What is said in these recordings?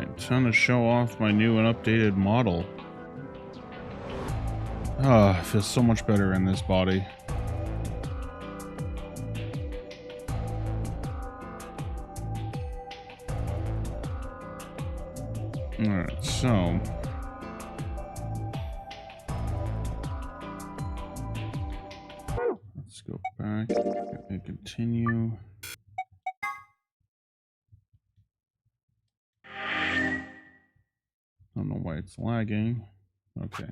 Alright, time to show off my new and updated model. Ah, I feel so much better in this body. Alright, so let's go back and continue. I don't know why it's lagging. Okay.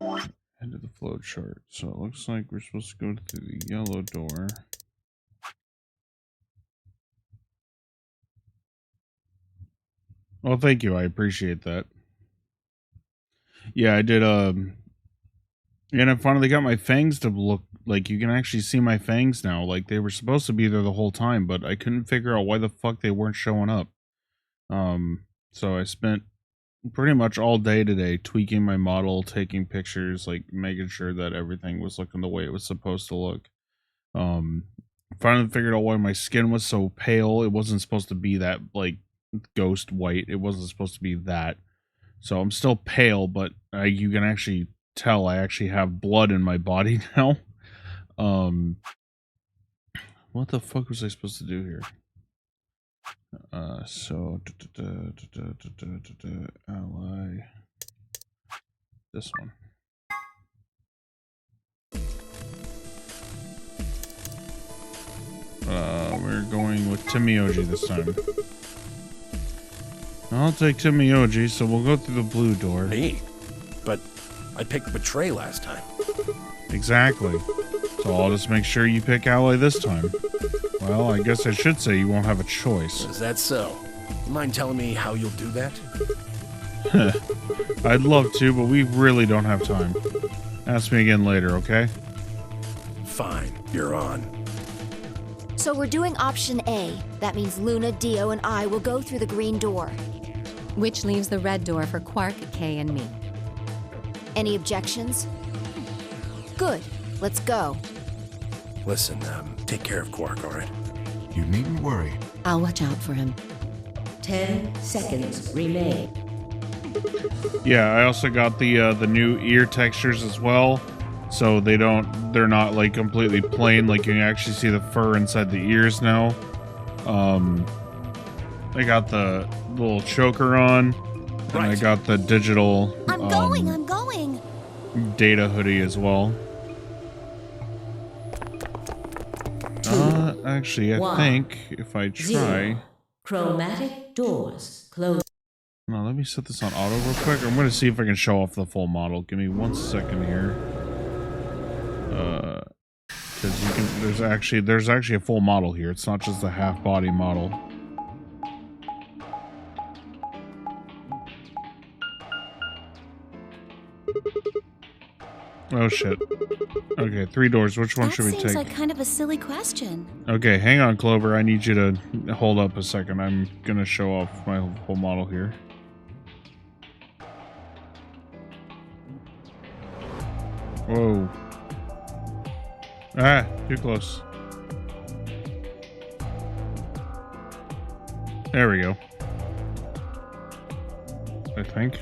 Head to the flow chart. So it looks like we're supposed to go through the yellow door. Well, thank you. I appreciate that. Yeah, I did, and I finally got my fangs to look like you can actually see my fangs now. Like, they were supposed to be there the whole time, but I couldn't figure out why the fuck they weren't showing up. So I spent pretty much all day today tweaking my model, taking pictures, like making sure that everything was looking the way it was supposed to look. Finally figured out why my skin was so pale. It wasn't supposed to be that, like, ghost white. It wasn't supposed to be that. So I'm still pale, but you can actually tell I actually have blood in my body now. What the fuck was I supposed to do here? So ally, this one. We're going with Timioji this time. I'll take Timioji, so we'll go through the blue door. Me? But I picked Betray last time. Exactly. So I'll just make sure you pick Ally this time. Well, I guess I should say you won't have a choice. Is that so? You mind telling me how you'll do that? I'd love to, but we really don't have time. Ask me again later, okay? Fine, you're on. So we're doing option A. That means Luna, Dio, and I will go through the green door. Which leaves the red door for Quark, Kay, and me. Any objections? Good. Let's go. Listen, take care of Quark, all right? You needn't worry. I'll watch out for him. 10 seconds remain. Yeah, I also got the new ear textures as well, so they're not like completely plain. Like you can actually see the fur inside the ears now. I got the little choker on, and I got the digital. I'm going. Data hoodie as well. Actually, I think if I try. 0. Chromatic doors close. No, let me set this on auto real quick. I'm going to see if I can show off the full model. Give me 1 second here. Because you can. There's actually a full model here. It's not just a half body model. Oh shit. Okay, 3 doors. Which one should we take? That seems like kind of a silly question. Okay, hang on, Clover. I need you to hold up a second. I'm gonna show off my whole model here. Whoa. Ah, too close. There we go. I think.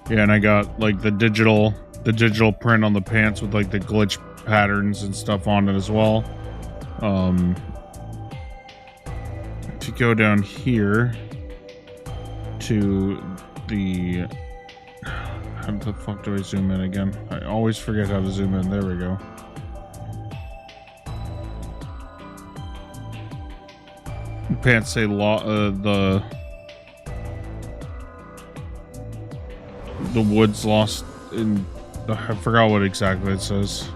Yeah, and I got like the digital print on the pants with like the glitch patterns and stuff on it as well. If you go down here to the, how the fuck do I zoom in again? I always forget how to zoom in. There we go. The pants say the woods lost in, I forgot what exactly it says.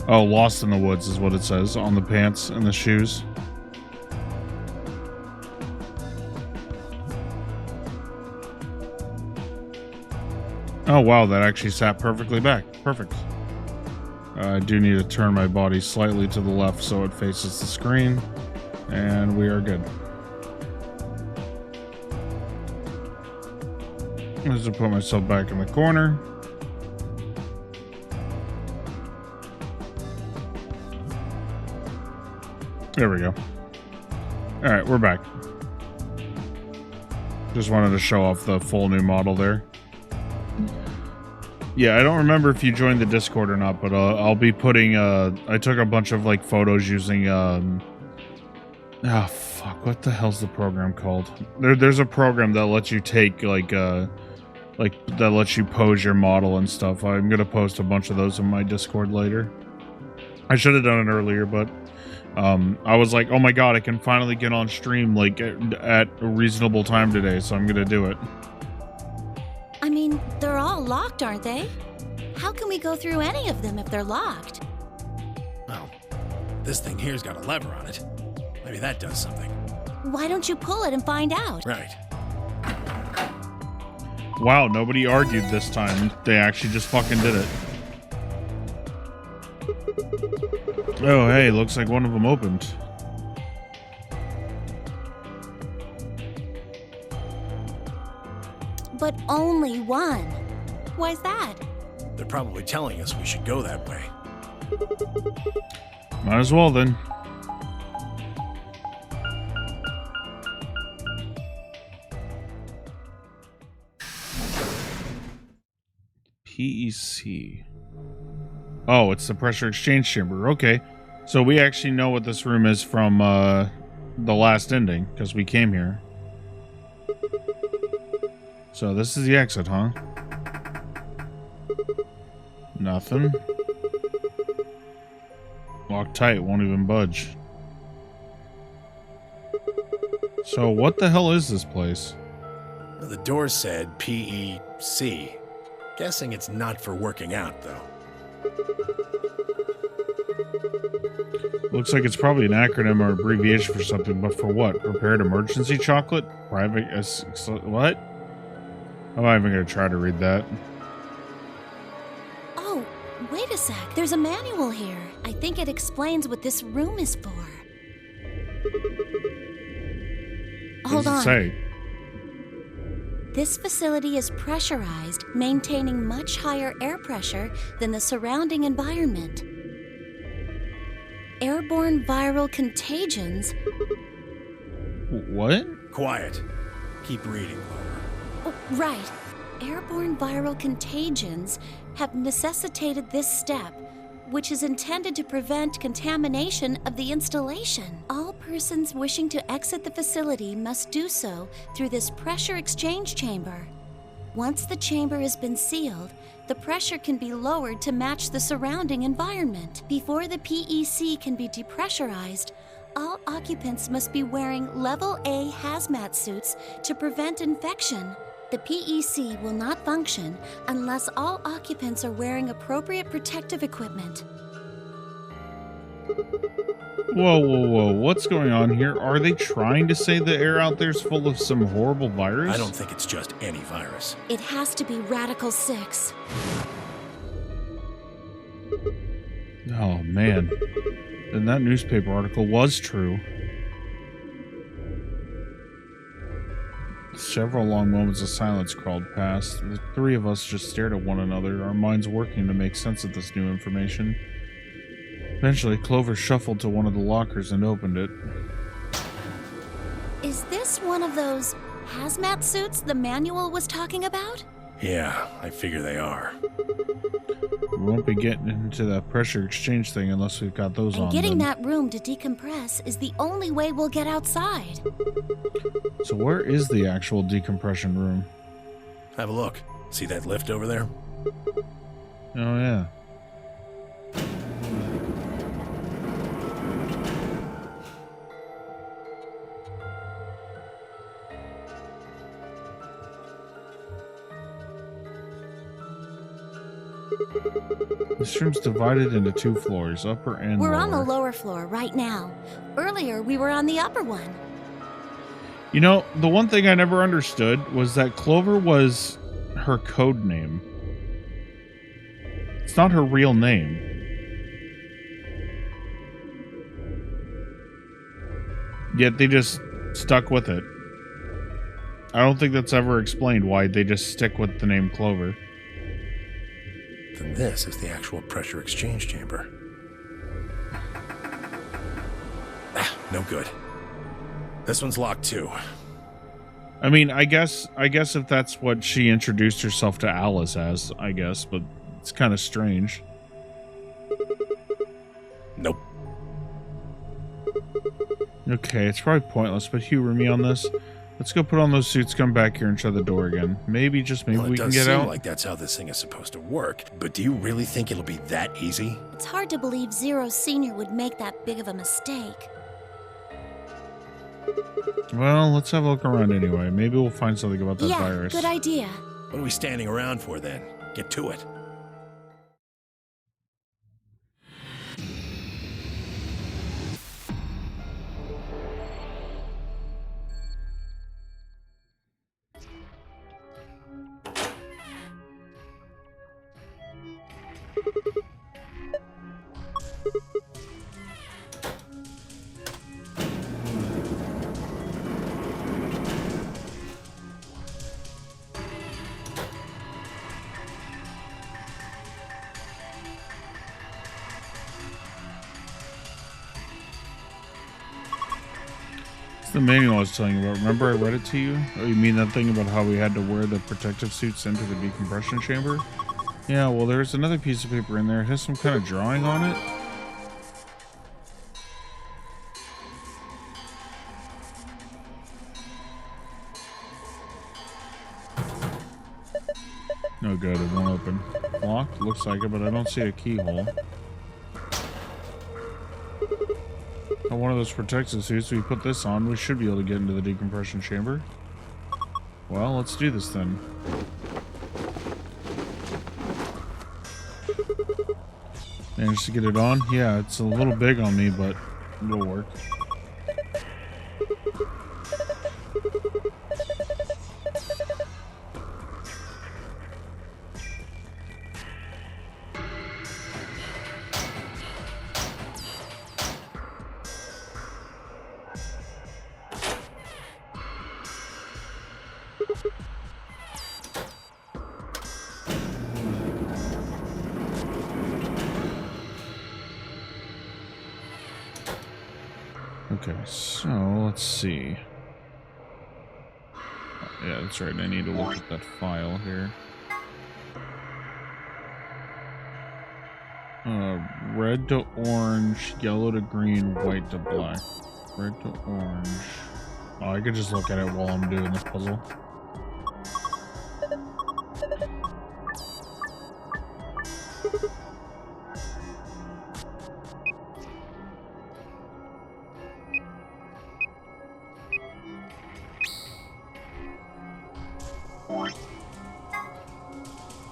Oh, lost in the woods is what it says on the pants and the shoes. Oh wow, that actually sat perfectly back. Perfect. I do need to turn my body slightly to the left so it faces the screen, and we are good. I'm just gonna put myself back in the corner. There we go. Alright, we're back. Just wanted to show off the full new model there. Yeah, I don't remember if you joined the Discord or not, but I'll be putting, I took a bunch of, like, photos using, fuck, what the hell's the program called? There's a program that lets you take, like, that lets you pose your model and stuff. I'm gonna post a bunch of those in my Discord later. I should have done it earlier, but, I was like, oh my god, I can finally get on stream, like, at a reasonable time today, so I'm gonna do it. I mean, they're all locked, aren't they? How can we go through any of them if they're locked? Well, this thing here's got a lever on it. Maybe that does something. Why don't you pull it and find out? Right. Wow, nobody argued this time. They actually just fucking did it. Oh, hey, looks like one of them opened. But only one. Why's that? They're probably telling us we should go that way. Might as well, then. PEC. Oh, it's the pressure exchange chamber. Okay. So we actually know what this room is from the last ending, because we came here. So this is the exit, huh? Nothing. Locked tight, won't even budge. So what the hell is this place? The door said PEC. Guessing it's not for working out, though. Looks like it's probably an acronym or abbreviation for something, but for what? Prepared emergency chocolate? Private... what? I'm not even going to try to read that. Oh, wait a sec. There's a manual here. I think it explains what this room is for. What Hold does it on. say? This facility is pressurized, maintaining much higher air pressure than the surrounding environment. Airborne viral contagions. What? Quiet. Keep reading, Clover. Oh, right. Airborne viral contagions have necessitated this step, which is intended to prevent contamination of the installation. All persons wishing to exit the facility must do so through this pressure exchange chamber. Once the chamber has been sealed, the pressure can be lowered to match the surrounding environment. Before the PEC can be depressurized, all occupants must be wearing Level A hazmat suits to prevent infection. The PEC will not function unless all occupants are wearing appropriate protective equipment. Whoa, whoa, whoa. What's going on here? Are they trying to say the air out there's full of some horrible virus? I don't think it's just any virus. It has to be Radical 6. Oh, man. Then that newspaper article was true. Several long moments of silence crawled past. The three of us just stared at one another, our minds working to make sense of this new information. Eventually, Clover shuffled to one of the lockers and opened it. Is this one of those hazmat suits the manual was talking about? Yeah, I figure they are. We won't be getting into that pressure exchange thing unless we've got those on. And getting then. that room to decompress is the only way we'll get outside. So where is the actual decompression room? Have a look. See that lift over there? Oh, yeah. This room's divided into two floors, upper and We're lower. on the lower floor right now. Earlier, we were on the upper one. You know, the one thing I never understood was that Clover was her code name. It's not her real name. Yet they just stuck with it. I don't think that's ever explained why they just stick with the name Clover. Then this is the actual pressure exchange chamber. Ah, No good. This one's locked too. I mean, I guess if that's what she introduced herself to Alice as, I guess, but it's kind of strange. Nope. Okay, it's probably pointless, but humor me on this. Let's go put on those suits, come back here, and shut the door again. Maybe, just maybe, Well, we can it get does seem out. like that's how this thing is supposed to work, but do you really think it'll be that easy? It's hard to believe Zero Senior would make that big of a mistake. Well, let's have a look around anyway. Maybe we'll find something about that Yeah, virus. good idea. What are we standing around for then? Get to it. It's the manual I was telling you about. Remember I read it to you? Oh, you mean that thing about how we had to wear the protective suits into the decompression chamber? Yeah, well, there's another piece of paper in there. It has some kind of drawing on it. No good, it won't open. Locked? Looks like it, but I don't see a keyhole. On one of those protective suits, we put this on, we should be able to get into the decompression chamber. Well, let's do this then. Managed to get it on? Yeah, it's a little big on me, but it'll work. Okay, so let's see. Oh, yeah, that's right. I need to look at that file here. Red to orange, yellow to green, white to black. Red to orange. Oh, I could just look at it while I'm doing this puzzle.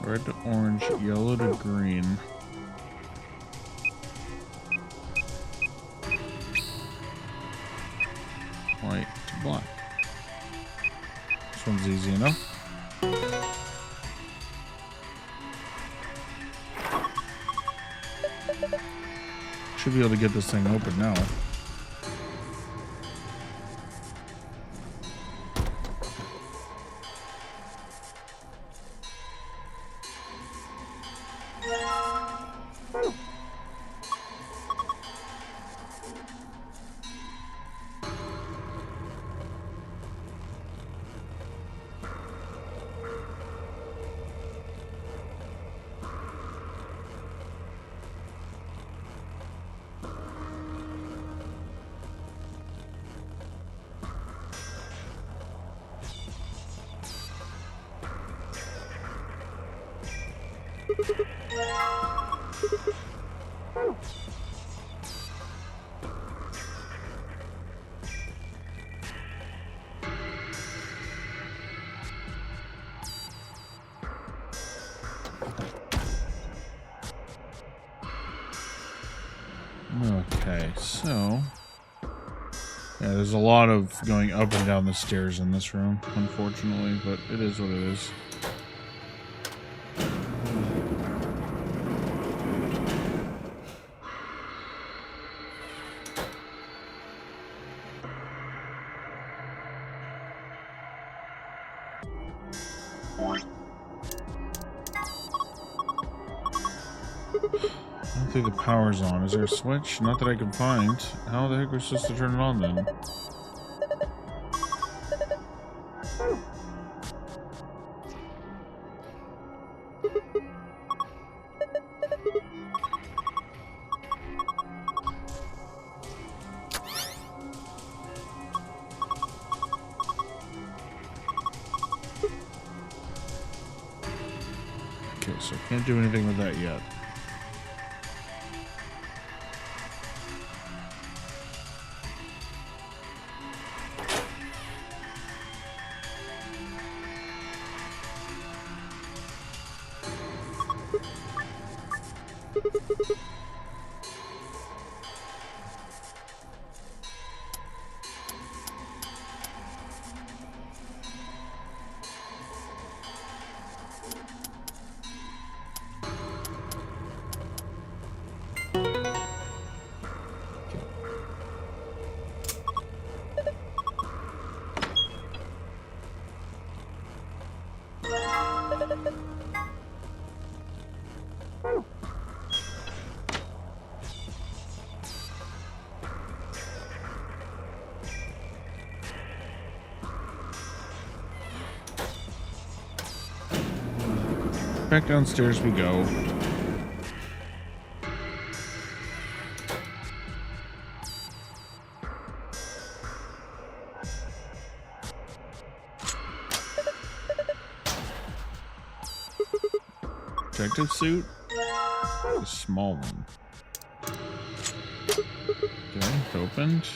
Red to orange, yellow to green. White to black. This one's easy enough. Should be able to get this thing open now. Okay, so yeah, there's a lot of going up and down the stairs in this room, unfortunately, but it is what it is. I don't think the power's on. Is there a switch? Not that I can find. How the heck are we supposed to turn it on then? Okay, so I can't do anything with that yet. Back downstairs we go. Protective suit? A small one. Okay, it's opened.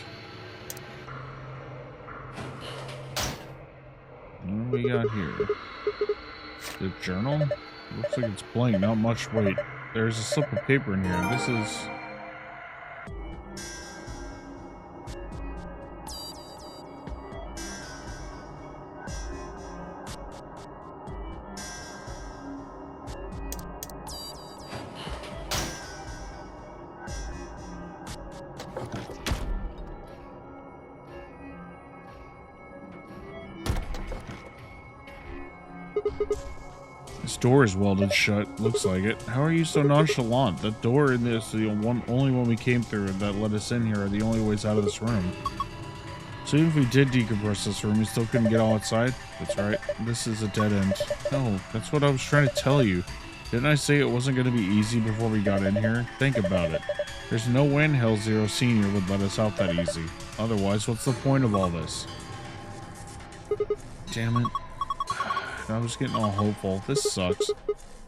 What do we got here? The journal? Looks like it's blank, not much weight. There's a slip of paper in here. This is... This door is welded shut. Looks like it. How are you so nonchalant? The door in this, the only one we came through that let us in here, are the only ways out of this room. So even if we did decompress this room, we still couldn't get all outside? That's right. This is a dead end. No, that's what I was trying to tell you. Didn't I say it wasn't going to be easy before we got in here? Think about it. There's no way in hell Zero Senior would let us out that easy. Otherwise, what's the point of all this? Damn it. I was getting all hopeful. This sucks.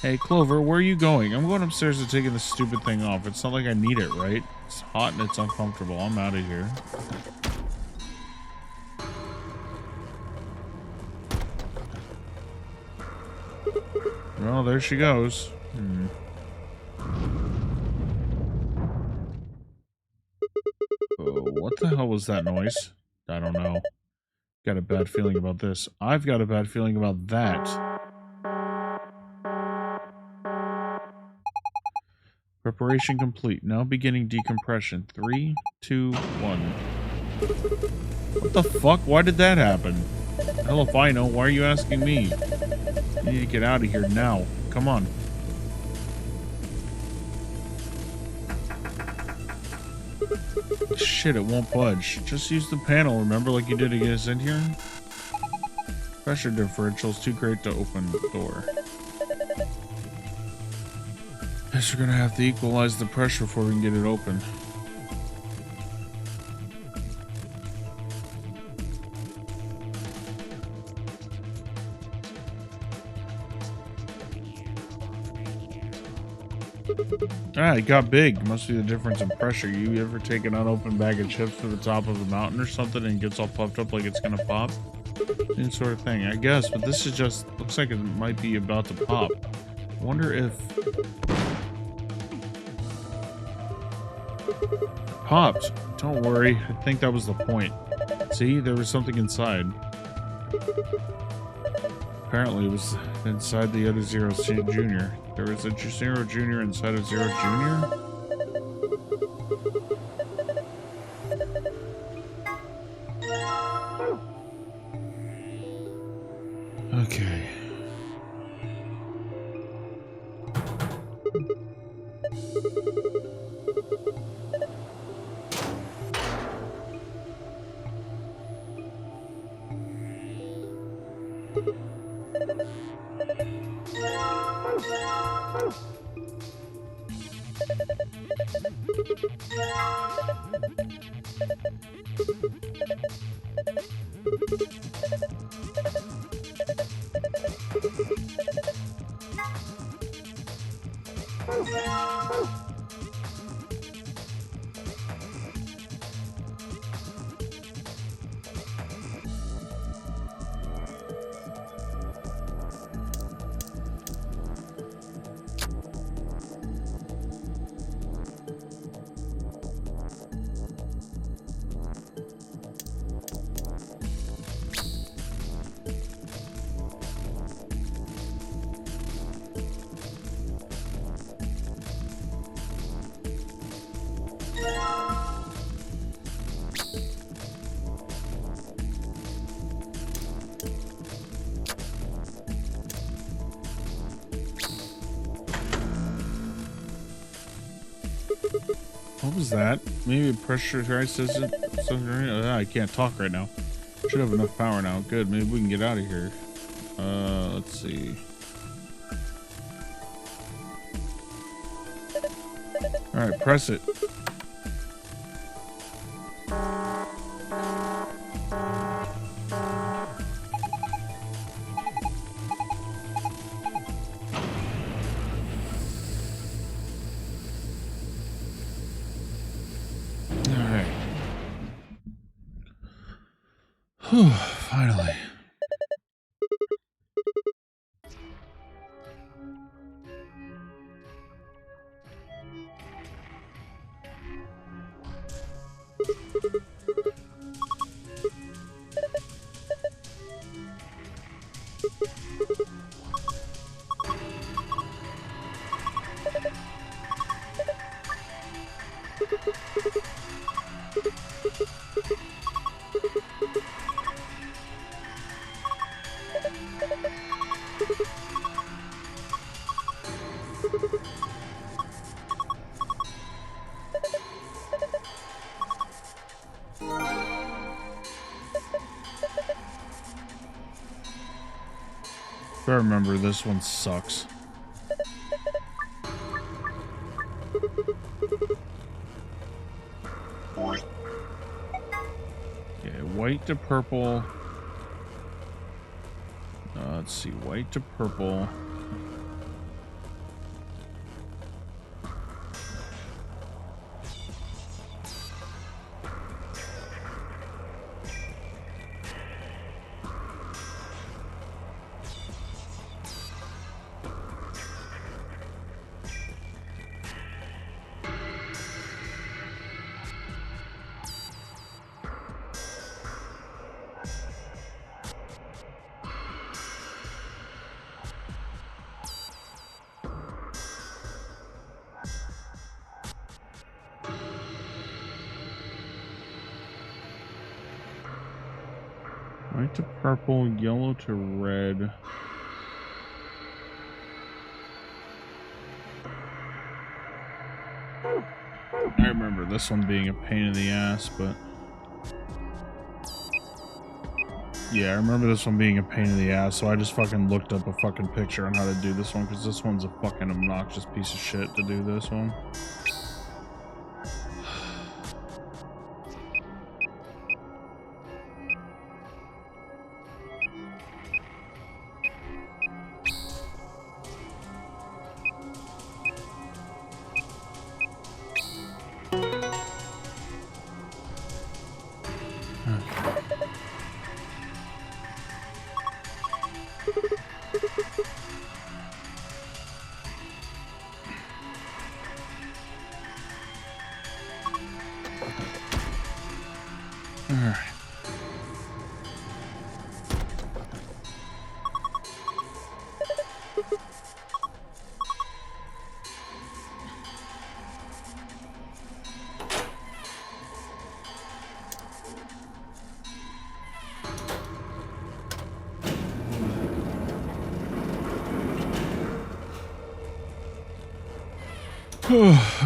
Hey, Clover, where are you going? I'm going upstairs to take this stupid thing off. It's not like I need it, right? It's hot and it's uncomfortable. I'm out of here. Well, there she goes. Oh, what the hell was that noise? I don't know. Got a bad feeling about this. I've got a bad feeling about that. Preparation complete. Now beginning decompression. 3, 2, 1. What the fuck? Why did that happen? Hell if I know. Why are you asking me? You need to get out of here now. Come on. Shit, it won't budge. Just use the panel, remember, like you did to get us in here? Pressure differential's too great to open the door. Guess we're gonna have to equalize the pressure before we can get it open. Ah, it got big. Must be the difference in pressure. You ever take an unopened bag of chips to the top of a mountain or something and it gets all puffed up like it's gonna pop? Same sort of thing, I guess, but this is just, looks like it might be about to pop. I wonder if... It popped. Don't worry, I think that was the point. See, there was something inside. Apparently it was inside the other Zero Junior. There was a Zero Junior inside of Zero Junior? Okay. What was that? Maybe pressurized system. I can't talk right now. Should have enough power now. Good. Maybe we can get out of here. Let's see. All right, press it. Whew, finally. I remember this one sucks. Okay, white to purple. Let's see, white to purple. White to purple, yellow to red. I remember this one being a pain in the ass, but... Yeah, I remember this one being a pain in the ass, so I just fucking looked up a fucking picture on how to do this one, because this one's a fucking obnoxious piece of shit to do this one. Alright.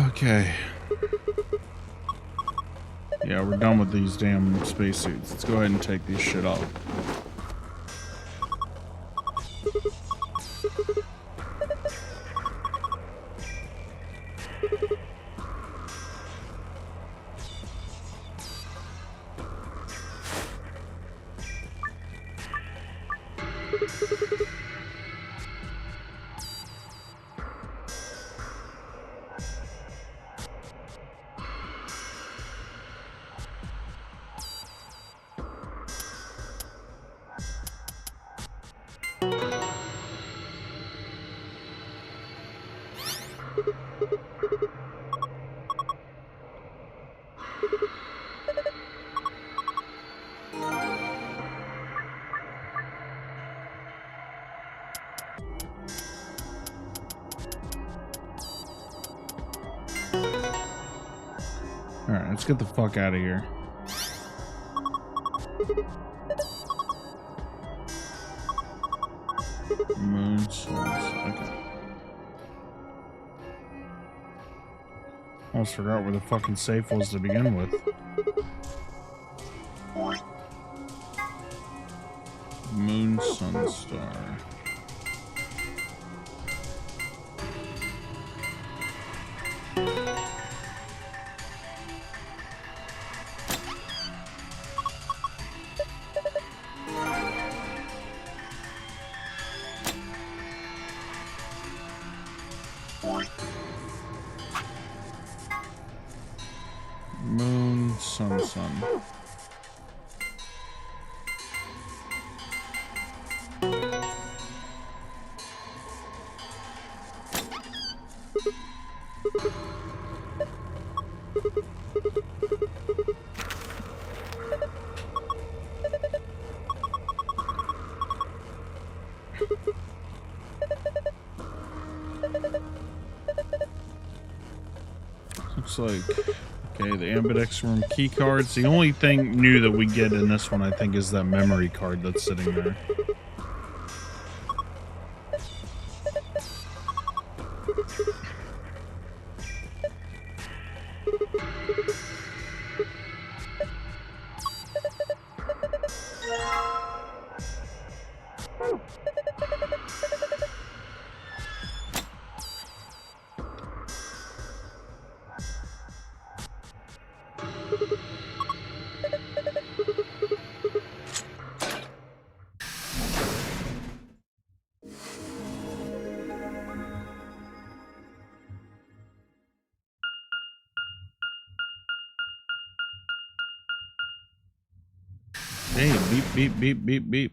Okay. Yeah, we're done with these damn spacesuits. Let's go ahead and take these shit off. Alright, let's get the fuck out of here. Moon source. Okay. Almost forgot where the fucking safe was to begin with. Moon, sun, star. Moon, sun, sun. Looks like, okay, the ambidex room key cards. The only thing new that we get in this one, I think, is that memory card that's sitting there. Hey, beep, beep, beep, beep, beep.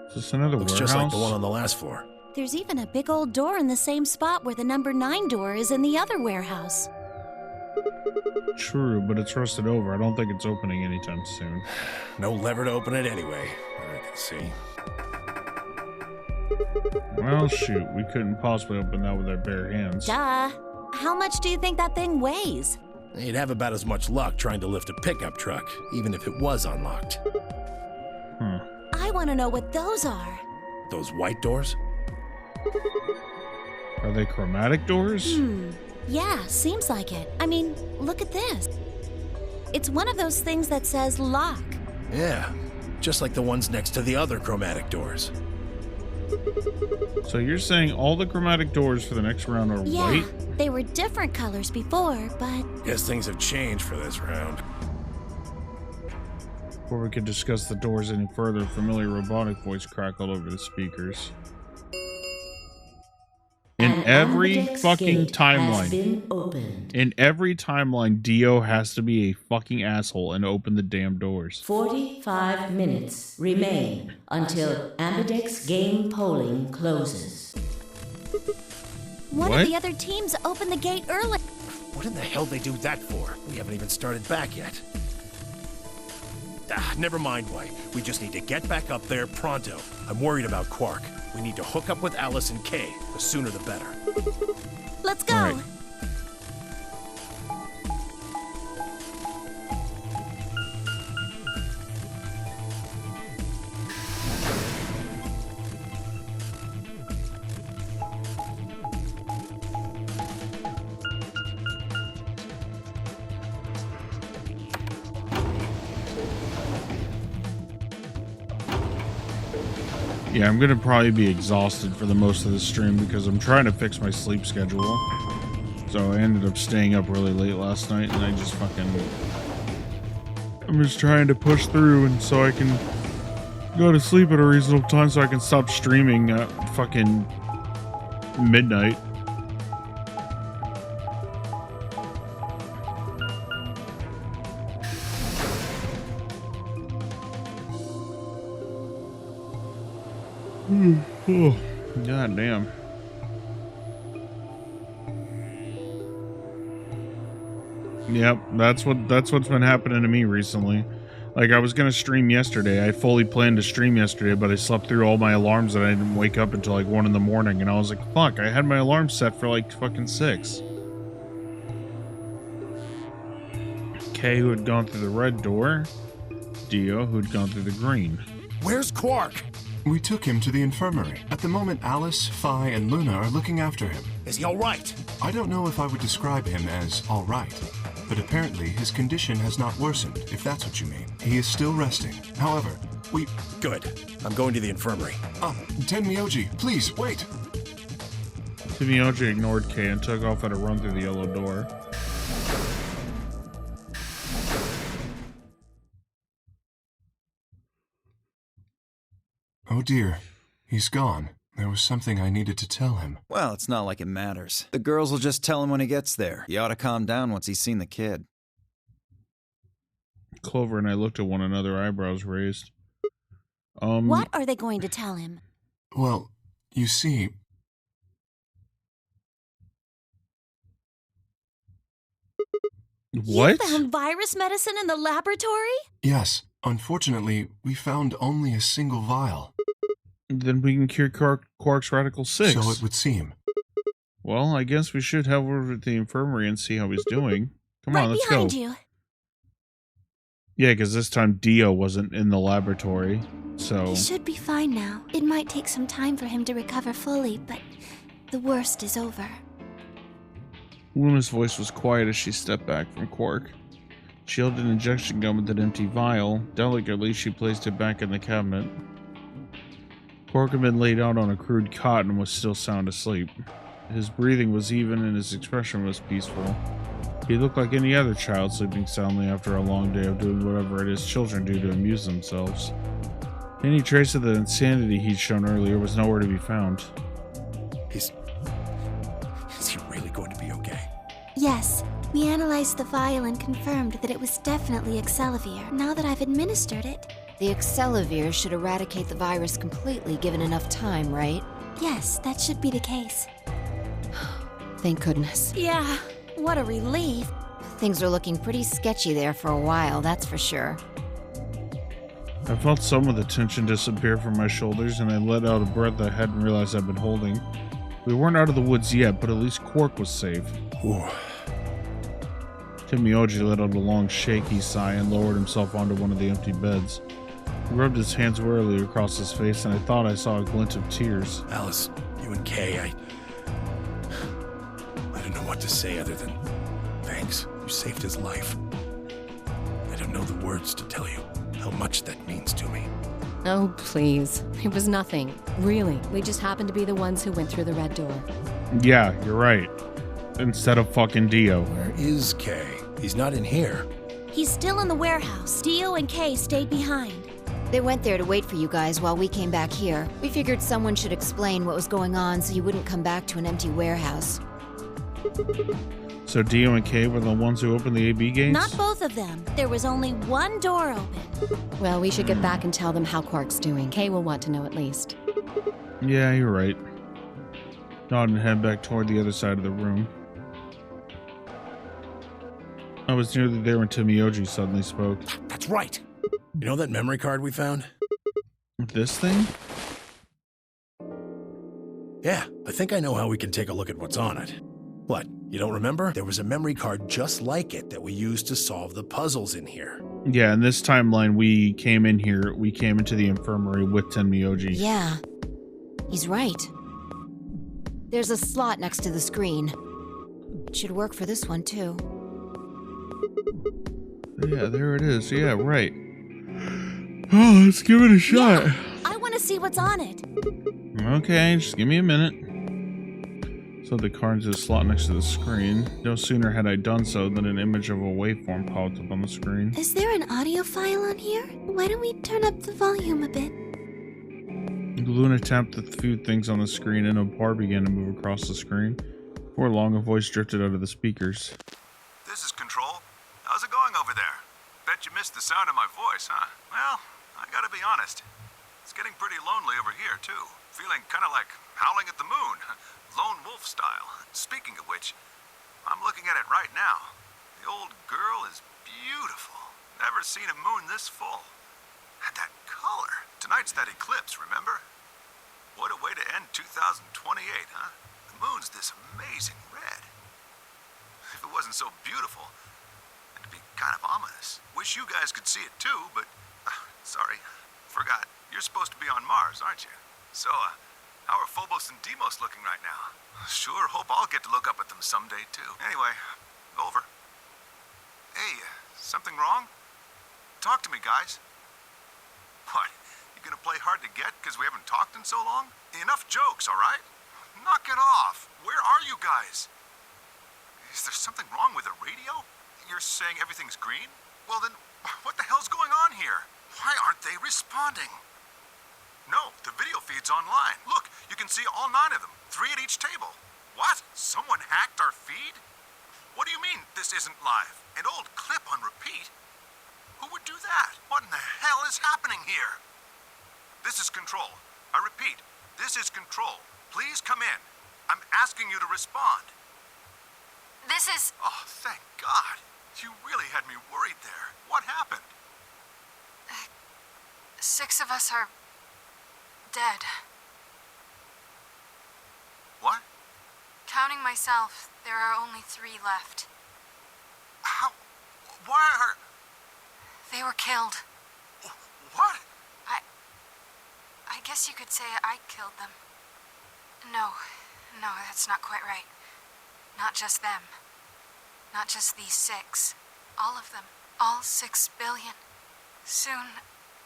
Is this another Looks warehouse? just like the one on the last floor. There's even a big old door in the same spot where the number 9 door is in the other warehouse. True, but it's rusted over. I don't think it's opening anytime soon. No lever to open it anyway. I can see. Well, shoot. We couldn't possibly open that with our bare hands. Duh. How much do you think that thing weighs? You'd have about as much luck trying to lift a pickup truck, even if it was unlocked. Huh. I want to know what those are. Those white doors? Are they chromatic doors? Yeah, seems like it. I mean, look at this. It's one of those things that says lock. Yeah, just like the ones next to the other chromatic doors. So you're saying all the chromatic doors for the next round are Yeah, white? they were different colors before, but Guess things have changed for this round. Before we could discuss the doors any further, a familiar robotic voice crackled over the speakers. In An every ambidex fucking gate has been timeline, opened. in every timeline, Dio has to be a fucking asshole and open the damn doors. 45 minutes remain until ambidex game polling closes. one What? of the other teams opened the gate early. What in the hell they do that for? We haven't even started back yet. Never mind, White. We just need to get back up there pronto. I'm worried about Quark. We need to hook up with Alice and Kay. The sooner the better. Let's go. All right. Yeah, I'm gonna probably be exhausted for the most of the stream because I'm trying to fix my sleep schedule. So I ended up staying up really late last night, and I'm just trying to push through, and so I can go to sleep at a reasonable time so I can stop streaming at fucking midnight. Oh, god damn. Yep, that's what's been happening to me recently. Like, I was gonna stream yesterday. I fully planned to stream yesterday, but I slept through all my alarms and I didn't wake up until like 1 in the morning, and I was like, fuck, I had my alarm set for like fucking 6. Kay, who had gone through the red door. Dio, who had gone through the green. Where's Quark? We took him to the infirmary. At the moment, Alice, Phi, and Luna are looking after him. Is he all right? I don't know if I would describe him as all right, but apparently his condition has not worsened, if that's what you mean. He is still resting. However, we... Good. I'm going to the infirmary. Tenmyoji, please, wait! Tenmyoji ignored Kay and took off at a run through the yellow door. Oh dear, he's gone. There was something I needed to tell him. Well, it's not like it matters. The girls will just tell him when he gets there. He ought to calm down once he's seen the kid. Clover and I looked at one another, eyebrows raised. What are they going to tell him? Well, you see... What? You found virus medicine in the laboratory? Yes. Unfortunately, we found only a single vial. Then we can cure Quark's Radical 6. So it would seem. Well, I guess we should head over to the infirmary and see how he's doing. Come on, let's go. Right behind you. Yeah, because this time Dio wasn't in the laboratory, so... He should be fine now. It might take some time for him to recover fully, but the worst is over. Luna's voice was quiet as she stepped back from Quark. She held an injection gun with an empty vial. Delicately, she placed it back in the cabinet. Quark had been laid out on a crude cot and was still sound asleep. His breathing was even and his expression was peaceful. He looked like any other child sleeping soundly after a long day of doing whatever it is children do to amuse themselves. Any trace of the insanity he'd shown earlier was nowhere to be found. Is he really going to be okay? Yes, we analyzed the vial and confirmed that it was definitely Excelavir. Now that I've administered it... The Excelavir should eradicate the virus completely given enough time, right? Yes, that should be the case. Thank goodness. Yeah, what a relief. Things are looking pretty sketchy there for a while, that's for sure. I felt some of the tension disappear from my shoulders, and I let out a breath I hadn't realized I'd been holding. We weren't out of the woods yet, but at least Quark was safe. Ooh. Tenmyoji let out a long, shaky sigh and lowered himself onto one of the empty beds. He rubbed his hands wearily across his face, and I thought I saw a glint of tears. Alice, you and Kay, I don't know what to say other than thanks. You saved his life. I don't know the words to tell you how much that means to me. Oh, please. It was nothing. Really. We just happened to be the ones who went through the red door. Yeah, you're right. Instead of fucking Dio. Where is Kay? He's not in here. He's still in the warehouse. Dio and Kay stayed behind. They went there to wait for you guys while we came back here. We figured someone should explain what was going on so you wouldn't come back to an empty warehouse. So Dio and Kay were the ones who opened the AB gates? Not both of them. There was only one door open. Well, we should get back and tell them how Quark's doing. Kay will want to know at least. Yeah, you're right. Nod and head back toward the other side of the room. I was nearly there when Tenmyoji suddenly spoke. That's right. You know that memory card we found? This thing? Yeah, I think I know how we can take a look at what's on it. What, you don't remember? There was a memory card just like it that we used to solve the puzzles in here. Yeah, in this timeline, we came into the infirmary with Tenmyoji. Yeah, he's right. There's a slot next to the screen. It should work for this one, too. Yeah, there it is. Yeah, right. Oh, let's give it a shot. Yeah, I want to see what's on it. Okay, just give me a minute. Slid the card into the slot next to the screen. No sooner had I done so than an image of a waveform popped up on the screen. Is there an audio file on here? Why don't we turn up the volume a bit? Luna tapped the few things on the screen and a bar began to move across the screen. Before long, a voice drifted out of the speakers. This is Control. How's it going over there? Bet you missed the sound of my voice, huh? Well, I gotta be honest. It's getting pretty lonely over here, too. Feeling kinda like howling at the moon. Lone wolf style. Speaking of which, I'm looking at it right now. The old girl is beautiful. Never seen a moon this full. And that color. Tonight's that eclipse, remember? What a way to end 2028, huh? The moon's this amazing red. If it wasn't so beautiful, it'd be kind of ominous. Wish you guys could see it too, but... sorry, forgot. You're supposed to be on Mars, aren't you? So, how are Phobos and Deimos looking right now? Sure hope I'll get to look up at them someday, too. Anyway, over. Hey, something wrong? Talk to me, guys. What? You gonna play hard to get because we haven't talked in so long? Enough jokes, all right? Knock it off. Where are you guys? Is there something wrong with the radio? You're saying everything's green? Well then, what the hell's going on here? Why aren't they responding? No, the video feed's online. Look, you can see all 9 of them, 3 at each table. What? Someone hacked our feed? What do you mean this isn't live? An old clip on repeat? Who would do that? What in the hell is happening here? This is Control. I repeat, this is Control. Please come in. I'm asking you to respond. This is... Oh, thank God. You really had me worried there. What happened? 6 of us are... dead. What? Counting myself, there are only 3 left. How? Why are... They were killed. What? I guess you could say I killed them. No, that's not quite right. Not just them. Not just these 6. All of them. All 6 billion. Soon,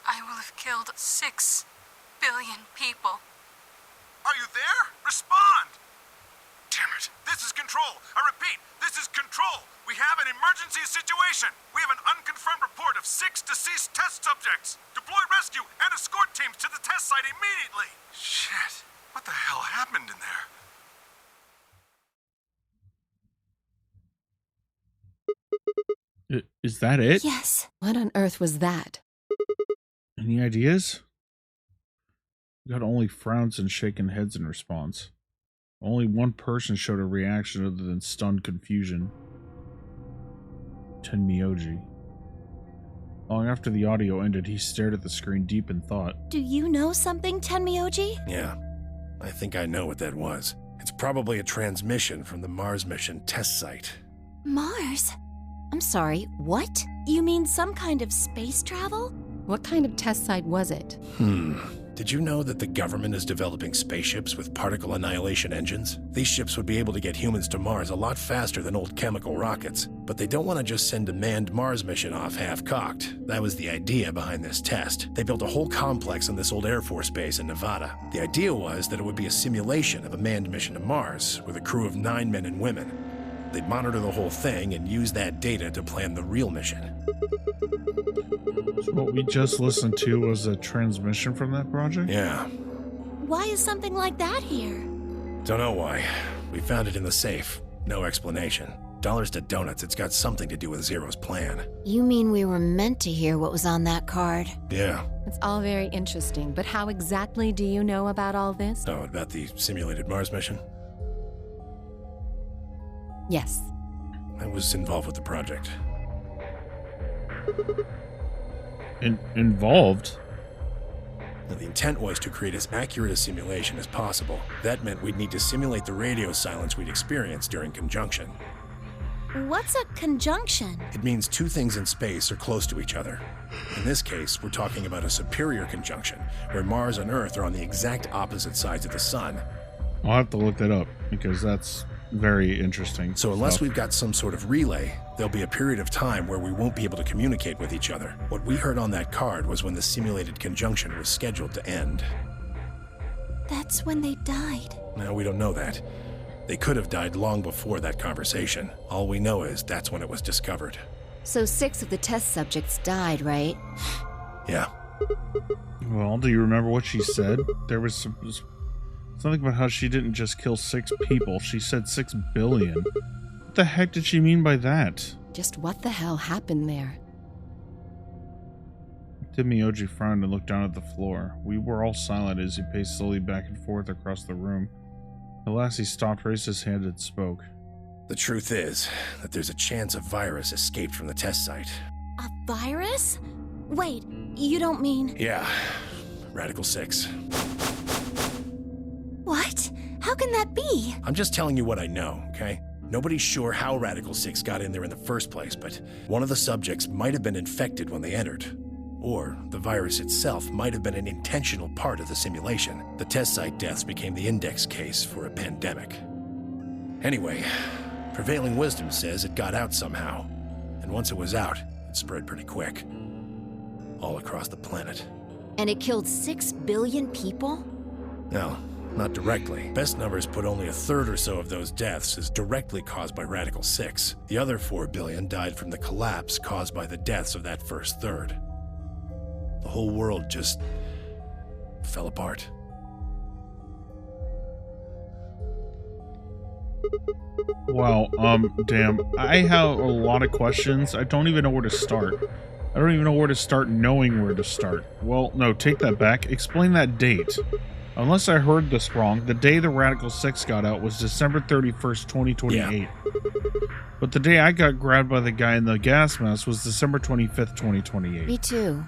I will have killed 6 billion people. Are you there? Respond! Damn it. This is Control. I repeat, this is Control. We have an emergency situation. We have an unconfirmed report of 6 deceased test subjects. Deploy rescue and escort teams to the test site immediately. Shit. What the hell happened in there? Is that it? Yes. What on earth was that? Any ideas? Got only frowns and shaken heads in response. Only one person showed a reaction other than stunned confusion. Tenmyoji. Long after the audio ended, he stared at the screen deep in thought. Do you know something, Tenmyoji? Yeah, I think I know what that was. It's probably a transmission from the Mars mission test site. Mars? I'm sorry, what? You mean some kind of space travel? What kind of test site was it? Did you know that the government is developing spaceships with particle annihilation engines? These ships would be able to get humans to Mars a lot faster than old chemical rockets. But they don't want to just send a manned Mars mission off half-cocked. That was the idea behind this test. They built a whole complex on this old Air Force base in Nevada. The idea was that it would be a simulation of a manned mission to Mars with a crew of 9 men and women. They'd monitor the whole thing and use that data to plan the real mission. So what we just listened to was a transmission from that project? Yeah. Why is something like that here? Don't know why. We found it in the safe. No explanation. Dollars to donuts, it's got something to do with Zero's plan. You mean we were meant to hear what was on that card? Yeah. It's all very interesting, but how exactly do you know about all this? Oh, about the simulated Mars mission? Yes. I was involved with the project. Involved? Now, the intent was to create as accurate a simulation as possible. That meant we'd need to simulate the radio silence we'd experienced during conjunction. What's a conjunction? It means 2 things in space are close to each other. In this case, we're talking about a superior conjunction, where Mars and Earth are on the exact opposite sides of the sun. I'll have to look that up, because that's very interesting. So unless we've got some sort of relay, there'll be a period of time where we won't be able to communicate with each other. What we heard on that card was when the simulated conjunction was scheduled to end. That's when they died. Now, we don't know that. They could have died long before that conversation. All we know is that's when it was discovered. So 6 of the test subjects died, right? Yeah. Well, do you remember what she said? There was something about how she didn't just kill 6 people. She said 6 billion. What the heck did she mean by that? Just what the hell happened there? Miyoji frowned and looked down at the floor. We were all silent as he paced slowly back and forth across the room. At last he stopped, raised his hand, and spoke. The truth is that there's a chance a virus escaped from the test site. A virus? Wait, you don't mean... Yeah, Radical 6. What? How can that be? I'm just telling you what I know, okay? Nobody's sure how Radical 6 got in there in the first place, but one of the subjects might have been infected when they entered. Or the virus itself might have been an intentional part of the simulation. The test site deaths became the index case for a pandemic. Anyway, prevailing wisdom says it got out somehow. And once it was out, it spread pretty quick. All across the planet. And it killed 6 billion people? No, not directly. Best numbers put only a third or so of those deaths as directly caused by Radical 6. The other 4 billion died from the collapse caused by the deaths of that first third. The whole world just fell apart. Wow, damn. I have a lot of questions. I don't even know where to start. I don't even know where to start knowing where to start. Well, no, take that back. Explain that date. Unless I heard this wrong, the day the Radical 6 got out was December 31st, 2028. Yeah. But the day I got grabbed by the guy in the gas mask was December 25th, 2028. Me too.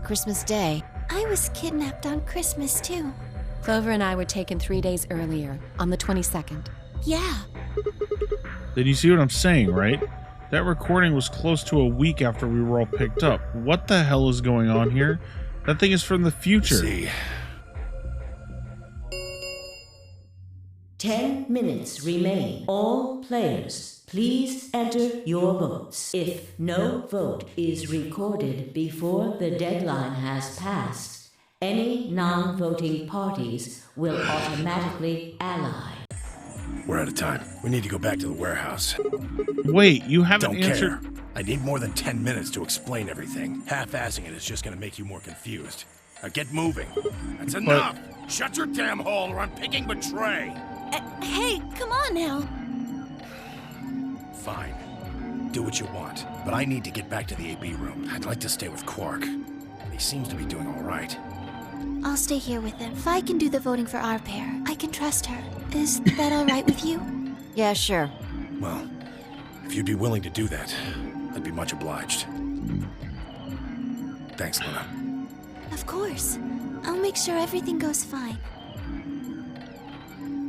Christmas Day. I was kidnapped on Christmas too. Clover and I were taken 3 days earlier, on the 22nd. Yeah. Then you see what I'm saying, right? That recording was close to a week after we were all picked up. What the hell is going on here? That thing is from the future. See. 10 minutes remain. All players, please enter your votes. If no vote is recorded before the deadline has passed, any non-voting parties will automatically ally. We're out of time. We need to go back to the warehouse. Wait, you haven't answered... Don't care. I need more than 10 minutes to explain everything. Half-assing it is just going to make you more confused. Now get moving. That's enough! Shut your damn hole or I'm picking Betray! Hey, come on now. Fine. Do what you want. But I need to get back to the AB room. I'd like to stay with Quark. He seems to be doing all right. I'll stay here with him. If I can do the voting for our pair, I can trust her. Is that all right with you? Yeah, sure. Well, if you'd be willing to do that, I'd be much obliged. Thanks, Luna. Of course. I'll make sure everything goes fine.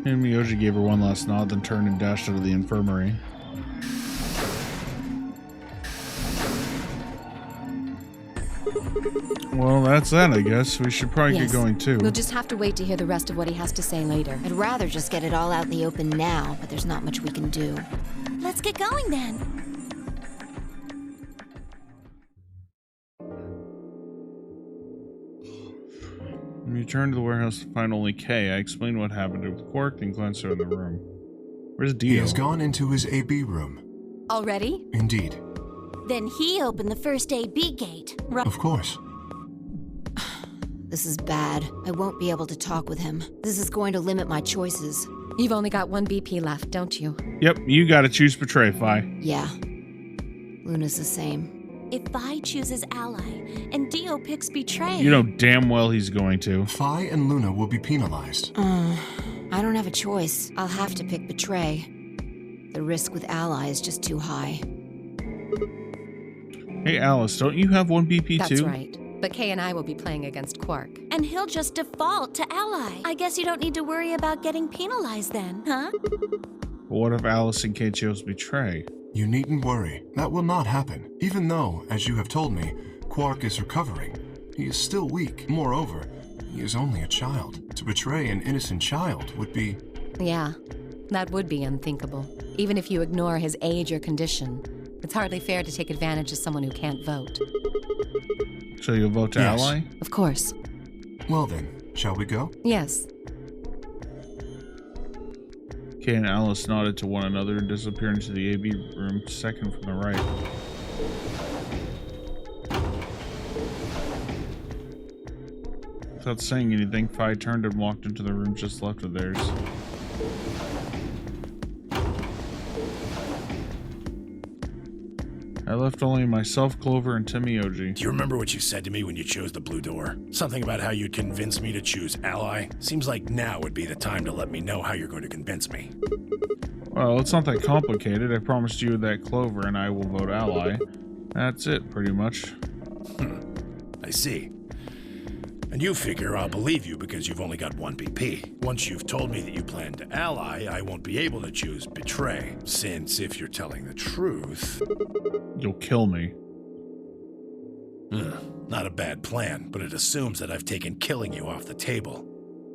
And Miyoji gave her one last nod, then turned and dashed out of the infirmary. Well, that's that, I guess. We should probably get going, too. We'll just have to wait to hear the rest of what he has to say later. I'd rather just get it all out in the open now, but there's not much we can do. Let's get going, then. When we returned to the warehouse to find only Kay, I explained what happened with Quark, then glanced around the room. Where's Dio? He has gone into his AB room. Already? Indeed. Then he opened the first AB gate, right? Of course. This is bad. I won't be able to talk with him. This is going to limit my choices. You've only got 1 BP left, don't you? Yep, you gotta choose Betray, Phi. Yeah. Luna's the same. If Vi chooses Ally, and Dio picks Betray... You know damn well he's going to. Phi and Luna will be penalized. I don't have a choice. I'll have to pick Betray. The risk with Ally is just too high. Hey, Alice, don't you have 1 BP That's too? That's right. But Kay and I will be playing against Quark. And he'll just default to Ally. I guess you don't need to worry about getting penalized then, huh? But what if Alice and Kay chose Betray? You needn't worry. That will not happen. Even though, as you have told me, Quark is recovering. He is still weak. Moreover, he is only a child. To betray an innocent child would be... Yeah, that would be unthinkable. Even if you ignore his age or condition. It's hardly fair to take advantage of someone who can't vote. So you'll vote to Ally? Of course. Well then, shall we go? Yes. Kay and Alice nodded to one another and disappeared into the AB room second from the right. Without saying anything, Fi turned and walked into the room just left of theirs. I left only myself, Clover, and Timmy-Oji. Do you remember what you said to me when you chose the blue door? Something about how you'd convince me to choose Ally? Seems like now would be the time to let me know how you're going to convince me. Well, it's not that complicated. I promised you that Clover and I will vote Ally. That's it, pretty much. I see. And you figure I'll believe you because you've only got one BP. Once you've told me that you plan to ally, I won't be able to choose betray, since if you're telling the truth... You'll kill me. Not a bad plan, but it assumes that I've taken killing you off the table.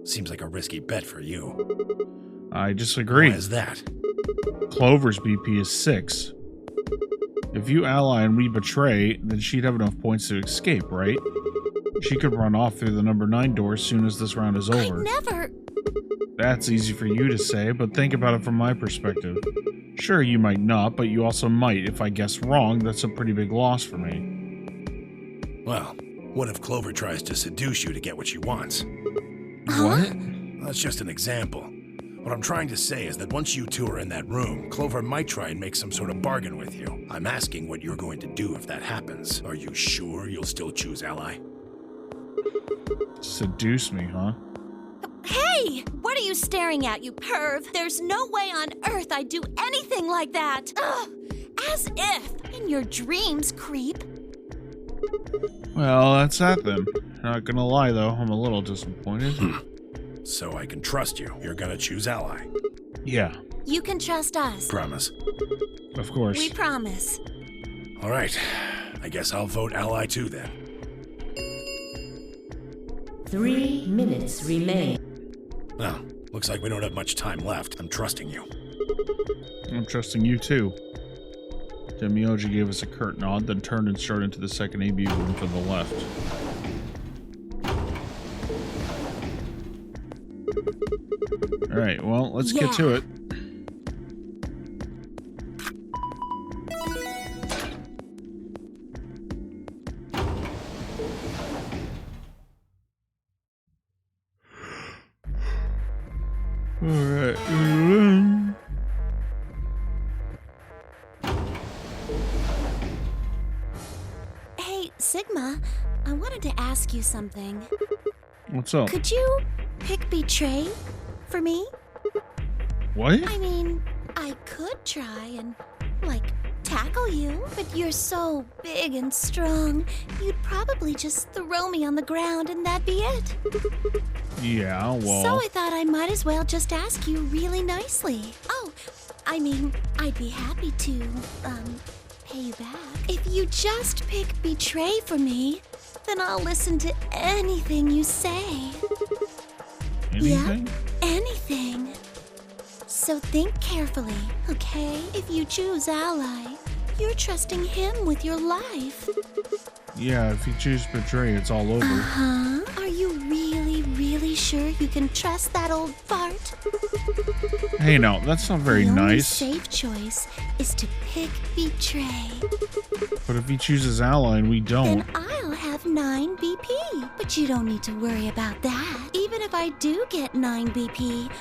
Seems like a risky bet for you. I disagree. Why is that? Clover's BP is 6. If you ally and we betray, then she'd have enough points to escape, right? She could run off through the number 9 door as soon as this round is over. I never... That's easy for you to say, but think about it from my perspective. Sure, you might not, but you also might. If I guess wrong, that's a pretty big loss for me. Well, what if Clover tries to seduce you to get what she wants? What? That's just an example. What I'm trying to say is that once you two are in that room, Clover might try and make some sort of bargain with you. I'm asking what you're going to do if that happens. Are you sure you'll still choose Ally? Seduce me, huh? Hey! What are you staring at, you perv? There's no way on earth I'd do anything like that! Ugh! As if! In your dreams, creep! Well, that's that then. Not gonna lie, though, I'm a little disappointed. So I can trust you. You're gonna choose Ally. Yeah. You can trust us. Promise. Of course. We promise. All right. I guess I'll vote Ally too, then. 3 minutes remain. Well, looks like we don't have much time left. I'm trusting you. I'm trusting you, too. Timmy-Oji gave us a curt nod, then turned and strode into the second AB room to the left. Alright, well, let's get to it. Alright. Hey, Sigma, I wanted to ask you something. What's up? Could you pick betray for me? What? I mean, I could try and, tackle you, but you're so big and strong, you'd probably just throw me on the ground and that'd be it. Yeah, well... So I thought I might as well just ask you really nicely. Oh, I mean, I'd be happy to, pay you back. If you just pick betray for me, then I'll listen to anything you say. Anything? Yep, anything. So think carefully, okay? If you choose Ally, you're trusting him with your life. Yeah, if you choose betray, it's all over. Uh-huh. Are you really, really sure you can trust that old fart? Hey, no, that's not very the only nice. safe choice is to pick betray. But if he chooses Ally and we don't... Then I'll have 9 BP. But you don't need to worry about that. Even if I do get 9 BP,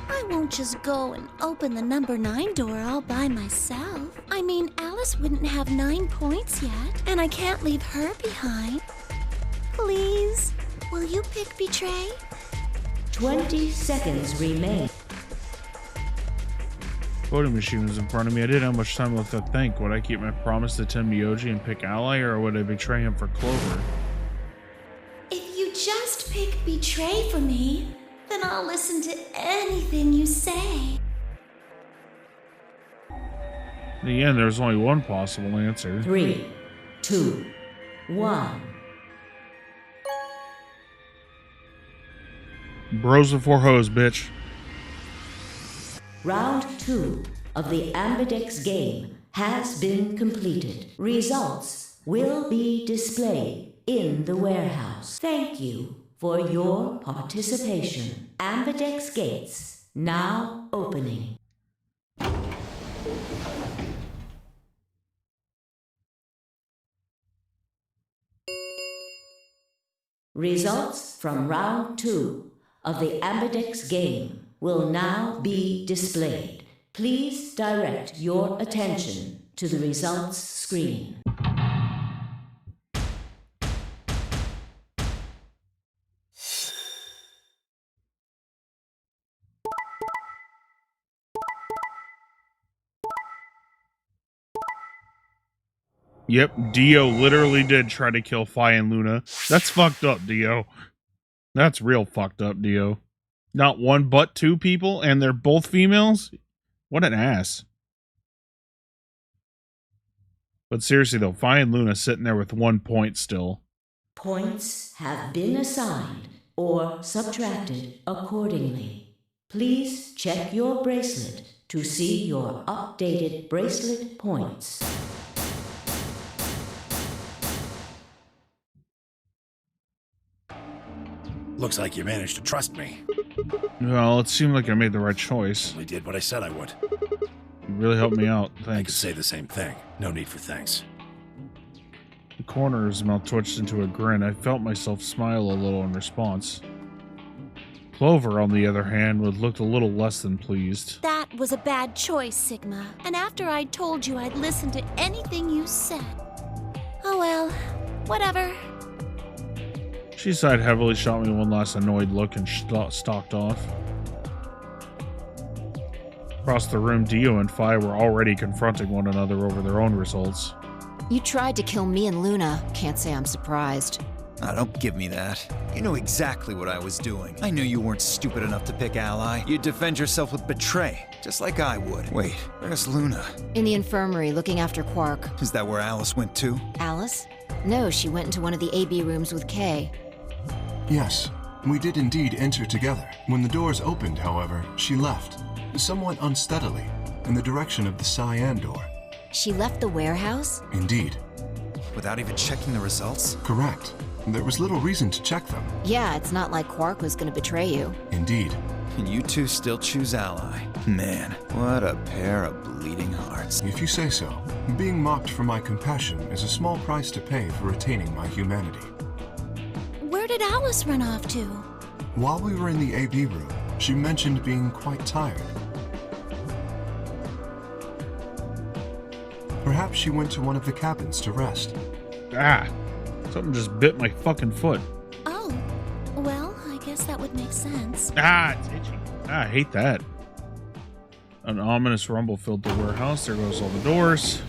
I won't just go and open the number 9 door all by myself. I mean, Alice wouldn't have 9 points yet, and I can't leave her behind. Please, will you pick betray? 20 seconds remain. Voting machine was in front of me. I didn't have much time left to think. Would I keep my promise to Timmy-Oji and pick Ally, or would I betray him for Clover? If you just pick betray for me, then I'll listen to anything you say. In the end, there was only one possible answer. 3, 2, 1. Bros before hoes, bitch. Round 2 of the Ambidex game has been completed. Results will be displayed in the warehouse. Thank you for your participation. Ambidex gates now opening. Results from round 2 of the Ambidex game will now be displayed. Please direct your attention to the results screen. Yep, Dio literally did try to kill Fi and Luna. That's fucked up, Dio. That's real fucked up, Dio. Not one but 2 people, and they're both females? What an ass. But seriously though, Fi and Luna sitting there with 1 point still. Points have been assigned or subtracted accordingly. Please check your bracelet to see your updated bracelet points. Looks like you managed to trust me. Well, it seemed like I made the right choice. I did what I said I would. You really helped me out. I could Thanks. say the same thing. No need for thanks. The corner of his mouth twitched into a grin. I felt myself smile a little in response. Clover, on the other hand, looked a little less than pleased. That was a bad choice, Sigma. And after I told you I'd listen to anything you said. Oh well, whatever. She sighed heavily, shot me one last annoyed look, and stalked off. Across the room, Dio and Fi were already confronting one another over their own results. You tried to kill me and Luna. Can't say I'm surprised. Ah, don't give me that. You know exactly what I was doing. I knew you weren't stupid enough to pick Ally. You'd defend yourself with Betray, just like I would. Wait, where's Luna? In the infirmary, looking after Quark. Is that where Alice went too? Alice? No, she went into one of the AB rooms with Kay. Yes, we did indeed enter together. When the doors opened, however, she left, somewhat unsteadily, in the direction of the cyan door. She left the warehouse? Indeed. Without even checking the results? Correct. There was little reason to check them. Yeah, it's not like Quark was gonna betray you. Indeed. And you two still choose Ally. Man, what a pair of bleeding hearts. If you say so. Being mocked for my compassion is a small price to pay for retaining my humanity. Where did Alice run off to? While we were in the AB room, she mentioned being quite tired. Perhaps she went to one of the cabins to rest. Ah! Something just bit my fucking foot. Oh, well, I guess that would make sense. Ah, it's itchy. Ah, I hate that. An ominous rumble filled the warehouse. There goes all the doors.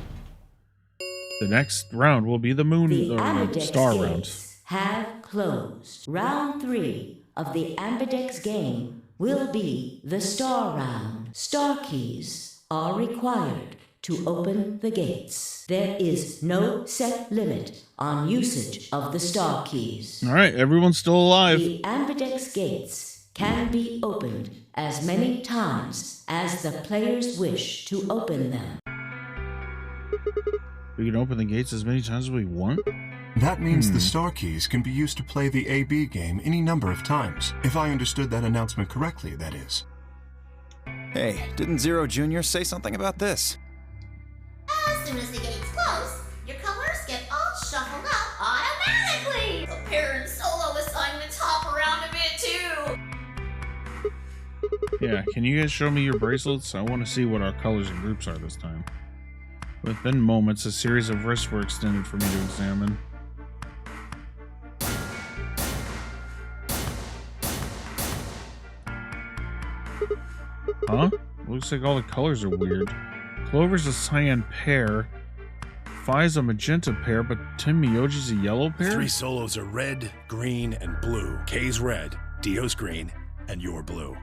The next round will be the moon The or Ambidex star round. gates have closed. Round 3 of the Ambidex game will be the star round. Star keys are required to open the gates. There is no set limit on usage of the star keys. All right, everyone's still alive. The Ambidex gates can be opened as many times as the players wish to open them. We can open the gates as many times as we want? That means the star keys can be used to play the AB game any number of times. If I understood that announcement correctly, that is. Hey, didn't Zero Jr. say something about this? As soon as the gates close, your colors get all shuffled up automatically. The pair and solo assignments hop around a bit too. Yeah, can you guys show me your bracelets? I want to see what our colors and groups are this time. Within moments, a series of wrists were extended for me to examine. Huh? Looks like all the colors are weird. Clover's a cyan pair. Fi's a magenta pair, but Tim Miyoji's a yellow pair? 3 solos are red, green, and blue. Kay's red, Dio's green, and you're blue.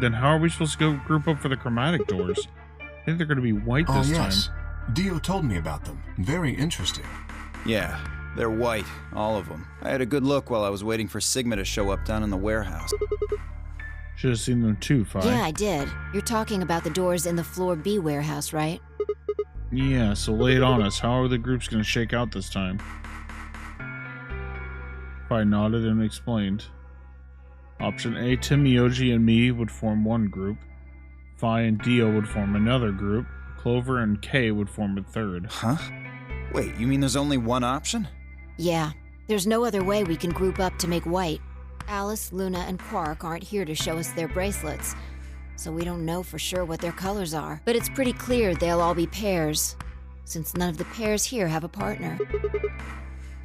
Then how are we supposed to go group up for the chromatic doors? I think they're going to be white this yes. time. Dio told me about them. Very interesting. Yeah, they're white, all of them. I had a good look while I was waiting for Sigma to show up down in the warehouse. Should have seen them too, Fi. Yeah, I did. You're talking about the doors in the Floor B warehouse, right? Yeah, so lay it on us. How are the groups going to shake out this time? Fi nodded and explained. Option A, Timioji and me would form one group. Phi and Dio would form another group. Clover and Kay would form a third. Huh? Wait, you mean there's only one option? Yeah, there's no other way we can group up to make white. Alice, Luna, and Quark aren't here to show us their bracelets, so we don't know for sure what their colors are. But it's pretty clear they'll all be pairs, since none of the pairs here have a partner.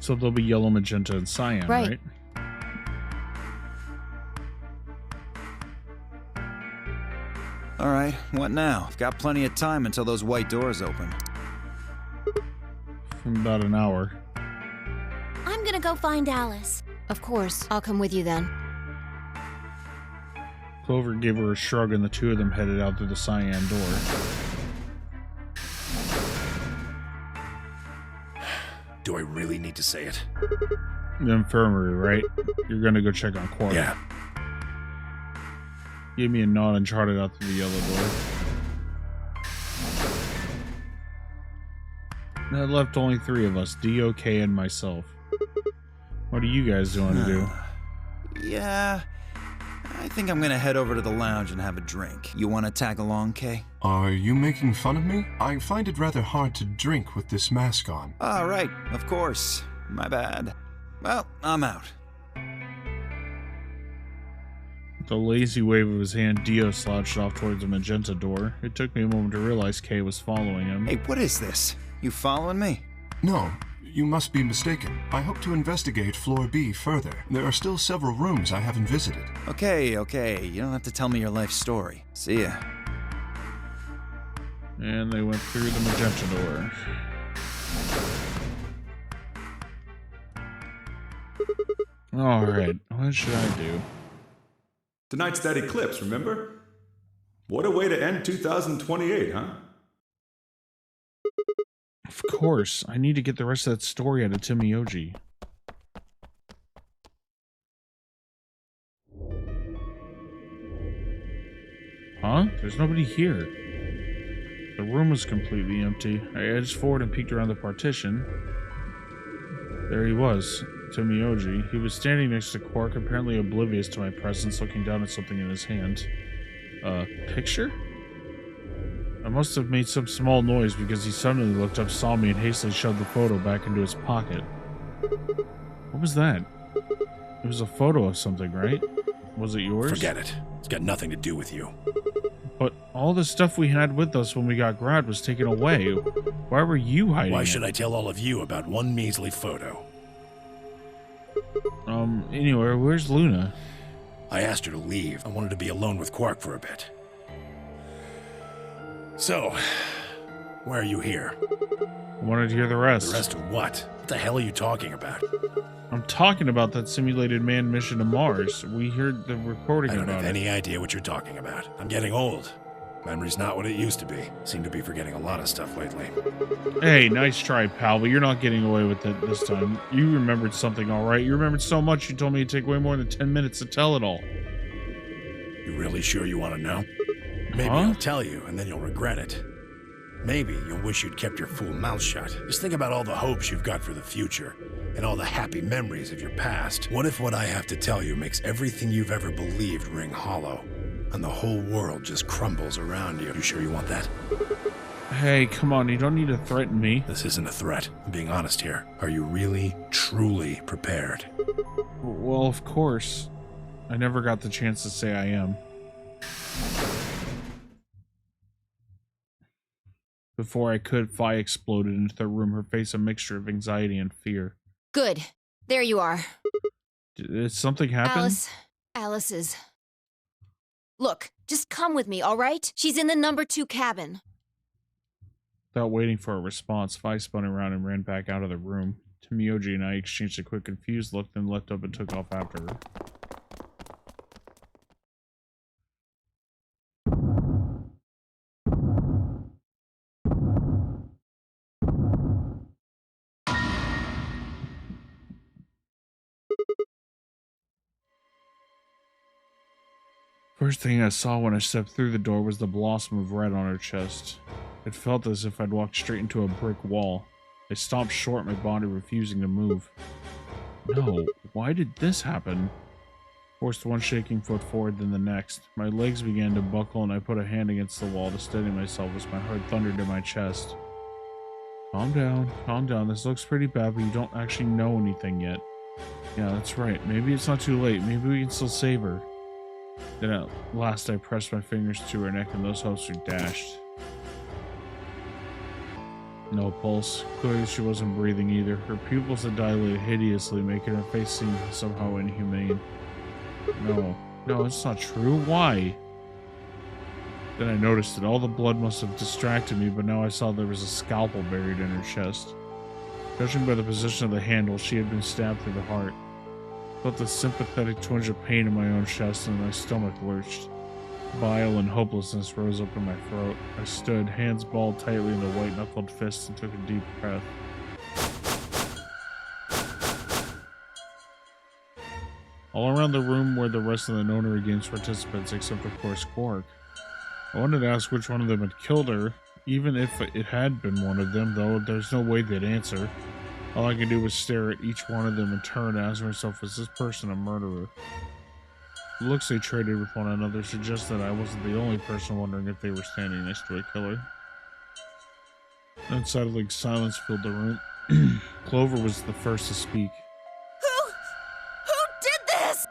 So they'll be yellow, magenta, and cyan, right? Alright, what now? I've got plenty of time until those white doors open. In about an hour. I'm gonna go find Alice. Of course, I'll come with you then. Clover gave her a shrug and the two of them headed out through the cyan door. Do I really need to say it? The infirmary, right? You're gonna go check on Quark. Yeah. Gave me a nod and charted out through the yellow door. That left only three of us, DOK and myself. What are you guys doing to do? Yeah, I think I'm gonna head over to the lounge and have a drink. You wanna tag along, Kay? Are you making fun of me? I find it rather hard to drink with this mask on. Ah, right, of course. My bad. Well, I'm out. With a lazy wave of his hand, Dio slouched off towards the magenta door. It took me a moment to realize Kay was following him. Hey, what is this? You following me? No, you must be mistaken. I hope to investigate Floor B further. There are still several rooms I haven't visited. Okay. You don't have to tell me your life story. See ya. And they went through the magenta door. Alright, what should I do? Tonight's that eclipse, remember? What a way to end 2028, huh? Of course, I need to get the rest of that story out of Timioji. Huh? There's nobody here. The room was completely empty. I edged forward and peeked around the partition. There he was, Timioji. He was standing next to Quark, apparently oblivious to my presence, looking down at something in his hand. A picture? I must have made some small noise because he suddenly looked up, saw me, and hastily shoved the photo back into his pocket. What was that? It was a photo of something, right? Was it yours? Forget it. It's got nothing to do with you. But all the stuff we had with us when we got grabbed was taken away. Why were you hiding Why it? should I tell all of you about one measly photo? Anyway, where's Luna? I asked her to leave. I wanted to be alone with Quark for a bit. So, why are you here? I wanted to hear the rest. The rest of what? What the hell are you talking about? I'm talking about that simulated manned mission to Mars. We heard the recording I don't about have it. any idea what you're talking about. I'm getting old. Memory's not what it used to be. Seem to be forgetting a lot of stuff lately. Hey, nice try, pal, but you're not getting away with it this time. You remembered something, all right? You remembered so much you told me it'd take way more than 10 minutes to tell it all. You really sure you want to know? Maybe I'll tell you, and then you'll regret it. Maybe you'll wish you'd kept your fool mouth shut. Just think about all the hopes you've got for the future, and all the happy memories of your past. What if what I have to tell you makes everything you've ever believed ring hollow, and the whole world just crumbles around you? You sure you want that? Hey, come on, you don't need to threaten me. This isn't a threat. I'm being honest here. Are you really, truly prepared? Well, of course. I never got the chance to say I am. Before I could, Phi exploded into the room, her face a mixture of anxiety and fear. Good. There you are. Did something happen? Alice is... Look, just come with me, all right? She's in the number 2 cabin. Without waiting for a response, Phi spun around and ran back out of the room. Timioji and I exchanged a quick confused look, then leapt up and took off after her. First thing I saw when I stepped through the door was the blossom of red on her chest. It felt as if I'd walked straight into a brick wall. I stopped short, my body refusing to move. No, why did this happen? Forced one shaking foot forward, then the next. My legs began to buckle, and I put a hand against the wall to steady myself as my heart thundered in my chest. Calm down, calm down. This looks pretty bad, but you don't actually know anything yet. Yeah, that's right. Maybe it's not too late. Maybe we can still save her. Then at last I pressed my fingers to her neck, and those hopes were dashed. No pulse. Clearly she wasn't breathing either. Her pupils had dilated hideously, making her face seem somehow inhumane. No, it's not true. Why? Then I noticed that all the blood must have distracted me, but now I saw there was a scalpel buried in her chest. Judging by the position of the handle, she had been stabbed through the heart. I felt a sympathetic twinge of pain in my own chest, and my stomach lurched. Bile and hopelessness rose up in my throat. I stood, hands balled tightly into white-knuckled fists, and took a deep breath. All around the room were the rest of the Nona Games participants, except of course Quark. I wanted to ask which one of them had killed her, even if it had been one of them, though there's no way they'd answer. All I could do was stare at each one of them in turn and ask myself, is this person a murderer? The looks they traded with one another suggest that I wasn't the only person wondering if they were standing next to a killer. Unsettling silence filled the room. Clover was the first to speak. Who did this?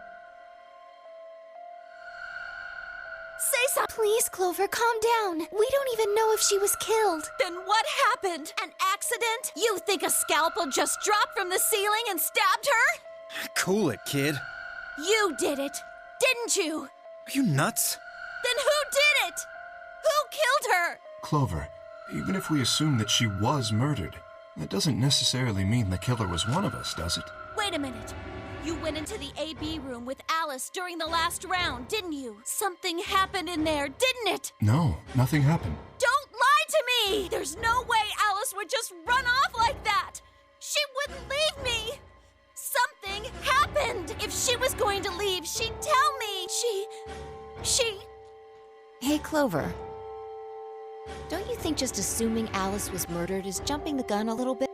Say something. Please, Clover, calm down. We don't even know if she was killed. Then what happened? An accident? You think a scalpel just dropped from the ceiling and stabbed her? Cool it, kid. You did it, didn't you? Are you nuts? Then who did it? Who killed her? Clover, even if we assume that she was murdered, that doesn't necessarily mean the killer was one of us, does it? Wait a minute. You went into the AB room with Alice during the last round, didn't you? Something happened in there, didn't it? No, nothing happened. Don't lie to me! There's no way Alice would just run off like that! She wouldn't leave me! Something happened! If she was going to leave, she'd tell me! She... Hey, Clover. Don't you think just assuming Alice was murdered is jumping the gun a little bit?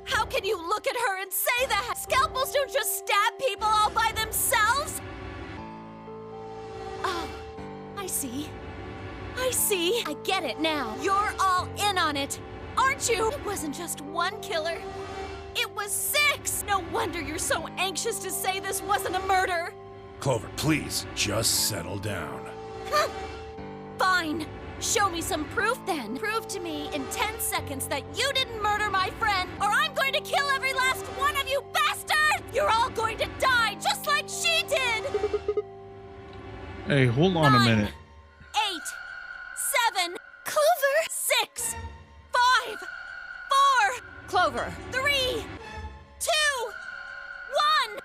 How can you look at her and say that? Scalpels don't just stab people all by themselves! Oh, I see. I get it now. You're all in on it, aren't you? It wasn't just one killer. It was 6! No wonder you're so anxious to say this wasn't a murder. Clover, please, just settle down. Fine. Show me some proof then. Prove to me in 10 seconds that you didn't murder my friend, or I'm going to kill every last one of you bastards! You're all going to die just like she did! Hey, hold on 9, a minute. 8, 7, Clover! 6, 5, 4, Clover! 3, 2, 1!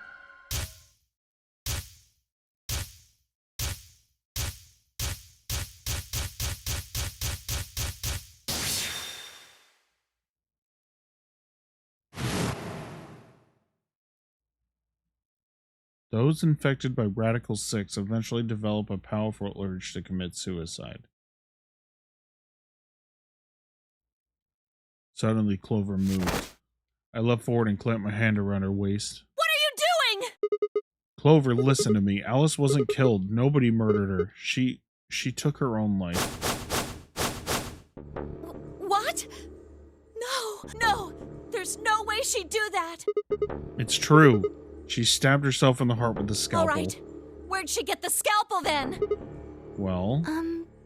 Those infected by Radical 6 eventually develop a powerful urge to commit suicide. Suddenly, Clover moved. I leapt forward and clamped my hand around her waist. What are you doing? Clover, listen to me. Alice wasn't killed. Nobody murdered her. She took her own life. What? No. There's no way she'd do that. It's true. She stabbed herself in the heart with the scalpel. All right. Where'd she get the scalpel then? Well?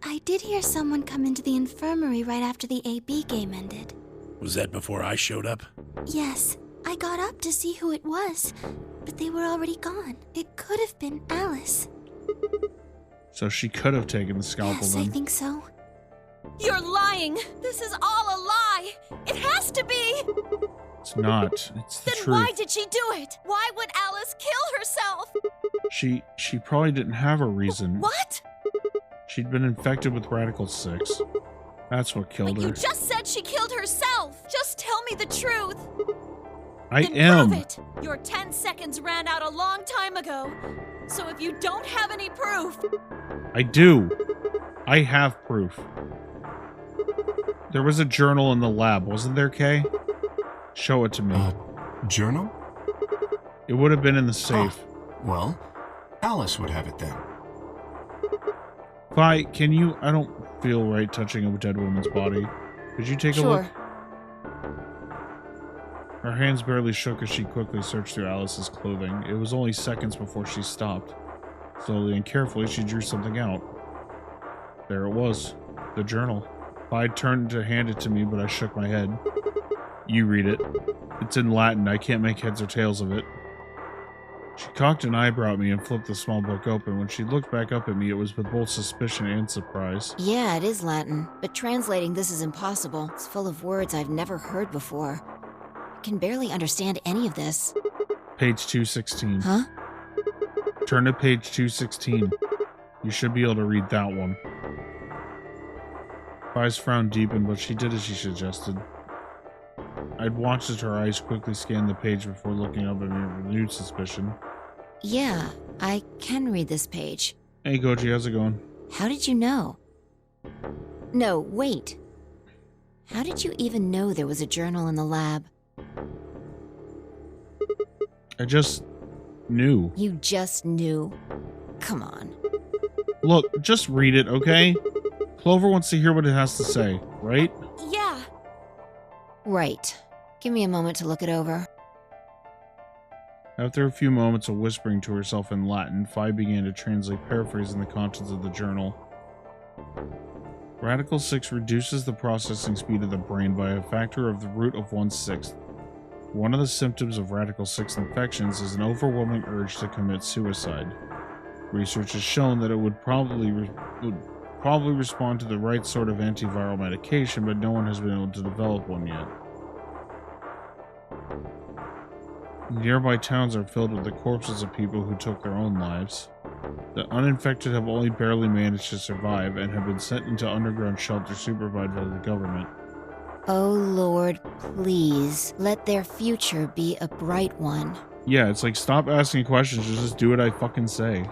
I did hear someone come into the infirmary right after the AB game ended. Was that before I showed up? Yes, I got up to see who it was, but they were already gone. It could have been Alice. So she could have taken the scalpel Yes, then. I think so. You're lying. This is all a lie. It has to be. It's not. It's the Then truth. why did she do it? Why would Alice kill herself? She probably didn't have a reason. What? She'd been infected with Radical 6. That's what killed her. You just said she killed herself. Just tell me the truth. I Then am. prove it. Your 10 seconds ran out a long time ago. So if you don't have any proof... I do. I have proof. There was a journal in the lab, wasn't there, Kay? Show it to me. Journal? It would have been in the safe. Well, Alice would have it then. Vi, can you... I don't feel right touching a dead woman's body. Could you take a look? Sure. Her hands barely shook as she quickly searched through Alice's clothing. It was only seconds before she stopped. Slowly and carefully, she drew something out. There it was. The journal. Vi turned to hand it to me, but I shook my head. You read it. It's in Latin. I can't make heads or tails of it. She cocked an eyebrow at me and flipped the small book open. When she looked back up at me, it was with both suspicion and surprise. Yeah, it is Latin, but translating this is impossible. It's full of words I've never heard before. I can barely understand any of this. Page 216. Huh? Turn to page 216. You should be able to read that one. Vi's frown deepened, but she did as she suggested. I'd watched as her eyes quickly scanned the page before looking up at me with renewed suspicion. Yeah, I can read this page. Hey, Goji, how's it going? How did you know? No, wait. How did you even know there was a journal in the lab? I just knew. You just knew? Come on. Look, just read it, okay? Clover wants to hear what it has to say, right? Yeah. Right. Give me a moment to look it over. After a few moments of whispering to herself in Latin, Vi began to translate, paraphrasing the contents of the journal. Radical 6 reduces the processing speed of the brain by a factor of the root of 1/6. One of the symptoms of Radical 6 infections is an overwhelming urge to commit suicide. Research has shown that it would probably respond to the right sort of antiviral medication, but no one has been able to develop one yet. Nearby towns are filled with the corpses of people who took their own lives. The uninfected have only barely managed to survive and have been sent into underground shelters supervised by the government. Oh Lord, please, let their future be a bright one. Yeah, it's like, stop asking questions, just do what I fucking say.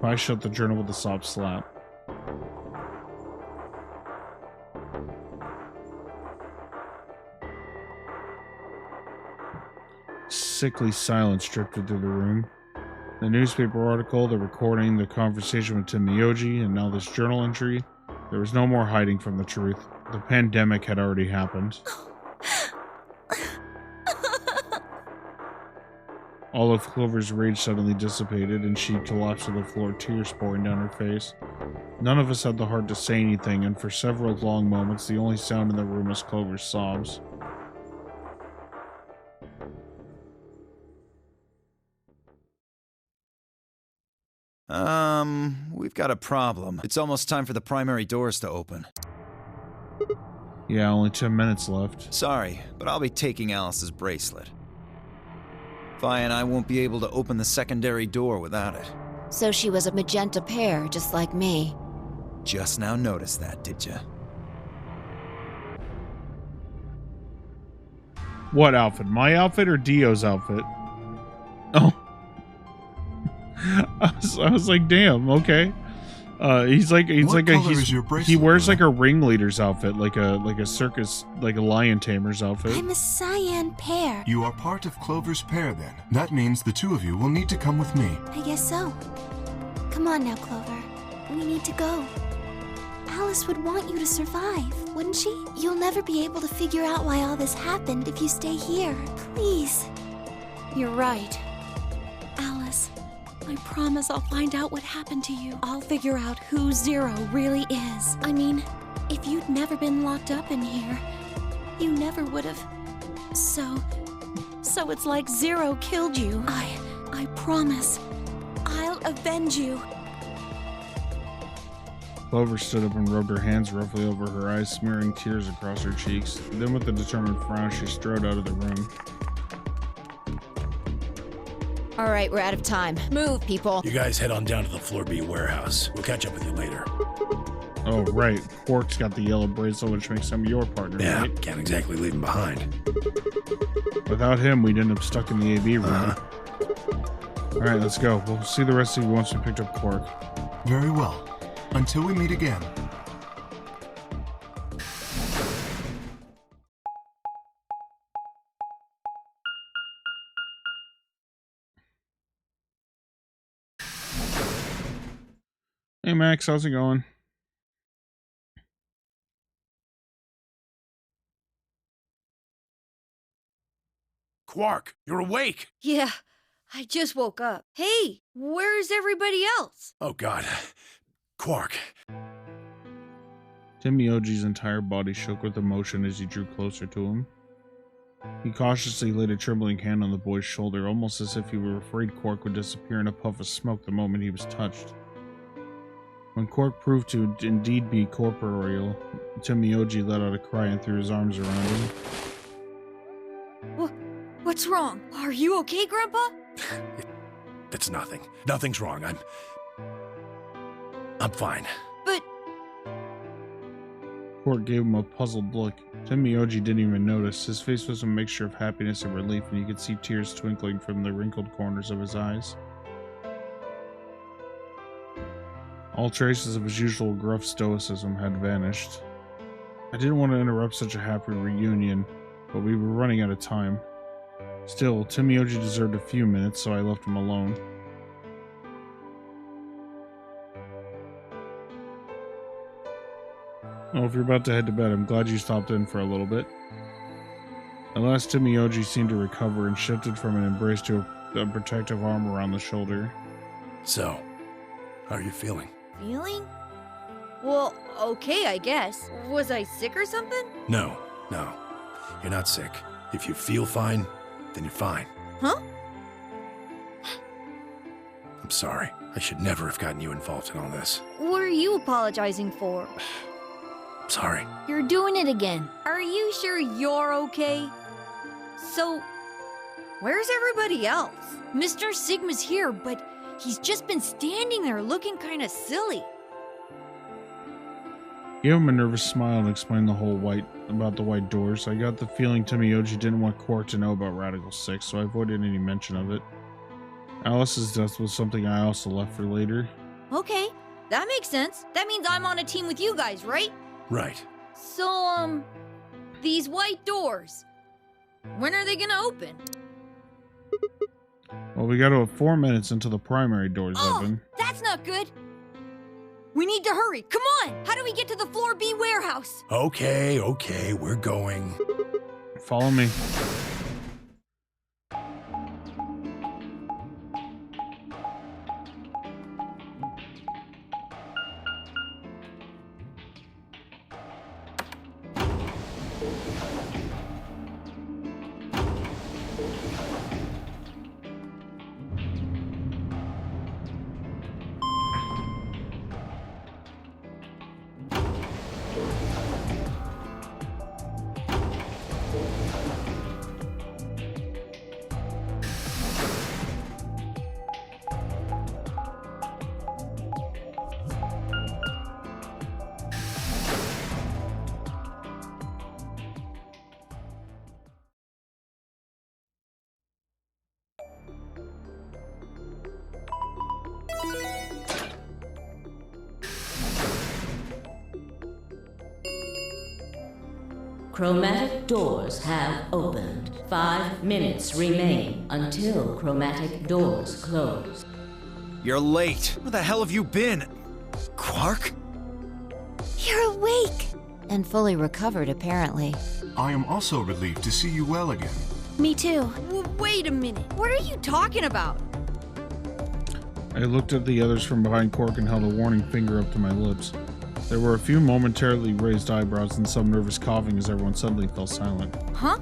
I shut the journal with a soft slap. Sickly silence drifted through the room. The newspaper article, the recording, the conversation with Tim Miyoji, and now this journal entry. There was no more hiding from the truth. The pandemic had already happened. All of Clover's rage suddenly dissipated, and she collapsed to the floor, tears pouring down her face. None of us had the heart to say anything, and for several long moments, the only sound in the room was Clover's sobs. We've got a problem. It's almost time for the primary doors to open. Yeah, only 10 minutes left. Sorry, but I'll be taking Alice's bracelet. Vi and I won't be able to open the secondary door without it. So she was a magenta pear, just like me. Just now noticed that, did ya? What outfit? My outfit or Dio's outfit? Oh. I was like, damn, okay. He wears like a ringleader's outfit, like a circus, like a lion tamer's outfit. I'm a cyan pear. You are part of Clover's pair then. That means the two of you will need to come with me. I guess so. Come on now, Clover. We need to go. Alice would want you to survive, wouldn't she? You'll never be able to figure out why all this happened if you stay here. Please. You're right. Alice, I promise I'll find out what happened to you. I'll figure out who Zero really is. I mean, if you'd never been locked up in here, you never would have. So it's like Zero killed you. I promise. I'll avenge you. Clover stood up and rubbed her hands roughly over her eyes, smearing tears across her cheeks. Then with a determined frown, she strode out of the room. All right, we're out of time. Move, people. You guys head on down to the Floor B warehouse. We'll catch up with you later. Oh, right. Quark's got the yellow bracelet, which makes him your partner, Yeah, right? can't exactly leave him behind. Without him, we'd end up stuck in the AV room. All right, let's go. We'll see the rest of you once we picked up Quark. Very well. Until we meet again. Hey Max, how's it going? Quark, you're awake! Yeah, I just woke up. Hey, where's everybody else? Oh god. Quark. Timioji's entire body shook with emotion as he drew closer to him. He cautiously laid a trembling hand on the boy's shoulder, almost as if he were afraid Quark would disappear in a puff of smoke the moment he was touched. When Quark proved to indeed be corporeal, Timioji let out a cry and threw his arms around him. What's wrong? Are you okay, Grandpa? It's nothing. Nothing's wrong. I'm fine. But... Quark gave him a puzzled look. Timioji didn't even notice. His face was a mixture of happiness and relief, and you could see tears twinkling from the wrinkled corners of his eyes. All traces of his usual gruff stoicism had vanished. I didn't want to interrupt such a happy reunion, but we were running out of time. Still, Timioji deserved a few minutes, so I left him alone. Oh, if you're about to head to bed, I'm glad you stopped in for a little bit. At last, Timioji seemed to recover and shifted from an embrace to a protective arm around the shoulder. So, how are you feeling? Feeling? Well, okay, I guess. Was I sick or something? No. You're not sick. If you feel fine, then you're fine. Huh? I'm sorry. I should never have gotten you involved in all this. What are you apologizing for? Sorry. You're doing it again. Are you sure you're okay? So, where's everybody else? Mr. Sigma's here, but he's just been standing there looking kind of silly. Gave him a nervous smile and explained about the white doors. I got the feeling Timioji didn't want Quark to know about Radical 6, so I avoided any mention of it. Alice's death was something I also left for later. Okay, that makes sense. That means I'm on a team with you guys, right? Right. So, these white doors, when are they gonna open? Well, we got to have 4 minutes until the primary doors open. That's not good. We need to hurry. Come on! How do we get to the Floor B warehouse? Okay, we're going. Follow me. Chromatic doors have opened. 5 minutes remain until chromatic doors close. You're late. Where the hell have you been? Quark? You're awake! And fully recovered, apparently. I am also relieved to see you well again. Me too. Wait a minute. What are you talking about? I looked at the others from behind Quark and held a warning finger up to my lips. There were a few momentarily raised eyebrows and some nervous coughing as everyone suddenly fell silent. Huh?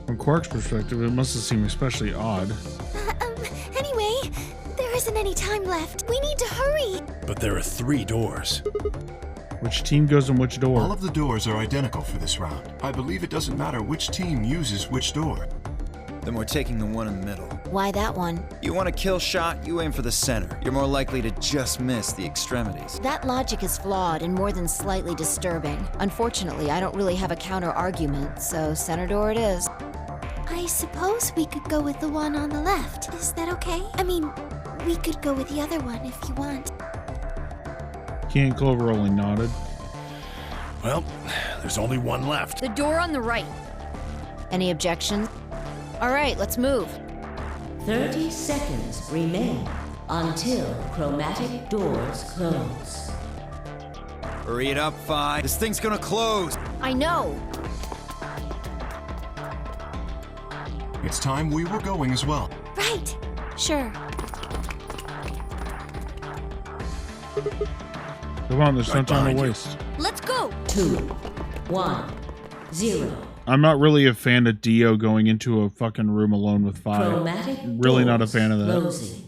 From Quark's perspective, it must have seemed especially odd. Anyway, there isn't any time left. We need to hurry. But there are 3 doors. Which team goes in which door? All of the doors are identical for this round. I believe it doesn't matter which team uses which door. Then we're taking the one in the middle. Why that one? You want a kill shot, you aim for the center. You're more likely to just miss the extremities. That logic is flawed and more than slightly disturbing. Unfortunately, I don't really have a counter-argument, so center door it is. I suppose we could go with the one on the left. Is that okay? I mean, we could go with the other one if you want. Key and Clover only nodded. Well, there's only one left. The door on the right. Any objections? All right, let's move. 30 seconds remain. until chromatic doors close. Hurry it up, Phi. This thing's gonna close. I know. It's time we were going as well. Right. Sure. Come on, there's no Right time behind to you. waste. Let's go. 2, 1, 0. I'm not really a fan of Dio going into a fucking room alone with Phi. Chromatic Really not a doors fan of that. closing.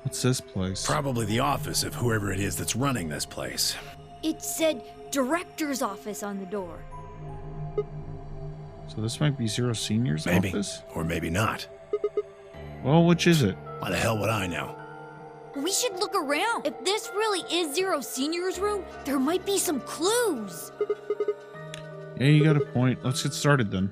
What's this place? Probably the office of whoever it is that's running this place. It said director's office on the door. So this might be Zero Senior's Maybe. office? Or maybe not. Well, which is it? Why the hell would I know? We should look around. If this really is Zero Senior's room, there might be some clues. Yeah, you got a point. Let's get started then.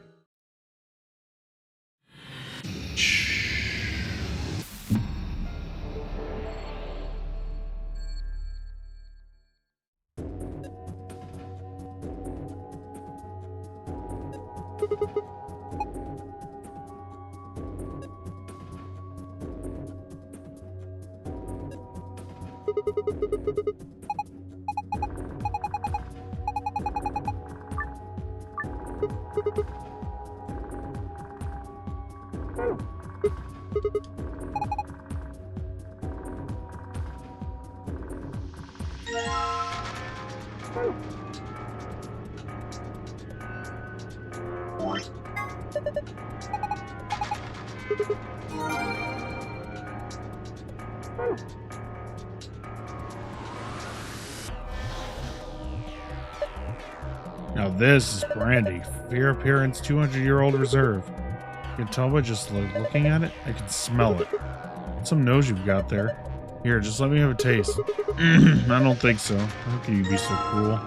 Now this is brandy. Fear appearance 200-year-old reserve. You can tell by just looking at it. I can smell it. What's some nose you've got there? Here, just let me have a taste. I don't think so. How can you be so cruel?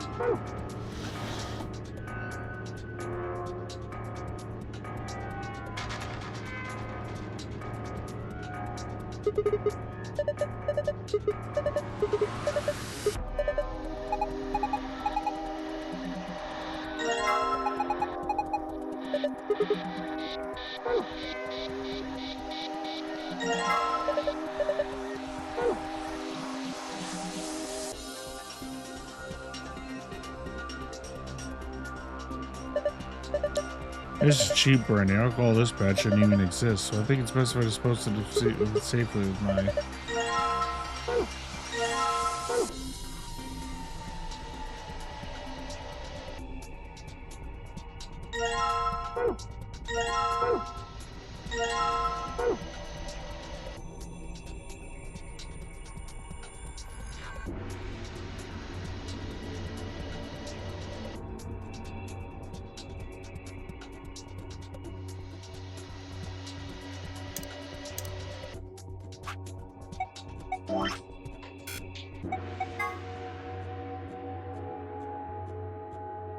This is cheap brandy. Alcohol this bad shouldn't even exist, so I think it's best if I dispose of it safely with my...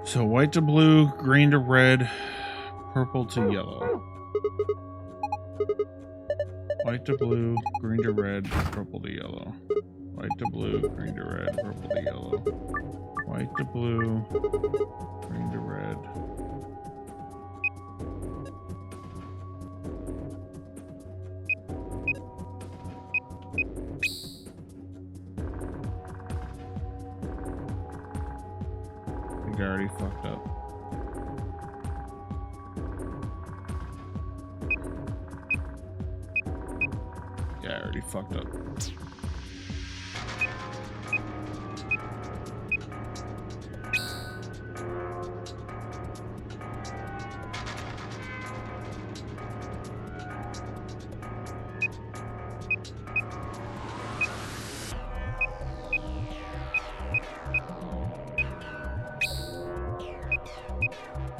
So white to blue, green to red, purple to yellow. White to blue, green to red, purple to yellow. White to blue, green to red, purple to yellow. White to blue, green to red. I already fucked up. Yeah, I already fucked up.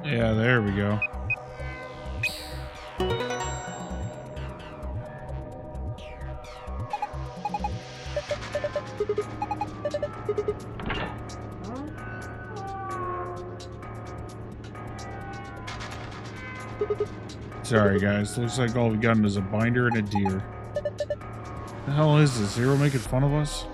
Yeah, there we go. Sorry, guys. Looks like all we gotten is a binder and a deer. The hell is this? Zero making fun of us?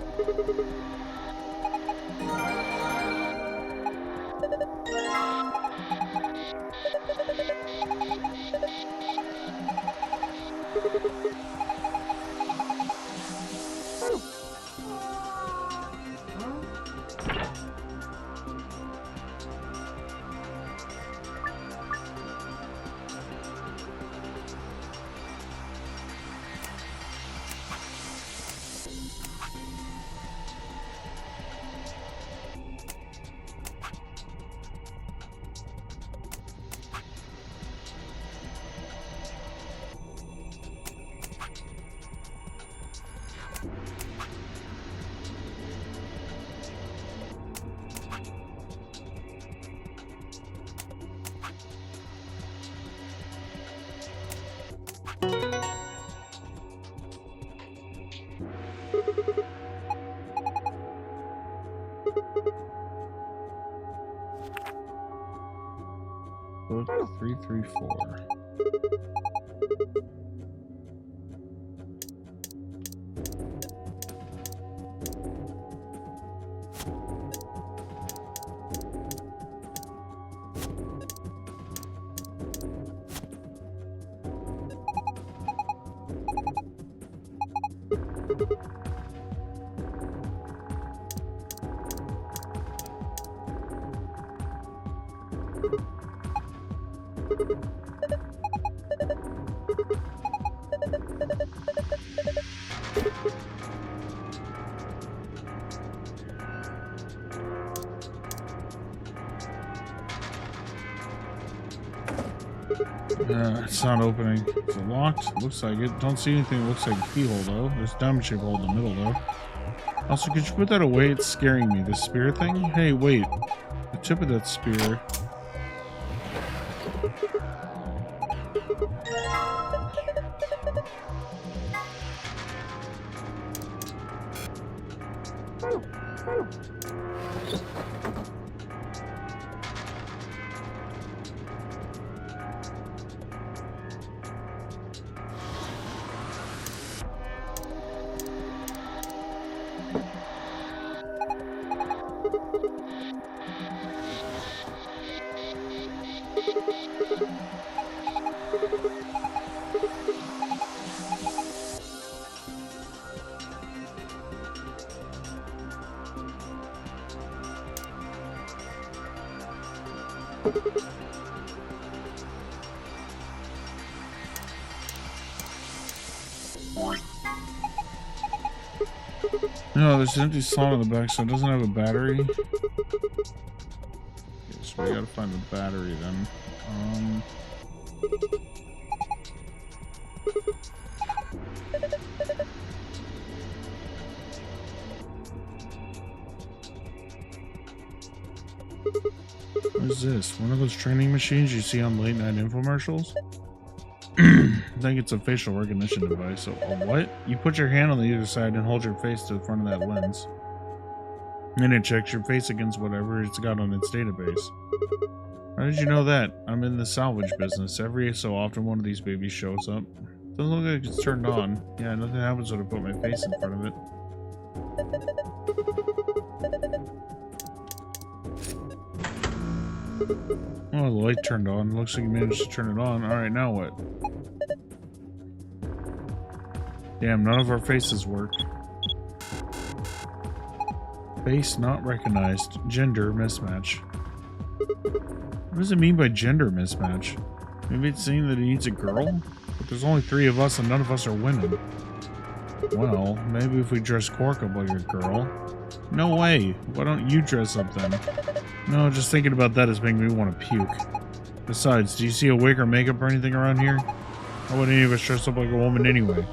Book 334. It's not opening. Is it locked? Looks like it. Don't see anything that looks like a keyhole, though. There's a diamond shaped hole in the middle, though. Also, could you put that away? It's scaring me. The spear thing? Hey, wait. The tip of that spear. No, there's an empty slot on the back, so it doesn't have a battery. Okay, so we gotta find the battery then. What is this? One of those training machines you see on late night infomercials? I think it's a facial recognition device. So, what? You put your hand on the other side and hold your face to the front of that lens. And it checks your face against whatever it's got on its database. How did you know that? I'm in the salvage business. Every so often one of these babies shows up. Doesn't look like it's turned on. Yeah, nothing happens when I put my face in front of it. Oh, the light turned on. Looks like you managed to turn it on. Alright, now what? Damn, none of our faces work. Face not recognized. Gender mismatch. What does it mean by gender mismatch? Maybe it's saying that it needs a girl? But there's only 3 of us and none of us are women. Well, maybe if we dress Quark up like a girl. No way! Why don't you dress up then? No, just thinking about that is making me want to puke. Besides, do you see a wig or makeup or anything around here? How would any of us dress up like a woman anyway?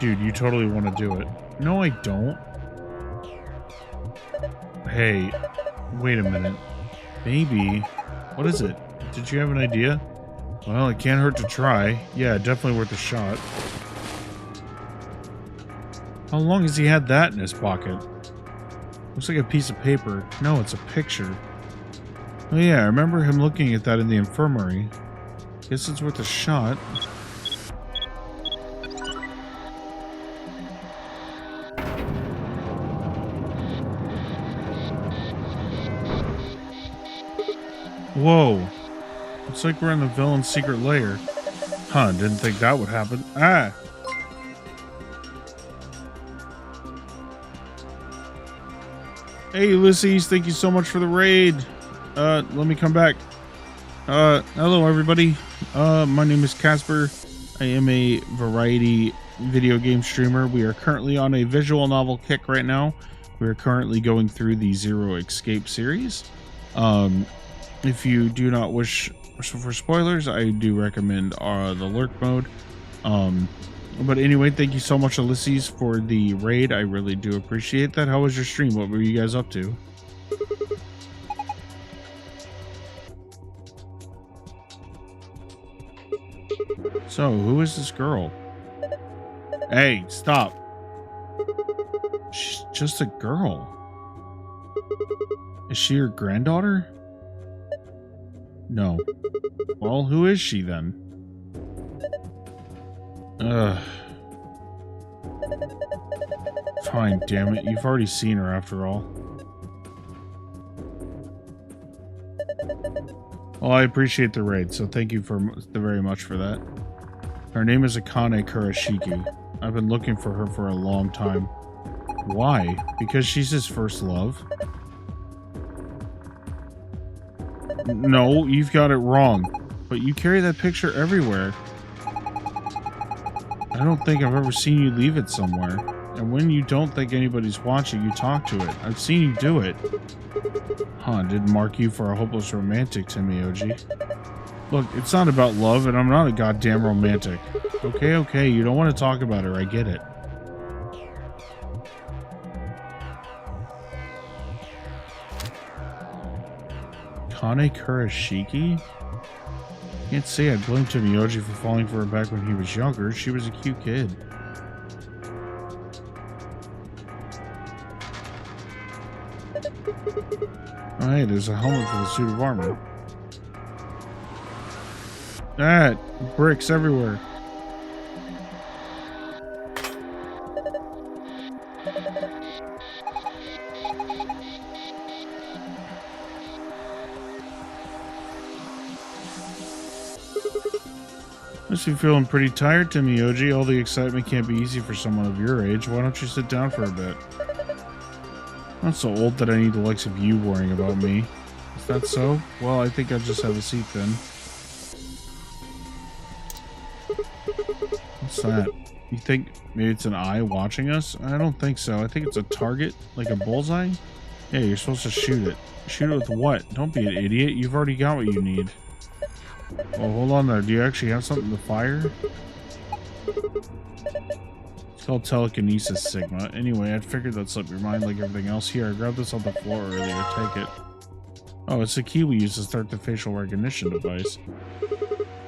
Dude, you totally want to do it. No, I don't. Hey, wait a minute. Maybe. What is it? Did you have an idea? Well, it can't hurt to try. Yeah, definitely worth a shot. How long has he had that in his pocket? Looks like a piece of paper. No, it's a picture. Oh yeah, I remember him looking at that in the infirmary. Guess it's worth a shot. Whoa. Looks like we're in the villain's secret lair. Huh, didn't think that would happen. Ah! Hey, Ulysses, thank you so much for the raid. Let me come back. Hello, everybody. My name is Casper. I am a variety video game streamer. We are currently on a visual novel kick right now. We are currently going through the Zero Escape series. If you do not wish for spoilers, I do recommend the lurk mode. But anyway, thank you so much, Ulysses, for the raid. I really do appreciate that. How was your stream? What were you guys up to? So, who is this girl? Hey, stop. She's just a girl. Is she your granddaughter? No. Well, who is she then? Ugh. Fine, damn it. You've already seen her after all. Well, I appreciate the raid, so thank you very much for that. Her name is Akane Kurashiki. I've been looking for her for a long time. Why? Because she's his first love? No, you've got it wrong. But you carry that picture everywhere. I don't think I've ever seen you leave it somewhere. And when you don't think anybody's watching, you talk to it. I've seen you do it. Huh, didn't mark you for a hopeless romantic, Timioji. Look, it's not about love, and I'm not a goddamn romantic. Okay, you don't want to talk about her, I get it. Kane Kurashiki? Can't say I blame Timioji for falling for her back when he was younger. She was a cute kid. Oh, hey, there's a helmet for the suit of armor. Bricks everywhere. Must be feeling pretty tired, Timioji. All the excitement can't be easy for someone of your age. Why don't you sit down for a bit? I'm not so old that I need the likes of you worrying about me. Is that so? Well, I think I'll just have a seat then. What's that? You think maybe it's an eye watching us? I don't think so. I think it's a target, like a bullseye. Yeah, you're supposed to shoot it. Shoot it with what? Don't be an idiot. You've already got what you need. Well, hold on there. Do you actually have something to fire? It's called telekinesis, Sigma. Anyway, I'd figured that slipped your mind like everything else. Here, I grabbed this off the floor earlier. Take it. Oh, it's the key we use to start the facial recognition device.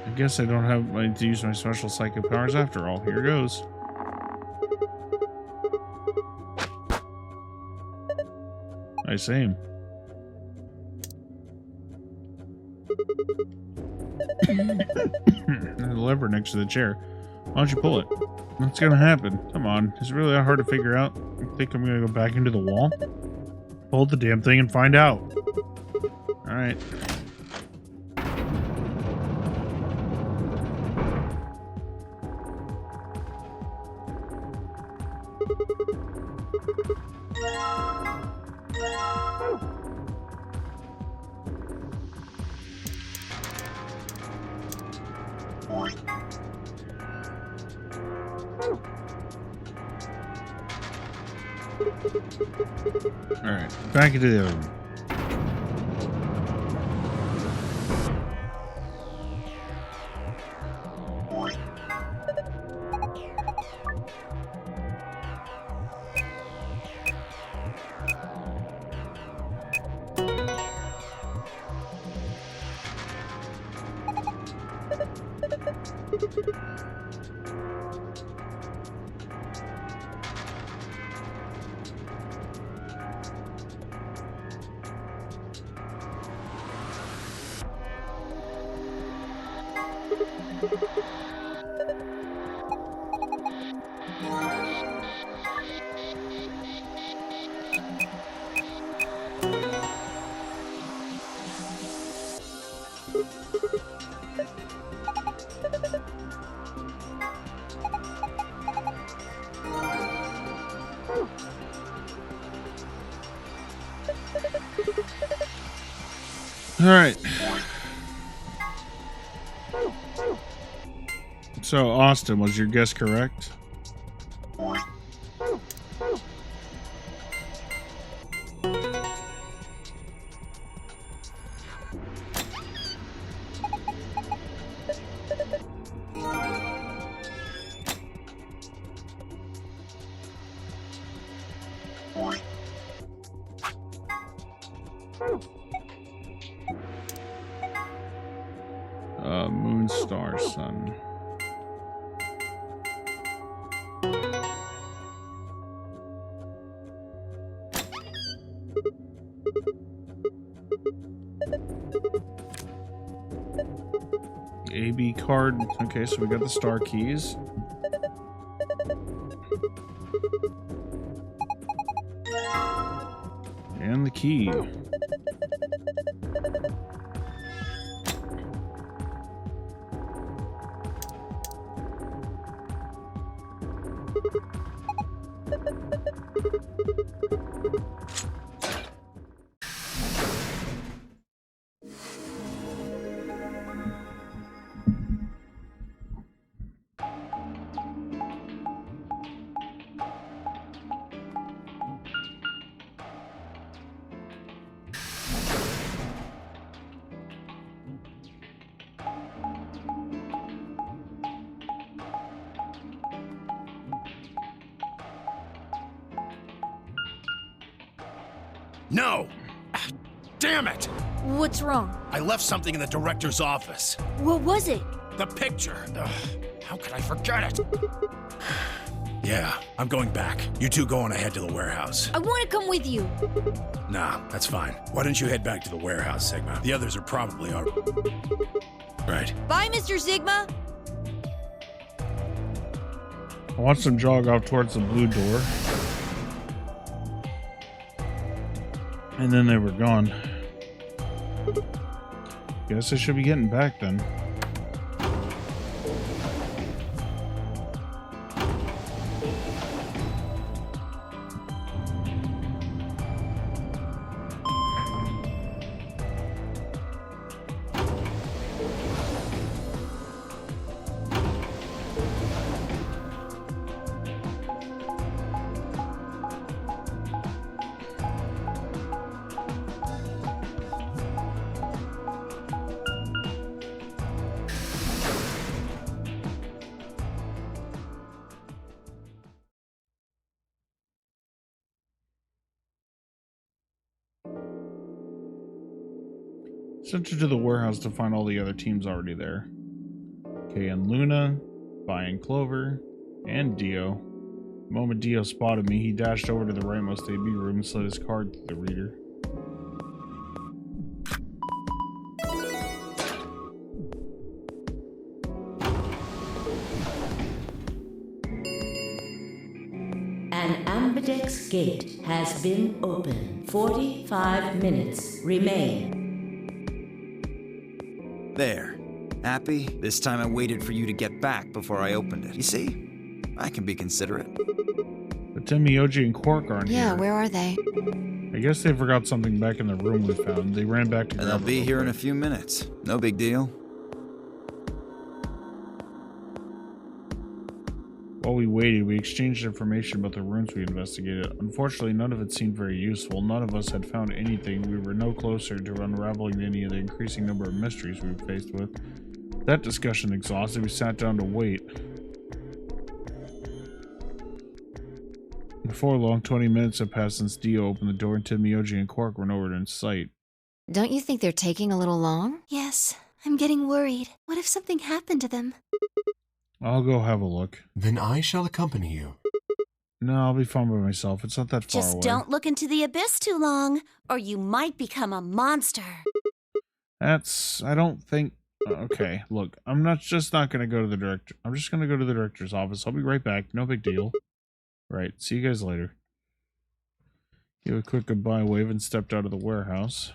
I guess I don't have to use my special psychic powers after all. Here goes. Nice aim. There's a lever next to the chair. Why don't you pull it? What's gonna happen? Come on. Is it really that hard to figure out? You think I'm gonna go back into the wall? Hold the damn thing and find out. Alright. Alright, back into the other room. All right. So, Austin, was your guess correct? Moon, star, sun. AB card. Okay, so we got the star keys. And the key. No! Damn it! What's wrong? I left something in the director's office. What was it? The picture. Ugh, how could I forget it? Yeah, I'm going back. You two go on ahead to the warehouse. I want to come with you. Nah, that's fine. Why don't you head back to the warehouse, Sigma? The others are probably right. Bye, Mr. Sigma. I watched them jog off towards the blue door. And then they were gone. Guess I should be getting back then. Sent her to the warehouse to find all the other teams already there. Kay and Luna, Vi and Clover, and Dio. The moment Dio spotted me, he dashed over to the rightmost AB room and slid his card through the reader. An ambidex gate has been opened. 45 minutes remain. There. Happy? This time I waited for you to get back before I opened it. You see? I can be considerate. But Tim, Mioji, and Quark aren't here. Yeah, where are they? I guess they forgot something back in the room we found. They ran back to And they'll be here in a few minutes. No big deal. While we waited, we exchanged information about the rooms we investigated. Unfortunately, none of it seemed very useful. None of us had found anything. We were no closer to unraveling any of the increasing number of mysteries we were faced with. That discussion exhausted, we sat down to wait. Before long, 20 minutes had passed since Dio opened the door and Tim, Mioji, and Quark were nowhere in sight. Don't you think they're taking a little long? Yes, I'm getting worried. What if something happened to them? I'll go have a look. Then I shall accompany you. No, I'll be fine by myself. It's not that far away. Just don't look into the abyss too long, or you might become a monster. I don't think Okay, look, I'm not gonna go to the director. I'm just gonna go to the director's office. I'll be right back. No big deal. Right, see you guys later. Give a quick goodbye wave and stepped out of the warehouse.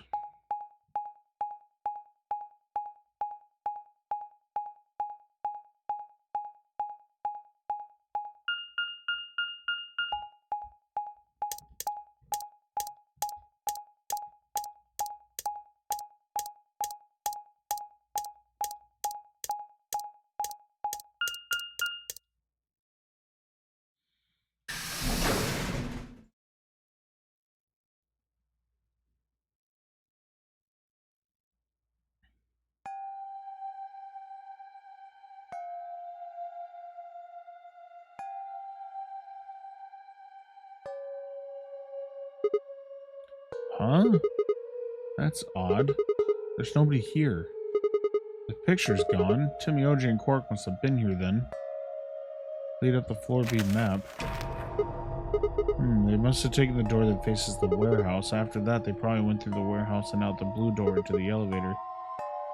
Huh? That's odd. There's nobody here. The picture's gone. Timmy, OJ, and Quark must have been here then. Lead up the floor bead map. They must have taken the door that faces the warehouse. After that, they probably went through the warehouse and out the blue door into the elevator.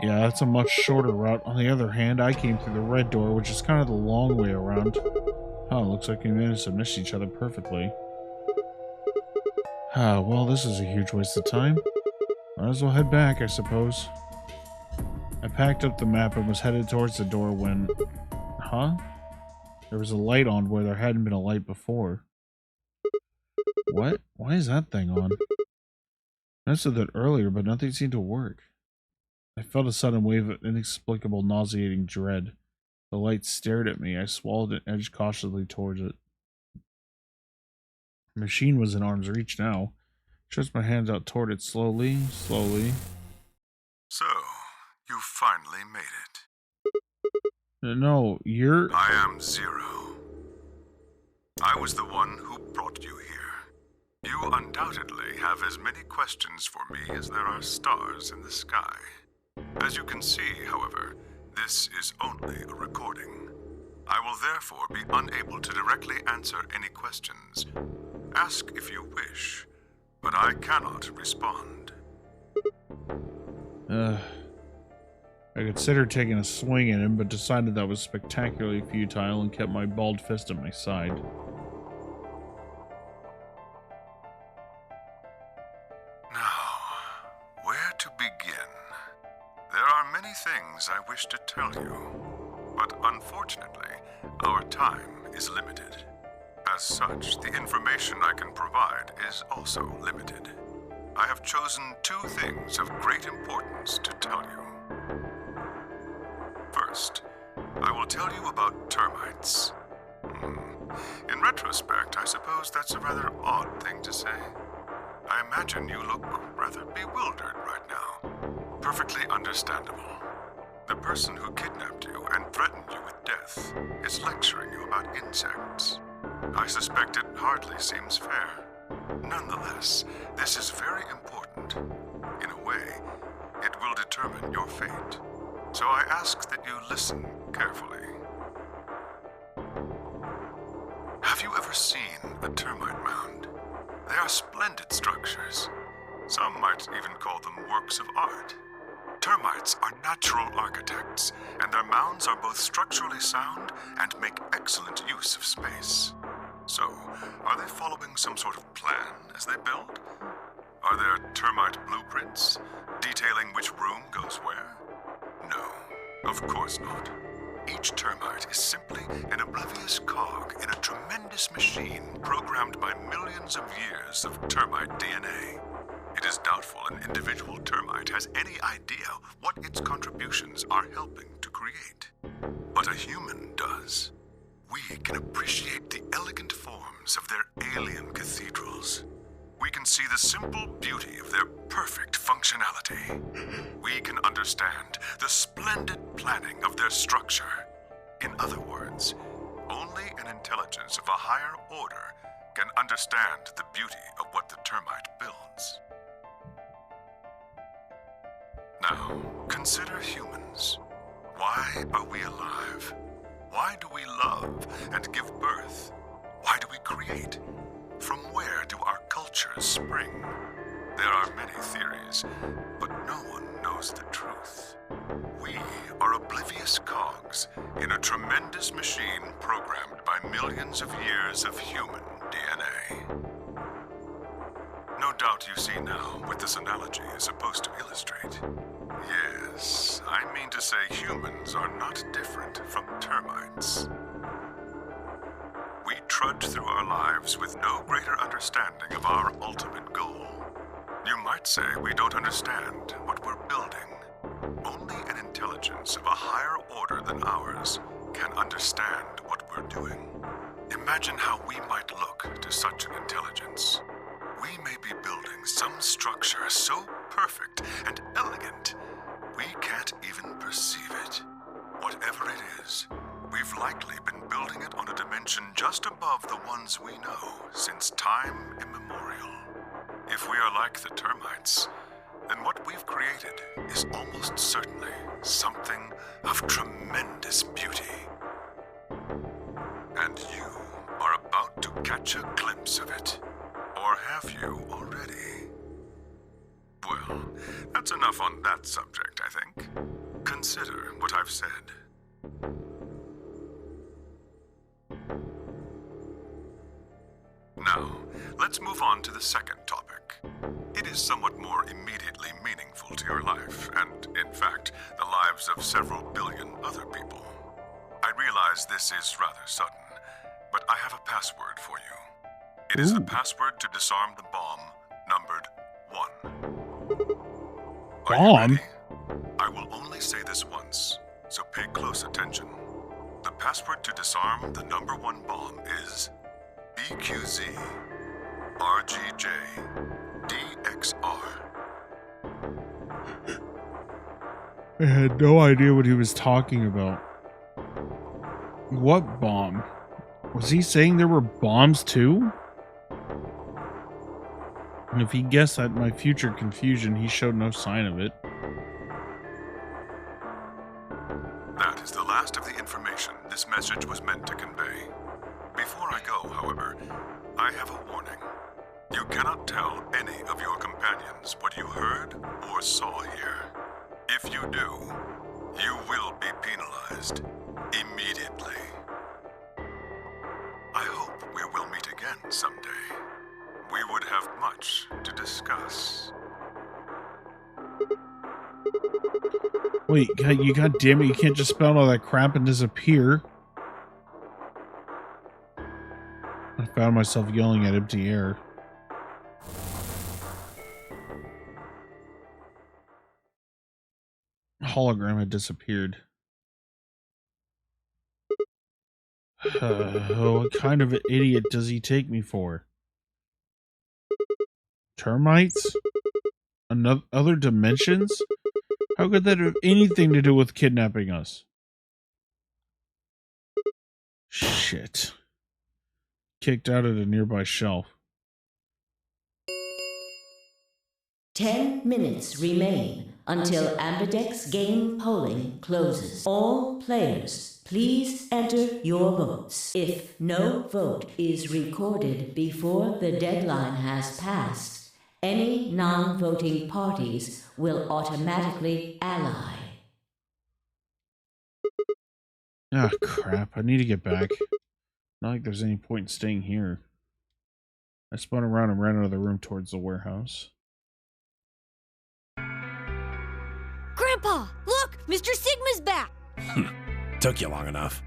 Yeah, that's a much shorter route. On the other hand, I came through the red door, which is kind of the long way around. Oh, looks like we managed to miss each other perfectly. Ah, well, this is a huge waste of time. Might as well head back, I suppose. I packed up the map and was headed towards the door when... Huh? There was a light on where there hadn't been a light before. What? Why is that thing on? I noticed it earlier, but nothing seemed to work. I felt a sudden wave of inexplicable nauseating dread. The light stared at me. I swallowed and edged cautiously towards it. The machine was in arm's reach now. I stretched my hands out toward it slowly. So, you finally made it. No, you're... I am Zero. I was the one who brought you here. You undoubtedly have as many questions for me as there are stars in the sky. As you can see, however, this is only a recording. I will therefore be unable to directly answer any questions. Ask if you wish, but I cannot respond. I considered taking a swing at him, but decided that was spectacularly futile and kept my balled fist at my side. Now, where to begin? There are many things I wish to tell you, but unfortunately, our time is limited. As such, the information I can provide is also limited. I have chosen two things of great importance to tell you. First, I will tell you about termites. In retrospect, I suppose that's a rather odd thing to say. I imagine you look rather bewildered right now. Perfectly understandable. The person who kidnapped you and threatened you with death is lecturing you about insects. I suspect it hardly seems fair. Nonetheless, this is very important. In a way, it will determine your fate. So I ask that you listen carefully. Have you ever seen a termite mound? They are splendid structures. Some might even call them works of art. Termites are natural architects, and their mounds are both structurally sound and make excellent use of space. So, are they following some sort of plan as they build? Are there termite blueprints detailing which room goes where? No, of course not. Each termite is simply an oblivious cog in a tremendous machine programmed by millions of years of termite DNA. It is doubtful an individual termite has any idea what its contributions are helping to create. But a human does. We can appreciate the elegant forms of their alien cathedrals. We can see the simple beauty of their perfect functionality. We can understand the splendid planning of their structure. In other words, only an intelligence of a higher order can understand the beauty of what the termite builds. Now, consider humans. Why are we alive? Why do we love and give birth? Why do we create? From where do our cultures spring? There are many theories, but no one knows the truth. We are oblivious cogs in a tremendous machine programmed by millions of years of human DNA. No doubt you see now what this analogy is supposed to illustrate. Yes, I mean to say humans are not different from termites. We trudge through our lives with no greater understanding of our ultimate goal. You might say we don't understand what we're building. Only an intelligence of a higher order than ours can understand what we're doing. Imagine how we might look to such an intelligence. We may be building some structure so perfect and elegant, we can't even perceive it. Whatever it is, we've likely been building it on a dimension just above the ones we know since time immemorial. If we are like the termites, then what we've created is almost certainly something of tremendous beauty. And you are about to catch a glimpse of it. Or have you already? Well, that's enough on that subject, I think. Consider what I've said. Now, let's move on to the second topic. It is somewhat more immediately meaningful to your life, and, in fact, the lives of several billion other people. I realize this is rather sudden, but I have a password for you. It is the password to disarm the bomb, numbered 1. Are you ready? I will only say this once, so pay close attention. The password to disarm the number 1 bomb is BQZ RGJ DXR. I had no idea what he was talking about. What bomb? Was he saying there were bombs too? And if he guessed at my future confusion, he showed no sign of it. That is the last of the information this message was meant to convey. Before I go, however, I have a warning. You cannot tell any of your companions what you heard or saw here. If you do, you will be penalized immediately. I hope we will meet again someday. We would have much to discuss. Wait, you goddamn it, you can't just spell all that crap and disappear. I found myself yelling at empty air. Hologram had disappeared. What kind of an idiot does he take me for? Termites? Other dimensions? How could that have anything to do with kidnapping us? Shit. Kicked out at a nearby shelf. 10 minutes remain until Ambidex game polling closes. All players, please enter your votes. If no vote is recorded before the deadline has passed, any non-voting parties will automatically ally. Ah, crap. I need to get back. Not like there's any point in staying here. I spun around and ran out of the room towards the warehouse. Grandpa, look! Mr. Sigma's back! Took you long enough.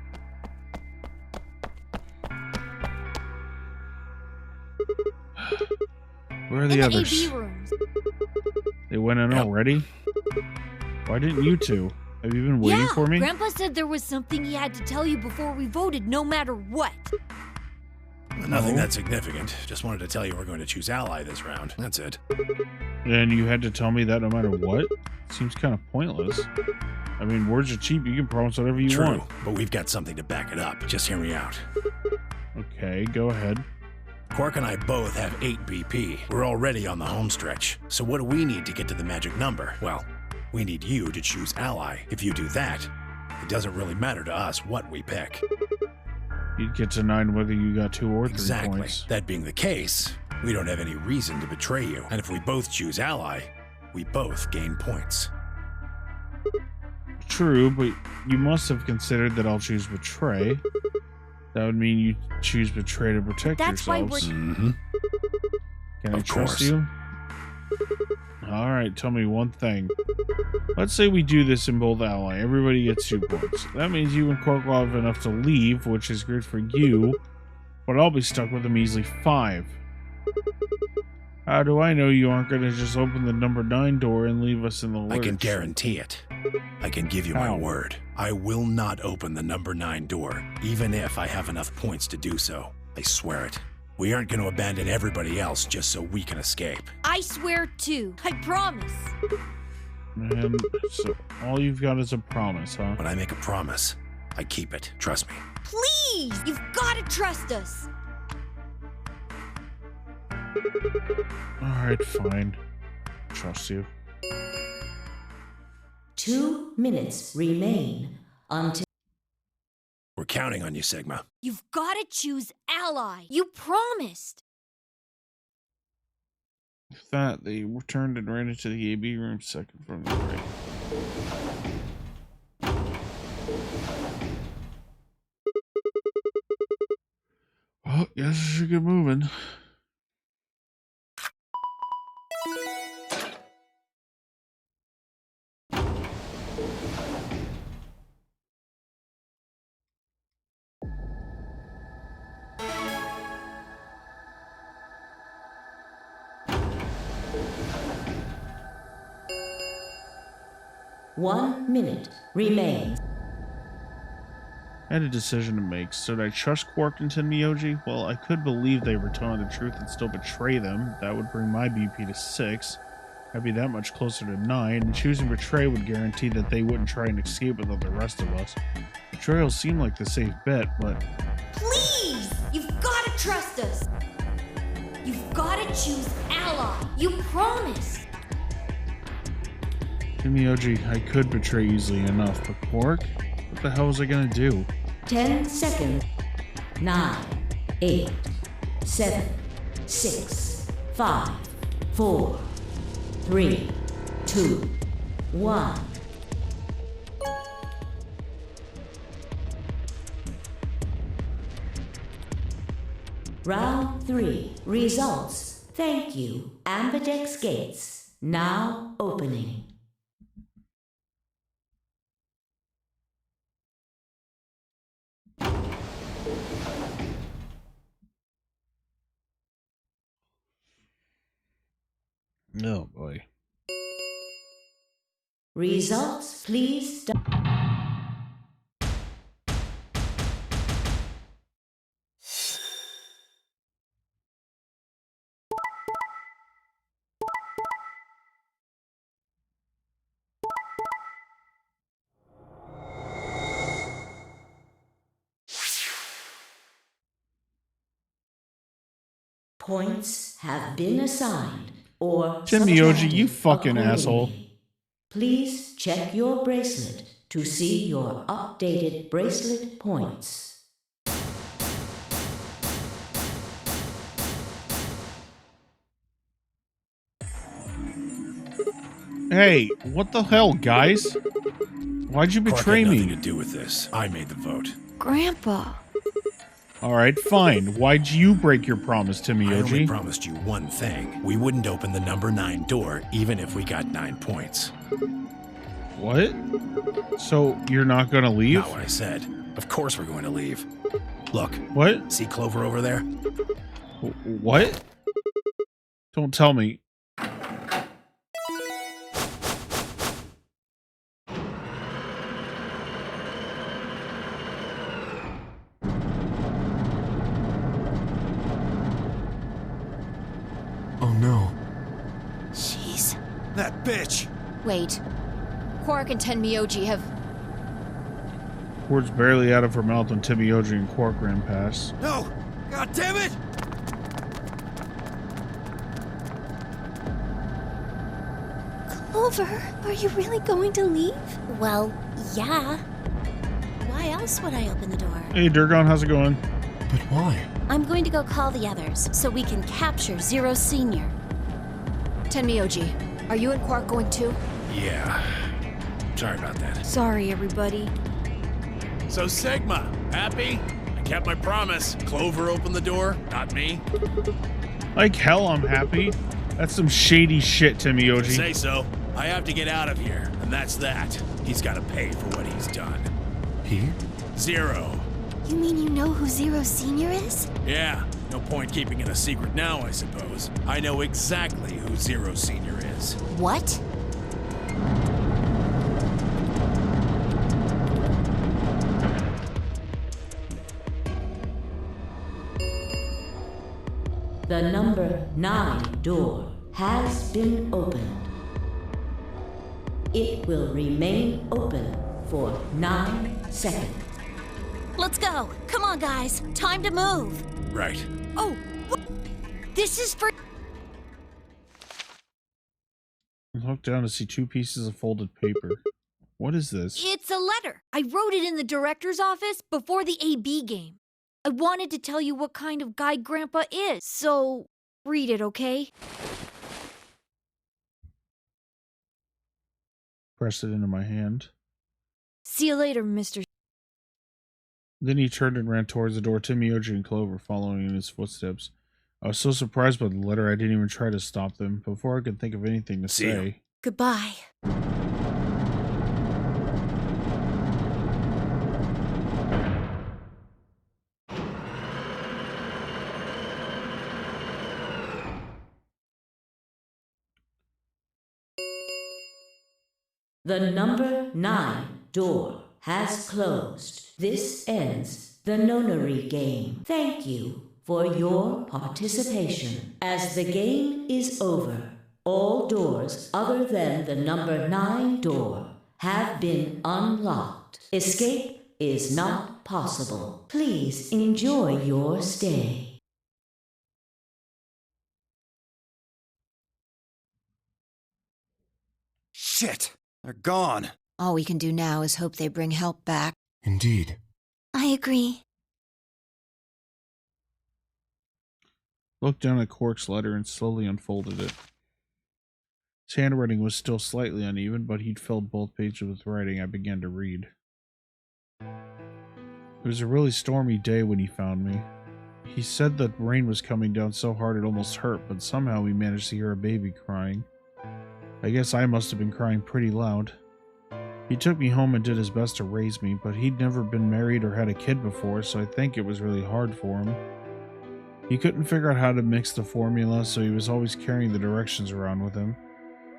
Where are the others? AB rooms. They went in already? Why didn't you two? Have you been waiting for me? Grandpa said there was something he had to tell you before we voted, no matter what. Nothing that significant. Just wanted to tell you we're going to choose ally this round. That's it. And you had to tell me that no matter what? Seems kind of pointless. I mean, words are cheap. You can promise whatever you want. True, but we've got something to back it up. Just hear me out. Okay, go ahead. Quark and I both have 8 BP. We're already on the home stretch. So what do we need to get to the magic number? Well, we need you to choose ally. If you do that, it doesn't really matter to us what we pick. You'd get to 9 whether you got 2 or 3 Exactly. points. That being the case, we don't have any reason to betray you. And if we both choose ally, we both gain points. True, but you must have considered that I'll choose betray. That would mean you choose betray to protect That's why yourselves. Mm-hmm. Can I Of trust course. you? Alright, tell me one thing. Let's say we do this in both ally. Everybody gets 2 points. That means you and Cork will have enough to leave, which is good for you, but I'll be stuck with a measly 5. How do I know you aren't going to just open the number 9 door and leave us in the lurch? I can guarantee it. I can give you my word. I will not open the number 9 door, even if I have enough points to do so. I swear it. We aren't going to abandon everybody else just so we can escape. I swear too. I promise. And so all you've got is a promise, huh? When I make a promise, I keep it. Trust me. Please! You've got to trust us. Alright, fine. Trust you. 2 minutes remain until... We're counting on you, Sigma. You've got to choose ally. You promised. With that, they returned and ran into the AB room second from the right. Well, guess I should get moving. One minute remains. I had a decision to make. Should I trust Quark and Tenmyoji? Well, I could believe they were telling the truth and still betray them. That would bring my BP to 6. I'd be that much closer to 9, and choosing betray would guarantee that they wouldn't try and escape without the rest of us. Betrayal seemed like the safe bet, but... Please! You've got to trust us. You've got to choose ally. You promised. Tenmyoji, I could betray easily enough, but Quark? What the hell was I gonna do? 10 seconds. 9, 8, 7, 6, 5, 4, 3, 2, 1. Round 3. Results. Thank you. Ambidex gates now opening. Oh boy. Results, please. Points have been assigned or Tenmyoji, you subtracted fucking accordingly. asshole. Please check your bracelet to see your updated bracelet points. Hey, what the hell, guys? Why'd you Quark betray had me? nothing to do with this. I made the vote. Grandpa. Alright, fine. Why'd you break your promise, I only Tenmyoji? promised you one thing. We wouldn't open the number 9 door, even if we got 9 points. What? So, you're not gonna leave? Not what I said. Of course we're going to leave. Look. What? See Clover over there? What? Don't tell me. Oh no. Jeez. That bitch! Wait. Quark and Tenmyoji have... Words barely out of her mouth when Tenmyoji and Quark ran past. No! God damn it! Clover, are you really going to leave? Well, yeah. Why else would I open the door? Hey, Durgon, how's it going? But why? I'm going to go call the others so we can capture Zero Senior. Tenmyoji, are you and Quark going too? Yeah. Sorry about that. Sorry, everybody. So, Sigma, happy? I kept my promise. Clover opened the door, not me. Like hell, I'm happy. That's some shady shit, Timmy To Oji. say so. I have to get out of here, and that's that. He's got to pay for what he's done. He? Zero. You mean you know who Zero Senior is? Yeah, no point keeping it a secret now, I suppose. I know exactly who Zero Senior is. What? The number 9 door has been opened. It will remain open for 9 seconds. Let's go. Come on, guys. Time to move. Right. Oh, this is for... I looked down to see 2 pieces of folded paper. What is this? It's a letter. I wrote it in the director's office before the AB game. I wanted to tell you what kind of guy Grandpa is, so read it, okay? Pressed it into my hand. See you later, Mr. Then he turned and ran towards the door, Timmy, Oji, and Clover following in his footsteps. I was so surprised by the letter I didn't even try to stop them before I could think of anything to say. Goodbye. The number 9 door has closed. This ends the nonary game. Thank you for your participation. As the game is over, all doors other than the number 9 door have been unlocked. Escape is not possible. Please enjoy your stay. Shit! They're gone. All we can do now is hope they bring help back. Indeed. I agree. Looked down at Quark's letter and slowly unfolded it. His handwriting was still slightly uneven, but he'd filled both pages with writing I began to read. It was a really stormy day when he found me. He said that rain was coming down so hard it almost hurt, but somehow we managed to hear a baby crying. I guess I must have been crying pretty loud. He took me home and did his best to raise me, but he'd never been married or had a kid before, so I think it was really hard for him. He couldn't figure out how to mix the formula, so he was always carrying the directions around with him.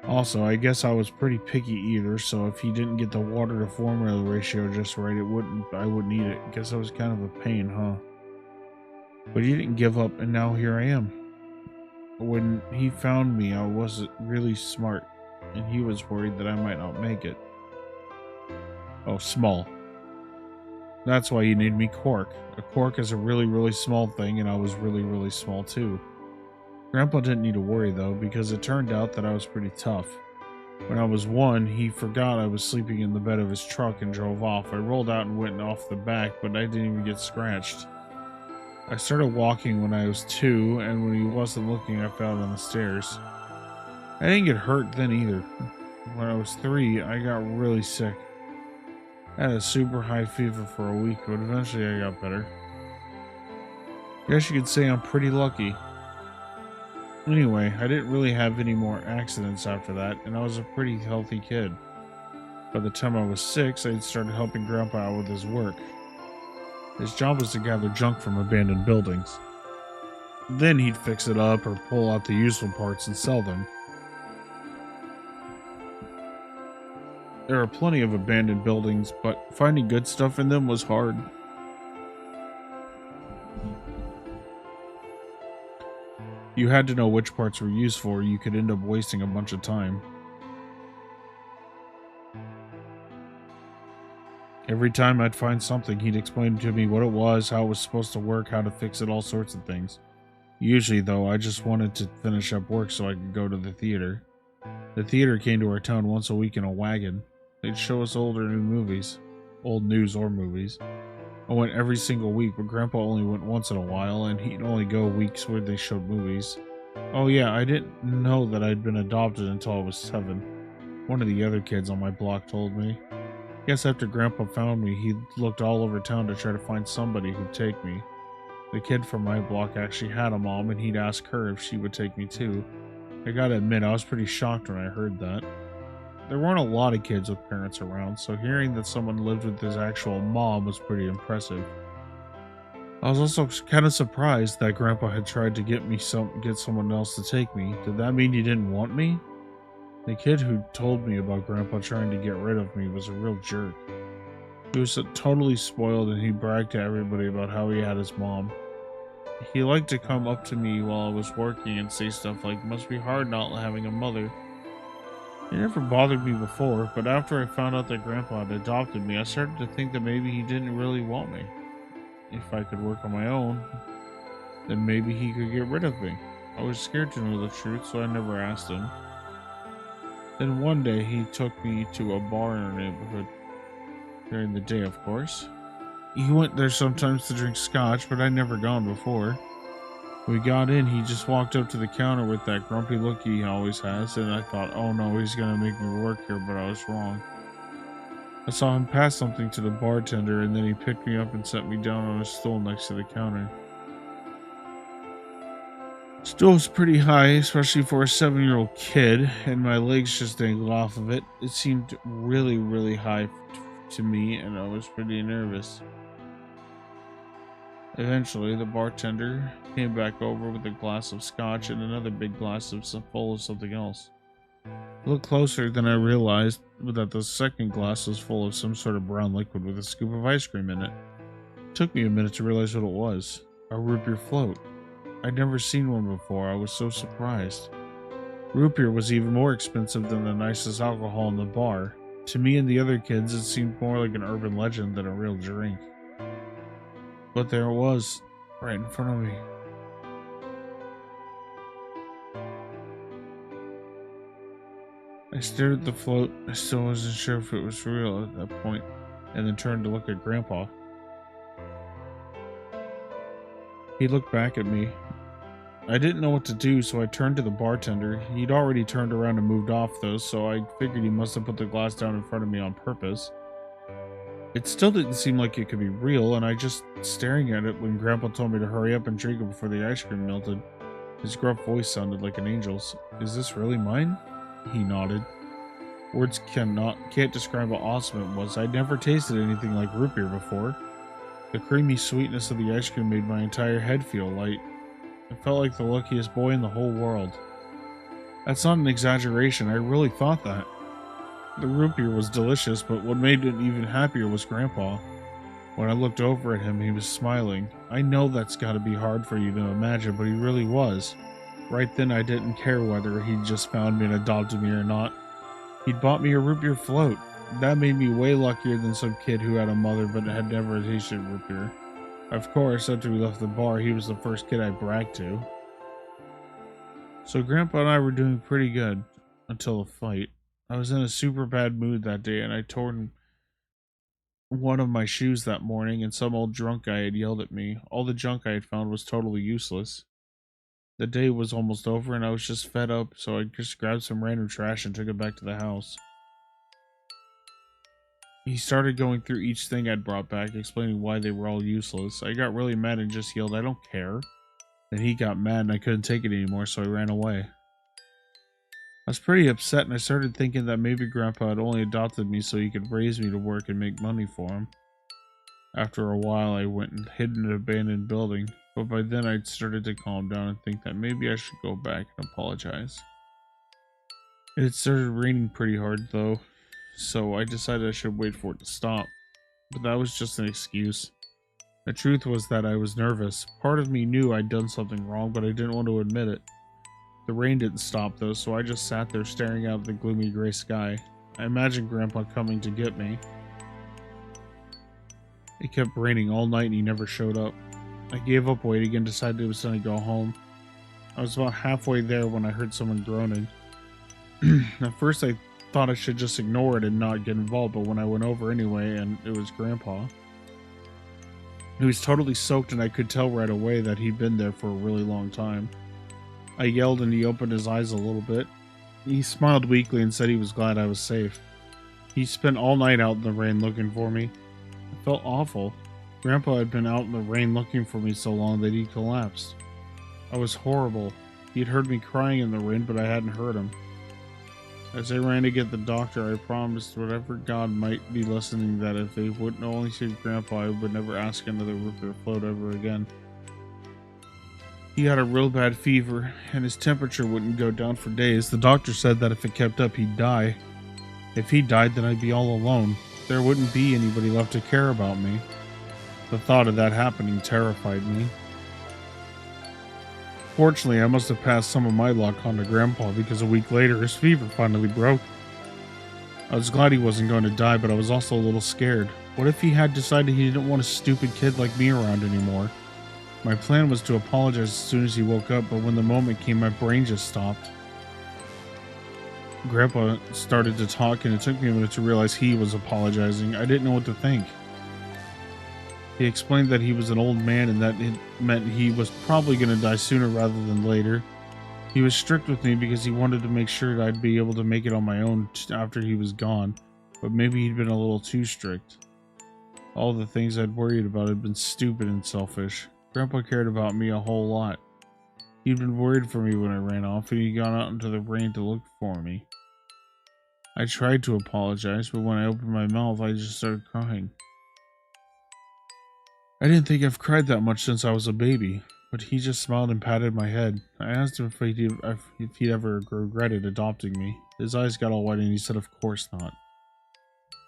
Also, I guess I was pretty picky eater, so if he didn't get the water to formula ratio just right, I wouldn't eat it. Guess I was kind of a pain, huh? But he didn't give up, and now here I am. When he found me, I wasn't really smart, and he was worried that I might not make it. Oh, small. That's why he named me Quark. A quark is a really, really small thing, and I was really, really small too. Grandpa didn't need to worry though, because it turned out that I was pretty tough. When I was 1, he forgot I was sleeping in the bed of his truck and drove off. I rolled out and went off the back, but I didn't even get scratched. I started walking when I was 2, and when he wasn't looking, I fell down the stairs. I didn't get hurt then either. When I was 3, I got really sick. I had a super high fever for a week, but eventually I got better. Guess you could say I'm pretty lucky. Anyway, I didn't really have any more accidents after that, and I was a pretty healthy kid. By the time I was 6, I'd started helping Grandpa out with his work. His job was to gather junk from abandoned buildings. Then he'd fix it up or pull out the useful parts and sell them. There are plenty of abandoned buildings, but finding good stuff in them was hard. You had to know which parts were useful, or you could end up wasting a bunch of time. Every time I'd find something, he'd explain to me what it was, how it was supposed to work, how to fix it, all sorts of things. Usually, though, I just wanted to finish up work so I could go to the theater. The theater came to our town once a week in a wagon. They'd show us old or new movies. Old news or movies. I went every single week, but Grandpa only went once in a while, and he'd only go weeks where they showed movies. Oh yeah, I didn't know that I'd been adopted until I was 7. One of the other kids on my block told me. Guess after Grandpa found me, he looked all over town to try to find somebody who'd take me. The kid from my block actually had a mom, and he'd ask her if she would take me too. I gotta admit, I was pretty shocked when I heard that. There weren't a lot of kids with parents around, so hearing that someone lived with his actual mom was pretty impressive. I was also kind of surprised that Grandpa had tried to get someone else to take me. Did that mean he didn't want me? The kid who told me about Grandpa trying to get rid of me was a real jerk. He was totally spoiled, and he bragged to everybody about how he had his mom. He liked to come up to me while I was working and say stuff like, "Must be hard not having a mother." It never bothered me before, but after I found out that Grandpa had adopted me, I started to think that maybe he didn't really want me. If I could work on my own, then maybe he could get rid of me. I was scared to know the truth, so I never asked him. Then one day, he took me to a bar in our neighborhood. During the day, of course. He went there sometimes to drink scotch, but I'd never gone before. When we got in, he just walked up to the counter with that grumpy look he always has, and I thought, oh no, he's gonna make me work here, but I was wrong. I saw him pass something to the bartender, and then he picked me up and set me down on a stool next to the counter. Stool was pretty high, especially for a 7-year-old kid, and my legs just dangled off of it. It seemed really, really high to me, and I was pretty nervous. Eventually, the bartender came back over with a glass of scotch and another big glass full of something else. I looked closer, then I realized that the second glass was full of some sort of brown liquid with a scoop of ice cream in it. It took me a minute to realize what it was. A root beer float. I'd never seen one before. I was so surprised. Root beer was even more expensive than the nicest alcohol in the bar. To me and the other kids, it seemed more like an urban legend than a real drink. But there it was, right in front of me. I stared at the float. I still wasn't sure if it was real at that point, and then turned to look at Grandpa. He looked back at me. I didn't know what to do, so I turned to the bartender. He'd already turned around and moved off, though, so I figured he must have put the glass down in front of me on purpose. It still didn't seem like it could be real, and I just staring at it when Grandpa told me to hurry up and drink it before the ice cream melted. His gruff voice sounded like an angel's. "Is this really mine?" He nodded. Words can't describe how awesome it was. I'd never tasted anything like root beer before. The creamy sweetness of the ice cream made my entire head feel light. I felt like the luckiest boy in the whole world. That's not an exaggeration, I really thought that. The root beer was delicious, but what made it even happier was Grandpa. When I looked over at him, he was smiling. I know that's gotta be hard for you to imagine, but he really was. Right then, I didn't care whether he'd just found me and adopted me or not. He'd bought me a root beer float. That made me way luckier than some kid who had a mother but had never tasted root beer. Of course, after we left the bar, he was the first kid I bragged to. So Grandpa and I were doing pretty good until the fight. I was in a super bad mood that day, and I torn one of my shoes that morning, and some old drunk guy had yelled at me. All the junk I had found was totally useless. The day was almost over, and I was just fed up, so I just grabbed some random trash and took it back to the house. He started going through each thing I'd brought back, explaining why they were all useless. I got really mad and just yelled, "I don't care." Then he got mad and I couldn't take it anymore, so I ran away. I was pretty upset, and I started thinking that maybe Grandpa had only adopted me so he could raise me to work and make money for him. After a while, I went and hid in an abandoned building, but by then I'd started to calm down and think that maybe I should go back and apologize. It had started raining pretty hard, though, so I decided I should wait for it to stop. But that was just an excuse. The truth was that I was nervous. Part of me knew I'd done something wrong, but I didn't want to admit it. The rain didn't stop, though, so I just sat there staring out at the gloomy gray sky. I imagined Grandpa coming to get me. It kept raining all night and he never showed up. I gave up waiting and decided it was time to go home. I was about halfway there when I heard someone groaning. At first I thought I should just ignore it and not get involved, but when I went over anyway, and it was Grandpa. He was totally soaked, and I could tell right away that he'd been there for a really long time. I yelled and he opened his eyes a little bit. He smiled weakly and said he was glad I was safe. He spent all night out in the rain looking for me. I felt awful. Grandpa had been out in the rain looking for me so long that he collapsed. I was horrible. He'd heard me crying in the rain, but I hadn't heard him. As I ran to get the doctor, I promised whatever God might be listening that if they wouldn't only save Grandpa, I would never ask another roofer to float ever again. He had a real bad fever, and his temperature wouldn't go down for days. The doctor said that if it kept up, he'd die. If he died, then I'd be all alone. There wouldn't be anybody left to care about me. The thought of that happening terrified me. Fortunately, I must have passed some of my luck on to Grandpa because a week later, his fever finally broke. I was glad he wasn't going to die, but I was also a little scared. What if he had decided he didn't want a stupid kid like me around anymore? My plan was to apologize as soon as he woke up, but when the moment came, my brain just stopped. Grandpa started to talk, and it took me a minute to realize he was apologizing. I didn't know what to think. He explained that he was an old man and that it meant he was probably going to die sooner rather than later. He was strict with me because he wanted to make sure that I'd be able to make it on my own after he was gone, but maybe he'd been a little too strict. All the things I'd worried about had been stupid and selfish. Grandpa cared about me a whole lot. He'd been worried for me when I ran off, and he'd gone out into the rain to look for me. I tried to apologize, but when I opened my mouth, I just started crying. I didn't think I've cried that much since I was a baby, but he just smiled and patted my head. I asked him if he'd ever regretted adopting me. His eyes got all wide and he said of course not.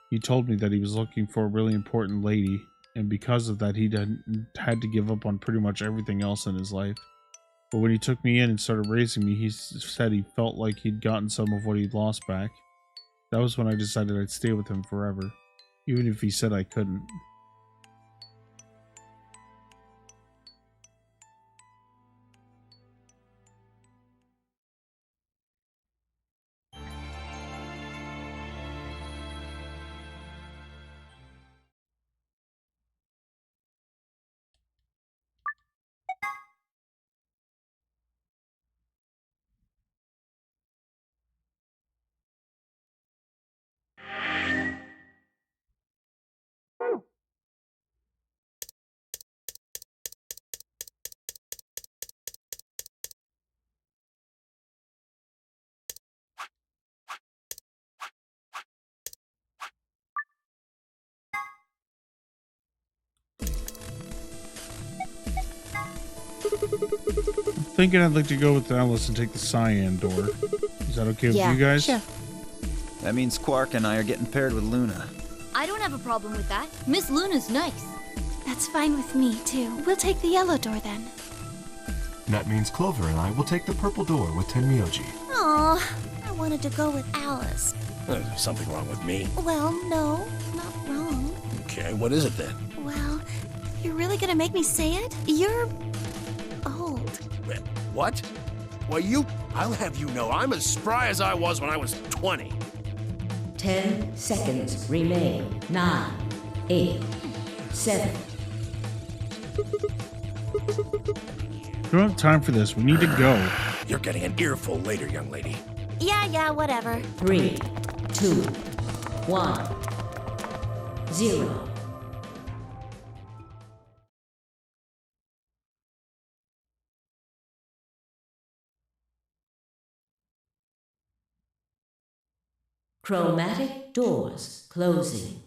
He told me that he was looking for a really important lady, and because of that he'd had to give up on pretty much everything else in his life. But when he took me in and started raising me, he said he felt like he'd gotten some of what he'd lost back. That was when I decided I'd stay with him forever, even if he said I couldn't. Thinking I'd like to go with Alice and take the cyan door. Is that okay with you guys? Sure. That means Quark and I are getting paired with Luna. I don't have a problem with that. Miss Luna's nice. That's fine with me, too. We'll take the yellow door then. That means Clover and I will take the purple door with Tenmyoji. Aw, I wanted to go with Alice. Something wrong with me? Well, no, not wrong. Okay, what is it then? Well, you're really gonna make me say it? You're old. What? Well, I'll have you know I'm as spry as I was when I was 20. 10 seconds remain. 9, 8, 7. We don't have time for this. We need to go. You're getting an earful later, young lady. Yeah, whatever. 3, 2, 1, 0. Chromatic doors closing.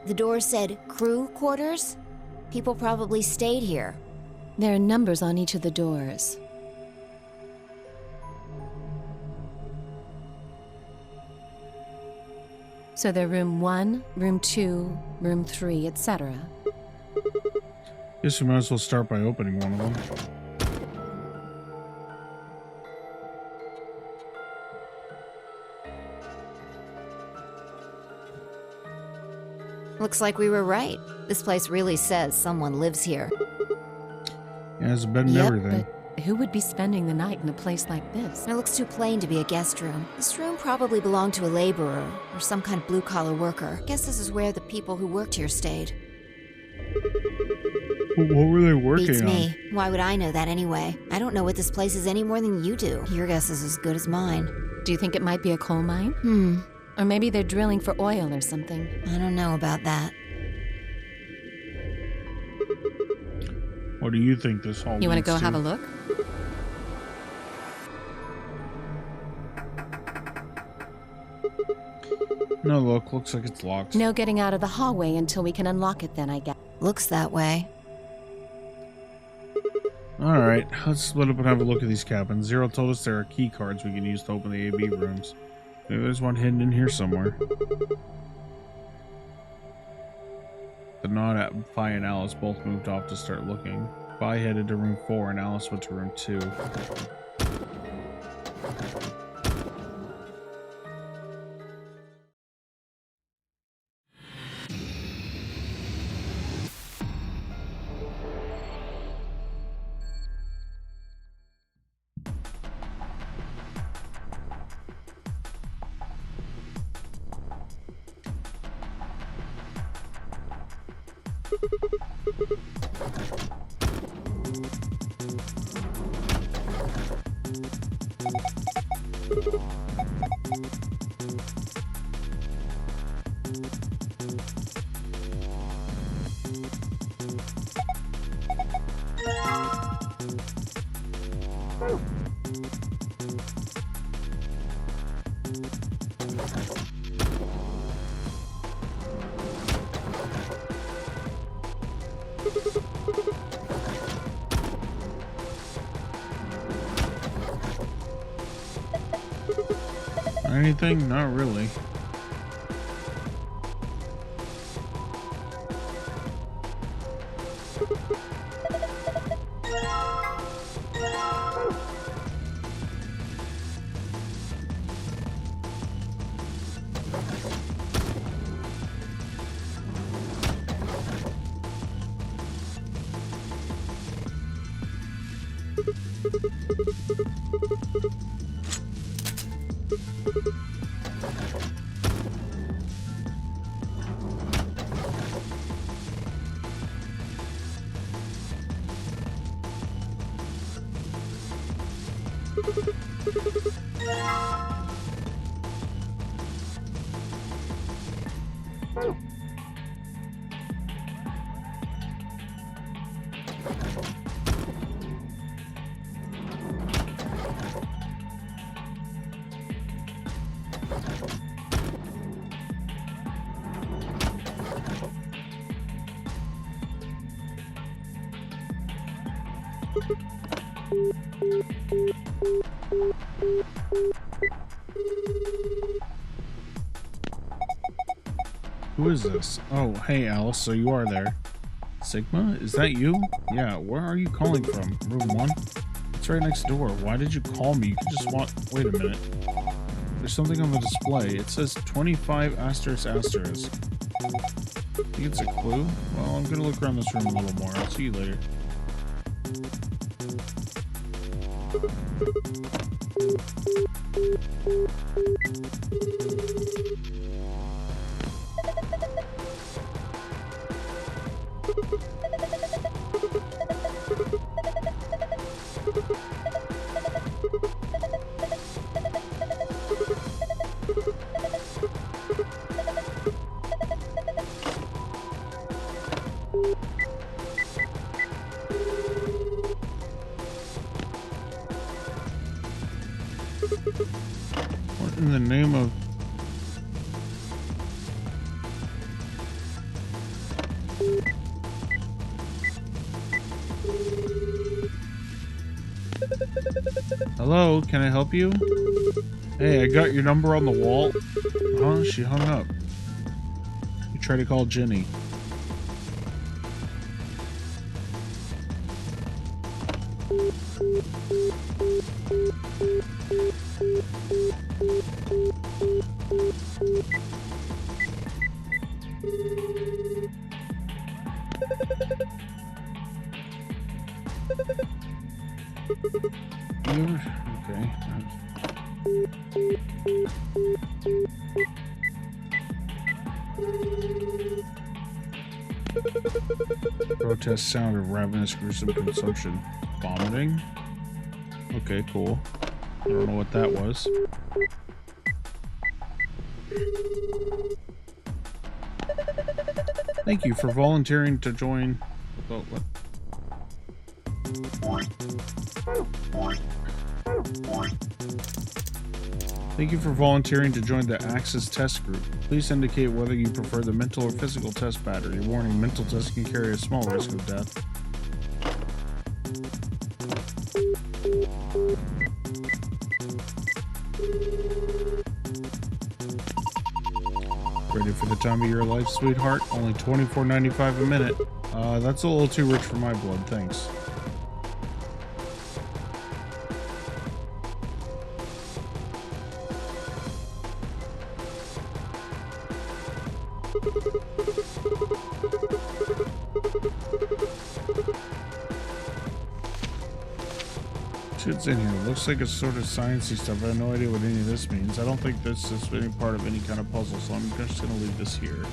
The door said crew quarters? People probably stayed here. There are numbers on each of the doors. So they're room 1, room 2, room 3, etc. Guess we might as well start by opening one of them. Looks like we were right. This place really says someone lives here. Yeah, there's a bed and Yep, everything. but who would be spending the night in a place like this? It looks too plain to be a guest room. This room probably belonged to a laborer or some kind of blue-collar worker. Guess this is where the people who worked here stayed. What were they working Beats on? me. Why would I know that anyway? I don't know what this place is any more than you do. Your guess is as good as mine. Do you think it might be a coal mine? Or maybe they're drilling for oil or something. I don't know about that. What do you think this hall You want to leads go have a look? No, look. Looks like it's locked. No getting out of the hallway until we can unlock it then, I guess. Looks that way. Alright, let's split up and have a look at these cabins. Zero told us there are key cards we can use to open the AB rooms. Maybe there's one hidden in here somewhere. But not Phi and Alice both moved off to start looking. Phi headed to room 4 and Alice went to room 2. Anything? Not really. Who is this? Oh, hey Alice, so you are there. Sigma? Is that you? Yeah, where are you calling from? Room 1? It's right next door. Why did you call me? You could just want... Wait a minute. There's something on the display. It says 25 asterisk asterisk. Think it's a clue? Well, I'm gonna look around this room a little more. I'll see you later. What in the name of... Hello, can I help you? Hey, I got your number on the wall. Huh? She hung up. You try to call Jenny. Okay. Protest sound of ravenous, gruesome consumption. Vomiting? Okay, cool. I don't know what that was. Thank you for volunteering to join. Oh, what? Thank you for volunteering to join the Axis test group. Please indicate whether you prefer the mental or physical test battery. Warning, mental tests can carry a small risk of death. Ready for the time of your life, sweetheart? Only $24.95 a minute. That's a little too rich for my blood, thanks. Shit's in here. Looks like it's sort of sciencey stuff. I have no idea what any of this means. I don't think this is any part of any kind of puzzle, so I'm just gonna leave this here.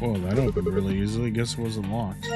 Whoa, that opened really easily. Guess it wasn't locked.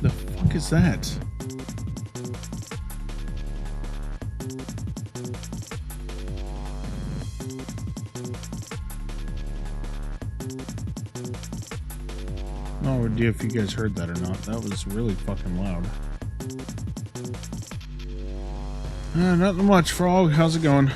The fuck is that? No idea if you guys heard that or not. That was really fucking loud. Nothing much, Frog. How's it going?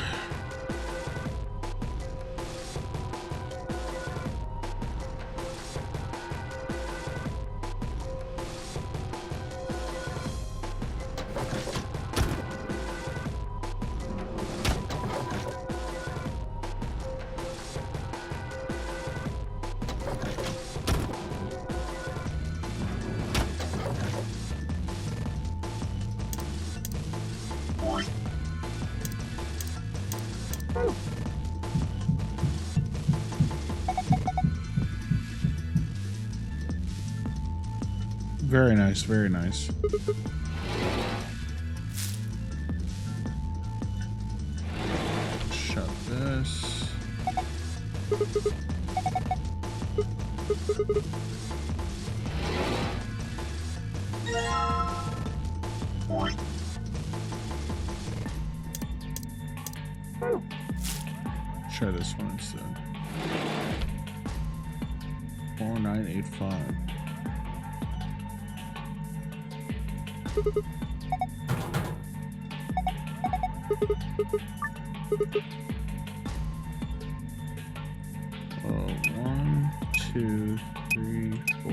Very nice, very nice. Shut this. Try this one instead. 4985. Oh, 1, 2, 3, 4.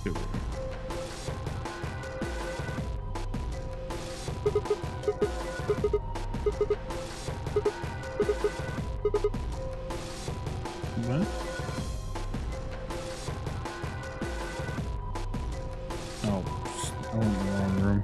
Here we go. What? Oh, I went in the wrong room.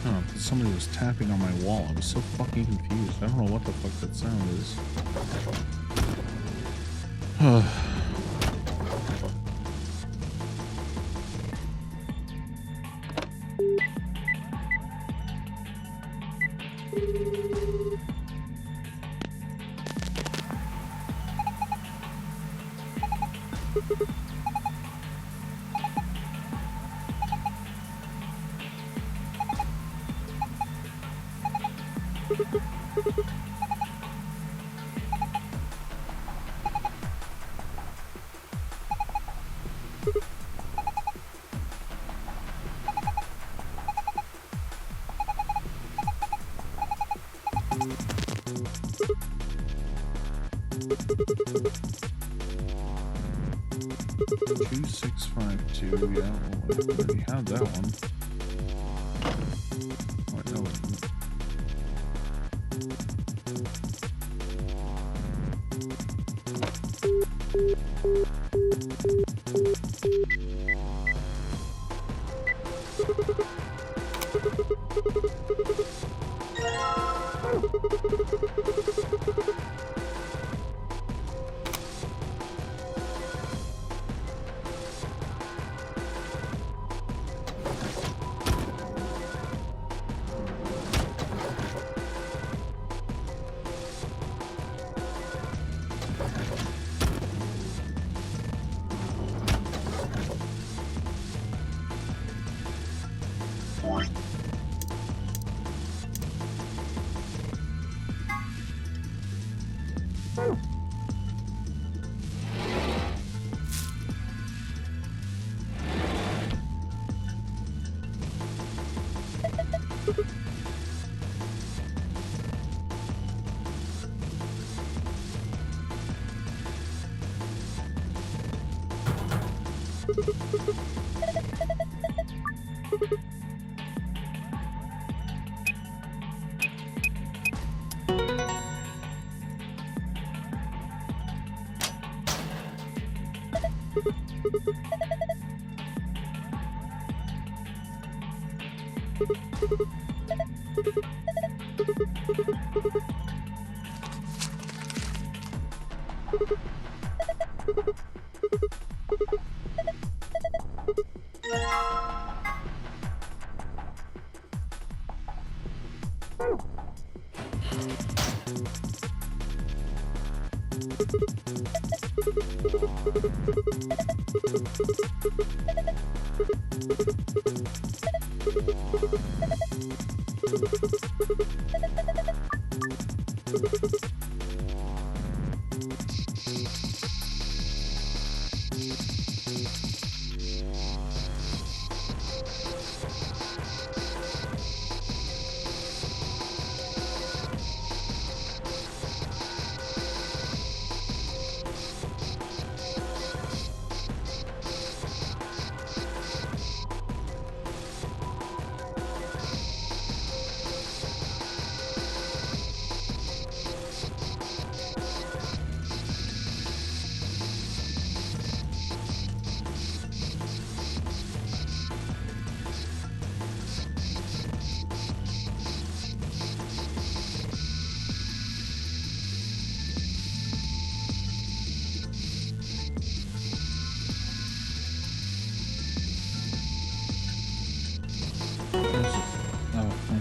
Oh, somebody was tapping on my wall. I was so fucking confused. I don't know what the fuck that sound is. Yeah, well, I already had that one. Oh, no, it didn't.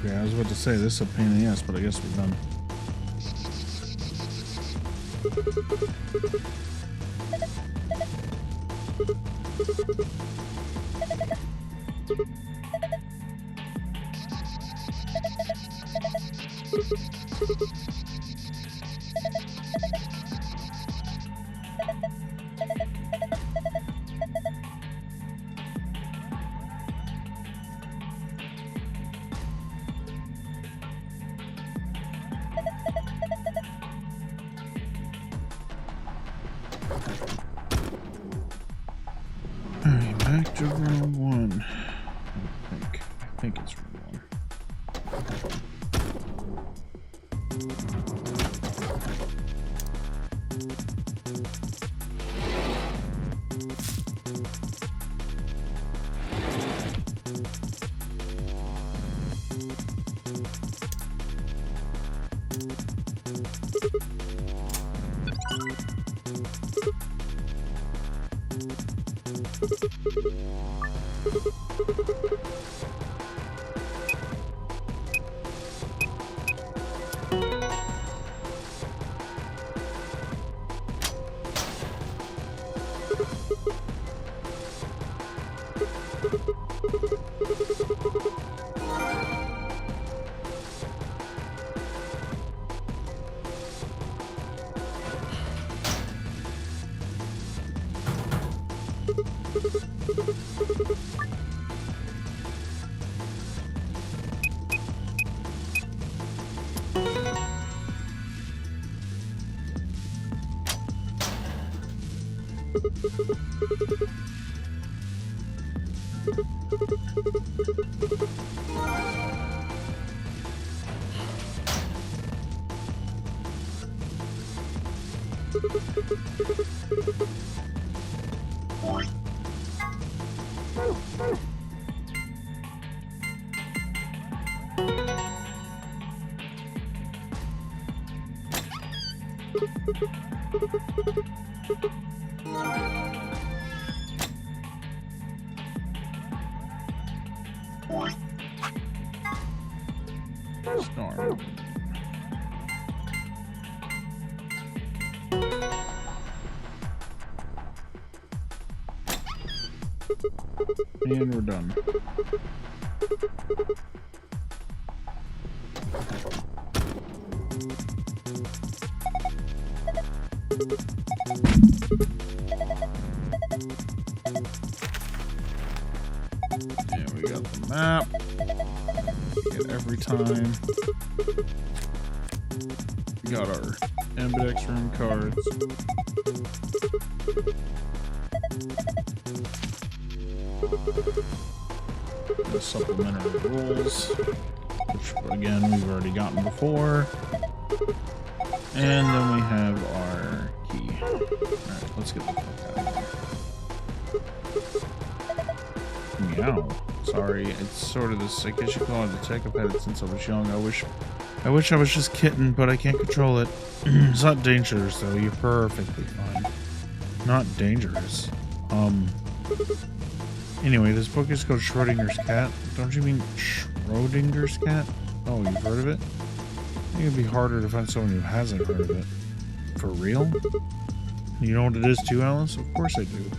Okay, I was about to say this is a pain in the ass, but I guess we're done. think it's room 1. Storm. And we're done. And we got the map. Get every time. We got our Ambidex room cards. The supplementary rules, which again we've already gotten before. And then we have our key. Alright, let's get the fuck out of here. Meow. Sorry, it's sort of this, I guess you call it the tech I've had it since I was young. I wish I was just kitten, but I can't control it. It's not dangerous though, you're perfectly fine. Not dangerous. Anyway, this book is called Schrodinger's Cat. Don't you mean Schrodinger's Cat? Oh, you've heard of it? I think it'd be harder to find someone who hasn't heard of it. For real? You know what it is too, Alice? Of course I do.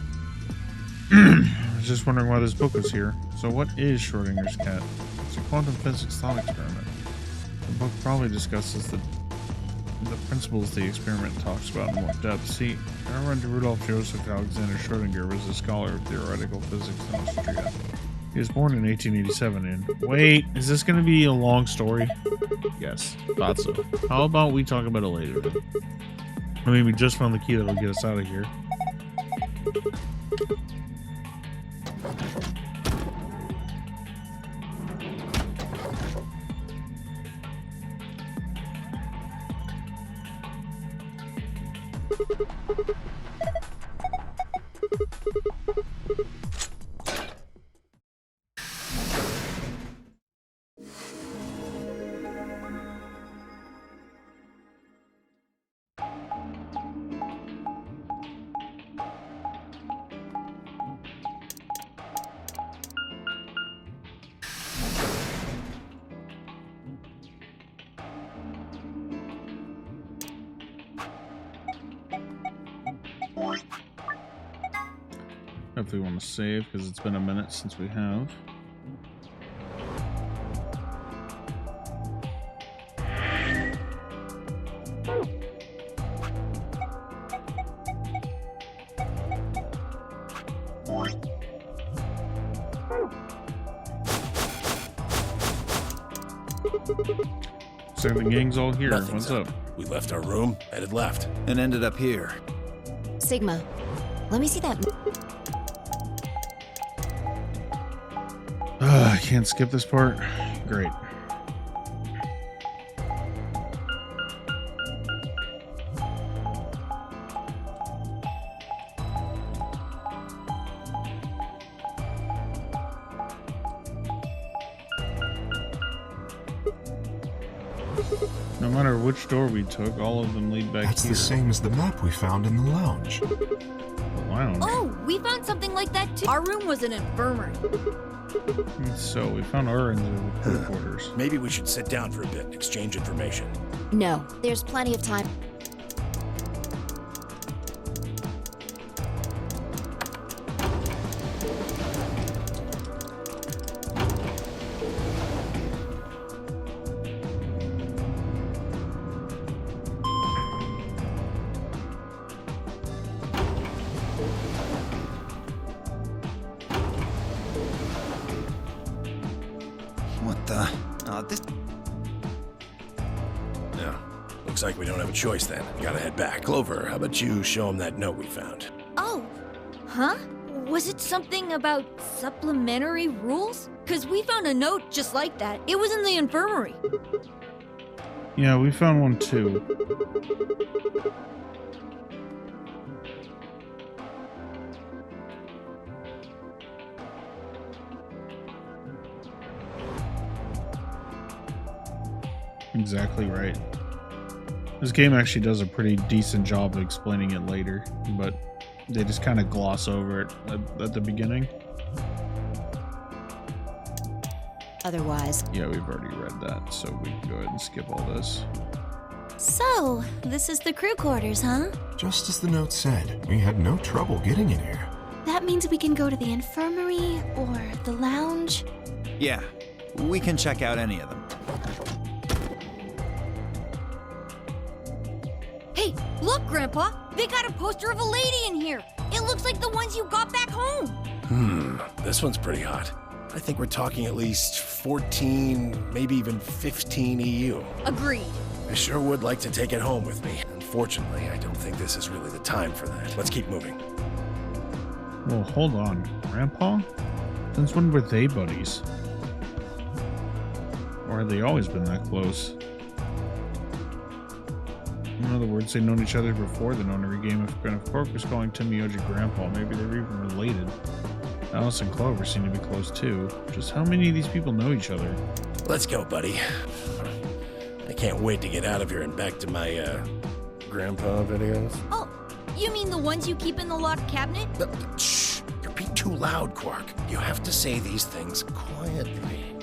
I was just wondering why this book was here. So what is Schrodinger's Cat? It's a quantum physics thought experiment. The book probably discusses the principles the experiment talks about in more depth. See, I run to Rudolf Joseph Alexander Schrödinger was a scholar of theoretical physics in Austria. He was born in 1887 and... Wait, is this going to be a long story? Yes, thought so. How about we talk about it later then? I mean, we just found the key that'll get us out of here. Definitely want to save because it's been a minute since we have. So the gang's all here. What's up? We left our room, headed left. And ended up here. Sigma, let me see that. I can't skip this part. Great. No matter which door we took, all of them lead back That's here. the same as the map we found in the lounge. The lounge? Oh, we found something like that too. Our room was an infirmary. So, we found our end of the crew quarters. Maybe we should sit down for a bit, exchange information. No, there's plenty of time. What the? This. No. Looks like we don't have a choice then. Gotta head back. Clover, how about you show him that note we found? Oh, huh? Was it something about supplementary rules? Because we found a note just like that. It was in the infirmary. Yeah, we found one too. Exactly right. This game actually does a pretty decent job of explaining it later, but they just kind of gloss over it at the beginning. Otherwise, Yeah, we've already read that, so we can go ahead and skip all this. So, this is the crew quarters, huh? Just as the note said, we had no trouble getting in here. That means we can go to the infirmary or the lounge. Yeah, we can check out any of them. Hey, look, Grandpa! They got a poster of a lady in here! It looks like the ones you got back home! This one's pretty hot. I think we're talking at least 14, maybe even 15 EU. Agreed. I sure would like to take it home with me. Unfortunately, I don't think this is really the time for that. Let's keep moving. Well, hold on. Grandpa? Since when were they buddies? Or have they always been that close? In other words, they'd known each other before the Nonary game. If Cork was calling Timioji Grandpa, maybe they were even related. Alice and Clover seem to be close too. Just how many of these people know each other? Let's go, buddy. I can't wait to get out of here and back to my, grandpa videos. Oh, you mean the ones you keep in the locked cabinet? Shh! You're being too loud, Quark. You have to say these things quietly.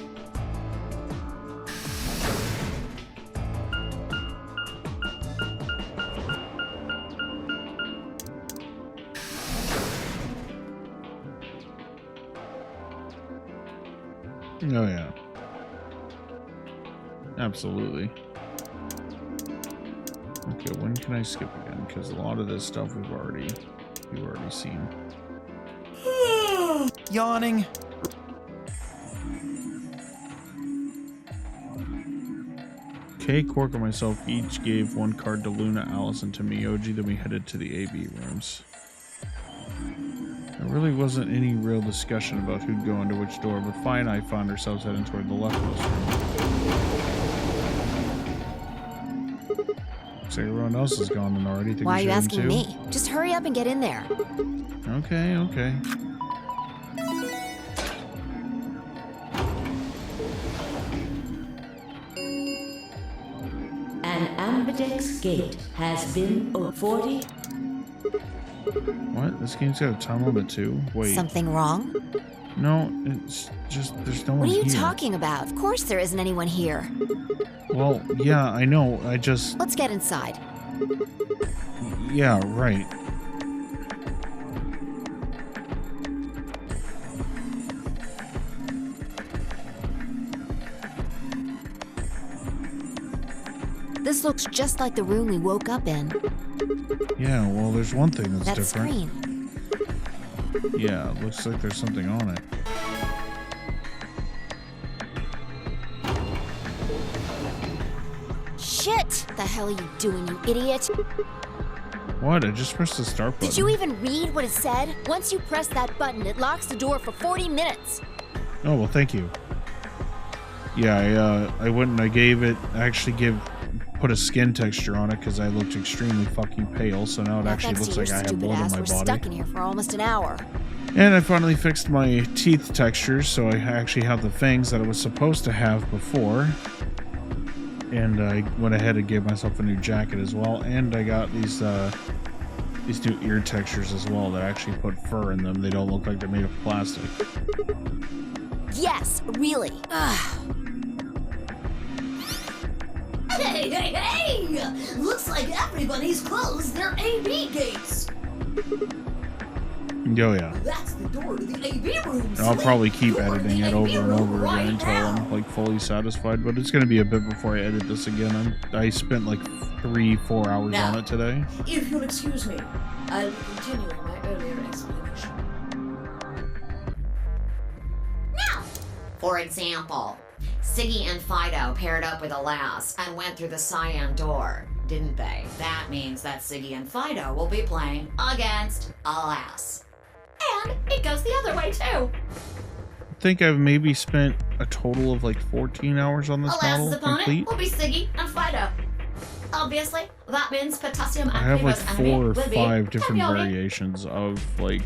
Oh yeah. Absolutely. Okay, when can I skip again? Because a lot of this stuff we've already seen. Yawning. Kay, Quark, and myself each gave one card to Luna, Alice, and to Miyoji, then we headed to the AB rooms. There really wasn't any real discussion about who'd go into which door, but Fi and I found ourselves heading toward the leftmost room. Looks like everyone else is gone then already. Think why are we you should asking too? me? Just hurry up and get in there. Okay, okay. An ambidex gate has been 40. What? This game's got a time limit too? Wait. Something wrong? No, it's just there's no one What are you here. talking about? Of course there isn't anyone here. Well, yeah, I know. I just... Let's get inside. Yeah, right. This looks just like the room we woke up in. Yeah, well, there's one thing that's That different. screen. Yeah, it looks like there's something on it. Shit! The hell are you doing, you idiot? What? I just pressed the start button. Did you even read what it said? Once you press that button, it locks the door for 40 minutes. Oh, well, thank you. Yeah, I went and put a skin texture on it because I looked extremely fucking pale, so now it actually looks like I have blood on my We're body. stuck in here for almost an hour. And I finally fixed my teeth textures, so I actually have the fangs that I was supposed to have before. And I went ahead and gave myself a new jacket as well, and I got these new ear textures as well that actually put fur in them. They don't look like they're made of plastic. Yes, really. Hey! Looks like everybody's closed their AB gates. Oh yeah. That's the door to the AB room. And I'll probably keep editing it over and over again until I'm like fully satisfied, but it's gonna be a bit before I edit this again. I spent like 3-4 hours on it today. If you'll excuse me, I'll be continuing my earlier explanation. Now, for example, Siggy and Fido paired up with Alas and went through the cyan door, didn't they? That means that Siggy and Fido will be playing against Alas. And it goes the other way, too. I think I've maybe spent a total of like 14 hours on this model Alas's opponent complete. will be Siggy and Fido. Obviously, that means potassium I and have like Primo's 4 enemy or will be 5 different Ravioli. variations of like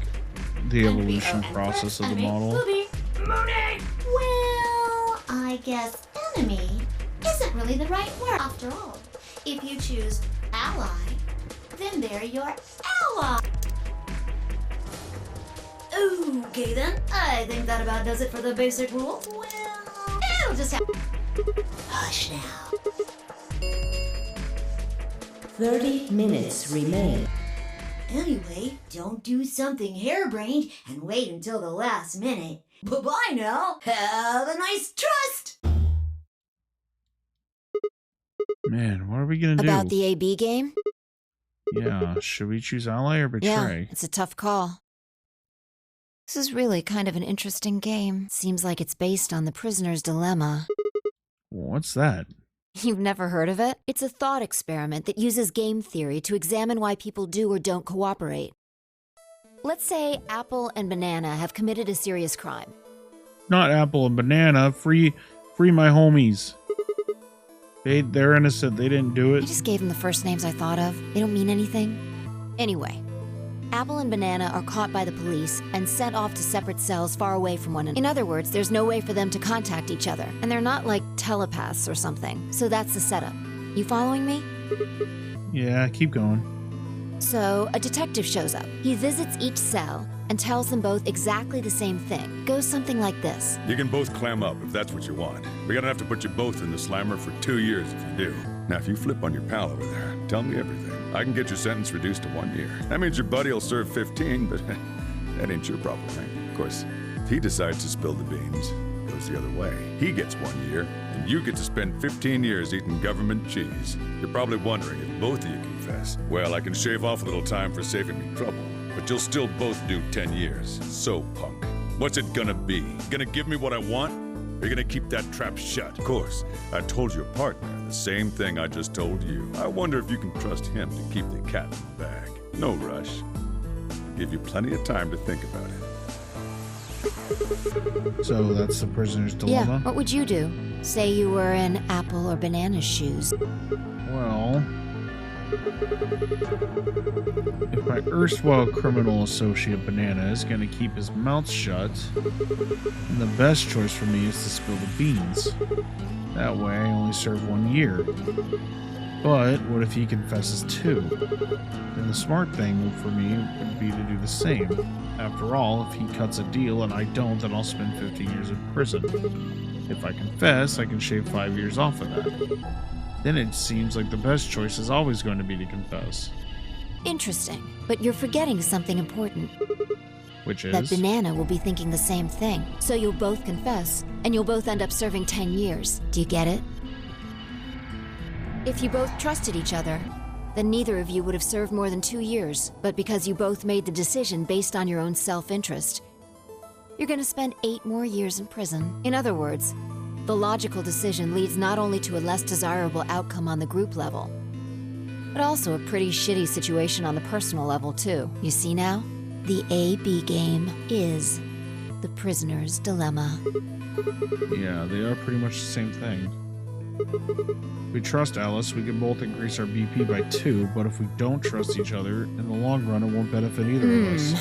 the evolution process of the model. Will be Mooney. Well, I guess enemy isn't really the right word after all. If you choose ally, then they're your ally. Okay then, I think that about does it for the basic rules. Well, it'll just have... Hush now. 30 minutes remain. Anyway, don't do something harebrained and wait until the last minute. Bye-bye now. Have a nice trust. Man, what are we gonna do? About the AB game? Yeah, should we choose ally or betray? Yeah, it's a tough call. This is really kind of an interesting game. Seems like it's based on the prisoner's dilemma. What's that? You've never heard of it? It's a thought experiment that uses game theory to examine why people do or don't cooperate. Let's say Apple and Banana have committed a serious crime. Not Apple and Banana. Free my homies. They're innocent. They didn't do I it. just gave them the first names I thought of. They don't mean anything. Anyway, Apple and Banana are caught by the police and sent off to separate cells far away from one another. In other words, there's no way for them to contact each other. And they're not like telepaths or something. So that's the setup. You following me? Yeah, keep going. So, a detective shows up. He visits each cell and tells them both exactly the same thing. Goes something like this. You can both clam up if that's what you want. We're gonna have to put you both in the slammer for 2 years if you do. Now, if you flip on your pal over there, tell me everything. I can get your sentence reduced to 1 year. That means your buddy will serve 15, but that ain't your problem, right? Of course, if he decides to spill the beans, it goes the other way. He gets 1 year, and you get to spend 15 years eating government cheese. You're probably wondering if both of you confess. Well, I can shave off a little time for saving me trouble, but you'll still both do 10 years. So, punk, what's it gonna be? Gonna give me what I want? Or you gonna keep that trap shut? Of course, I told your partner the same thing I just told you. I wonder if you can trust him to keep the cat in the bag. No rush. I'll give you plenty of time to think about it. So that's the prisoner's dilemma? Yeah, what would you do? Say you were in Apple or Banana's shoes. Well, if my erstwhile criminal associate Banana is going to keep his mouth shut, then the best choice for me is to spill the beans. That way I only serve 1 year. But what if he confesses too? Then the smart thing for me would be to do the same. After all, if he cuts a deal and I don't, then I'll spend 15 years in prison. If I confess, I can shave 5 years off of that. Then it seems like the best choice is always going to be to confess. Interesting, but you're forgetting something important. Which is? That Banana will be thinking the same thing. So you'll both confess, and you'll both end up serving 10 years. Do you get it? If you both trusted each other, then neither of you would have served more than 2 years. But because you both made the decision based on your own self-interest, you're gonna spend 8 more years in prison. In other words, the logical decision leads not only to a less desirable outcome on the group level, but also a pretty shitty situation on the personal level too. You see now? The A-B game is The prisoner's dilemma. Yeah, they are pretty much the same thing. If we trust Alice, we can both increase our BP by 2, but if we don't trust each other, in the long run, it won't benefit either of us.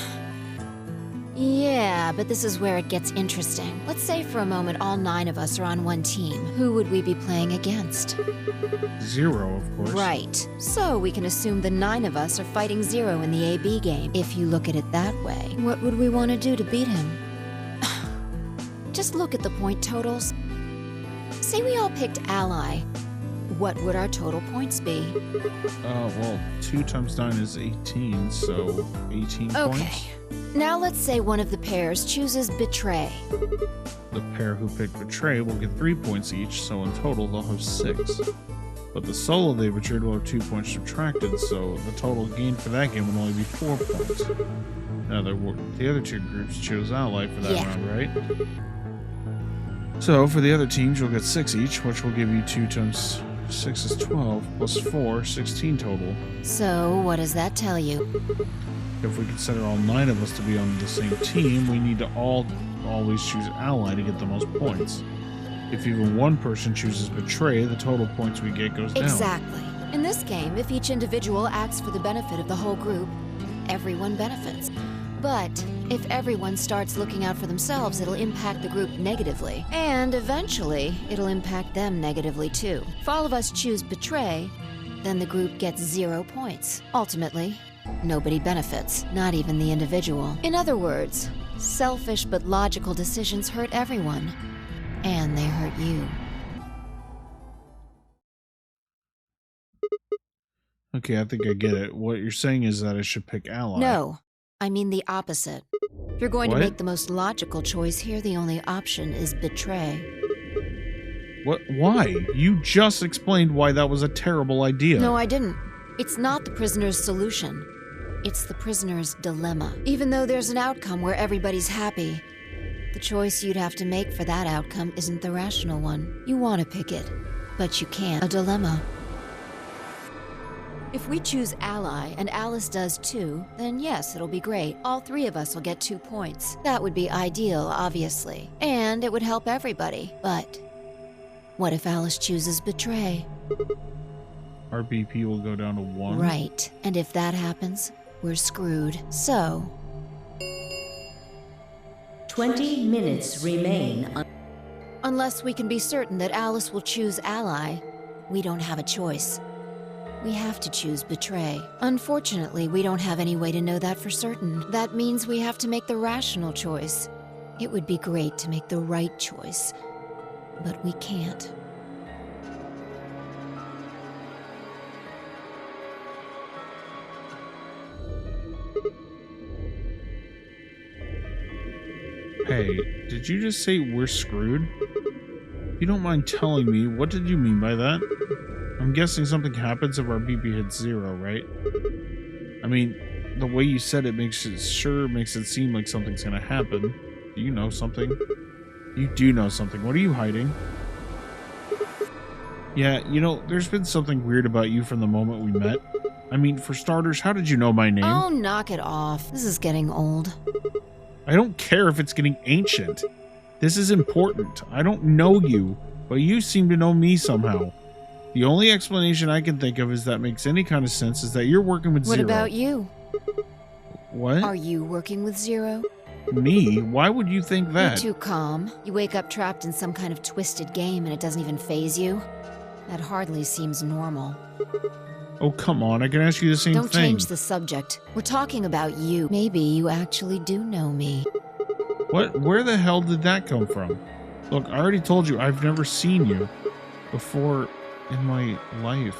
Yeah, but this is where it gets interesting. Let's say for a moment all 9 of us are on one team. Who would we be playing against? 0, of course. Right. So we can assume the 9 of us are fighting 0 in the AB game. If you look at it that way, what would we want to do to beat him? Just look at the point totals. Say we all picked Ally. What would our total points be? Well, 2 times 9 is 18, so 18 Okay. points. Now let's say one of the pairs chooses Betray. The pair who picked Betray will get 3 points each, so in total they'll have 6. But the solo they betrayed will have 2 points subtracted, so the total gain for that game would only be 4 points. Now the other 2 groups chose Ally for that round, right? So for the other teams, you'll get 6 each, which will give you 2 times 6 is 12, plus 4, 16 total. So what does that tell you? If we consider all 9 of us to be on the same team, we need to always choose Ally to get the most points. If even one person chooses Betray, the total points we get goes down. Exactly. In this game, if each individual acts for the benefit of the whole group, everyone benefits. But if everyone starts looking out for themselves, it'll impact the group negatively. And eventually, it'll impact them negatively too. If all of us choose Betray, then the group gets 0 points. Ultimately, nobody benefits, not even the individual. In other words, selfish but logical decisions hurt everyone. And they hurt you. Okay, I think I get it. What you're saying is that I should pick Ally. No, I mean the opposite. If you're going What? to make the most logical choice here, the only option is Betray. What? Why? You just explained why that was a terrible idea. No, I didn't. It's not the prisoner's solution. It's the prisoner's dilemma. Even though there's an outcome where everybody's happy, the choice you'd have to make for that outcome isn't the rational one. You want to pick it, but you can't. A dilemma. If we choose Ally, and Alice does too, then yes, it'll be great. All 3 of us will get 2 points. That would be ideal, obviously. And it would help everybody. But what if Alice chooses Betray? Our BP will go down to 1. Right. And if that happens, we're screwed. So 20 minutes remain. Unless we can be certain that Alice will choose Ally, we don't have a choice. We have to choose Betray. Unfortunately, we don't have any way to know that for certain. That means we have to make the rational choice. It would be great to make the right choice, but we can't. Hey, did you just say we're screwed? If you don't mind telling me, what did you mean by that? I'm guessing something happens if our BP hits 0, right? I mean, the way you said it makes it seem like something's gonna happen. Do you know something? You do know something. What are you hiding? Yeah, you know, there's been something weird about you from the moment we met. I mean, for starters, how did you know my name? Oh, knock it off. This is getting old. I don't care if it's getting ancient. This is important. I don't know you, but you seem to know me somehow. The only explanation I can think of is that makes any kind of sense is that you're working with 0. What about you? What? Are you working with 0? Me? Why would you think that? You're too calm. You wake up trapped in some kind of twisted game and it doesn't even faze you. That hardly seems normal. Oh, come on. I can ask you the same Don't thing. change the subject. We're talking about you. Maybe you actually do know me. What? Where the hell did that come from? Look, I already told you I've never seen you before in my life.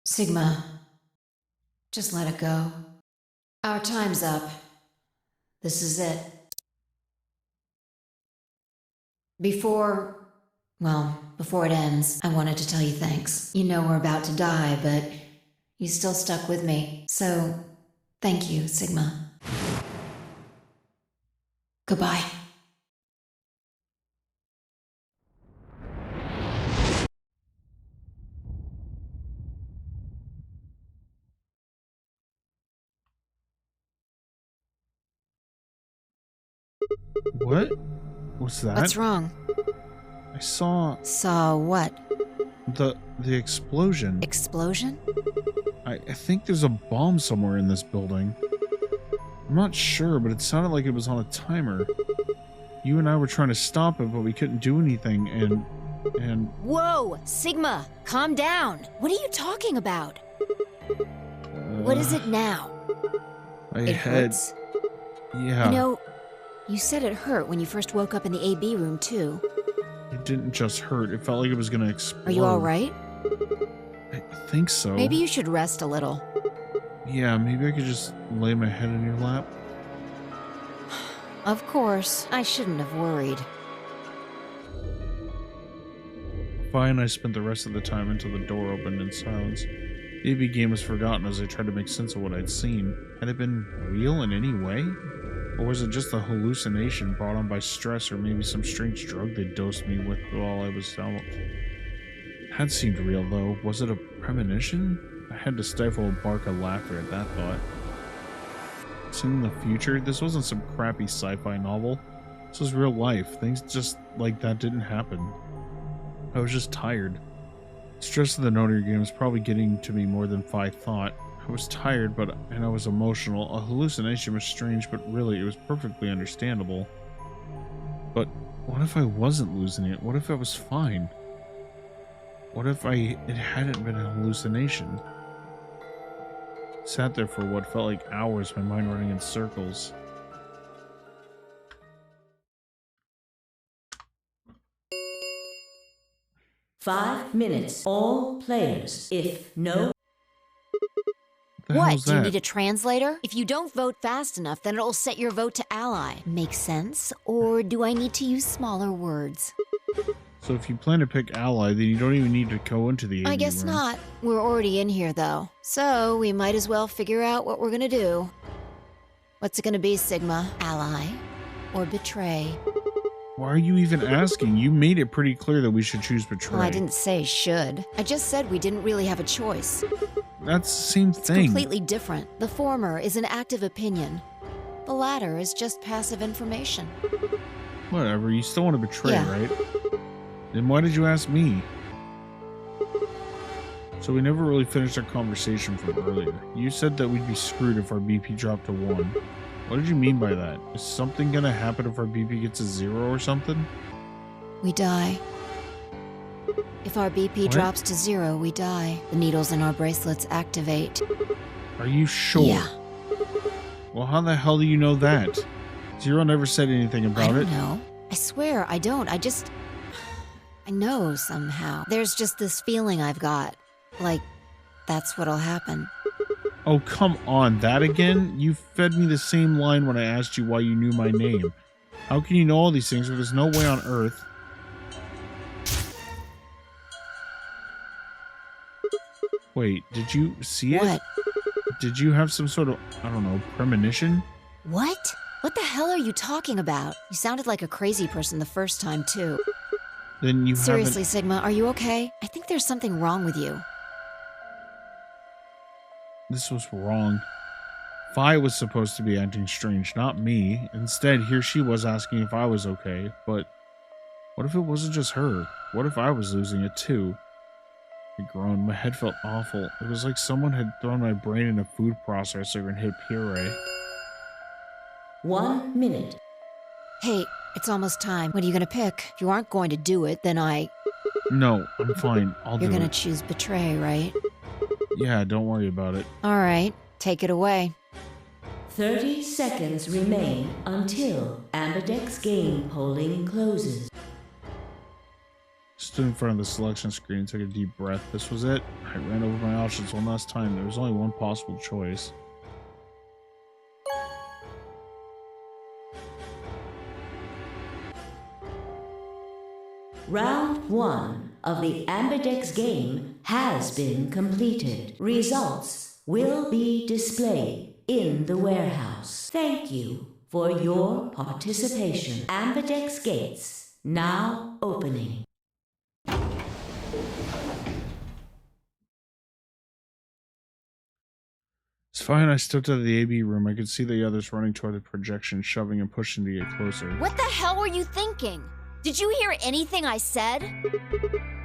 Sigma, just let it go. Our time's up. This is it. Before it ends, I wanted to tell you thanks. You know we're about to die, but you still stuck with me. So, Thank you, Sigma. Goodbye. What was that? What's wrong? I saw Saw what? the explosion. Explosion? I think there's a bomb somewhere in this building. I'm not sure, but it sounded like it was on a timer. You and I were trying to stop it, but we couldn't do anything, and Whoa! Sigma! Calm down! What are you talking about? What is it now? my It head. hurts. Yeah. You know, you said it hurt when you first woke up in the AB room, too. It didn't just hurt. It felt like it was gonna explode. Are you alright? I think so. Maybe you should rest a little. Yeah, maybe I could just lay my head in your lap. Of course, I shouldn't have worried. Fine, I spent the rest of the time until the door opened in silence. The AB game was forgotten as I tried to make sense of what I'd seen. Had it been real in any way? Or was it just a hallucination brought on by stress, or maybe some strange drug they dosed me with while I was out? It had seemed real, though. Was it a premonition? I had to stifle a bark of laughter at that thought. Seeing the future? This wasn't some crappy sci-fi novel. This was real life. Things just like that didn't happen. I was just tired. The stress of the Notary game was probably getting to me more than I thought. I was tired, and I was emotional. A hallucination was strange, but really, it was perfectly understandable. But what if I wasn't losing it? What if I was fine? What if it hadn't been a hallucination? Sat there for what felt like hours, my mind running in circles. Five minutes. All players. If no... What? Do you need a translator? If you don't vote fast enough, then it'll set your vote to ally. Make sense? Or do I need to use smaller words? So if you plan to pick ally, then you don't even need to go into the I AV guess room. not. We're already in here, though. So we might as well figure out what we're gonna do. What's it gonna be, Sigma? Ally? Or betray? Why are you even asking? You made it pretty clear that we should choose betray. Well, I didn't say should. I just said we didn't really have a choice. That's the same It's thing. completely different. The former is an active opinion. The latter is just passive information. Whatever, you still want to betray, Yeah. right? Then why did you ask me? So we never really finished our conversation from earlier. You said that we'd be screwed if our BP dropped to 1. What did you mean by that? Is something gonna happen if our BP gets to 0 or something? We die. If our BP What? drops to 0, we die. The needles in our bracelets activate. Are you sure? Yeah. Well, how the hell do you know that? Zero never said anything I about don't it. know. I swear, I don't. I know somehow. There's just this feeling I've got. Like, that's what'll happen. Oh, come on. That again? You fed me the same line when I asked you why you knew my name. How can you know all these things when there's no way on Earth? Wait, did you see it? What? Did you have some sort of, I don't know, premonition? What? What the hell are you talking about? You sounded like a crazy person the first time, too. Then you Seriously, haven't... Sigma, are you okay? I think there's something wrong with you. This was wrong. Fi was supposed to be acting strange, not me. Instead, here she was asking if I was okay. But what if it wasn't just her? What if I was losing it too? I groaned. My head felt awful. It was like someone had thrown my brain in a food processor and hit puree. 1 minute. Hey, it's almost time. What are you gonna pick? If you aren't going to do it, then No, I'm fine. I'll You're do gonna it. choose betray, right? Yeah, don't worry about it. Alright, take it away. 30 seconds remain until Amberdex game polling closes. Stood in front of the selection screen and took a deep breath. This was it. I ran over my options one last time. There was only one possible choice. Round 1 of the Amberdex game has been completed. Results will be displayed in the warehouse. Thank you for your participation. Ambidex gates now opening. It's fine. I stepped out of the AB room. I could see the others running toward the projection, shoving and pushing to get closer. What the hell were you thinking? Did you hear anything I said?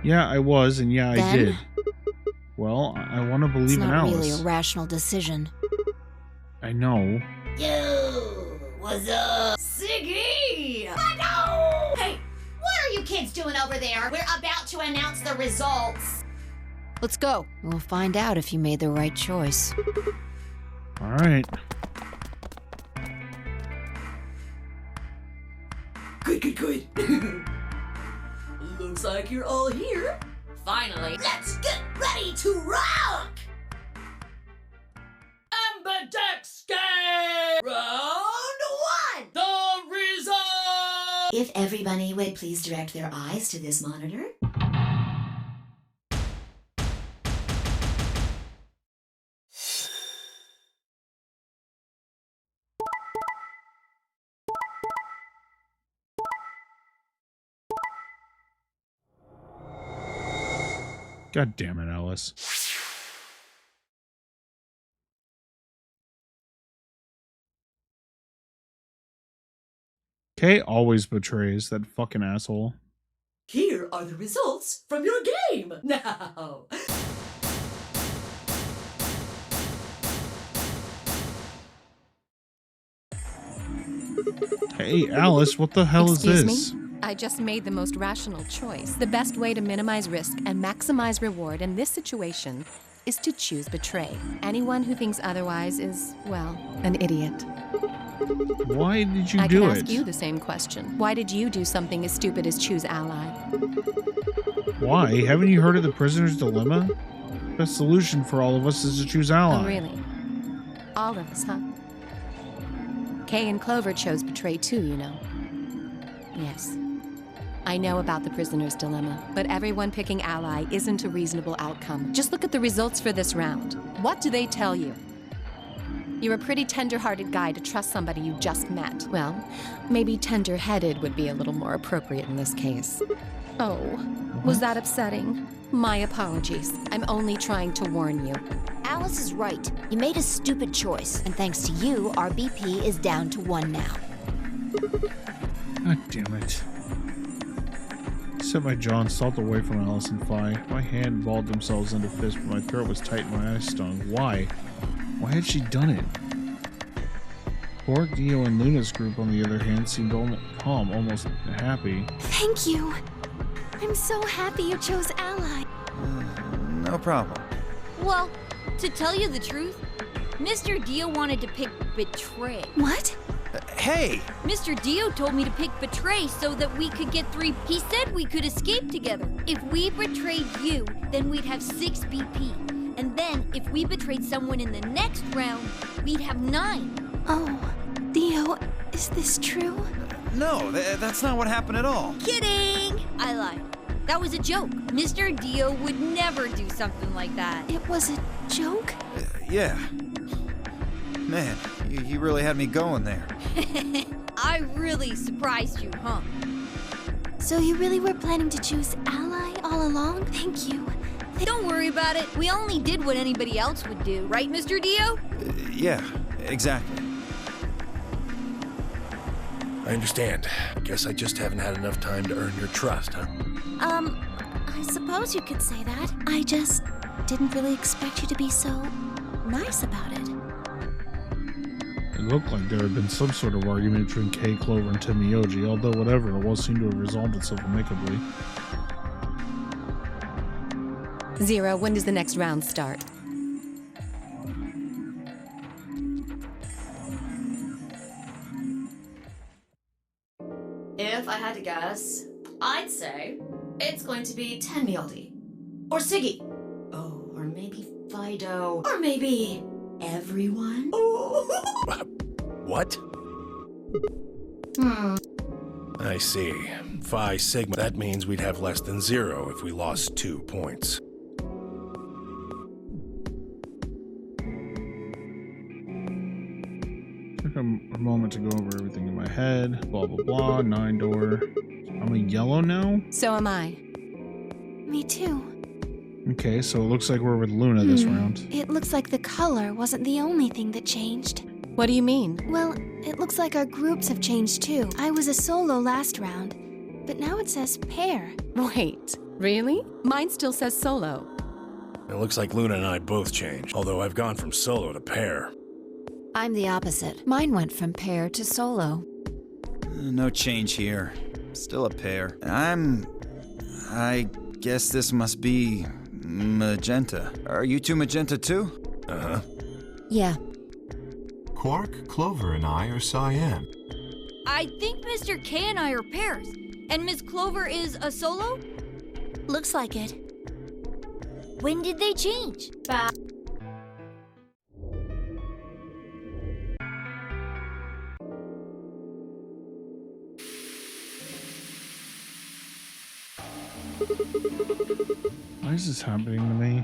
Yeah, I was, and yeah, I Ben? did. Well, I want to believe It's in not Alice. really a rational decision. I know. Yo, what's up? Siggy! I know! Hey, what are you kids doing over there? We're about to announce the results. Let's go. We'll find out if you made the right choice. All right. Good. Looks like you're all here. Finally, let's get ready to rock! Ambidex game! Round 1! The result! If everybody would please direct their eyes to this monitor. God damn it, Alice. Kay always betrays, that fucking asshole. Here are the results from your game. Now. Hey, Alice, what the hell Excuse is this? me? I just made the most rational choice. The best way to minimize risk and maximize reward in this situation is to choose betray. Anyone who thinks otherwise is, well, an idiot. Why did you I do can it? ask you the same question. Why did you do something as stupid as choose ally? Why? Haven't you heard of the prisoner's dilemma? The solution for all of us is to choose ally. Oh, really? All of us, huh? Kay and Clover chose betray too, you know. Yes. I know about the prisoner's dilemma, but everyone picking ally isn't a reasonable outcome. Just look at the results for this round. What do they tell you? You're a pretty tender-hearted guy to trust somebody you just met. Well, maybe tender-headed would be a little more appropriate in this case. Oh, was that upsetting? My apologies. I'm only trying to warn you. Alice is right. You made a stupid choice, and thanks to you, our BP is down to 1 now. God damn it. I set my jaw and stalked away from Alice and Phi. My hand balled themselves into fists, but my throat was tight and my eyes stung. Why? Why had she done it? Quark, Dio, and Luna's group, on the other hand, seemed calm, almost happy. Thank you. I'm so happy you chose ally. No problem. Well, to tell you the truth, Mr. Dio wanted to pick betray. What? Hey! Mr. Dio told me to pick betray so that we could get 3. He said we could escape together. If we betrayed you, then we'd have 6 BP. And then, if we betrayed someone in the next round, we'd have 9. Oh, Dio, is this true? No, that's not what happened at all. Kidding! I lied. That was a joke. Mr. Dio would never do something like that. It was a joke? Yeah. Man, you really had me going there. I really surprised you, huh? So you really were planning to choose ally all along? Thank you. Don't worry about it. We only did what anybody else would do, right, Mr. Dio? Yeah, exactly. I understand. Guess I just haven't had enough time to earn your trust, huh? I suppose you could say that. I just didn't really expect you to be so nice about it. It looked like there had been some sort of argument between Kay, Clover, and Timioji, although whatever it was seemed to have resolved itself amicably. 0, when does the next round start? If I had to guess, I'd say it's going to be Tenmialdi. Or Siggy. Oh, or maybe Fido. Or maybe everyone. What? I see. Phi Sigma. That means we'd have less than 0 if we lost 2 points. A moment to go over everything in my head. Blah, blah, blah. 9 door. I'm a yellow now? So am I. Me too. Okay, so it looks like we're with Luna this round. It looks like the color wasn't the only thing that changed. What do you mean? Well, it looks like our groups have changed too. I was a solo last round, but now it says pair. Wait, really? Mine still says solo. It looks like Luna and I both changed, although I've gone from solo to pair. I'm the opposite. Mine went from pair to solo. No change here. Still a pair. I guess this must be magenta. Are you two magenta too? Uh-huh. Yeah. Quark, Clover, and I are cyan. I think Mr. K and I are pairs. And Miss Clover is a solo? Looks like it. When did they change? Why is this happening to me?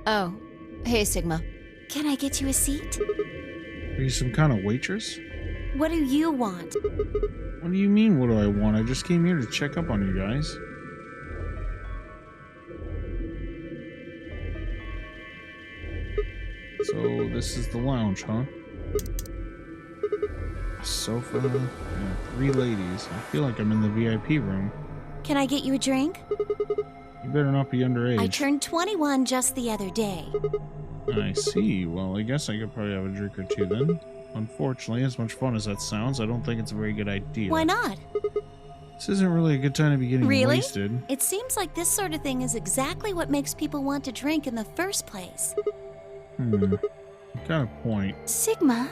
Oh, hey, Sigma. Can I get you a seat? Are you some kind of waitress? What do you want? What do you mean, what do I want? I just came here to check up on you guys. So, this is the lounge, huh? Sofa, and 3 ladies. I feel like I'm in the VIP room. Can I get you a drink? You better not be underage. I turned 21 just the other day. I see. Well, I guess I could probably have a drink or two then. Unfortunately, as much fun as that sounds, I don't think it's a very good idea. Why not? This isn't really a good time to be getting Really? wasted. It seems like this sort of thing is exactly what makes people want to drink in the first place. You got a point. Sigma,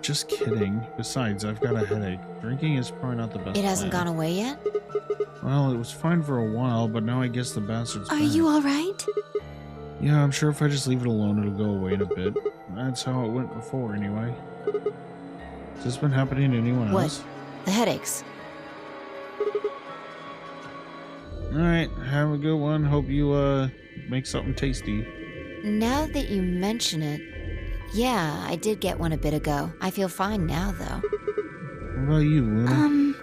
Just kidding. Besides, I've got a headache. Drinking is probably not the best It hasn't plan. gone away yet? Well, it was fine for a while, but now I guess the bastard's are back. you alright? Yeah, I'm sure if I just leave it alone, it'll go away in a bit. That's how it went before, anyway. Has this been happening to anyone What? else? The headaches. Alright, have a good one. Hope you, make something tasty. Now that you mention it, yeah, I did get one a bit ago. I feel fine now, though. What about you, Luna?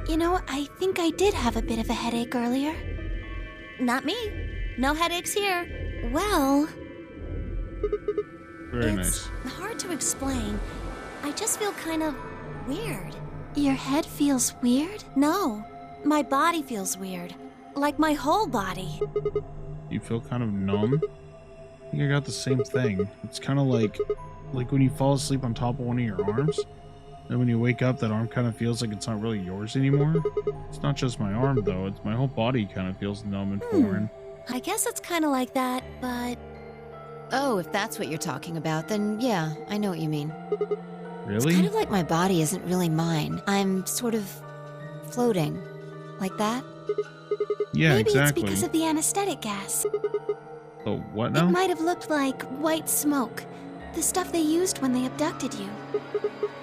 You know, I think I did have a bit of a headache earlier. Not me. No headaches here. Well, Very it's nice. hard to explain. I just feel kind of weird. Your head feels weird? No, my body feels weird. Like my whole body. You feel kind of numb? I think I got the same thing. It's kind of like when you fall asleep on top of one of your arms, and when you wake up, that arm kind of feels like it's not really yours anymore. It's not just my arm, though. It's my whole body kind of feels numb and foreign. I guess it's kind of like that, but Oh, if that's what you're talking about, then yeah, I know what you mean. Really? It's kind of like my body isn't really mine. I'm sort of floating. Like that? Yeah, Maybe exactly. it's because of the anesthetic gas. Oh, what It now? might have looked like white smoke. The stuff they used when they abducted you.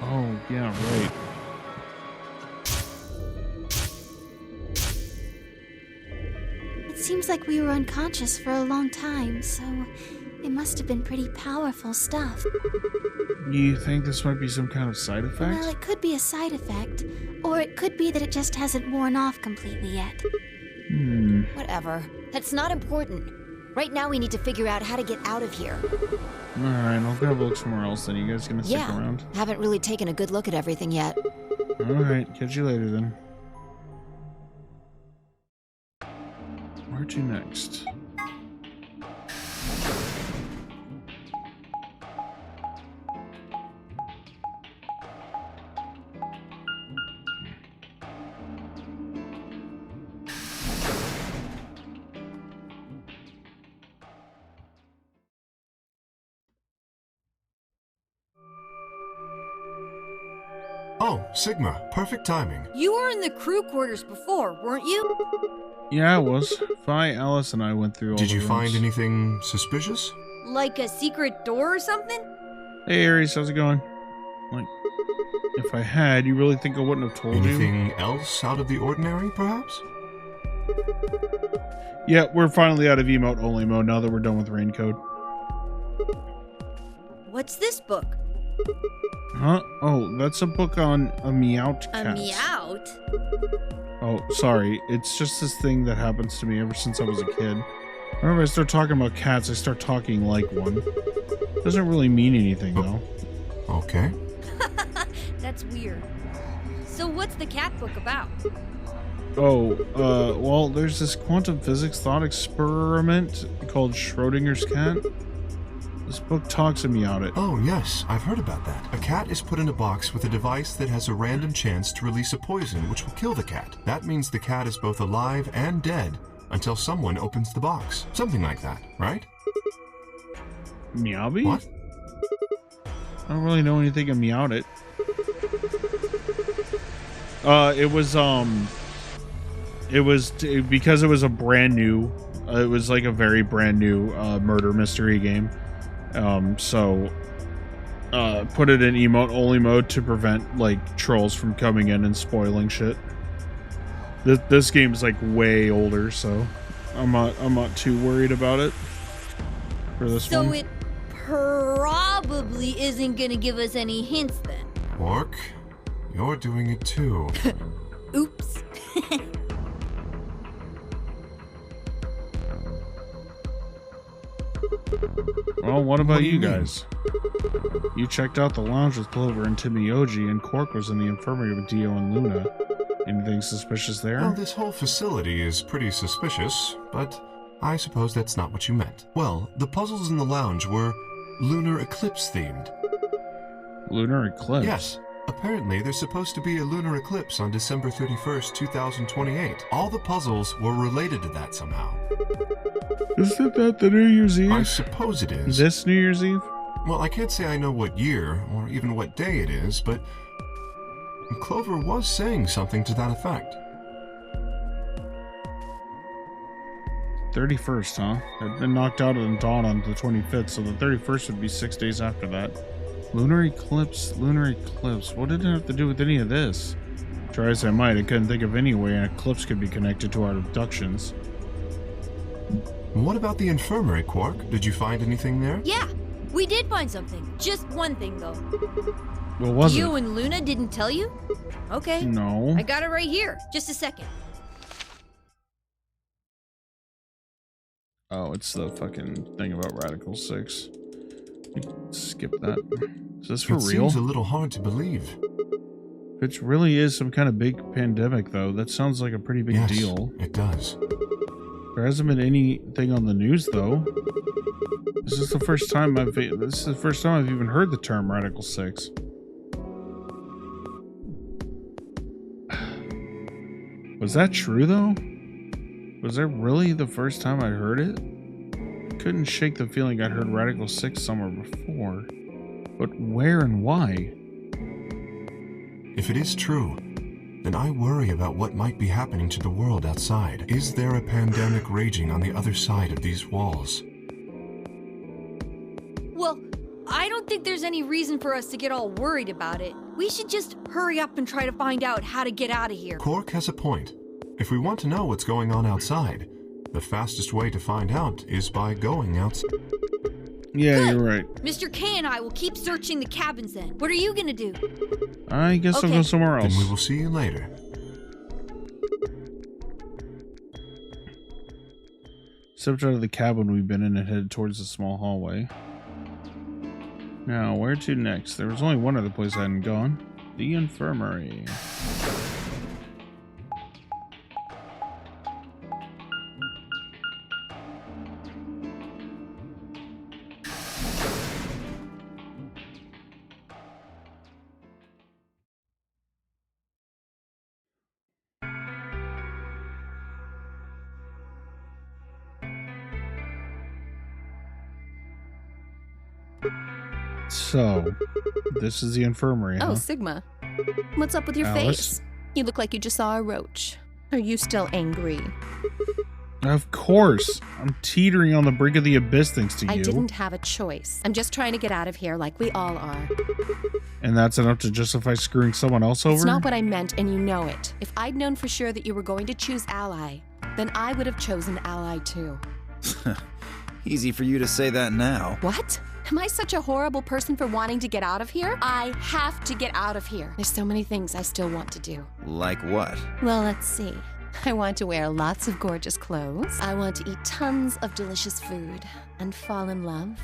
Oh, yeah, right. It seems like we were unconscious for a long time, so it must have been pretty powerful stuff. You think this might be some kind of side effect? Well, it could be a side effect, or it could be that it just hasn't worn off completely yet. Whatever. That's not important. Right now we need to figure out how to get out of here. Alright, I'll grab a look somewhere else then. You guys gonna stick Yeah. around? Haven't really taken a good look at everything yet. Alright, catch you later then. Where to next? Oh, Sigma, perfect timing. You were in the crew quarters before, weren't you? Yeah, it was. Vi, Alice, and I went through all Did the you find rooms. anything suspicious? Like a secret door or something? Hey, Aries, how's it going? Like, if I had, you really think I wouldn't have told you? Anything else out of the ordinary, perhaps? Yeah, we're finally out of emote only mode now that we're done with rain code. What's this book? Huh? Oh, that's a book on a meowt cat. A meowt? Oh, sorry. It's just this thing that happens to me ever since I was a kid. Whenever I start talking about cats, I start talking like one. Doesn't really mean anything, though. Okay. That's weird. So what's the cat book about? Oh, well, there's this quantum physics thought experiment called Schrodinger's cat. This book talks to me about it. Oh, yes, I've heard about that. A cat is put in a box with a device that has a random chance to release a poison which will kill the cat. That means the cat is both alive and dead until someone opens the box. Something like that, right? Meowby? What? I don't really know anything of Meowed It. It was because it was a brand new, it was like a very brand new murder mystery game. So put it in emote only mode to prevent like trolls from coming in and spoiling shit. This game's like way older, so I'm not too worried about it for this one. So it probably isn't gonna give us any hints then. Quark, you're doing it too. Oops. Well, what about What do you you mean? guys? You checked out the lounge with Clover and Timioji, and Quark was in the infirmary with Dio and Luna. Anything suspicious there? Well, this whole facility is pretty suspicious, but I suppose that's not what you meant. Well, the puzzles in the lounge were lunar eclipse themed. Lunar eclipse? Yes. Apparently, there's supposed to be a lunar eclipse on December 31st, 2028. All the puzzles were related to that somehow. Isn't that the New Year's Eve? I suppose it is. This New Year's Eve? Well, I can't say I know what year or even what day it is, but Clover was saying something to that effect. 31st, huh? I'd been knocked out on dawn on the 25th, so the 31st would be 6 days after that. Lunar eclipse, lunar eclipse. What did it have to do with any of this? Try as I might, I couldn't think of any way an eclipse could be connected to our abductions. What about the infirmary, Quark? Did you find anything there? Yeah, we did find something. Just one thing though. What was You it? and Luna didn't tell you? Okay. No. I got it right here. Just a second. Oh, it's the fucking thing about Radical 6. Skip that. Is this for It real? seems a little hard to believe. If it really is some kind of big pandemic, though, that sounds like a pretty big Yes, deal. it does. There hasn't been anything on the news, though. This is the first time I've even heard the term Radical 6. Was that true, though? Was that really the first time I heard it? I couldn't shake the feeling I'd heard Radical 6 somewhere before. But where and why? If it is true, then I worry about what might be happening to the world outside. Is there a pandemic raging on the other side of these walls? Well, I don't think there's any reason for us to get all worried about it. We should just hurry up and try to find out how to get out of here. Quark has a point. If we want to know what's going on outside, the fastest way to find out is by going outside. Yeah, Good. you're right. Mr. K and I will keep searching the cabins then. What are you gonna do? I guess I'll Okay. go somewhere else. Then we will see you later. Stepped out of the cabin we've been in and headed towards the small hallway. Now, where to next? There was only one other place I hadn't gone. The infirmary. So, this is the infirmary, huh? Oh, Sigma. What's up with your Alice? face? You look like you just saw a roach. Are you still angry? Of course. I'm teetering on the brink of the abyss thanks to you. I didn't have a choice. I'm just trying to get out of here like we all are. And that's enough to justify screwing someone else over? It's not what I meant, and you know it. If I'd known for sure that you were going to choose Ally, then I would have chosen Ally too. Easy for you to say that now. What? Am I such a horrible person for wanting to get out of here? I have to get out of here. There's so many things I still want to do. Like what? Well, let's see. I want to wear lots of gorgeous clothes. I want to eat tons of delicious food and fall in love.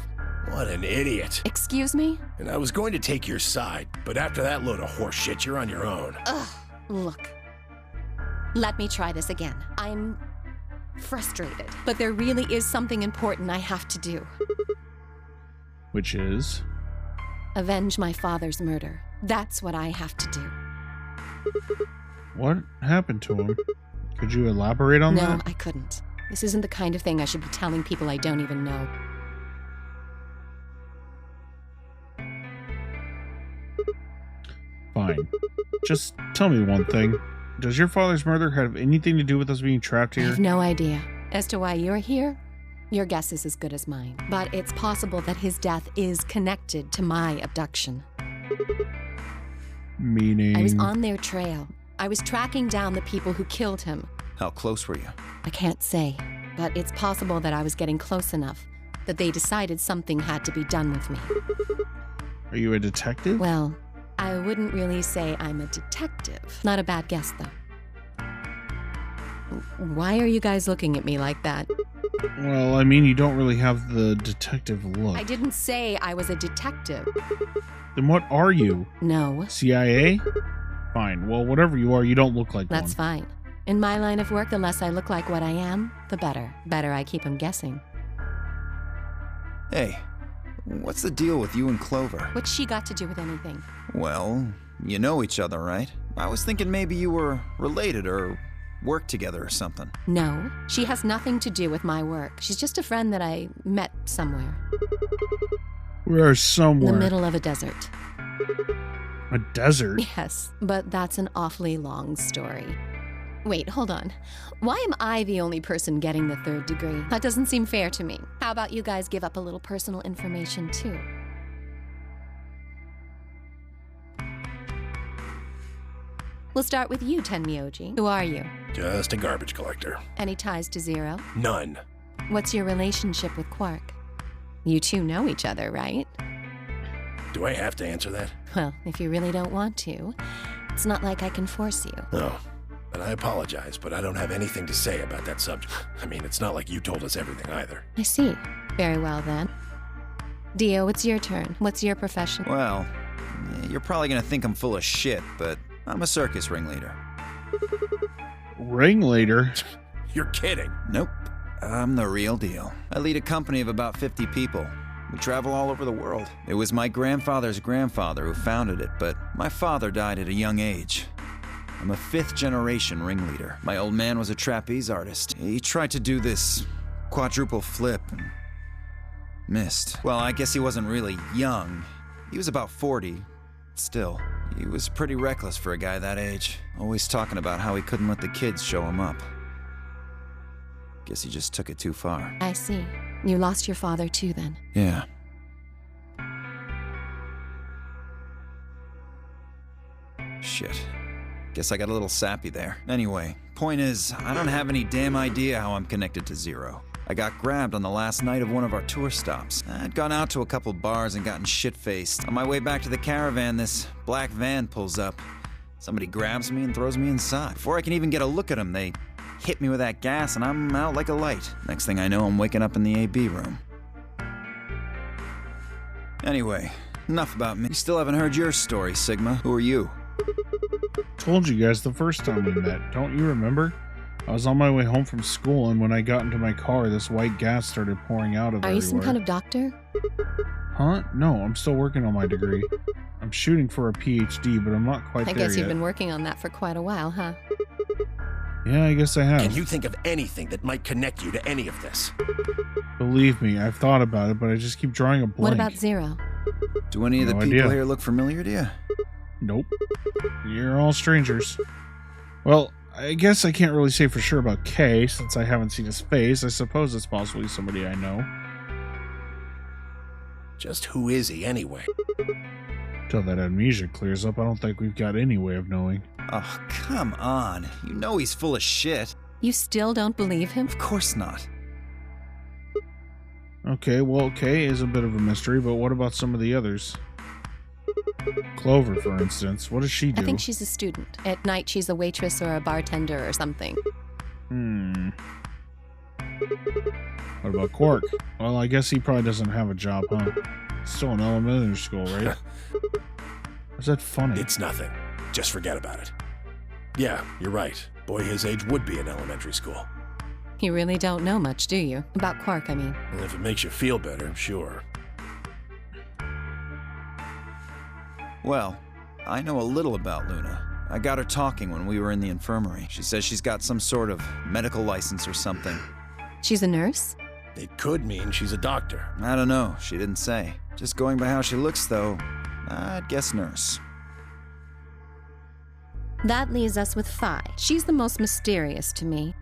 What an idiot. Excuse me? And I was going to take your side, but after that load of horse shit, you're on your own. Ugh, look. Let me try this again. I'm frustrated, but there really is something important I have to do. Which is? Avenge my father's murder. That's what I have to do. What happened to him? Could you elaborate on that? No, I couldn't. This isn't the kind of thing I should be telling people I don't even know. Fine. Just tell me one thing. Does your father's murder have anything to do with us being trapped I here? have no idea. As to why you're here, your guess is as good as mine. But it's possible that his death is connected to my abduction. Meaning? I was on their trail. I was tracking down the people who killed him. How close were you? I can't say, but it's possible that I was getting close enough that they decided something had to be done with me. Are you a detective? Well, I wouldn't really say I'm a detective. Not a bad guess, though. Why are you guys looking at me like that? Well, I mean, you don't really have the detective look. I didn't say I was a detective. Then what are you? No. CIA? Fine. Well, whatever you are, you don't look like That's one. fine. In my line of work, the less I look like what I am, the better. Better I keep them guessing. Hey, what's the deal with you and Clover? What's she got to do with anything? Well, you know each other, right? I was thinking maybe you were related or worked together or something. No, she has nothing to do with my work. She's just a friend that I met somewhere. Where somewhere? In the middle of a desert. A desert? Yes, but that's an awfully long story. Wait, hold on. Why am I the only person getting the 3rd degree? That doesn't seem fair to me. How about you guys give up a little personal information, too? We'll start with you, Tenmyoji. Who are you? Just a garbage collector. Any ties to Zero? None. What's your relationship with Quark? You two know each other, right? Do I have to answer that? Well, if you really don't want to, it's not like I can force you. No. And I apologize, but I don't have anything to say about that subject. I mean, it's not like you told us everything either. I see. Very well, then. Dio, it's your turn. What's your profession? Well, you're probably gonna think I'm full of shit, but I'm a circus ringleader. Ringleader? You're kidding. Nope. I'm the real deal. I lead a company of about 50 people. We travel all over the world. It was my grandfather's grandfather who founded it, but my father died at a young age. I'm a 5th-generation ringleader. My old man was a trapeze artist. He tried to do this quadruple flip and missed. Well, I guess he wasn't really young. He was about 40. Still, he was pretty reckless for a guy that age. Always talking about how he couldn't let the kids show him up. Guess he just took it too far. I see. You lost your father too, then. Yeah. Shit. Guess I got a little sappy there. Anyway, point is, I don't have any damn idea how I'm connected to Zero. I got grabbed on the last night of one of our tour stops. I'd gone out to a couple bars and gotten shit-faced. On my way back to the caravan, this black van pulls up. Somebody grabs me and throws me inside. Before I can even get a look at them, they hit me with that gas and I'm out like a light. Next thing I know, I'm waking up in the AB room. Anyway, enough about me. You still haven't heard your story, Sigma. Who are you? Told you guys the first time we met. Don't you remember? I was on my way home from school, and when I got into my car, this white gas started pouring out of everywhere. Are you some kind of doctor? Huh? No, I'm still working on my degree. I'm shooting for a PhD, but I'm not quite there yet. I guess you've been working on that for quite a while, huh? Yeah, I guess I have. Can you think of anything that might connect you to any of this? Believe me, I've thought about it, but I just keep drawing a blank. What about Zero? Do any of the people here look familiar to you? Nope. You're all strangers. Well, I guess I can't really say for sure about Kay, since I haven't seen his face. I suppose it's possibly somebody I know. Just who is he anyway? Till that amnesia clears up, I don't think we've got any way of knowing. Oh, come on. You know he's full of shit. You still don't believe him? Of course not. Okay, well, Kay is a bit of a mystery, but what about some of the others? Clover, for instance. What does she do? I think she's a student. At night, she's a waitress or a bartender or something. What about Quark? Well, I guess he probably doesn't have a job, huh? Still in elementary school, right? Is that funny? It's nothing. Just forget about it. Yeah, you're right. Boy his age would be in elementary school. You really don't know much, do you? About Quark, I mean. And if it makes you feel better, sure. Well, I know a little about Luna. I got her talking when we were in the infirmary. She says she's got some sort of medical license or something. She's a nurse? It could mean she's a doctor. I don't know. She didn't say. Just going by how she looks, though, I'd guess nurse. That leaves us with Phi. She's the most mysterious to me.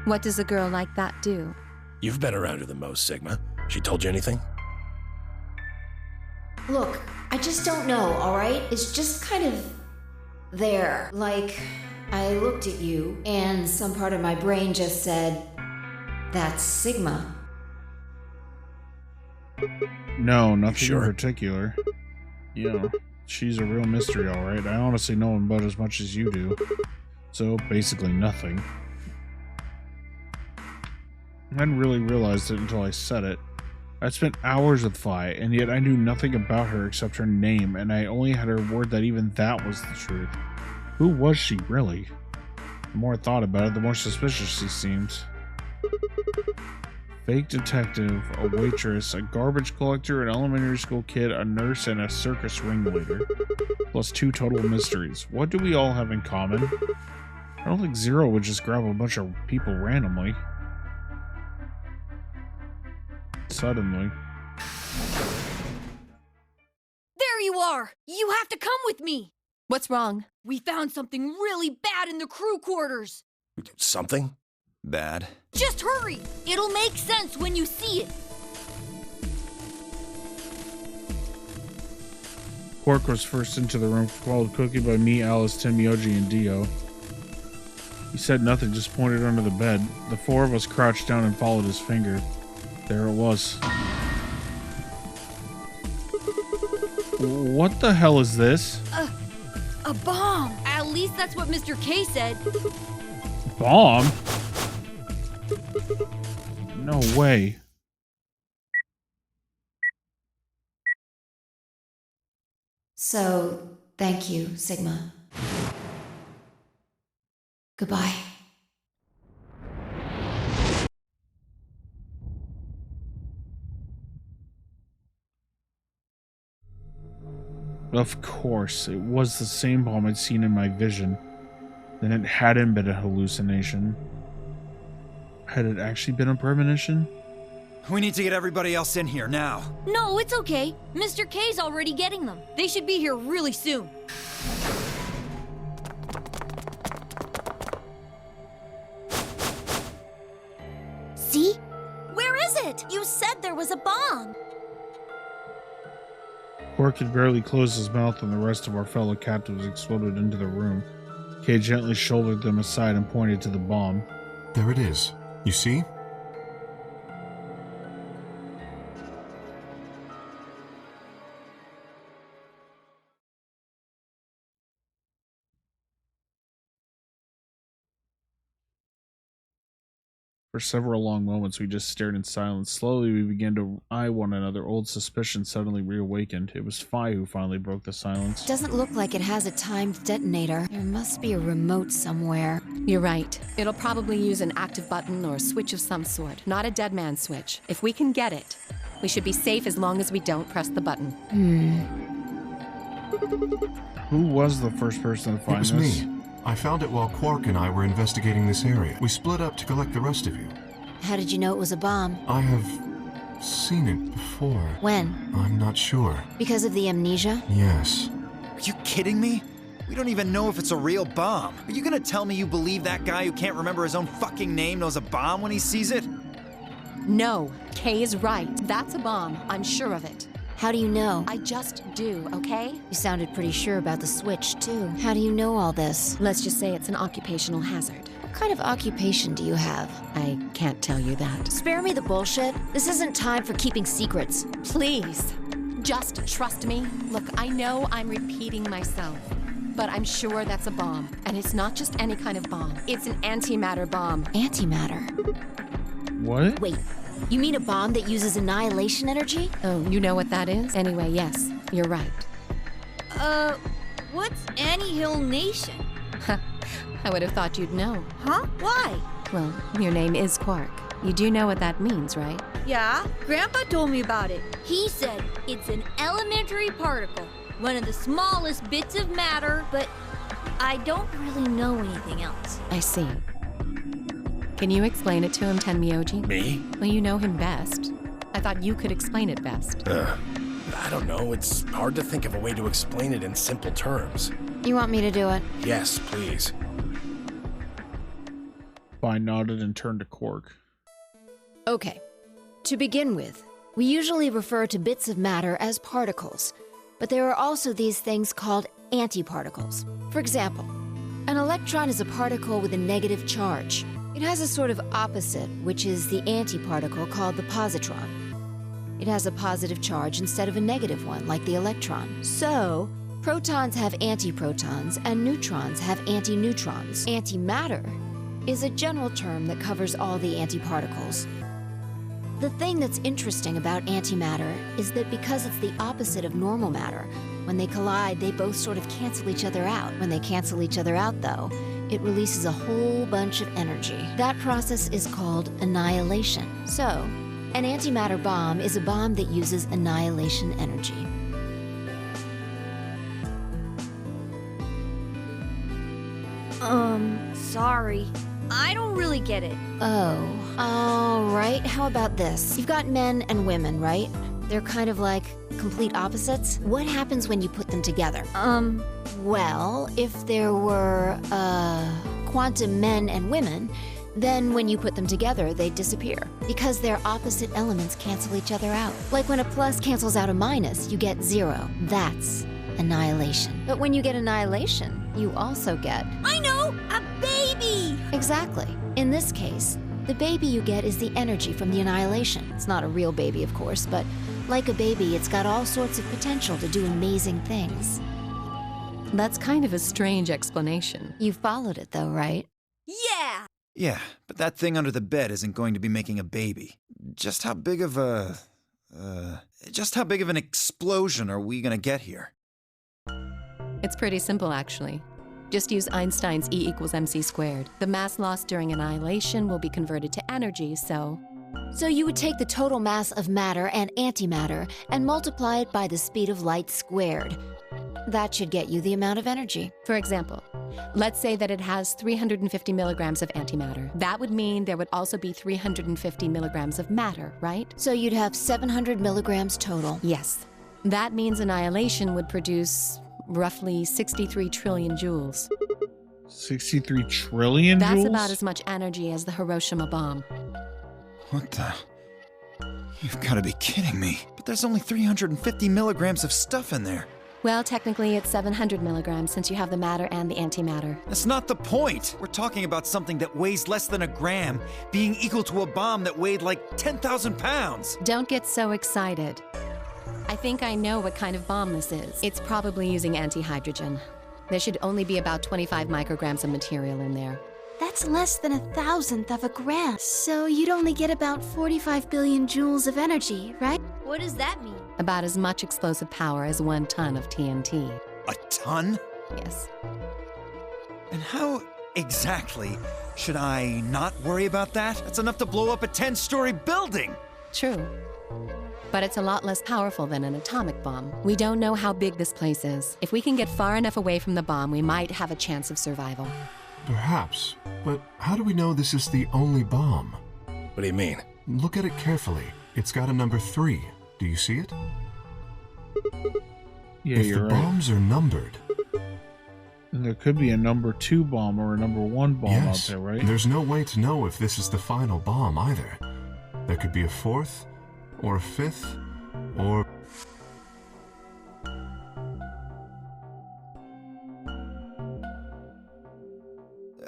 What does a girl like that do? You've been around her the most, Sigma. She told you anything? Look, I just don't know, alright? It's just kind of there. Like, I looked at you, and some part of my brain just said, that's Sigma. No, nothing Sure? in particular. Yeah, she's a real mystery, alright. I honestly know him about as much as you do. So, basically nothing. I hadn't really realized it until I said it. I spent hours with Phi, and yet I knew nothing about her except her name, and I only had her word that even that was the truth. Who was she, really? The more I thought about it, the more suspicious she seemed. Fake detective, a waitress, a garbage collector, an elementary school kid, a nurse, and a circus ringleader. Plus 2 total mysteries. What do we all have in common? I don't think Zero would just grab a bunch of people randomly. Suddenly. There you are! You have to come with me! What's wrong? We found something really bad in the crew quarters! Something? Bad. Just hurry! It'll make sense when you see it! Quark was first into the room, followed quickly by me, Alice, Tim, Yoji, and Dio. He said nothing, just pointed under the bed. The 4 of us crouched down and followed his finger. There it was. What the hell is this? A bomb! At least that's what Mr. K said. Bomb? No way. So, thank you, Sigma. Goodbye. Of course, it was the same bomb I'd seen in my vision. Then it hadn't been a hallucination. Had it actually been a premonition? We need to get everybody else in here now. No, it's okay. Mr. K's already getting them. They should be here really soon. See? Where is it? You said there was a bomb. Quark had barely closed his mouth when the rest of our fellow captives exploded into the room. Kay gently shouldered them aside and pointed to the bomb. There it is. You see? For several long moments, we just stared in silence. Slowly, we began to eye one another. Old suspicion suddenly reawakened. It was Phi who finally broke the silence. Doesn't look like it has a timed detonator. There must be a remote somewhere. You're right. It'll probably use an active button or a switch of some sort, not a dead man switch. If we can get it, we should be safe as long as we don't press the button. Who was the first person to find this? It was me. I found it while Quark and I were investigating this area. We split up to collect the rest of you. How did you know it was a bomb? I have seen it before. When? I'm not sure. Because of the amnesia? Yes. Are you kidding me? We don't even know if it's a real bomb. Are you gonna tell me you believe that guy who can't remember his own fucking name knows a bomb when he sees it? No, Kay is right. That's a bomb. I'm sure of it. How do you know? I just do, okay? You sounded pretty sure about the switch, too. How do you know all this? Let's just say it's an occupational hazard. What kind of occupation do you have? I can't tell you that. Spare me the bullshit. This isn't time for keeping secrets. Please, just trust me. Look, I know I'm repeating myself, but I'm sure that's a bomb. And it's not just any kind of bomb. It's an antimatter bomb. Antimatter? What? Wait, you mean a bomb that uses annihilation energy? Oh, you know what that is? Anyway, yes, you're right. What's Annie-Hill Nation? I would have thought you'd know. Huh? Why? Well, your name is Quark. You do know what that means, right? Yeah, Grandpa told me about it. He said it's an elementary particle, one of the smallest bits of matter, but I don't really know anything else. I see. Can you explain it to him, Tenmyoji? Me? Well, you know him best. I thought you could explain it best. I don't know. It's hard to think of a way to explain it in simple terms. You want me to do it? Yes, please. I nodded and turned to Quark. Okay. To begin with, we usually refer to bits of matter as particles, but there are also these things called antiparticles. For example, an electron is a particle with a negative charge. It has a sort of opposite, which is the antiparticle called the positron. It has a positive charge instead of a negative one, like the electron. So, protons have antiprotons, and neutrons have antineutrons. Antimatter is a general term that covers all the antiparticles. The thing that's interesting about antimatter is that because it's the opposite of normal matter, when they collide, they both sort of cancel each other out. When they cancel each other out, though, it releases a whole bunch of energy. That process is called annihilation. So, an antimatter bomb is a bomb that uses annihilation energy. Sorry. I don't really get it. Oh, all right. How about this? You've got men and women, right? They're kind of like complete opposites. What happens when you put them together? Well, if there were, quantum men and women, then when you put them together, they disappear. Because their opposite elements cancel each other out. Like when a plus cancels out a minus, you get 0. That's annihilation. But when you get annihilation, you also get... I know! A baby! Exactly. In this case, the baby you get is the energy from the annihilation. It's not a real baby, of course, but like a baby, it's got all sorts of potential to do amazing things. That's kind of a strange explanation. You followed it, though, right? Yeah! Yeah, but that thing under the bed isn't going to be making a baby. Just how big of an explosion are we gonna get here? It's pretty simple, actually. Just use Einstein's E equals mc squared. The mass lost during annihilation will be converted to energy, so... So you would take the total mass of matter and antimatter and multiply it by the speed of light squared. That should get you the amount of energy. For example, let's say that it has 350 milligrams of antimatter. That would mean there would also be 350 milligrams of matter, right? So you'd have 700 milligrams total. Yes. That means annihilation would produce roughly 63 trillion joules. 63 trillion That's joules? about as much energy as the Hiroshima bomb. What the? You've got to be kidding me. But there's only 350 milligrams of stuff in there. Well, technically it's 700 milligrams since you have the matter and the antimatter. That's not the point. We're talking about something that weighs less than a gram being equal to a bomb that weighed like 10,000 pounds. Don't get so excited. I think I know what kind of bomb this is. It's probably using antihydrogen. There should only be about 25 micrograms of material in there. That's less than 1,000th of a gram. So you'd only get about 45 billion joules of energy, right? What does that mean? About as much explosive power as 1 ton of TNT. A ton? Yes. And how exactly should I not worry about that? That's enough to blow up a 10-story building! True. But it's a lot less powerful than an atomic bomb. We don't know how big this place is. If we can get far enough away from the bomb, we might have a chance of survival. Perhaps. But how do we know this is the only bomb? What do you mean? Look at it carefully. It's got a number 3. Do you see it? Yeah, If you're the right. bombs are numbered, And there could be a number 2 bomb or a number 1 bomb Yes, out there, right? there's no way to know if this is the final bomb either. There could be a 4th, or a 5th, or...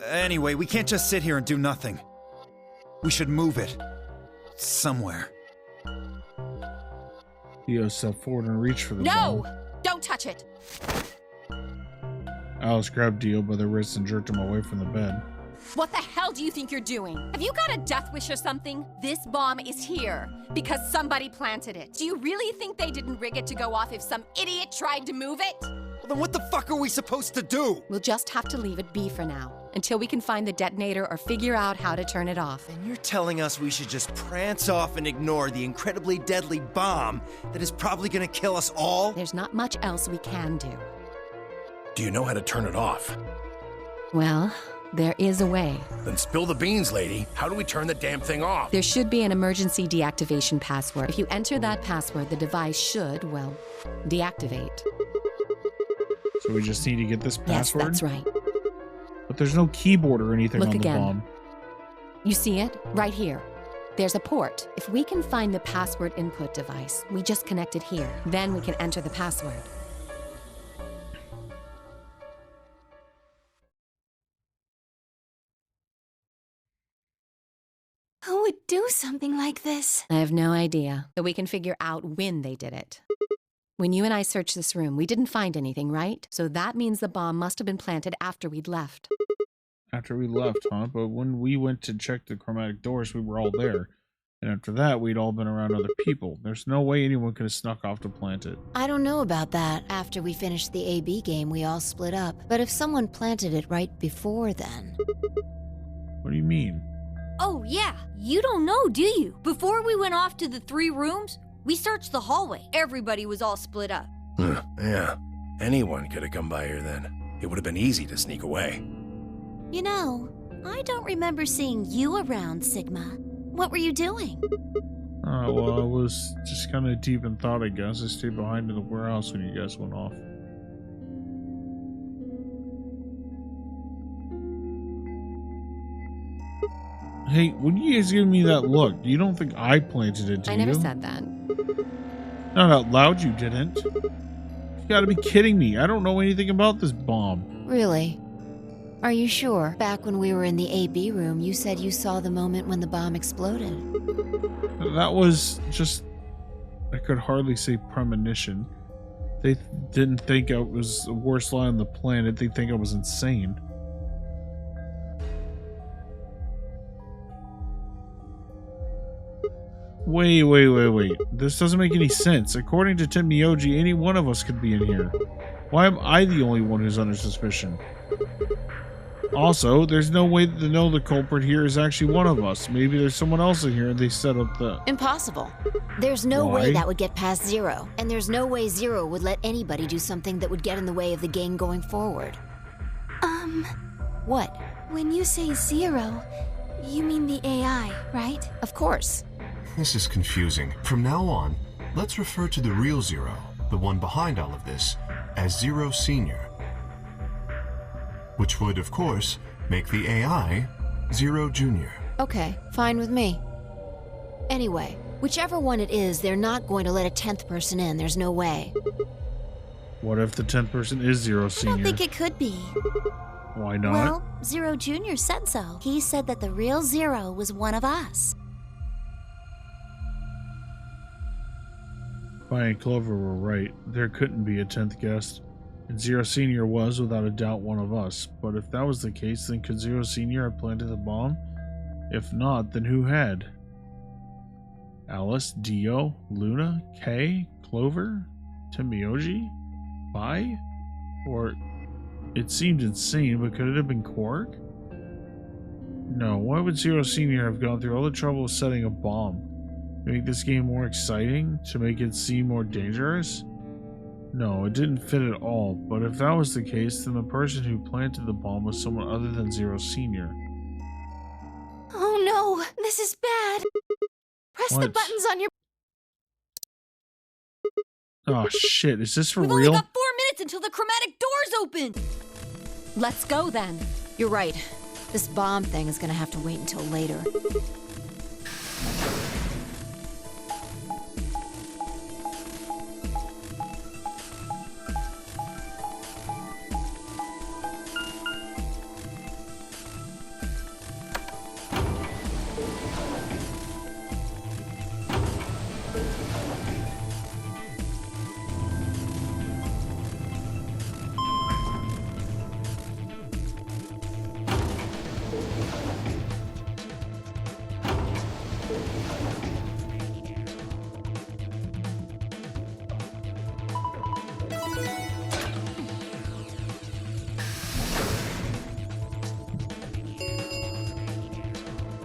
Anyway, we can't just sit here and do nothing. We should move it. Somewhere. Theo stepped forward and reached for the No! bomb. Don't touch it! Alice grabbed Dio by the wrist and jerked him away from the bed. What the hell do you think you're doing? Have you got a death wish or something? This bomb is here because somebody planted it. Do you really think they didn't rig it to go off if some idiot tried to move it? Well, then what the fuck are we supposed to do? We'll just have to leave it be for now, until we can find the detonator or figure out how to turn it off. And you're telling us we should just prance off and ignore the incredibly deadly bomb that is probably gonna kill us all? There's not much else we can do. Do you know how to turn it off? Well, there is a way. Then spill the beans, lady. How do we turn the damn thing off? There should be an emergency deactivation password. If you enter that password, the device should, well, deactivate. So we just need to get this password? Yes, that's right. But there's no keyboard or anything Look on again. the bomb. You see it? Right here. There's a port. If we can find the password input device, we just connect it here. Then we can enter the password. Who would do something like this? I have no idea, but we can figure out when they did it. When you and I searched this room, we didn't find anything, right? So that means the bomb must have been planted after we'd left. After we left, huh? But when we went to check the chromatic doors, we were all there. And after that, we'd all been around other people. There's no way anyone could have snuck off to plant it. I don't know about that. After we finished the AB game, we all split up. But if someone planted it right before then... What do you mean? Oh, yeah. You don't know, do you? Before we went off to the 3 rooms, we searched the hallway. Everybody was all split up. Yeah. Anyone could have come by here then. It would have been easy to sneak away. You know, I don't remember seeing you around, Sigma. What were you doing? Well, I was just kind of deep in thought, I guess. I stayed behind in the warehouse when you guys went off. Hey, when you guys give me that look, you don't think I planted it, do you? I never said that. Not out loud, you didn't. You gotta be kidding me. I don't know anything about this bomb. Really? Are you sure? Back when we were in the AB room, you said you saw the moment when the bomb exploded. That was just... I could hardly say premonition. They didn't think I was the worst lie on the planet. They think I was insane. Wait. This doesn't make any sense. According to Tim Miyoji, any one of us could be in here. Why am I the only one who's under suspicion? Also, there's no way to know the culprit here is actually one of us. Maybe there's someone else in here and they set up the... Impossible. There's no Why? way that would get past Zero. And there's no way Zero would let anybody do something that would get in the way of the gang going forward. What? When you say Zero, you mean the AI, right? Of course. This is confusing. From now on, let's refer to the real Zero, the one behind all of this, as Zero Senior. Which would, of course, make the AI Zero Junior. Okay, fine with me. Anyway, whichever one it is, they're not going to let a 10th person in. There's no way. What if the 10th person is Zero I Senior? don't think it could be. Why not? Well, Zero Jr. said so. He said that the real Zero was one of us. Vi and Clover were right. There couldn't be a 10th guest. And Zero Senior was, without a doubt, one of us. But if that was the case, then could Zero Senior have planted the bomb? If not, then who had? Alice, Dio, Luna, Kay, Clover, Tim Miyoji, Vi? Or... It seemed insane, but could it have been Quark? No, why would Zero Senior have gone through all the trouble of setting a bomb? To make this game more exciting? To make it seem more dangerous? No, it didn't fit at all, but if that was the case, then the person who planted the bomb was someone other than Zero Senior. Oh no, this is bad. Press the What? buttons on your... Oh shit, is this for We've real? only got 4 minutes until the chromatic doors open! Let's go then. You're right. This bomb thing is gonna have to wait until later.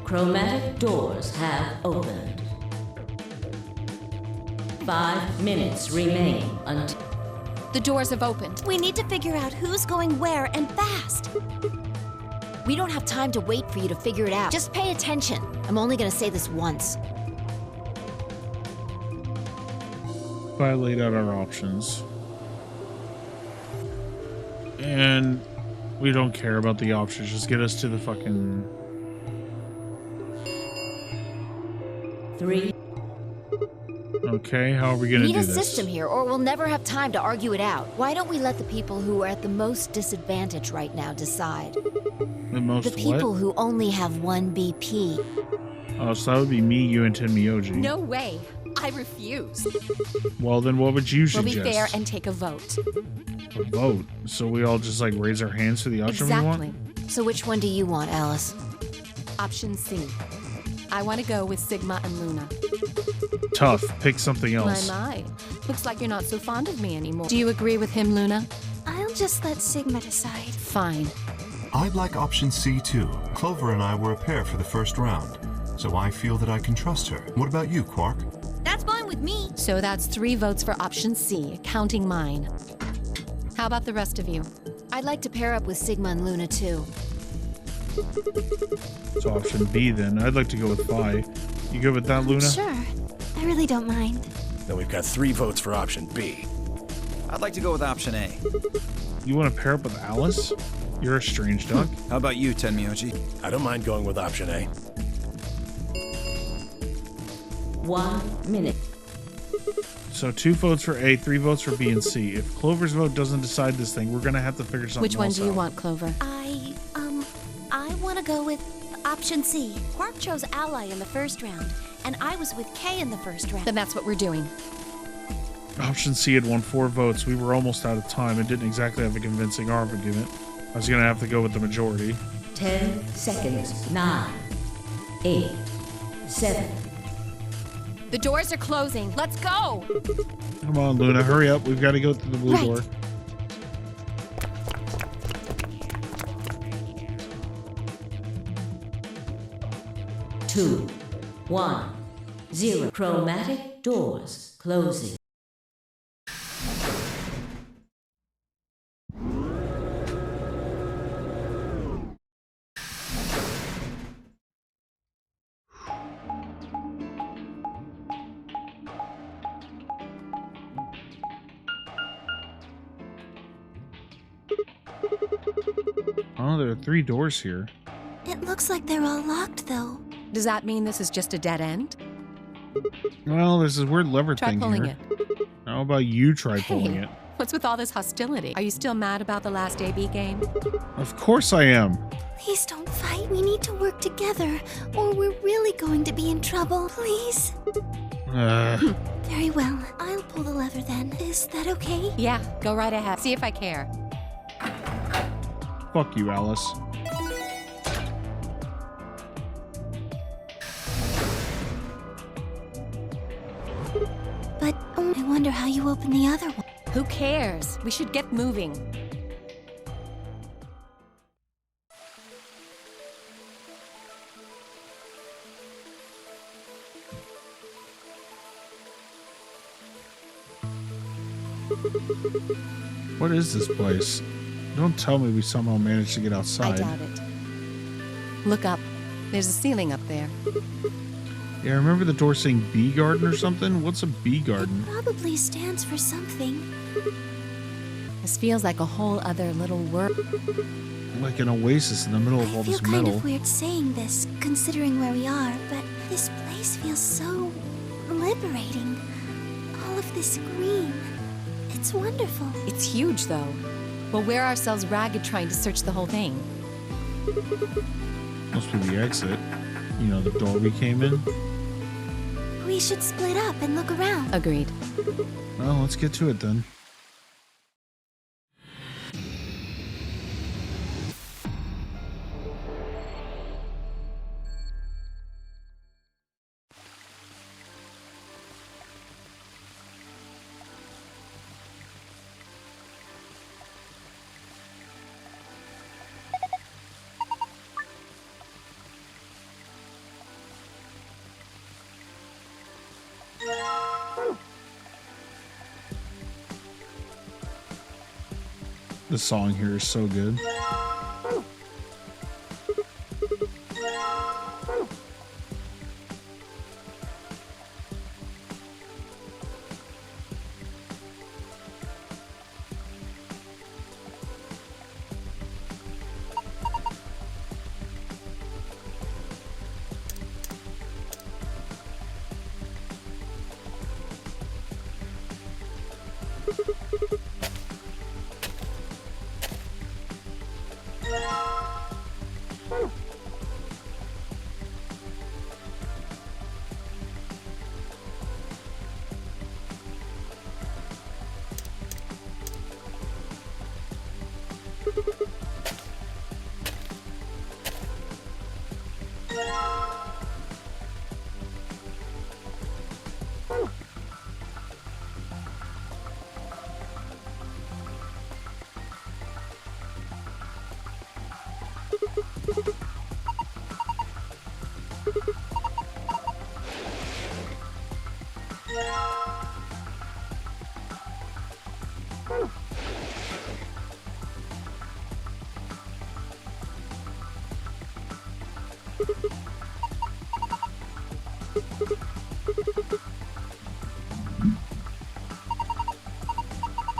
Chromatic doors have opened. 5 minutes remain until... The doors have opened. We need to figure out who's going where and fast. We don't have time to wait for you to figure it out. Just pay attention. I'm only gonna say this once. I laid out our options. And we don't care about the options. Just get us to the fucking... 3. Okay, how are we gonna We need do a this? system here, or we'll never have time to argue it out. Why don't we let the people who are at the most disadvantage right now decide? The most The people what? who only have 1 BP. Oh, so that would be me, you, and Tenmyoji. No way. I refuse. Well, then what would you We'll suggest? be fair and take a vote. A vote? So we all just like raise our hands for the option we Exactly. want? So which one do you want, Alice? Option C. I want to go with Sigma and Luna. Tough. Pick something My, else. my. Looks like you're not so fond of me anymore. Do you agree with him, Luna? I'll just let Sigma decide. Fine. I'd like option C too. Clover and I were a pair for the first round, so I feel that I can trust her. What about you, Quark? That's fine with me. So that's 3 votes for option C, counting mine. How about the rest of you? I'd like to pair up with Sigma and Luna too. So option B then. I'd like to go with Phi. You good with that, Luna? Sure. I really don't mind. Then we've got 3 votes for option B. I'd like to go with option A. You want to pair up with Alice? You're a strange duck. How about you, Tenmyoji? I don't mind going with option A. 1 minute. So 2 votes for A, 3 votes for B and C. If Clover's vote doesn't decide this thing, we're gonna have to figure something Which one else do you out. want, Clover? I want to go with option C. Quark chose Ally in the first round, and I was with Kay in the first round. Then that's what we're doing. Option C had won 4 votes. We were almost out of time and didn't exactly have a convincing argument. I was gonna have to go with the majority. 10 seconds. 9, 8, 7. The doors are closing. Let's go! Come on, Luna, hurry up. We've got to go through the blue Right. door. Two, 1, 0. Chromatic doors closing. Oh, there are 3 doors here. It looks like they're all locked, though. Does that mean this is just a dead end? Well, there's this weird lever Try thing pulling here. it. How about you try pulling Hey, it? what's with all this hostility? Are you still mad about the last AB game? Of course I am. Please don't fight. We need to work together, or we're really going to be in trouble. Please? Very well. I'll pull the lever then. Is that okay? Yeah, go right ahead. See if I care. Fuck you, Alice. But I wonder how you open the other one. Who cares? We should get moving. What is this place? Don't tell me we somehow managed to get I outside. doubt it. Look up. There's a ceiling up there. Yeah, remember the door saying bee garden or something? What's a bee garden? Probably stands for something. This feels like a whole other little world. Like an oasis in the middle of all I feel this kind metal. of weird saying this, considering where we are, but this place feels so liberating. All of this green. It's wonderful. It's huge, though. We'll wear ourselves ragged trying to search the whole thing. Must be the exit. You know, the door we came in. We should split up and look around. Agreed. Well, let's get to it then. The song here is so good.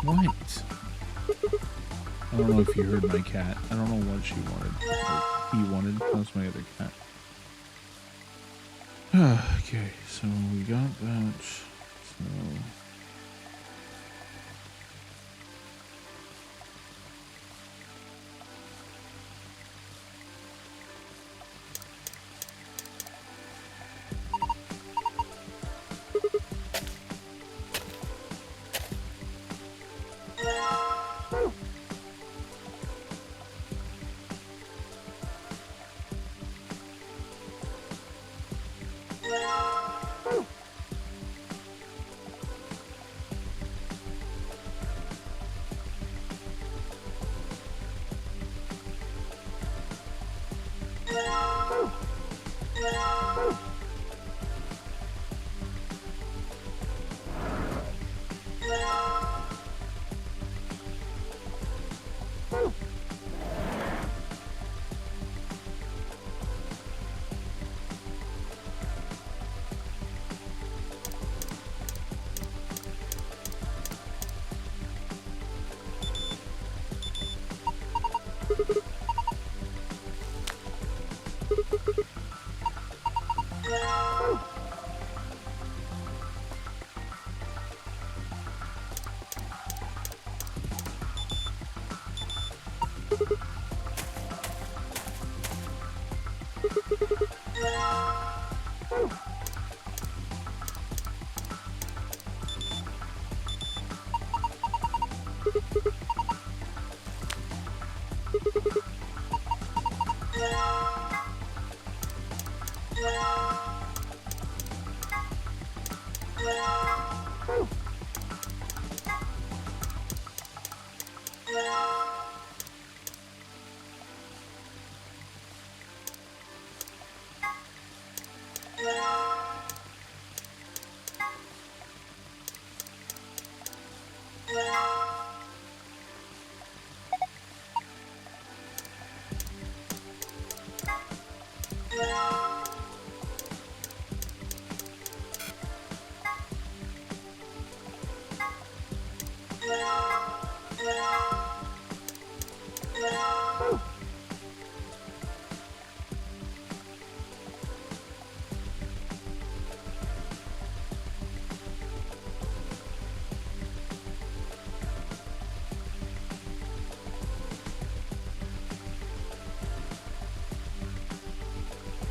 What? I don't know if you heard my cat. I don't know what she wanted. Or he wanted. That's my other cat. Okay, so we got that. So...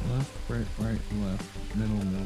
Left, right, left, middle, right.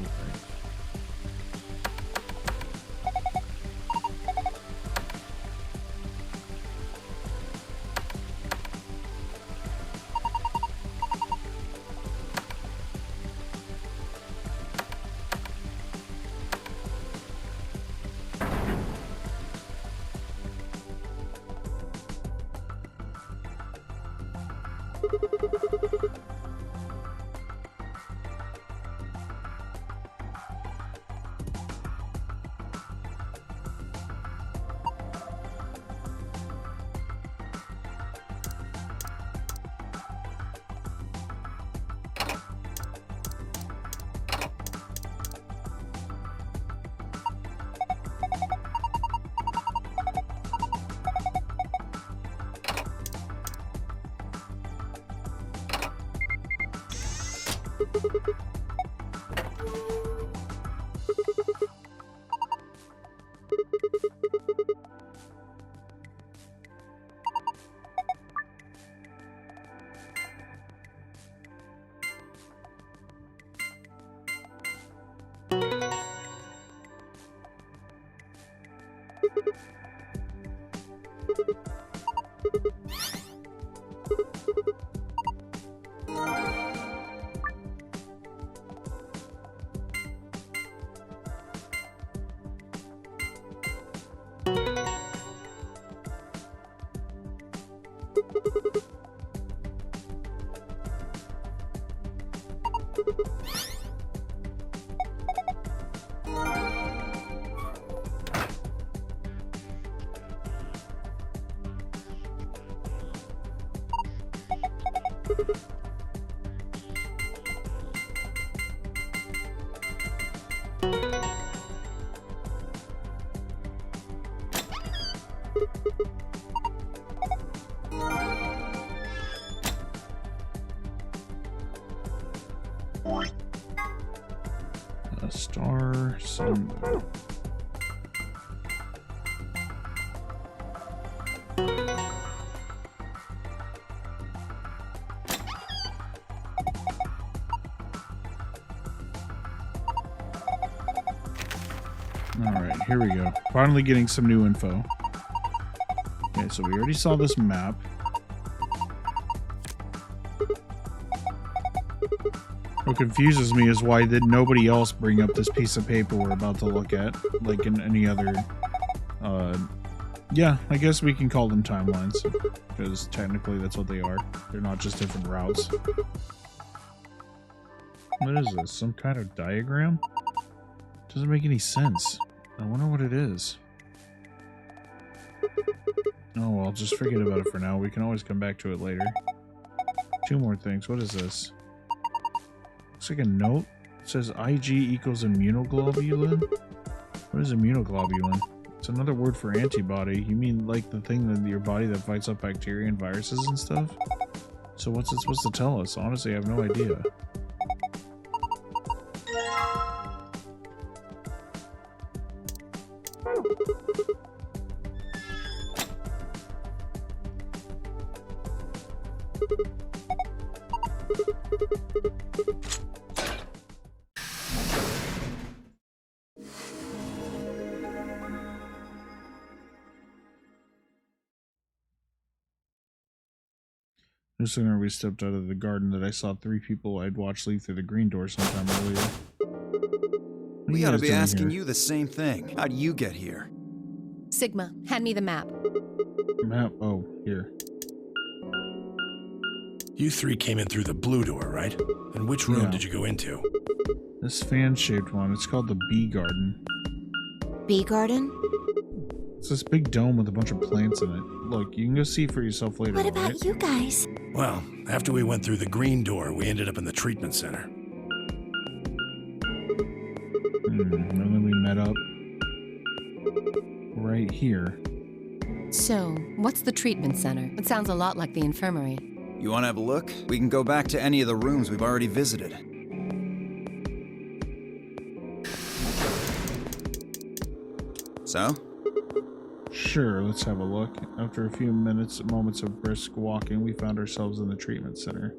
A star, sun. Alright, here we go. Finally getting some new info. Okay, so we already saw this map. What confuses me is why did nobody else bring up this piece of paper we're about to look at, like in any other, yeah, I guess we can call them timelines, because technically that's what they are. They're not just different routes. What is this? Some kind of diagram? Doesn't make any sense. I wonder what it is. Oh well, just forget about it for now. We can always come back to it later. Two more things. What is this? Looks like a note. It says IG equals immunoglobulin. What is immunoglobulin? It's another word for antibody. You mean like the thing in your body that fights off bacteria and viruses and stuff? So what's it supposed to tell us? Honestly, I have no idea. No sooner we stepped out of the garden that I saw three people I'd watched leave through the green door sometime earlier. We ought to be asking you the same thing. How'd you get here? Sigma, hand me the map. Map? Oh, here. You three came in through the blue door, right? And which room did you go into? This fan-shaped one. It's called the Bee Garden. Bee Garden? It's this big dome with a bunch of plants in it. Look, you can go see for yourself later. What about right? you guys? Well, after we went through the green door, we ended up in the treatment center. And then we met up right here. So, what's the treatment center? It sounds a lot like the infirmary. You want to have a look? We can go back to any of the rooms we've already visited. So? Sure, let's have a look. After a few moments of brisk walking, we found ourselves in the treatment center.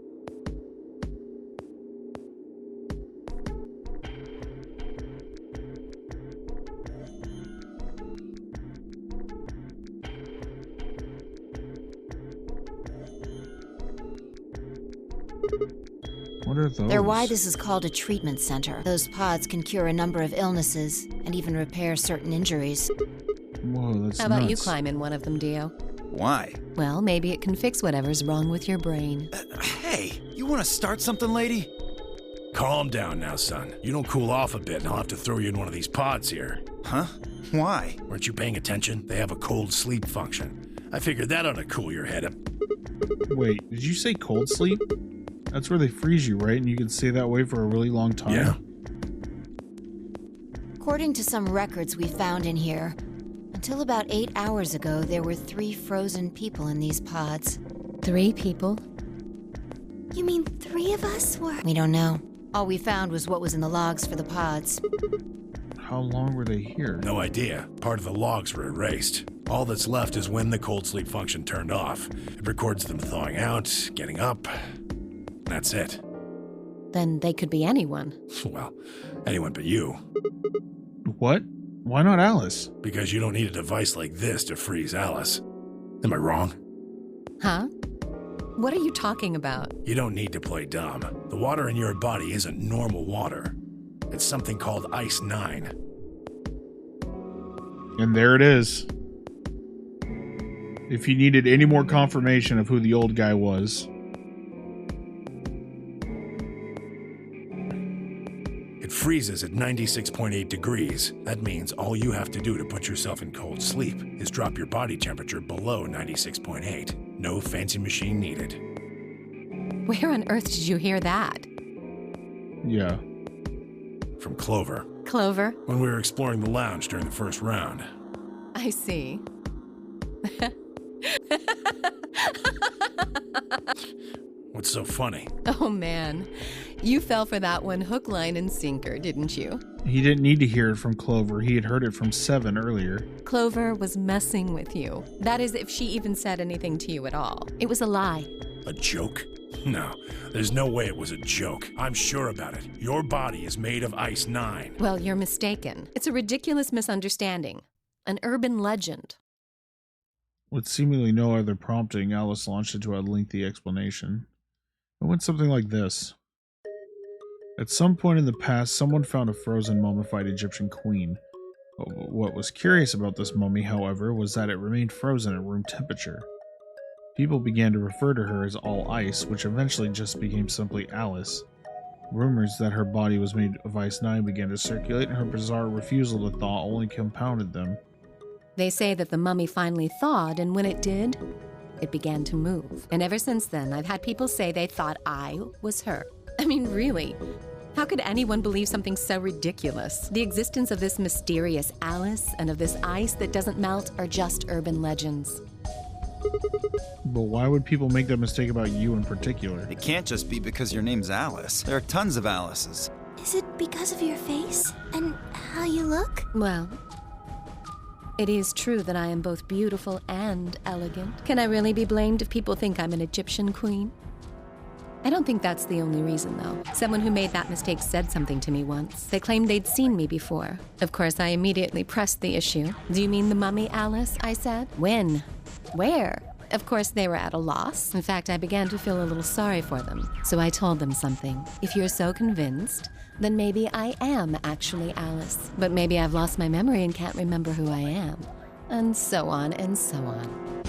What are those? They're why this is called a treatment center. Those pods can cure a number of illnesses and even repair certain injuries. Whoa, that's How about you nuts. climb in one of them, Dio? Why? Well, maybe it can fix whatever's wrong with your brain. Hey, you want to start something, lady? Calm down now, son. You don't cool off a bit and I'll have to throw you in one of these pods here. Huh? Why? Weren't you paying attention? They have a cold sleep function. I figured that ought to cool your head up. Wait, did you say cold sleep? That's where they freeze you, right? And you can stay that way for a really long time? Yeah. According to some records we found in here, until about 8 hours ago, there were 3 frozen people in these pods. 3 people? You mean 3 of us were? We don't know. All we found was what was in the logs for the pods. How long were they here? No idea. Part of the logs were erased. All that's left is when the cold sleep function turned off. It records them thawing out, getting up. That's it. Then they could be anyone. Well, anyone but you. What? Why not Alice? Because you don't need a device like this to freeze Alice. Am I wrong? Huh? What are you talking about? You don't need to play dumb. The water in your body isn't normal water. It's something called Ice 9. And there it is. If you needed any more confirmation of who the old guy was. It freezes at 96.8 degrees. That means all you have to do to put yourself in cold sleep is drop your body temperature below 96.8. No fancy machine needed. Where on earth did you hear that? Yeah. From Clover. Clover? When we were exploring the lounge during the first round. I see. What's so funny? Oh man, you fell for that one hook, line, and sinker, didn't you? He didn't need to hear it from Clover. He had heard it from Seven earlier. Clover was messing with you. That is, if she even said anything to you at all. It was a lie. A joke? No, there's no way it was a joke. I'm sure about it. Your body is made of Ice 9. Well, you're mistaken. It's a ridiculous misunderstanding. An urban legend. With seemingly no other prompting, Alice launched into a lengthy explanation. It went something like this. At some point in the past, someone found a frozen mummified Egyptian queen. What was curious about this mummy, however, was that it remained frozen at room temperature. People began to refer to her as All Ice, which eventually just became simply Alice. Rumors that her body was made of Ice 9 began to circulate, and her bizarre refusal to thaw only compounded them. They say that the mummy finally thawed, and when it did, it began to move. And ever since then, I've had people say they thought I was her. I mean, really? How could anyone believe something so ridiculous? The existence of this mysterious Alice and of this ice that doesn't melt are just urban legends. But why would people make that mistake about you in particular? It can't just be because your name's Alice. There are tons of Alices. Is it because of your face and how you look? Well, it is true that I am both beautiful and elegant. Can I really be blamed if people think I'm an Egyptian queen? I don't think that's the only reason, though. Someone who made that mistake said something to me once. They claimed they'd seen me before. Of course, I immediately pressed the issue. Do you mean the mummy, Alice? I said. When? Where? Of course, they were at a loss. In fact, I began to feel a little sorry for them. So I told them something. If you're so convinced, then maybe I am actually Alice. But maybe I've lost my memory and can't remember who I am. And so on and so on.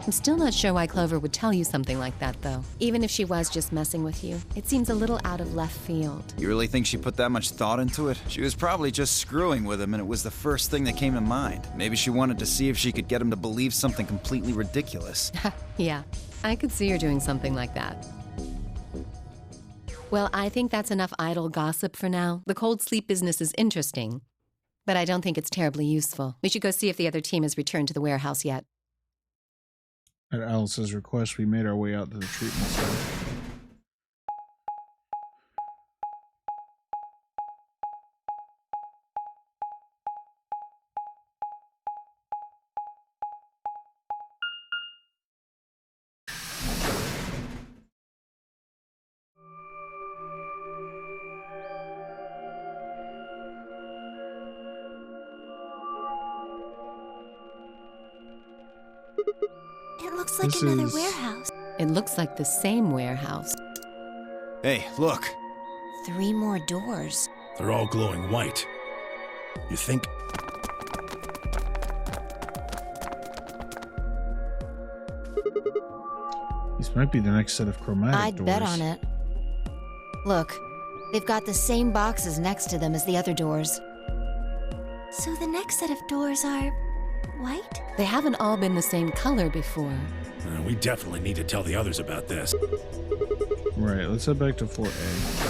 I'm still not sure why Clover would tell you something like that, though. Even if she was just messing with you, it seems a little out of left field. You really think she put that much thought into it? She was probably just screwing with him, and it was the first thing that came to mind. Maybe she wanted to see if she could get him to believe something completely ridiculous. Yeah, I could see her doing something like that. Well, I think that's enough idle gossip for now. The cold sleep business is interesting, but I don't think it's terribly useful. We should go see if the other team has returned to the warehouse yet. At Alice's request, we made our way out to the treatment center. It looks like This another is- warehouse. It looks like the same warehouse. Hey, look. 3 more doors. They're all glowing white. You think? These might be the next set of chromatic I'd doors. bet on it. Look, they've got the same boxes next to them as the other doors. So the next set of doors are white? They haven't all been the same color before. We definitely need to tell the others about this. Right, let's head back to floor A.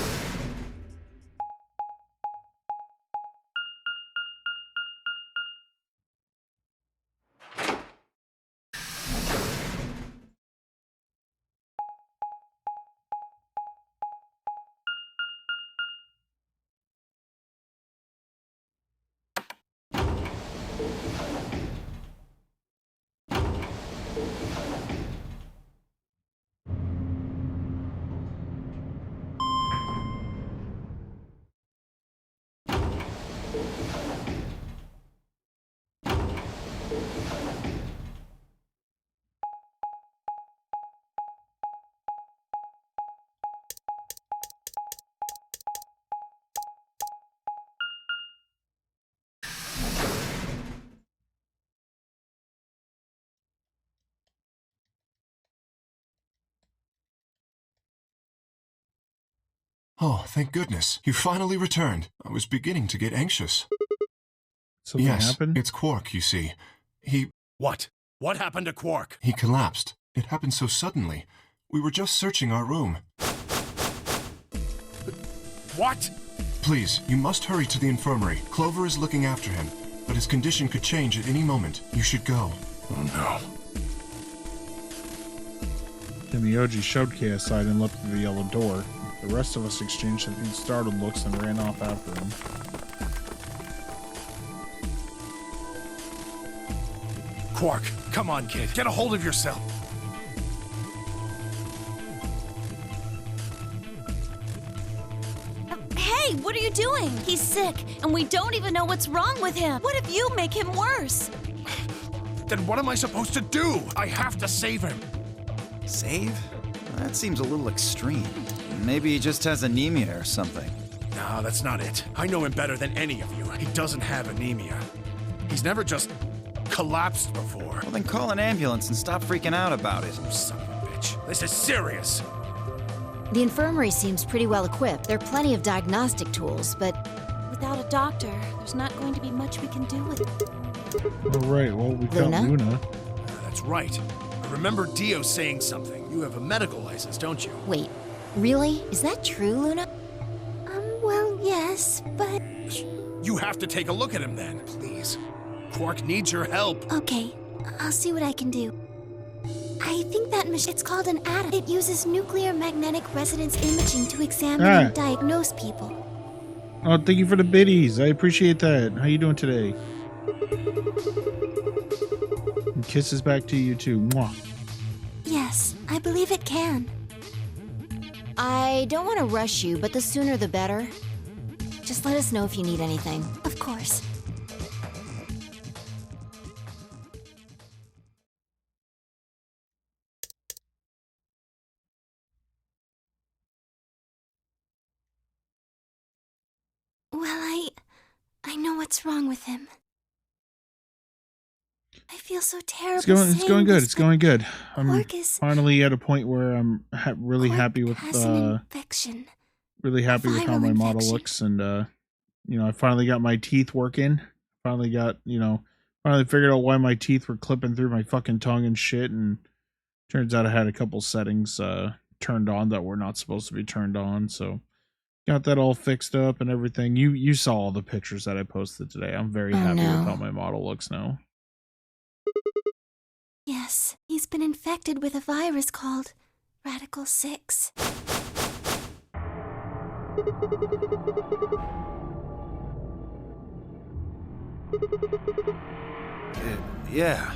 Oh, thank goodness. You finally returned. I was beginning to get anxious. Something Yes, happened? it's Quark, you see. What? What happened to Quark? He collapsed. It happened so suddenly. We were just searching our room. What? Please, you must hurry to the infirmary. Clover is looking after him, but his condition could change at any moment. You should go. Oh no. Then Miyoji shoved KSI and leapt through the yellow door. The rest of us exchanged a few startled looks and ran off after him. Quark, come on, kid. Get a hold of yourself. Hey, what are you doing? He's sick, and we don't even know what's wrong with him. What if you make him worse? Then what am I supposed to do? I have to save him. Save? That seems a little extreme. Maybe he just has anemia or something. No, that's not it. I know him better than any of you. He doesn't have anemia. He's never just collapsed before. Well, then call an ambulance and stop freaking out about it. You son of a bitch. This is serious. The infirmary seems pretty well equipped. There are plenty of diagnostic tools, but Without a doctor, there's not going to be much we can do with it. All right, well, we got Luna? Luna. That's right. I remember Dio saying something. You have a medical license, don't you? wait, really? Is that true, Luna? Well, yes, but... You have to take a look at him then, please. Quark needs your help. Okay, I'll see what I can do. I think that machine, it's called an ATOM. It uses nuclear magnetic resonance imaging to examine and diagnose people. Oh, thank you for the biddies. I appreciate that. How you doing today? And kisses back to you too. Mwah. Yes, I believe it can. I don't want to rush you, but the sooner the better. Just let us know if you need anything. Of course. Well, I know what's wrong with him. I feel so terrible. It's going saying good. this, It's but going good. I'm Quark is- finally at a point where I'm really Quark happy with has an infection. really happy with how viral my model infection. looks, and you know, I finally got my teeth working. Finally got, you know, finally figured out why my teeth were clipping through my fucking tongue and shit, and turns out I had a couple settings turned on that were not supposed to be turned on, so Got that all fixed up and everything. You saw all the pictures that I posted today. I'm very happy with how my model looks now. Yes, he's been infected with a virus called Radical 6. Yeah.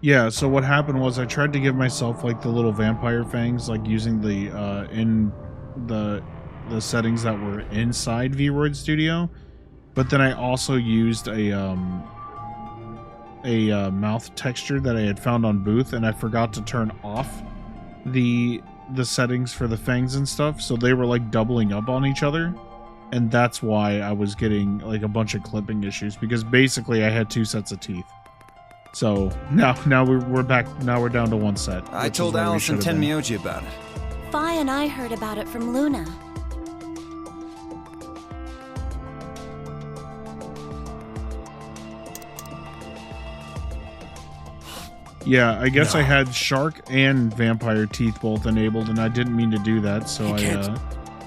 Yeah, so what happened was I tried to give myself like the little vampire fangs, like using the in the settings that were inside VRoid Studio, but then I also used a mouth texture that I had found on Booth, and I forgot to turn off the settings for the fangs and stuff, so they were like doubling up on each other, and that's why I was getting like a bunch of clipping issues, because basically I had 2 sets of teeth. So now we're back. Now we're down to 1 set. I told Alice and Tenmyoji about it. Fi and I heard about it from Luna. Yeah, I guess I had shark and vampire teeth both enabled, and I didn't mean to do that. So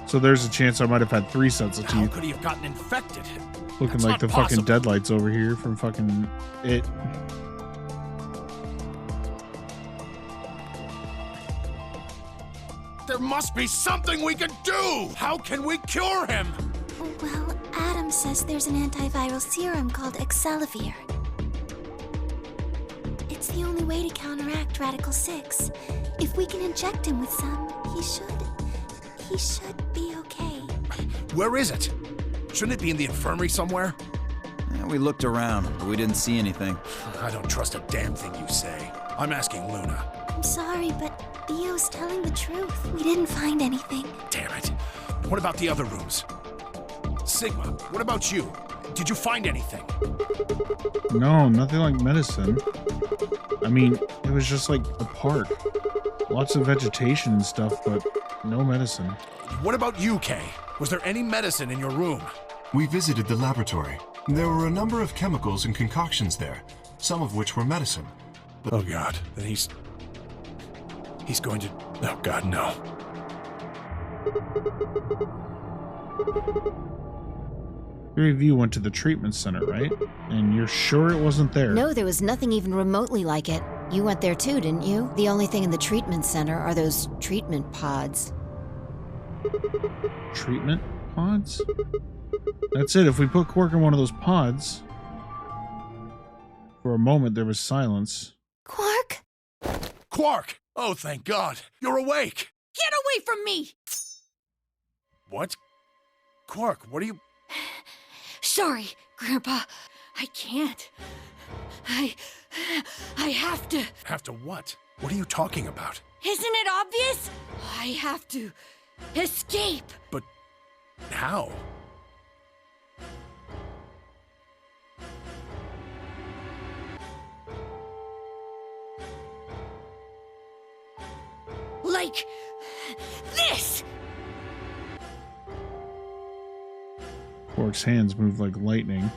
so there's a chance I might have had 3 sets of teeth. How could he have gotten infected? Looking like the fucking deadlights over here from fucking It. There must be something we can do! How can we cure him? Well, Adam says there's an antiviral serum called Excelivir. It's the only way to counteract Radical 6. If we can inject him with some, he should be okay. Where is it? Shouldn't it be in the infirmary somewhere? Yeah, we looked around, but we didn't see anything. I don't trust a damn thing you say. I'm asking Luna. I'm sorry, but Theo's telling the truth. We didn't find anything. Damn it. What about the other rooms? Sigma, what about you? Did you find anything? No, nothing like medicine. I mean, it was just like a park. Lots of vegetation and stuff, but no medicine. What about you, Kay? Was there any medicine in your room? We visited the laboratory. There were a number of chemicals and concoctions there, some of which were medicine. But oh God, then he's going to... Oh God, no. Three of you went to the treatment center, right? And you're sure it wasn't there? No, there was nothing even remotely like it. You went there too, didn't you? The only thing in the treatment center are those treatment pods. Treatment pods? That's it. If we put Quark in one of those pods... For a moment, there was silence. Quark? Quark! Oh, thank God. You're awake! Get away from me! What? Quark, what are you... Sorry, Grandpa. I can't. I have to. Have to what? What are you talking about? Isn't it obvious? I have to escape. But how? Like this! Quark's hands moved like lightning.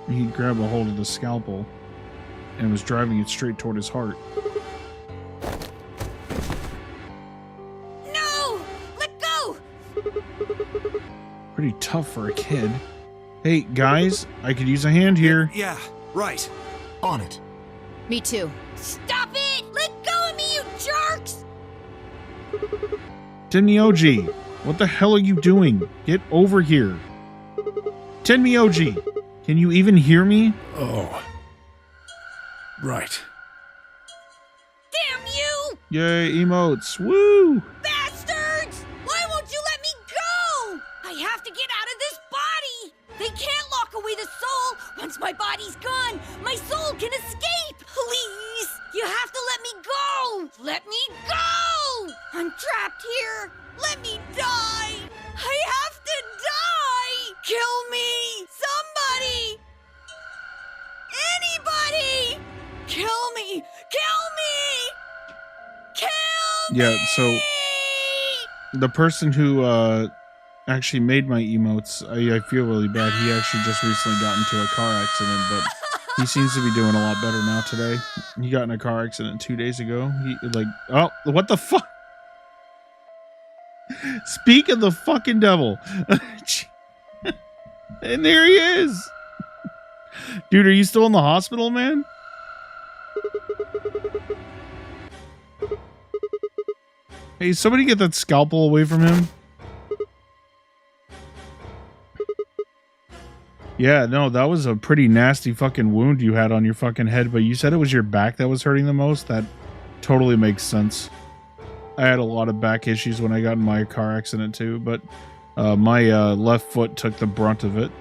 He grabbed a hold of the scalpel and was driving it straight toward his heart. No! Let go! Pretty tough for a kid. Hey, guys, I could use a hand here. Yeah, right. On it. Me too. Stop it! Let go of me, you jerks! Tenmyoji, what the hell are you doing? Get over here. Tenmyoji, can you even hear me? Oh. Right. Damn you! Yay, emotes. Woo! Bastards! Why won't you let me go? I have to get out of this body! They can't lock away the soul! Once my body's gone, my soul can escape! Please! You have to let me go! Let me go! I'm trapped here! Let me die! I have to die! Kill me! Somebody! Anybody! Kill me! Kill me! Kill me! Yeah, so the person who actually made my emotes, I feel really bad. He actually just recently got into a car accident, but He seems to be doing a lot better now today. He got in a car accident 2 days ago. Oh, what the fuck? Speak of the fucking devil. And there he is. Dude, are you still in the hospital, man? Hey, somebody get that scalpel away from him. Yeah, no, that was a pretty nasty fucking wound you had on your fucking head, but you said it was your back that was hurting the most? That totally makes sense. I had a lot of back issues when I got in my car accident too, but my left foot took the brunt of it.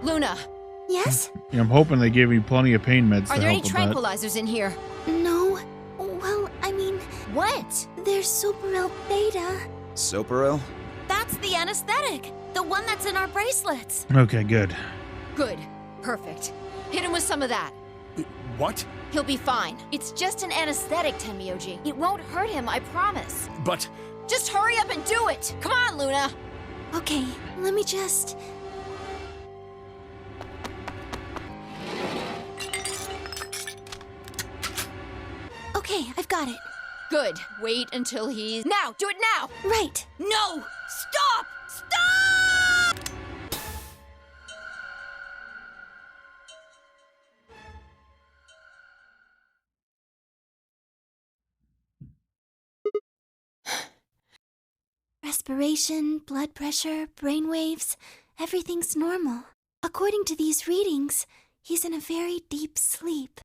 Luna! Yes? Yeah, I'm hoping they gave me plenty of pain meds to help with that. Are there any tranquilizers in here? No. Well, I mean... What? There's Superel Beta. Soparil? That's the anesthetic. The one that's in our bracelets. Okay, good. Good. Perfect. Hit him with some of that. What? He'll be fine. It's just an anesthetic, Tenmyoji. It won't hurt him, I promise. But... Just hurry up and do it! Come on, Luna! Okay, let me just... Okay, I've got it. Good. Wait until he's... Now! Do it now! Right. No! Stop! Stop! Respiration, blood pressure, brain waves, everything's normal. According to these readings, he's in a very deep sleep.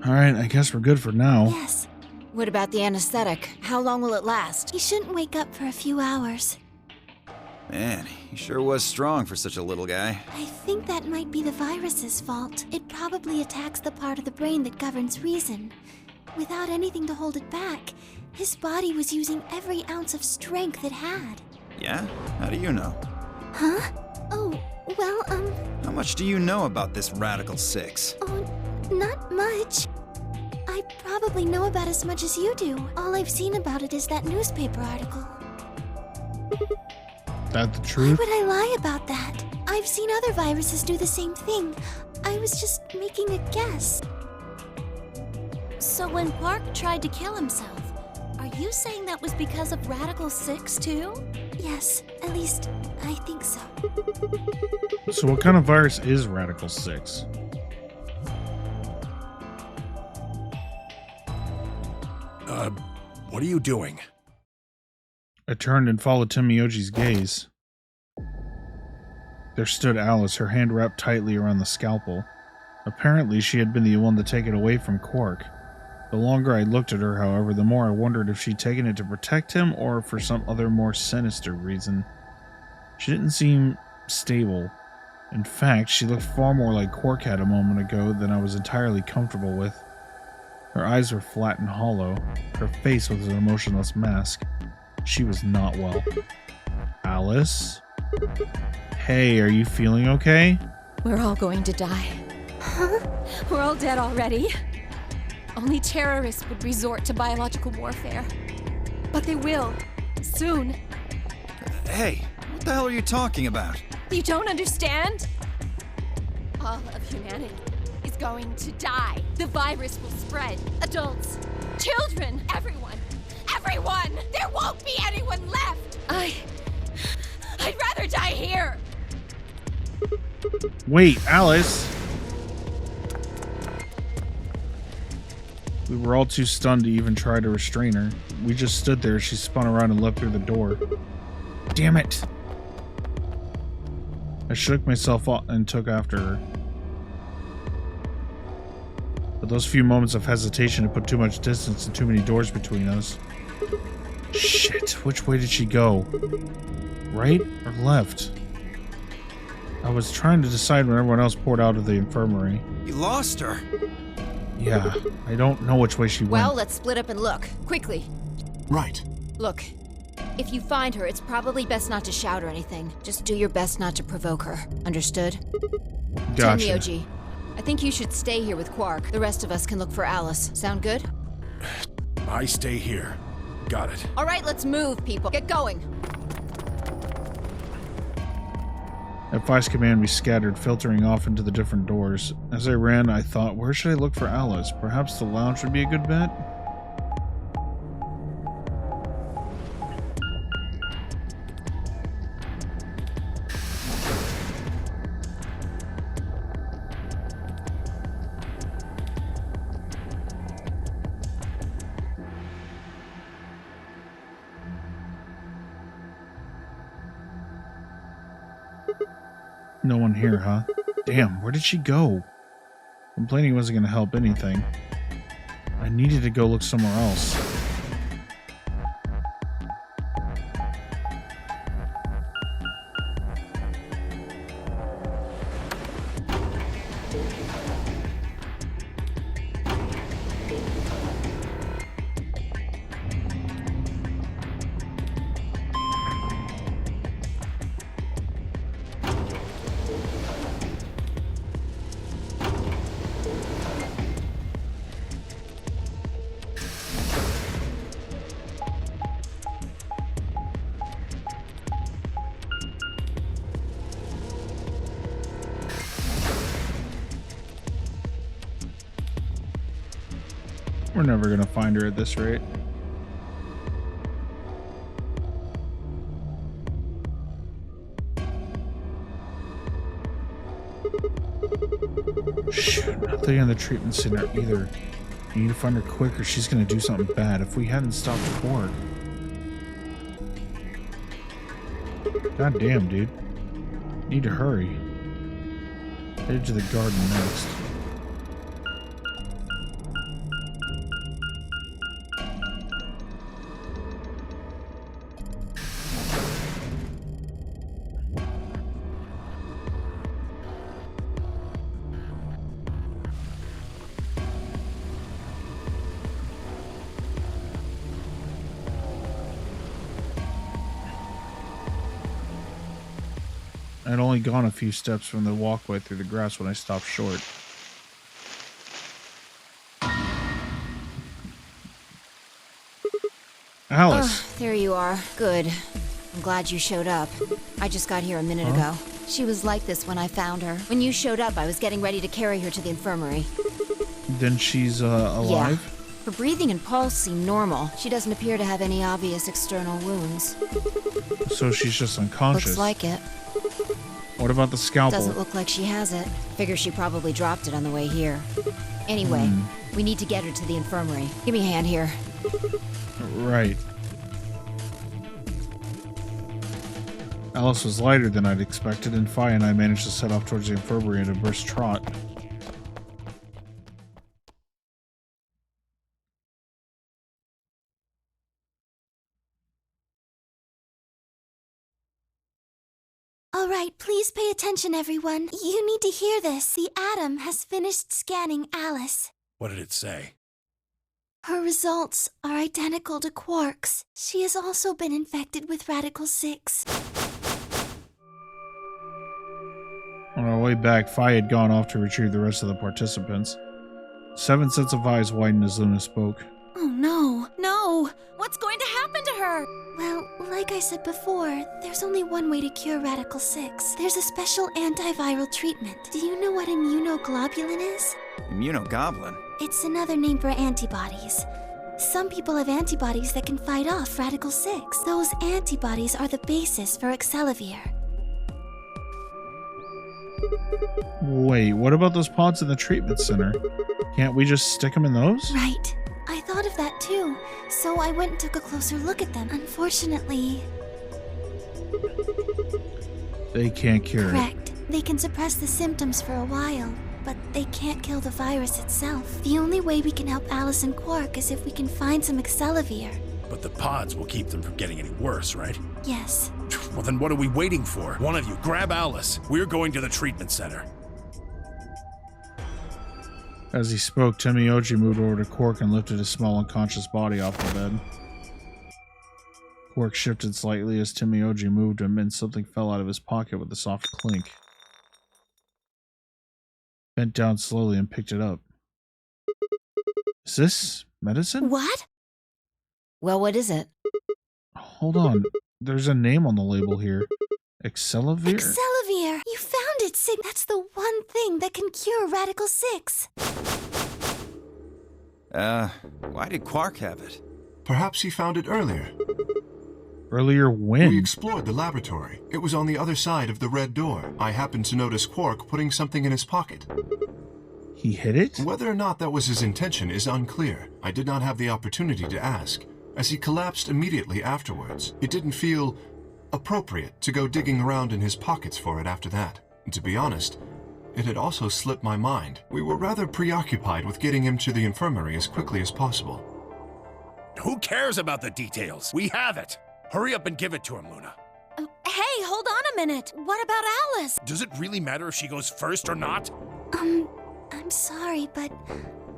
Alright, I guess we're good for now. Yes. What about the anesthetic? How long will it last? He shouldn't wake up for a few hours. Man, he sure was strong for such a little guy. I think that might be the virus's fault. It probably attacks the part of the brain that governs reason. Without anything to hold it back, his body was using every ounce of strength it had. Yeah? How do you know? Huh? Oh, well, How much do you know about this Radical Six? Oh, not much. I probably know about as much as you do. All I've seen about it is that newspaper article. That the Why truth? would I lie about that? I've seen other viruses do the same thing. I was just making a guess. So when Quark tried to kill himself, are you saying that was because of Radical 6 too? Yes, at least I think so. So what kind of virus is Radical 6? What are you doing? I turned and followed Tenmyoji's gaze. There stood Alice, her hand wrapped tightly around the scalpel. Apparently, she had been the one to take it away from Quark. The longer I looked at her, however, the more I wondered if she'd taken it to protect him or for some other more sinister reason. She didn't seem stable. In fact, she looked far more like Quark had a moment ago than I was entirely comfortable with. Her eyes were flat and hollow. Her face was an emotionless mask. She was not well. Alice? Hey, are you feeling okay? We're all going to die. Huh? We're all dead already. Only terrorists would resort to biological warfare. But they will. Soon. Hey, what the hell are you talking about? You don't understand? All of humanity is going to die. The virus will spread. Adults, children, everyone. Everyone! There won't be anyone left! I'd rather die here! Wait, Alice! We were all too stunned to even try to restrain her. We just stood there as she spun around and leapt through the door. Damn it! I shook myself up and took after her. But those few moments of hesitation had put too much distance and too many doors between us. Shit, which way did she go? Right or left? I was trying to decide when everyone else poured out of the infirmary. You lost her. Yeah, I don't know which way she went. Well, let's split up and look. Quickly. Right. Look, if you find her, it's probably best not to shout or anything. Just do your best not to provoke her. Understood? Gotcha. Tenmyoji, I think you should stay here with Quark. The rest of us can look for Alice. Sound good? I stay here. Got it. All right, let's move, people. Get going. At Fi's command, we scattered, filtering off into the different doors. As I ran, I thought, where should I look for Alice? Perhaps the lounge would be a good bet? No one here, huh? Damn, where did she go? Complaining wasn't going to help anything. I needed to go look somewhere else. We're never gonna find her at this rate. Shoot, nothing in the treatment center either. We need to find her quick or she's gonna do something bad. If we hadn't stopped the Borg. God damn, dude. Need to hurry. Headed to the garden next. I'd only gone a few steps from the walkway through the grass when I stopped short. Alice! There you are. Good. I'm glad you showed up. I just got here a minute ago. She was like this when I found her. When you showed up, I was getting ready to carry her to the infirmary. Then she's alive? Yeah. Her breathing and pulse seem normal. She doesn't appear to have any obvious external wounds. So she's just unconscious. Looks like it. What about the scalpel? Doesn't look like she has it. Figure she probably dropped it on the way here. Anyway, we need to get her to the infirmary. Give me a hand here. Right. Alice was lighter than I'd expected, and Fi and I managed to set off towards the infirmary in a brisk trot. Alright, please pay attention, everyone. You need to hear this. The Atom has finished scanning Alice. What did it say? Her results are identical to Quark's. She has also been infected with Radical 6. On our way back, Fi had gone off to retrieve the rest of the participants. 7 sets of eyes widened as Luna spoke. Oh no, no! What's going to happen to her? Well, like I said before, there's only one way to cure Radical 6. There's a special antiviral treatment. Do you know what immunoglobulin is? Immunogoblin? It's another name for antibodies. Some people have antibodies that can fight off Radical 6. Those antibodies are the basis for Excelivir. Wait, what about those pods in the treatment center? Can't we just stick them in those? Right. I thought of that too, so I went and took a closer look at them. Unfortunately... They can't cure it. Correct. They can suppress the symptoms for a while, but they can't kill the virus itself. The only way we can help Alice and Quark is if we can find some Excelivir. But the pods will keep them from getting any worse, right? Yes. Well, then what are we waiting for? One of you, grab Alice. We're going to the treatment center. As he spoke, Timioji moved over to Quark and lifted his small unconscious body off the bed. Quark shifted slightly as Timioji moved him, and something fell out of his pocket with a soft clink. Bent down slowly and picked it up. Is this medicine? What? Well, what is it? Hold on. There's a name on the label here. Excelivir? Excelivir! That's the one thing that can cure Radical 6. Why did Quark have it? Perhaps he found it earlier. Earlier when? We explored the laboratory. It was on the other side of the red door. I happened to notice Quark putting something in his pocket. He hid it? Whether or not that was his intention is unclear. I did not have the opportunity to ask, as he collapsed immediately afterwards. It didn't feel appropriate to go digging around in his pockets for it after that. And to be honest, it had also slipped my mind. We were rather preoccupied with getting him to the infirmary as quickly as possible. Who cares about the details? We have it. Hurry up and give it to him, Luna. Hey, hold on a minute. What about Alice? Does it really matter if she goes first or not? I'm sorry, but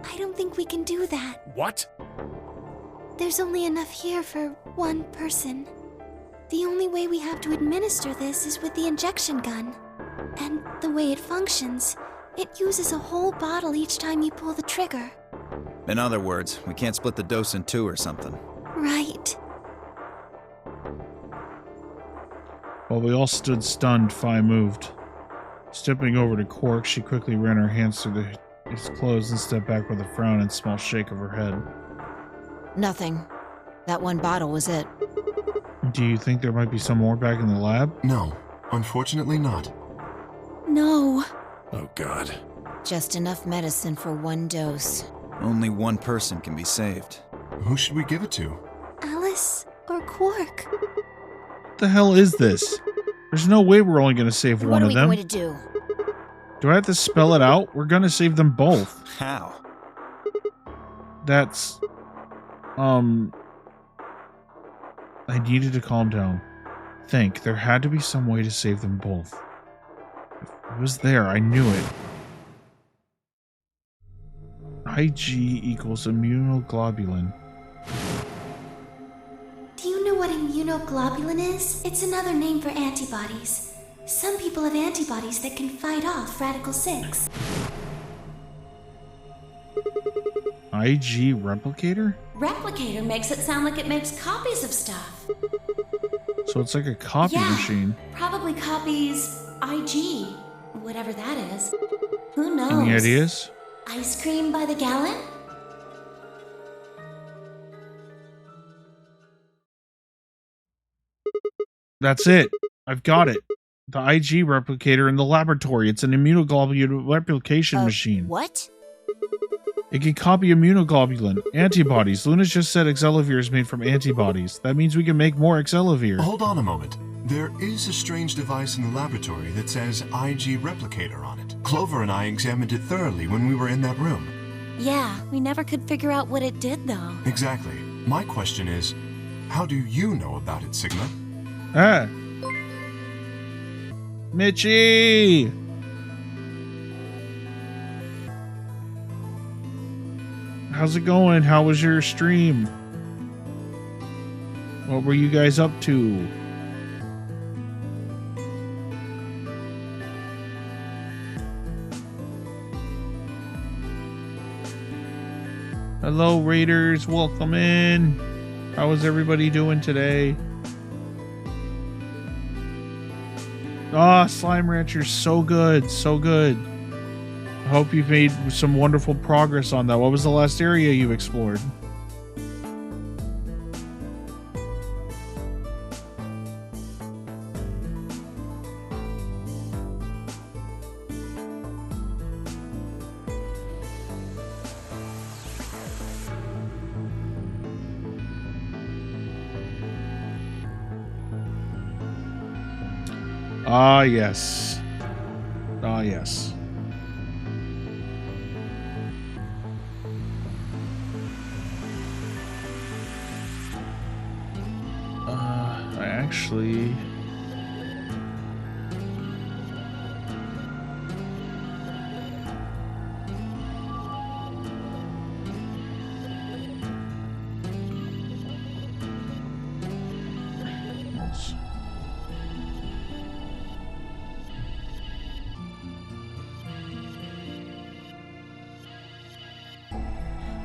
I don't think we can do that. What? There's only enough here for one person. The only way we have to administer this is with the injection gun. And the way it functions, it uses a whole bottle each time you pull the trigger. In other words, we can't split the dose in two or something. Right. While we all stood stunned, Fi moved. Stepping over to Quark, she quickly ran her hands through his clothes and stepped back with a frown and small shake of her head. Nothing. That one bottle was it. Do you think there might be some more back in the lab? No, unfortunately not. No. Oh, God. Just enough medicine for one dose. Only one person can be saved. Who should we give it to? Alice or Quark? What the hell is this? There's no way we're only going to save one of them. What are we going to do? Do I have to spell it out? We're going to save them both. How? That's... I needed to calm down. Think, there had to be some way to save them both. If it was there, I knew it. IG equals immunoglobulin. Do you know what immunoglobulin is? It's another name for antibodies. Some people have antibodies that can fight off Radical 6. IG replicator? Replicator makes it sound like it makes copies of stuff. So it's like a copy machine. Probably copies IG, whatever that is. Who knows? Any ideas? Ice cream by the gallon? That's it. I've got it. The IG replicator in the laboratory. It's an immunoglobulin replication machine. What? It can copy immunoglobulin. Antibodies. Luna's just said Excelavir is made from antibodies. That means we can make more Excelavir. Hold on a moment. There is a strange device in the laboratory that says IG replicator on it. Clover and I examined it thoroughly when we were in that room. Yeah, we never could figure out what it did, though. Exactly. My question is, how do you know about it, Sigma? Ah. Mitchie! How's it going? How was your stream? What were you guys up to? Hello, Raiders. Welcome in. How is everybody doing today? Ah, Slime Rancher's so good. So good. I hope you've made some wonderful progress on that. What was the last area you explored? Ah, yes. Ah, yes. I actually...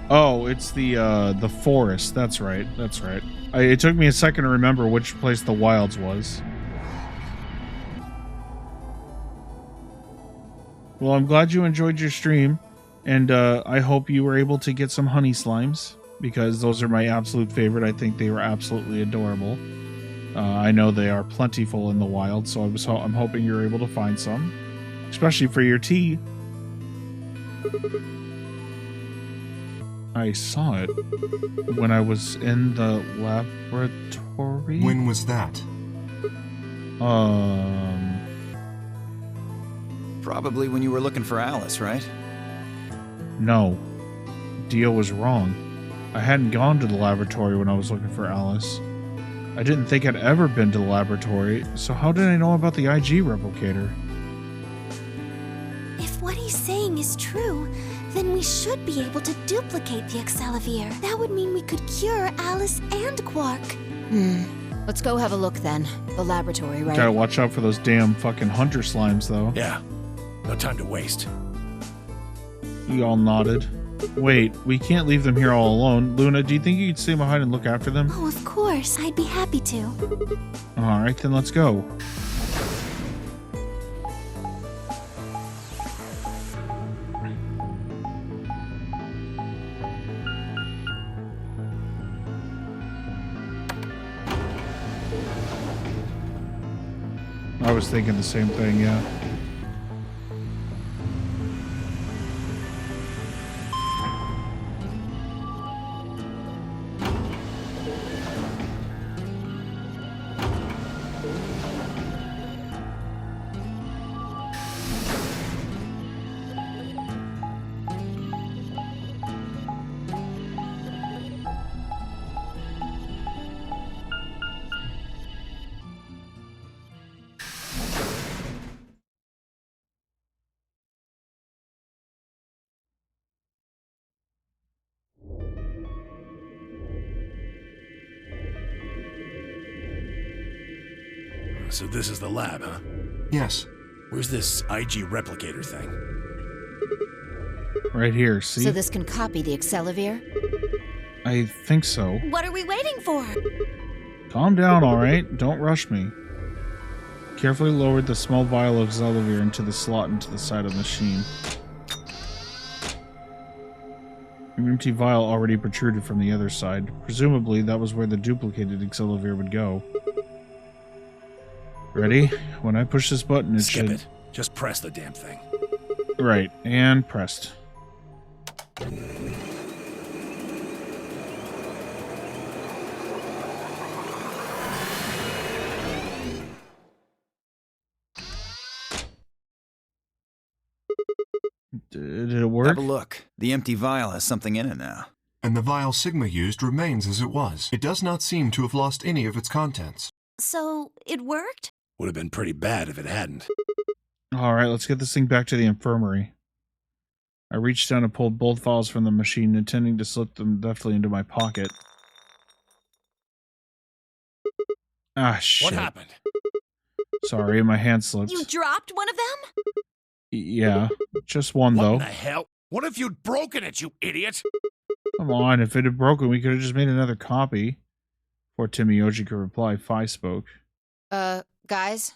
Oh, it's the forest. That's right. That's right. It took me a second to remember which place the wilds was. Well, I'm glad you enjoyed your stream, and I hope you were able to get some honey slimes, because those are my absolute favorite. I think they were absolutely adorable. I know they are plentiful in the wild, so I'm hoping you're able to find some, especially for your tea. I saw it when I was in the laboratory. When was that? Probably when you were looking for Alice, right? No. Dio was wrong. I hadn't gone to the laboratory when I was looking for Alice. I didn't think I'd ever been to the laboratory, so how did I know about the IG replicator? If what he's saying is true, then we should be able to duplicate the Excellivier. That would mean we could cure Alice and Quark. Let's go have a look then. The laboratory, right? Gotta watch out for those damn fucking hunter slimes, though. Yeah. No time to waste. You all nodded. Wait, we can't leave them here all alone. Luna, do you think you could stay behind and look after them? Oh, of course. I'd be happy to. Alright, then let's go. I was thinking the same thing, yeah. So this is the lab, huh? Yes. Where's this IG replicator thing? Right here, see? So this can copy the Excellivier? I think so. What are we waiting for? Calm down, alright? Don't rush me. Carefully lowered the small vial of Excellivier into the slot into the side of the machine. An empty vial already protruded from the other side. Presumably, that was where the duplicated Excellivier would go. Ready? When I push this button, it Skip should... it. Just press the damn thing. Right, and pressed. Did it work? Have a look. The empty vial has something in it now. And the vial Sigma used remains as it was. It does not seem to have lost any of its contents. So, it worked? Would have been pretty bad if it hadn't. Alright, let's get this thing back to the infirmary. I reached down and pulled both vials from the machine, intending to slip them deftly into my pocket. Ah, shit. What happened? Sorry, my hand slipped. You dropped one of them? Yeah, just one, What though. in the hell? What if you'd broken it, you idiot? Come on, if it had broken, we could have just made another copy. Before Timiyoshi could reply, Fi spoke. Guys?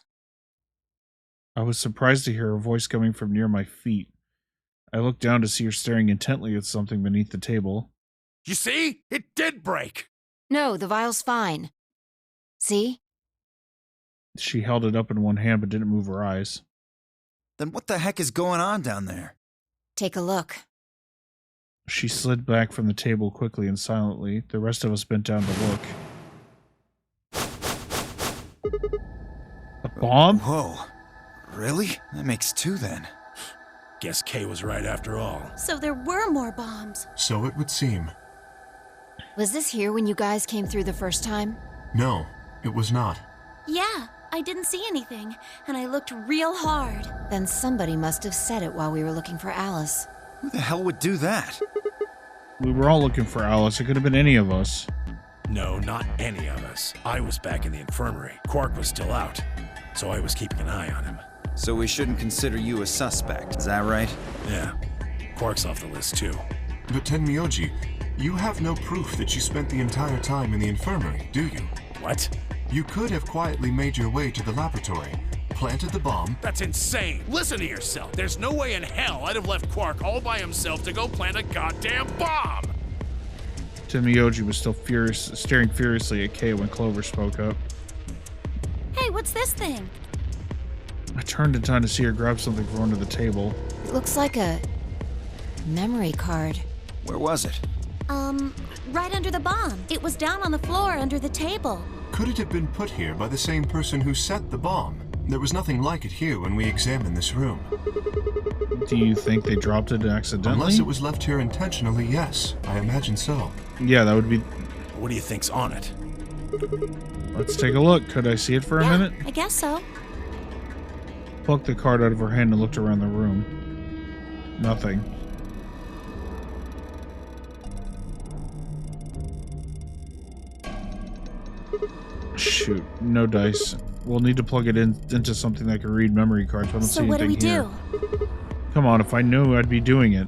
I was surprised to hear a voice coming from near my feet. I looked down to see her staring intently at something beneath the table. You see? It did break! No, the vial's fine. See? She held it up in one hand but didn't move her eyes. Then what the heck is going on down there? Take a look. She slid back from the table quickly and silently. The rest of us bent down to look. A bomb? Whoa. Really? That makes two then. Guess Kay was right after all. So there were more bombs. So it would seem. Was this here when you guys came through the first time? No, it was not. Yeah, I didn't see anything, and I looked real hard. Then somebody must have said it while we were looking for Alice. Who the hell would do that? We were all looking for Alice. It could have been any of us. No, not any of us. I was back in the infirmary. Quark was still out, so I was keeping an eye on him. So we shouldn't consider you a suspect, is that right? Yeah, Quark's off the list too. But Tenmyoji, you have no proof that you spent the entire time in the infirmary, do you? What? You could have quietly made your way to the laboratory, planted the bomb. That's insane. Listen to yourself. There's no way in hell I'd have left Quark all by himself to go plant a goddamn bomb. Tenmyoji was still staring furiously at Kay when Clover spoke up. Hey, what's this thing? I turned in time to see her grab something from under the table. It looks like a memory card. Where was it? Right under the bomb. It was down on the floor under the table. Could it have been put here by the same person who set the bomb? There was nothing like it here when we examined this room. Do you think they dropped it accidentally? Unless it was left here intentionally, yes. I imagine so. Yeah, that would be... What do you think's on it? Let's take a look. Could I see it for a minute? I guess so. Plucked the card out of her hand and looked around the room. Nothing. Shoot, no dice. We'll need to plug it into something that can read memory cards. I don't see So what do we anything do? here. Come on, if I knew, I'd be doing it.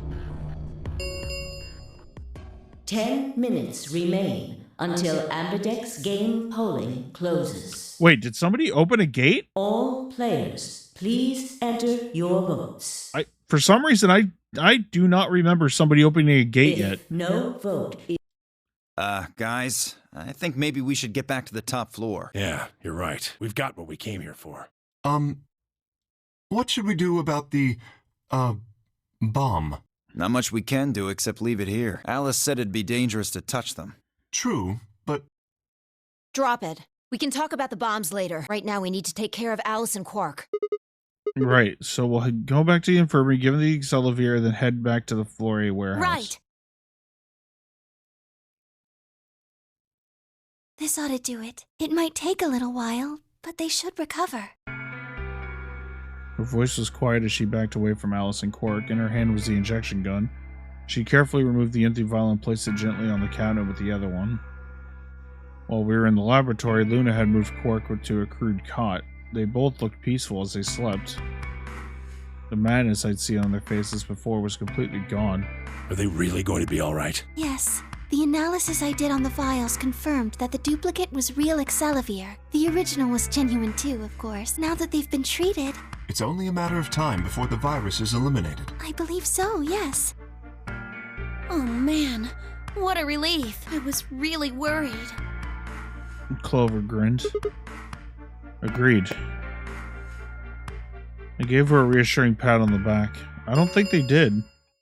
10 minutes remain until Ambidex game polling closes. Wait, did somebody open a gate? All players, please enter your votes. For some reason, I do not remember somebody opening a gate If yet. no vote is... Guys, I think maybe we should get back to the top floor. Yeah, you're right. We've got what we came here for. What should we do about the, bomb? Not much we can do except leave it here. Alice said it'd be dangerous to touch them. True, but... Drop it. We can talk about the bombs later. Right now, we need to take care of Alice and Quark. Right, so we'll go back to the infirmary, give them the Accelavir, then head back to the Flore warehouse. Right. This ought to do it. It might take a little while, but they should recover. Her voice was quiet as she backed away from Alice and Quark. In her hand was the injection gun. She carefully removed the empty vial and placed it gently on the cabinet with the other one. While we were in the laboratory, Luna had moved Quark to a crude cot. They both looked peaceful as they slept. The madness I'd seen on their faces before was completely gone. Are they really going to be all right? Yes. The analysis I did on the vials confirmed that the duplicate was real Accelavir. The original was genuine too, of course. Now that they've been treated... It's only a matter of time before the virus is eliminated. I believe so, yes. Oh man, what a relief. I was really worried. Clover grinned. Agreed. I gave her a reassuring pat on the back. I don't think they did.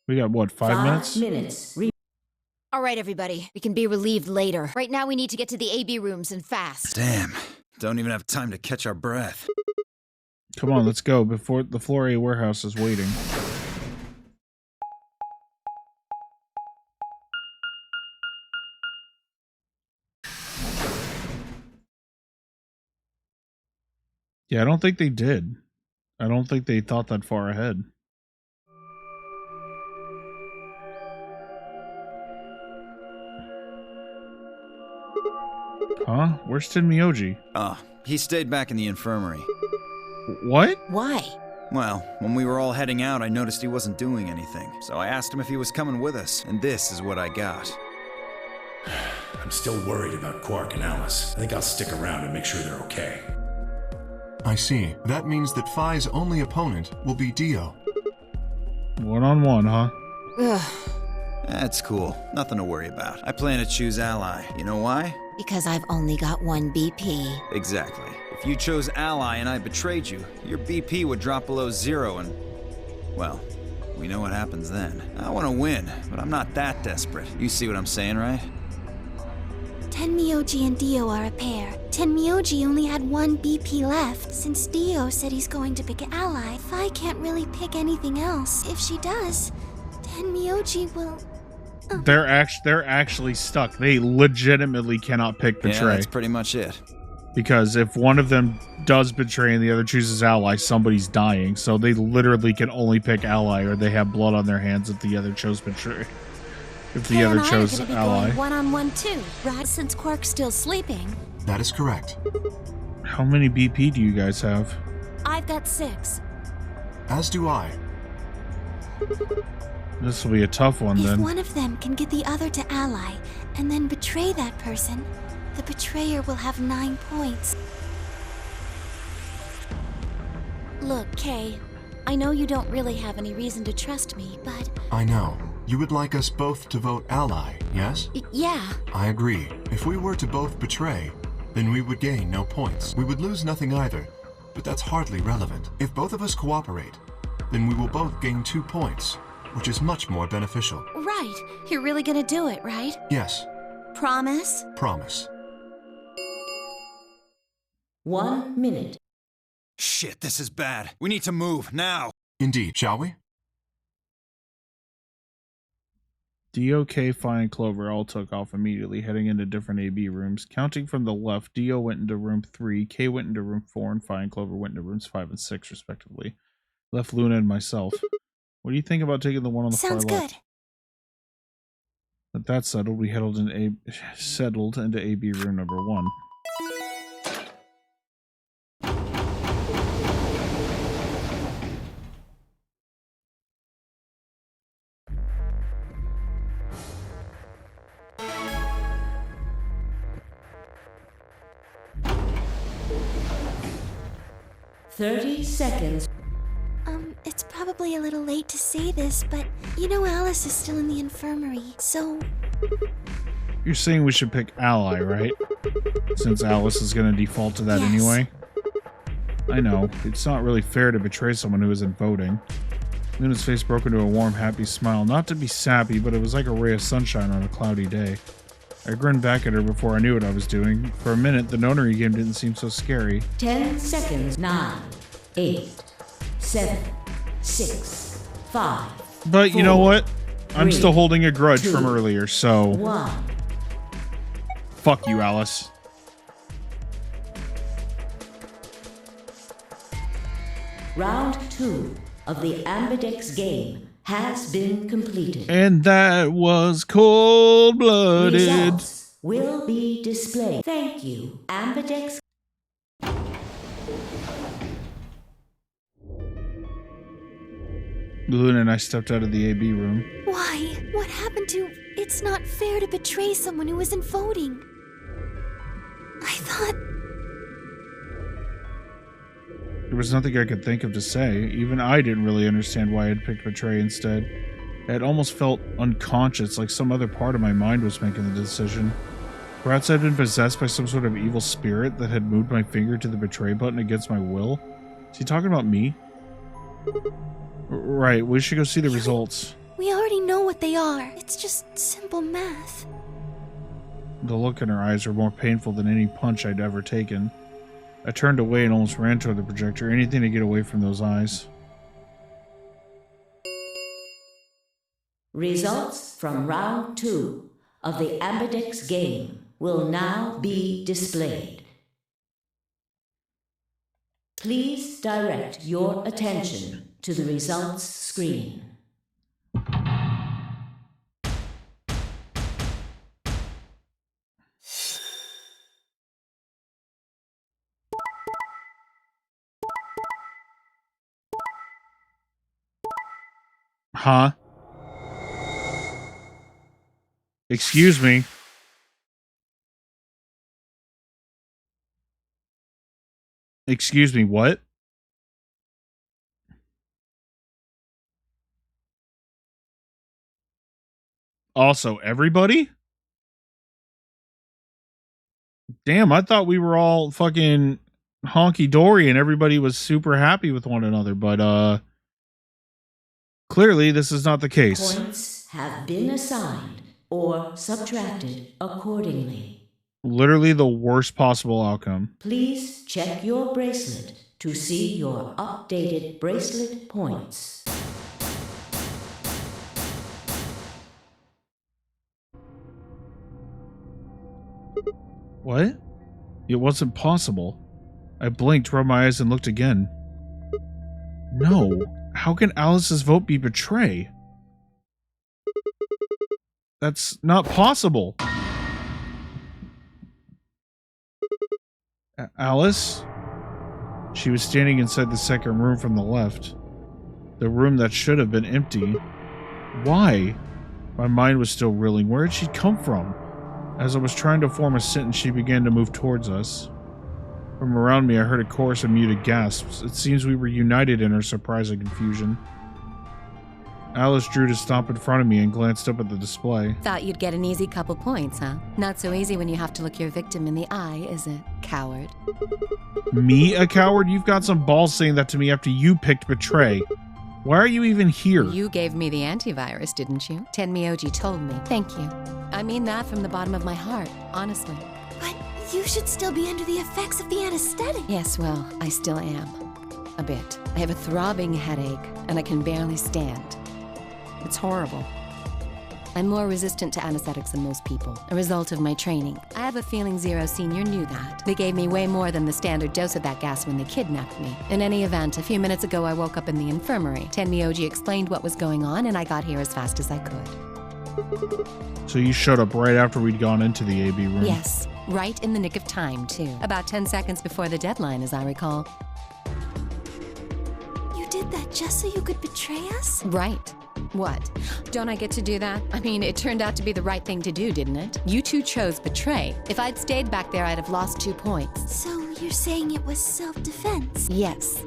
We got, what, 5 minutes? 5 minutes. All right, everybody. We can be relieved later. Right now, we need to get to the AB rooms and fast. Damn. Don't even have time to catch our breath. Come on, let's go before the Flore warehouse is waiting. Yeah, I don't think they did. I don't think they thought that far ahead. Huh? Where's Tenmyoji? Oh, he stayed back in the infirmary. What? Why? Well, when we were all heading out, I noticed he wasn't doing anything. So I asked him if he was coming with us, and this is what I got. I'm still worried about Quark and Alice. I think I'll stick around and make sure they're okay. I see. That means that Phi's only opponent will be Dio. 1-on-1, huh? Ugh. That's cool. Nothing to worry about. I plan to choose Ally. You know why? Because I've only got one BP. Exactly. If you chose Ally and I betrayed you, your BP would drop below 0 and... well, we know what happens then. I want to win, but I'm not that desperate. You see what I'm saying, right? Tenmyoji and Dio are a pair. Tenmyoji only had one BP left. Since Dio said he's going to pick Ally, Phi can't really pick anything else. If she does, Tenmyoji will... They're actually stuck. They legitimately cannot pick Betray. Yeah, that's pretty much it. Because if one of them does Betray and the other chooses Ally, somebody's dying. So they literally can only pick Ally, or they have blood on their hands if the other chose Betray. If the other chose Ally. One-on-1 too, right? Since Quark's still sleeping. That is correct. How many BP do you guys have? I've got 6. As do I. This will be a tough one, If then. one of them can get the other to Ally, and then betray that person, the betrayer will have 9 points. Look, Kay, I know you don't really have any reason to trust me, but... I know. You would like us both to vote ally, yes? Yeah. I agree. If we were to both betray, then we would gain no points. We would lose nothing either, but that's hardly relevant. If both of us cooperate, then we will both gain 2 points, which is much more beneficial. Right. You're really gonna do it, right? Yes. Promise? Promise. 1 minute. Shit, this is bad. We need to move, now. Indeed, shall we? DOK, Fi, and Clover all took off immediately, heading into different AB rooms. Counting from the left, Dio went into room 3, K went into room 4, and Fi and Clover went into rooms 5 and 6, respectively. Left Luna and myself. What do you think about taking the one on the Sounds far good. left? With that settled, we settled into AB room number 1. Thirty seconds. It's probably a little late to say this, but you know Alice is still in the infirmary, so... You're saying we should pick ally, right? Since Alice is going to default to that Yes. anyway. I know. It's not really fair to betray someone who isn't voting. Luna's face broke into a warm, happy smile. Not to be sappy, but it was like a ray of sunshine on a cloudy day. I grinned back at her before I knew what I was doing. For a minute, the nonary game didn't seem so scary. 10 seconds. 9, 8, 7, 6, 5. But you know what? I'm 3, still holding a grudge 2, from earlier, so... 1. Fuck you, Alice. Round 2 of the Ambidex game has been completed. And that was cold-blooded. Results will be displayed. Thank you, Ambidex. Luna and I stepped out of the AB room. Why? What happened to... It's not fair to betray someone who isn't voting. I thought... There was nothing I could think of to say. Even I didn't really understand why I'd picked betray instead. It almost felt unconscious, like some other part of my mind was making the decision. Perhaps I'd been possessed by some sort of evil spirit that had moved my finger to the betray button against my will. Is he talking about me? Right, we should go see the results. We already know what they are. It's just simple math. The look in her eyes were more painful than any punch I'd ever taken. I turned away and almost ran toward the projector, anything to get away from those eyes. Results from round 2 of the Ambidex game will now be displayed. Please direct your attention to the results screen. Huh? Excuse me. Excuse me, what? Also, everybody? Damn, I thought we were all fucking honky-dory and everybody was super happy with one another, but, clearly this is not the case. Points have been assigned or subtracted accordingly. Literally the worst possible outcome. Please check your bracelet to see your updated bracelet points. What? It wasn't possible. I blinked, rubbed my eyes, and looked again. No. How can Alice's vote be betray? That's not possible. Alice? She was standing inside the second room from the left. The room that should have been empty. Why? My mind was still reeling. Where had she come from? As I was trying to form a sentence, she began to move towards us. From around me, I heard a chorus of muted gasps. It seems we were united in our surprise and confusion. Alice drew to stop in front of me and glanced up at the display. Thought you'd get an easy couple points, huh? Not so easy when you have to look your victim in the eye, is it, coward? Me, a coward? You've got some balls saying that to me after you picked Betray. Why are you even here? You gave me the antivirus, didn't you? Tenmyoji told me. Thank you. I mean that from the bottom of my heart, honestly. But you should still be under the effects of the anesthetic. Yes, well, I still am. A bit. I have a throbbing headache, and I can barely stand. It's horrible. I'm more resistant to anesthetics than most people, a result of my training. I have a feeling Zero Senior knew that. They gave me way more than the standard dose of that gas when they kidnapped me. In any event, a few minutes ago I woke up in the infirmary. Tenmyoji explained what was going on, and I got here as fast as I could. So you showed up right after we'd gone into the AB room? Yes, right in the nick of time, too. About 10 seconds before the deadline, as I recall. You did that just so you could betray us? Right. What? Don't I get to do that? I mean, it turned out to be the right thing to do, didn't it? You two chose betray. If I'd stayed back there, I'd have lost 2 points. So you're saying it was self-defense? Yes.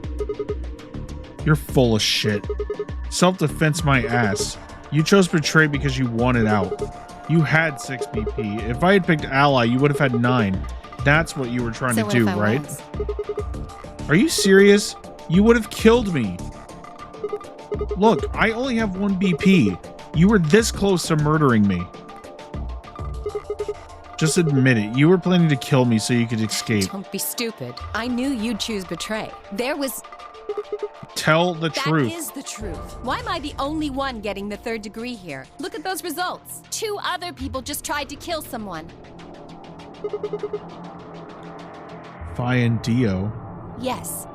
You're full of shit. Self-defense my ass. You chose betray because you wanted out. You had 6 BP. If I had picked ally, you would have had 9. That's what you were trying to do, right? Are you serious? You would have killed me. Look, I only have 1 BP. You were this close to murdering me. Just admit it. You were planning to kill me so you could escape. Don't be stupid. I knew you'd choose betray. There was... Tell the truth. That is the truth. Why am I the only one getting the 3rd degree here? Look at those results. 2 other people just tried to kill someone. Fi and Dio. Yes.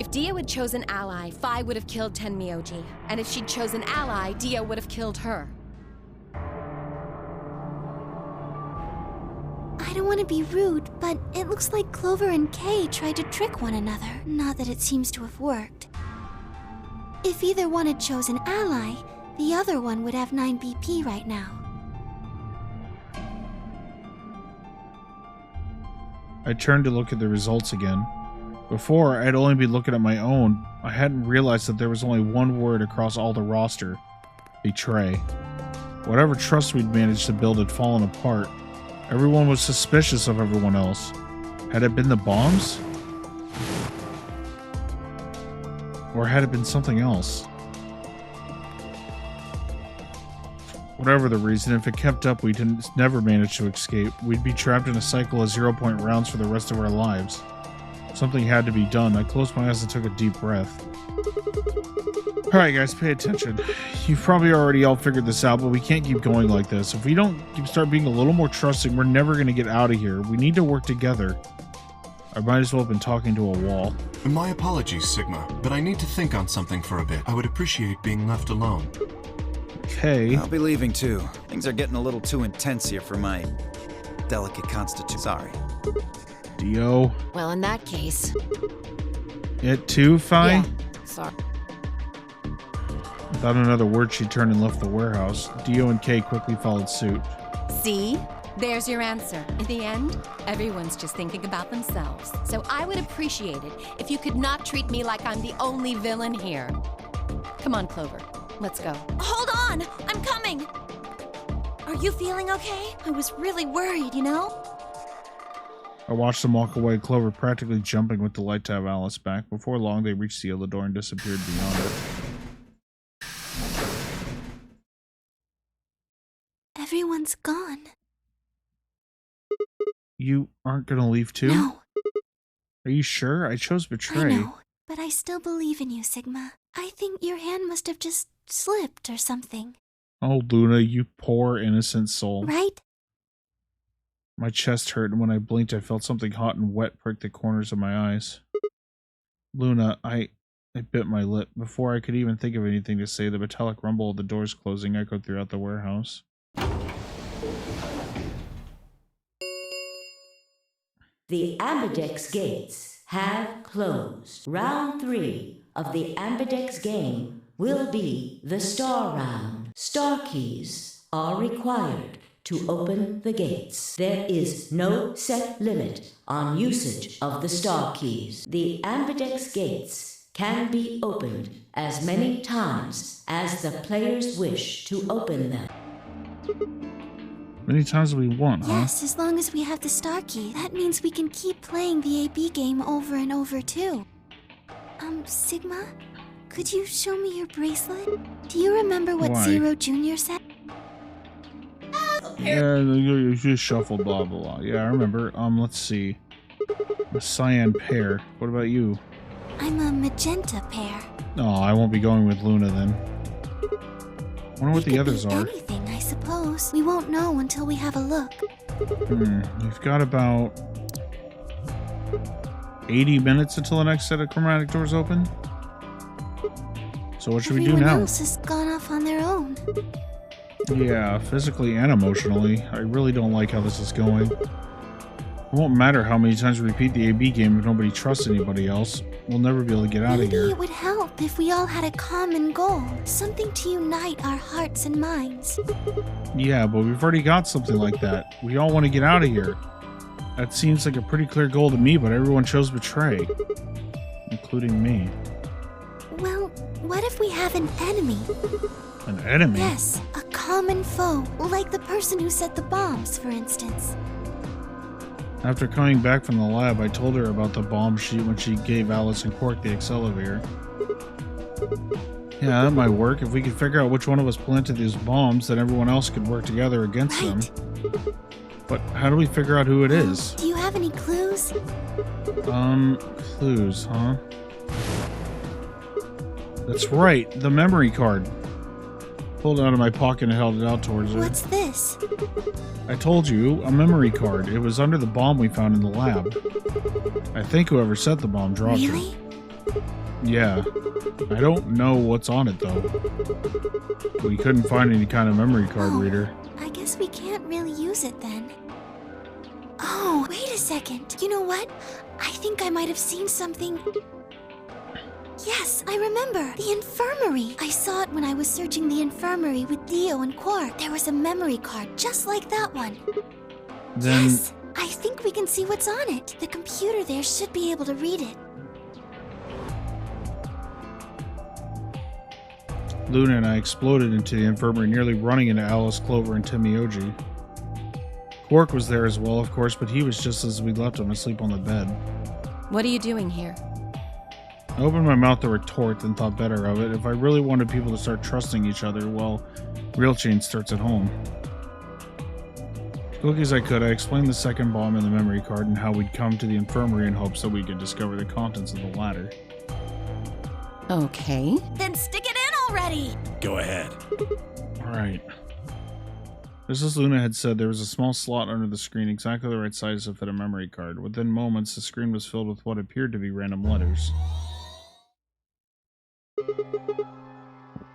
If Dio had chosen ally, Fi would have killed Tenmyoji. And if she'd chosen ally, Dio would have killed her. I don't want to be rude, but it looks like Clover and Kay tried to trick one another. Not that it seems to have worked. If either one had chosen ally, the other one would have 9 BP right now. I turned to look at the results again. Before, I'd only been looking at my own. I hadn't realized that there was only one word across all the roster. Betray. Whatever trust we'd managed to build had fallen apart. Everyone was suspicious of everyone else. Had it been the bombs? Or had it been something else? Whatever the reason, if it kept up, we'd never manage to escape. We'd be trapped in a cycle of 0-point rounds for the rest of our lives. Something had to be done. I closed my eyes and took a deep breath. Alright guys, pay attention. You've probably already all figured this out, but we can't keep going like this. If we don't start being a little more trusting, we're never going to get out of here. We need to work together. I might as well have been talking to a wall. My apologies, Sigma, but I need to think on something for a bit. I would appreciate being left alone. Okay. I'll be leaving too. Things are getting a little too intense here for my delicate constitution. Sorry. Dio. Well, in that case... It too, Fi? Yeah, sorry. Without another word, she turned and left the warehouse. Dio and Kay quickly followed suit. See? There's your answer. In the end, everyone's just thinking about themselves. So I would appreciate it if you could not treat me like I'm the only villain here. Come on, Clover. Let's go. Hold on! I'm coming! Are you feeling okay? I was really worried, you know? I watched them walk away, Clover practically jumping with delight to have Alice back. Before long, they reached the other door and disappeared beyond it. Everyone's gone. You aren't gonna leave too? No. Are you sure? I chose betray. I know, but I still believe in you, Sigma. I think your hand must have just slipped or something. Oh, Luna, you poor innocent soul. Right? My chest hurt, and when I blinked, I felt something hot and wet prick the corners of my eyes. Luna, I bit my lip. Before I could even think of anything to say, the metallic rumble of the doors closing echoed throughout the warehouse. The Ambidex gates have closed. Round 3 of the Ambidex game will be the Star Round. Star keys are required to open the gates. There is no set limit on usage of the star keys. The ambidex gates can be opened as many times as the players wish to open them. Many times we want, huh? Yes, as long as we have the star key. That means we can keep playing the AB game over and over, too. Sigma? Could you show me your bracelet? Do you remember what Why? Zero Jr. said? Yeah, you just shuffled, blah, blah, blah. Yeah, I remember. Let's see. A cyan pair. What about you? I'm a magenta pair. Oh, I won't be going with Luna then. Wonder what the others are. Anything, I suppose. We won't know until we have a look. We've got about 80 minutes until the next set of chromatic doors open. So what should we do now? Everyone else has gone off on their own. Yeah, physically and emotionally. I really don't like how this is going. It won't matter how many times we repeat the AB game if nobody trusts anybody else. We'll never be able to get out of Maybe here. it would help if we all had a common goal. Something to unite our hearts and minds. Yeah, but we've already got something like that. We all want to get out of here. That seems like a pretty clear goal to me, but everyone chose betray. Including me. Well, what if we have an enemy? An enemy? Yes, a common foe. Like the person who set the bombs, for instance. After coming back from the lab, I told her about the bomb when she gave Alice and Quark the accelerator. Yeah, that might work. If we could figure out which one of us planted these bombs, then everyone else could work together against them. But how do we figure out who it is? Do you have any clues? Clues, huh? That's right, the memory card. Pulled it out of my pocket and held it out towards her. What's this? I told you, a memory card. It was under the bomb we found in the lab. I think whoever set the bomb dropped Really? it. Yeah. I don't know what's on it, though. We couldn't find any kind of memory card reader. I guess we can't really use it then. Oh, wait a second. You know what? I think I might have seen something. Yes, I remember. The infirmary. I saw it when I was searching the infirmary with Dio and Quark. There was a memory card just like that one. Then... Yes, I think we can see what's on it. The computer there should be able to read it. Luna and I exploded into the infirmary, nearly running into Alice, Clover, and Timioji. Quark was there as well, of course, but he was just as we left him asleep on the bed. What are you doing here? I opened my mouth to retort, then thought better of it. If I really wanted people to start trusting each other, well, real change starts at home. As quickly as I could, I explained the second bomb in the memory card and how we'd come to the infirmary in hopes that we could discover the contents of the ladder. Okay. Then stick it in already! Go ahead. Alright. Just as Luna had said, there was a small slot under the screen exactly the right size to fit a memory card. Within moments, the screen was filled with what appeared to be random letters.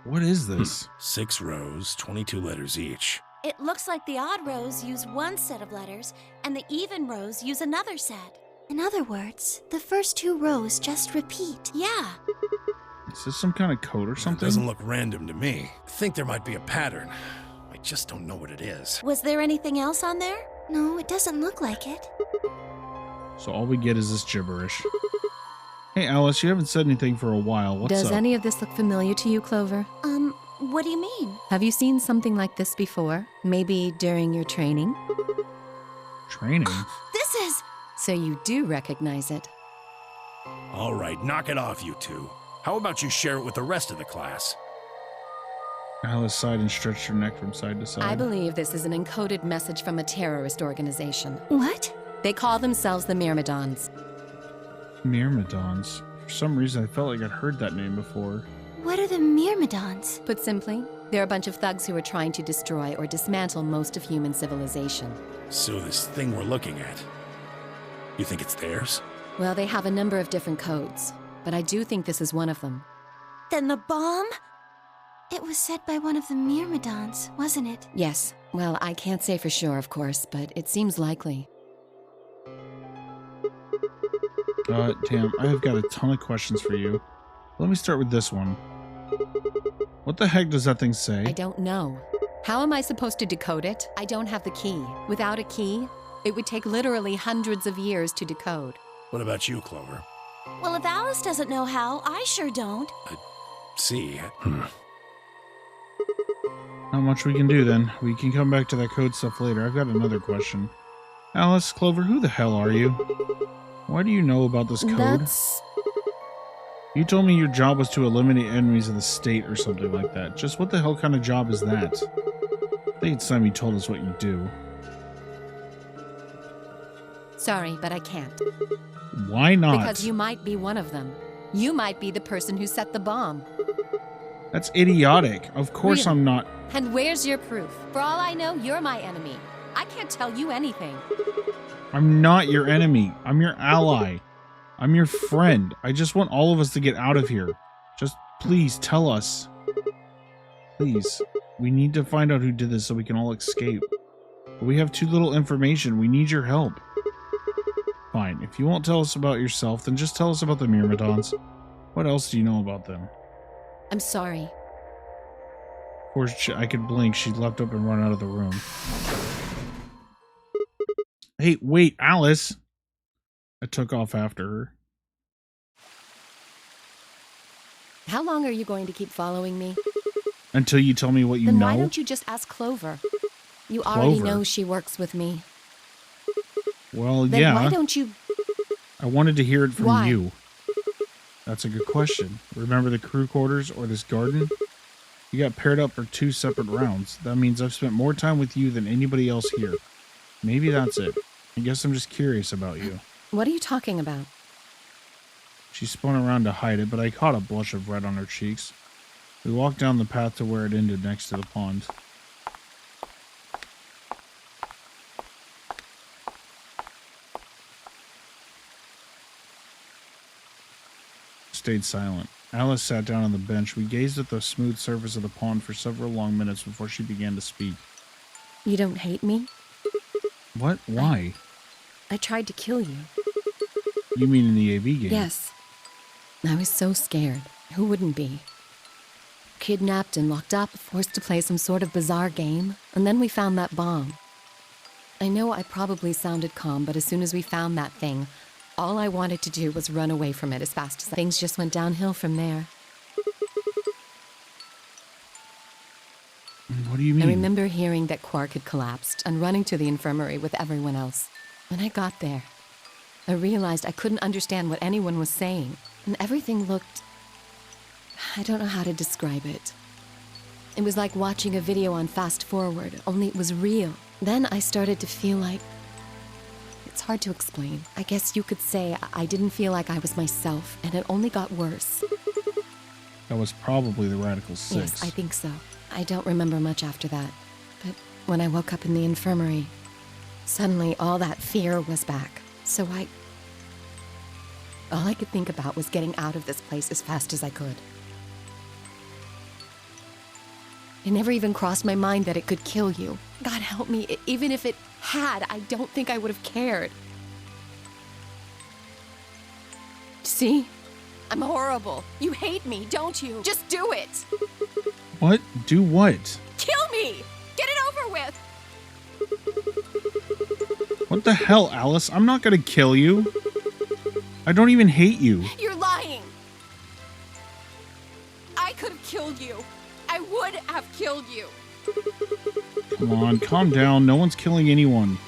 What is this? 6 rows, 22 letters each. It looks like the odd rows use one set of letters, and the even rows use another set. In other words, the first 2 rows just repeat. Yeah. Is this some kind of code or something? It doesn't look random to me. I think there might be a pattern. I just don't know what it is. Was there anything else on there? No, it doesn't look like it. So all we get is this gibberish. Hey Alice, you haven't said anything for a while. What's Does up? any of this look familiar to you, Clover? What do you mean? Have you seen something like this before? Maybe during your training? Training? This is... So you do recognize it. All right, knock it off, you two. How about you share it with the rest of the class? Alice sighed and stretched her neck from side to side. I believe this is an encoded message from a terrorist organization. What? They call themselves the Myrmidons. Myrmidons. For some reason, I felt like I'd heard that name before. What are the Myrmidons? Put simply, they're a bunch of thugs who are trying to destroy or dismantle most of human civilization. So this thing we're looking at, you think it's theirs? Well, they have a number of different codes, but I do think this is one of them. Then the bomb? It was set by one of the Myrmidons, wasn't it? Yes. Well, I can't say for sure, of course, but it seems likely. Tam, I have got a ton of questions for you. Let me start with this one. What the heck does that thing say? I don't know. How am I supposed to decode it? I don't have the key. Without a key, it would take literally hundreds of years to decode. What about you, Clover? Well, if Alice doesn't know how, I sure don't. See. Not much we can do then. We can come back to that code stuff later. I've got another question. Alice, Clover, who the hell are you? Why do you know about this code? That's... You told me your job was to eliminate enemies of the state or something like that. Just what the hell kind of job is that? I think it's time you told us what you do. Sorry, but I can't. Why not? Because you might be one of them. You might be the person who set the bomb. That's idiotic. Of course Really? I'm not. And where's your proof? For all I know, you're my enemy. I can't tell you anything. I'm not your enemy. I'm your ally. I'm your friend. I just want all of us to get out of here. Just please tell us. Please. We need to find out who did this so we can all escape. But we have too little information. We need your help. Fine. If you won't tell us about yourself, then just tell us about the Myrmidons. What else do you know about them? I'm sorry. Of course, I could blink. She leapt up and run out of the room. Hey, wait, Alice! I took off after her. How long are you going to keep following me? Until you tell me what you Then know? why don't you just ask Clover? You already Clover? know she works with me. Well, Then yeah. why don't you... I wanted to hear it from Why? you. That's a good question. Remember the crew quarters or this garden? You got paired up for 2 separate rounds. That means I've spent more time with you than anybody else here. Maybe that's it. I guess I'm just curious about you. What are you talking about? She spun around to hide it, but I caught a blush of red on her cheeks. We walked down the path to where it ended next to the pond. Stayed silent. Alice sat down on the bench. We gazed at the smooth surface of the pond for several long minutes before she began to speak. You don't hate me? What? Why? I tried to kill you. You mean in the AV game? Yes. I was so scared. Who wouldn't be? Kidnapped and locked up, forced to play some sort of bizarre game, and then we found that bomb. I know I probably sounded calm, but as soon as we found that thing, all I wanted to do was run away from it as fast as things just went downhill from there. What do you mean? I remember hearing that Quark had collapsed and running to the infirmary with everyone else. When I got there, I realized I couldn't understand what anyone was saying, and everything looked... I don't know how to describe it. It was like watching a video on fast forward, only it was real. Then I started to feel like... It's hard to explain. I guess you could say I didn't feel like I was myself, and it only got worse. That was probably the Radical Six. Yes, I think so. I don't remember much after that. But when I woke up in the infirmary, suddenly all that fear was back. So all I could think about was getting out of this place as fast as I could. It never even crossed my mind that it could kill you. God help me, even if it had, I don't think I would have cared. See? I'm horrible. You hate me, don't you? Just do it! What? Do what? Kill me! Get it over with! What the hell, Alice? I'm not gonna kill you. I don't even hate you. You're lying! I could have killed you. I would have killed you. Come on, calm down. No one's killing anyone.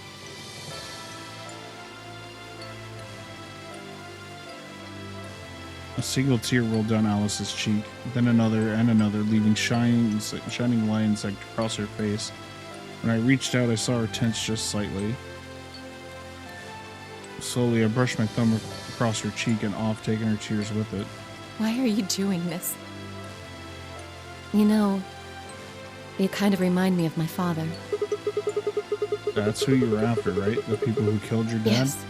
A single tear rolled down Alice's cheek, then another and another, leaving shining lines across her face. When I reached out, I saw her tense just slightly. Slowly, I brushed my thumb across her cheek and off, taking her tears with it. Why are you doing this? You know, you kind of remind me of my father. That's who you were after, right? The people who killed your dad? Yes.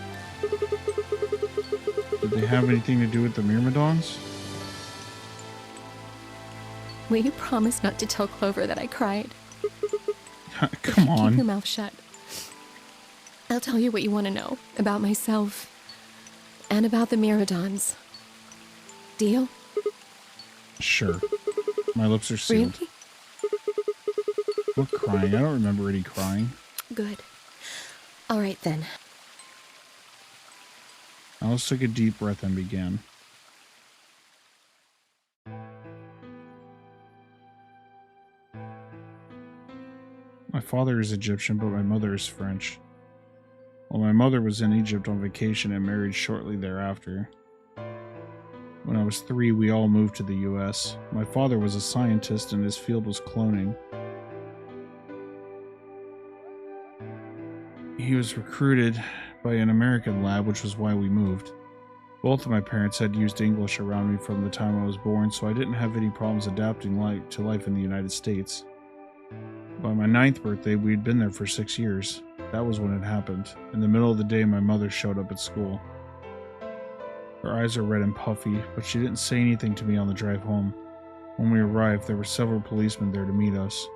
Did they have anything to do with the Myrmidons? Will you promise not to tell Clover that I cried? Come on. Keep your mouth shut. I'll tell you what you want to know about myself and about the Myrmidons. Deal? Sure. My lips are sealed. Really? What crying? I don't remember any crying. Good. All right, then. Alice took a deep breath and began. My father is Egyptian, but my mother is French. While my mother was in Egypt on vacation and married shortly thereafter. When I was 3, we all moved to the US. My father was a scientist and his field was cloning. He was recruited by an American lab, which was why we moved. Both of my parents had used English around me from the time I was born, so I didn't have any problems adapting to life in the United States. By my 9th birthday, we'd been there for 6 years. That was when it happened. In the middle of the day, my mother showed up at school. Her eyes were red and puffy, but she didn't say anything to me on the drive home. When we arrived, there were several policemen there to meet us.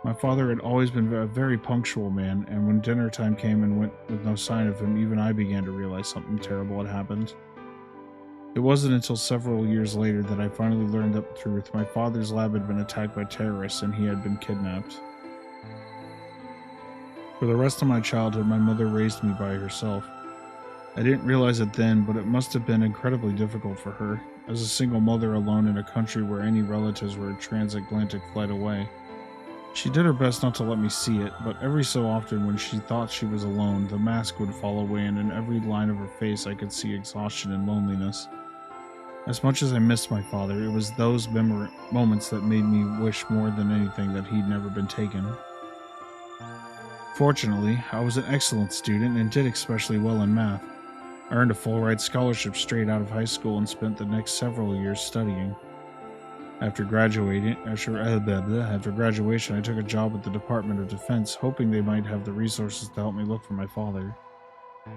My father had always been a very punctual man, and when dinner time came and went with no sign of him, even I began to realize something terrible had happened. It wasn't until several years later that I finally learned the truth. My father's lab had been attacked by terrorists and he had been kidnapped. For the rest of my childhood, my mother raised me by herself. I didn't realize it then, but it must have been incredibly difficult for her, as a single mother alone in a country where any relatives were a transatlantic flight away. She did her best not to let me see it, but every so often when she thought she was alone, the mask would fall away and in every line of her face I could see exhaustion and loneliness. As much as I missed my father, it was those moments that made me wish more than anything that he'd never been taken. Fortunately, I was an excellent student and did especially well in math. I earned a full-ride scholarship straight out of high school and spent the next several years studying. After graduation, I took a job at the Department of Defense, hoping they might have the resources to help me look for my father.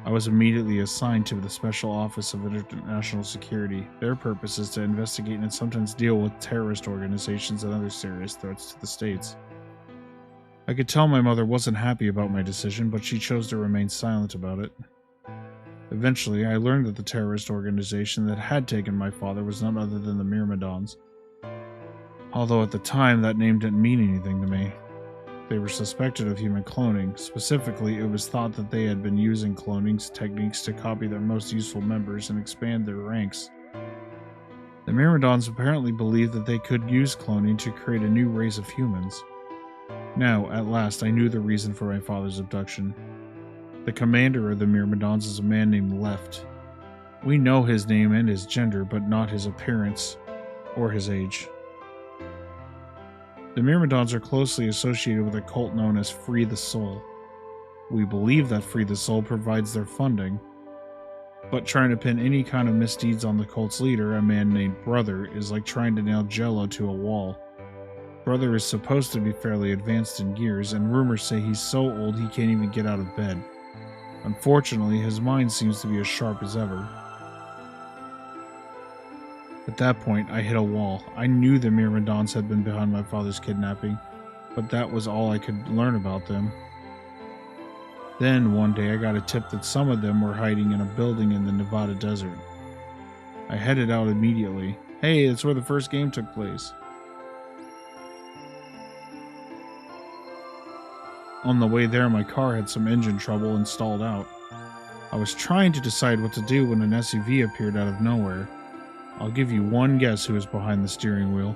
I was immediately assigned to the Special Office of International Security. Their purpose is to investigate and sometimes deal with terrorist organizations and other serious threats to the states. I could tell my mother wasn't happy about my decision, but she chose to remain silent about it. Eventually, I learned that the terrorist organization that had taken my father was none other than the Myrmidons. Although at the time that name didn't mean anything to me. They were suspected of human cloning. Specifically, it was thought that they had been using cloning techniques to copy their most useful members and expand their ranks. The Myrmidons apparently believed that they could use cloning to create a new race of humans. Now, at last, I knew the reason for my father's abduction. The commander of the Myrmidons is a man named Left. We know his name and his gender, but not his appearance or his age. The Myrmidons are closely associated with a cult known as Free the Soul. We believe that Free the Soul provides their funding, but trying to pin any kind of misdeeds on the cult's leader, a man named Brother, is like trying to nail Jello to a wall. Brother is supposed to be fairly advanced in years, and rumors say he's so old he can't even get out of bed. Unfortunately, his mind seems to be as sharp as ever. At that point, I hit a wall. I knew the Myrmidons had been behind my father's kidnapping, but that was all I could learn about them. Then, one day, I got a tip that some of them were hiding in a building in the Nevada desert. I headed out immediately. Hey, that's where the first game took place. On the way there, my car had some engine trouble and stalled out. I was trying to decide what to do when an SUV appeared out of nowhere. I'll give you one guess who was behind the steering wheel.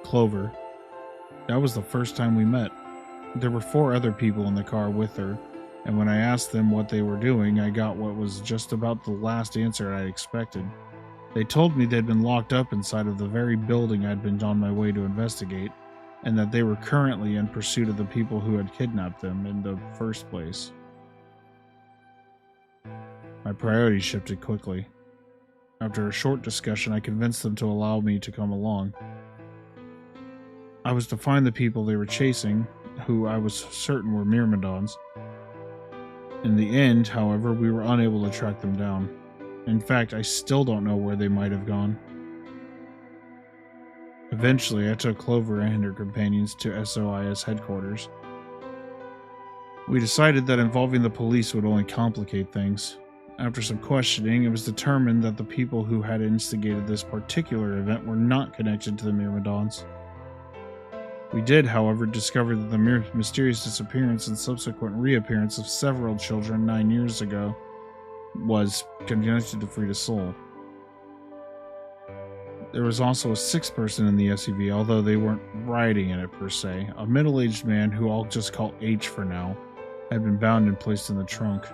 Clover. That was the first time we met. There were 4 other people in the car with her, and when I asked them what they were doing, I got what was just about the last answer I expected. They told me they'd been locked up inside of the very building I'd been on my way to investigate, and that they were currently in pursuit of the people who had kidnapped them in the first place. My priorities shifted quickly. After a short discussion, I convinced them to allow me to come along. I was to find the people they were chasing, who I was certain were Myrmidons. In the end, however, we were unable to track them down. In fact, I still don't know where they might have gone. Eventually, I took Clover and her companions to SOIS headquarters. We decided that involving the police would only complicate things. After some questioning, it was determined that the people who had instigated this particular event were not connected to the Myrmidons. We did, however, discover that the mysterious disappearance and subsequent reappearance of several children 9 years ago was connected to Frida's soul. There was also a sixth person in the SUV, although they weren't riding in it per se. A middle-aged man, who I'll just call H for now, had been bound and placed in the trunk.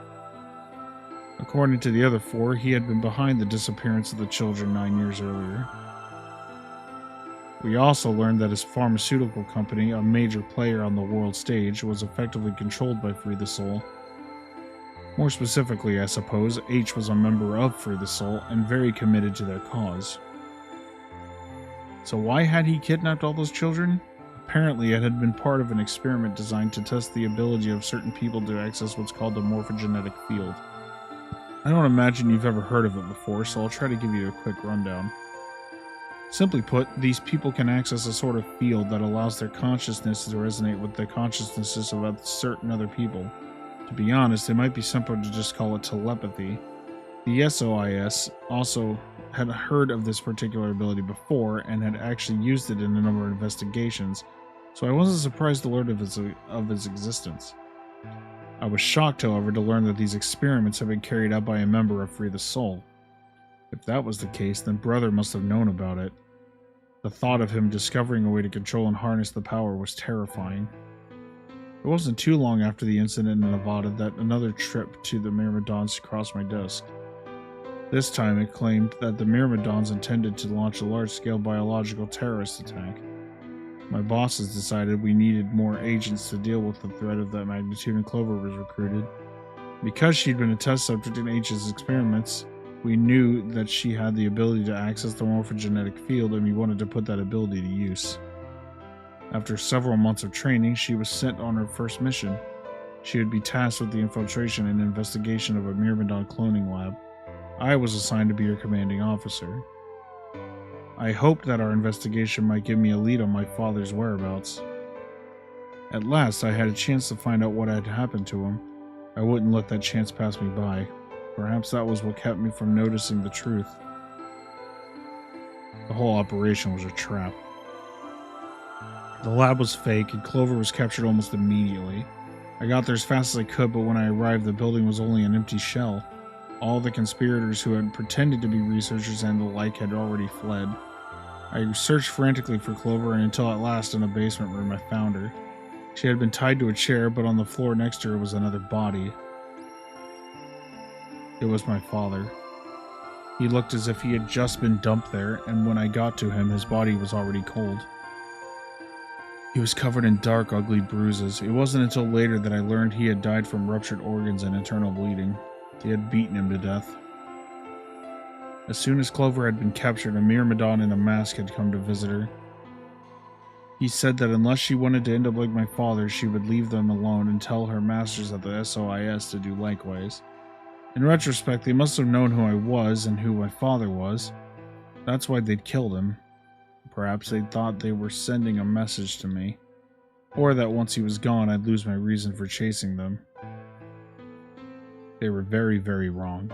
According to the other four, he had been behind the disappearance of the children 9 years earlier. We also learned that his pharmaceutical company, a major player on the world stage, was effectively controlled by Free the Soul. More specifically, I suppose, H was a member of Free the Soul and very committed to their cause. So why had he kidnapped all those children? Apparently it had been part of an experiment designed to test the ability of certain people to access what's called the morphogenetic field. I don't imagine you've ever heard of it before, so I'll try to give you a quick rundown. Simply put, these people can access a sort of field that allows their consciousness to resonate with the consciousnesses of certain other people. To be honest, it might be simpler to just call it telepathy. The SOIS also had heard of this particular ability before and had actually used it in a number of investigations, so I wasn't surprised to learn of its existence. I was shocked, however, to learn that these experiments had been carried out by a member of Free the Soul. If that was the case, then Brother must have known about it. The thought of him discovering a way to control and harness the power was terrifying. It wasn't too long after the incident in Nevada that another trip to the Myrmidons crossed my desk. This time it claimed that the Myrmidons intended to launch a large-scale biological terrorist attack. My bosses decided we needed more agents to deal with the threat of that magnitude, and Clover was recruited. Because she'd been a test subject in H's experiments, we knew that she had the ability to access the morphogenetic field, and we wanted to put that ability to use. After several months of training, she was sent on her first mission. She would be tasked with the infiltration and investigation of a Myrmidon cloning lab. I was assigned to be her commanding officer. I hoped that our investigation might give me a lead on my father's whereabouts. At last, I had a chance to find out what had happened to him. I wouldn't let that chance pass me by. Perhaps that was what kept me from noticing the truth. The whole operation was a trap. The lab was fake, and Clover was captured almost immediately. I got there as fast as I could, but when I arrived, the building was only an empty shell. All the conspirators who had pretended to be researchers and the like had already fled. I searched frantically for Clover, and until at last in a basement room I found her. She had been tied to a chair, but on the floor next to her was another body. It was my father. He looked as if he had just been dumped there, and when I got to him, his body was already cold. He was covered in dark, ugly bruises. It wasn't until later that I learned he had died from ruptured organs and internal bleeding. They had beaten him to death. As soon as Clover had been captured, a Myrmidon in a mask had come to visit her. He said that unless she wanted to end up like my father, she would leave them alone and tell her masters at the SOIS to do likewise. In retrospect, they must have known who I was and who my father was. That's why they'd killed him. Perhaps they thought they were sending a message to me. Or that once he was gone, I'd lose my reason for chasing them. They were very, very wrong.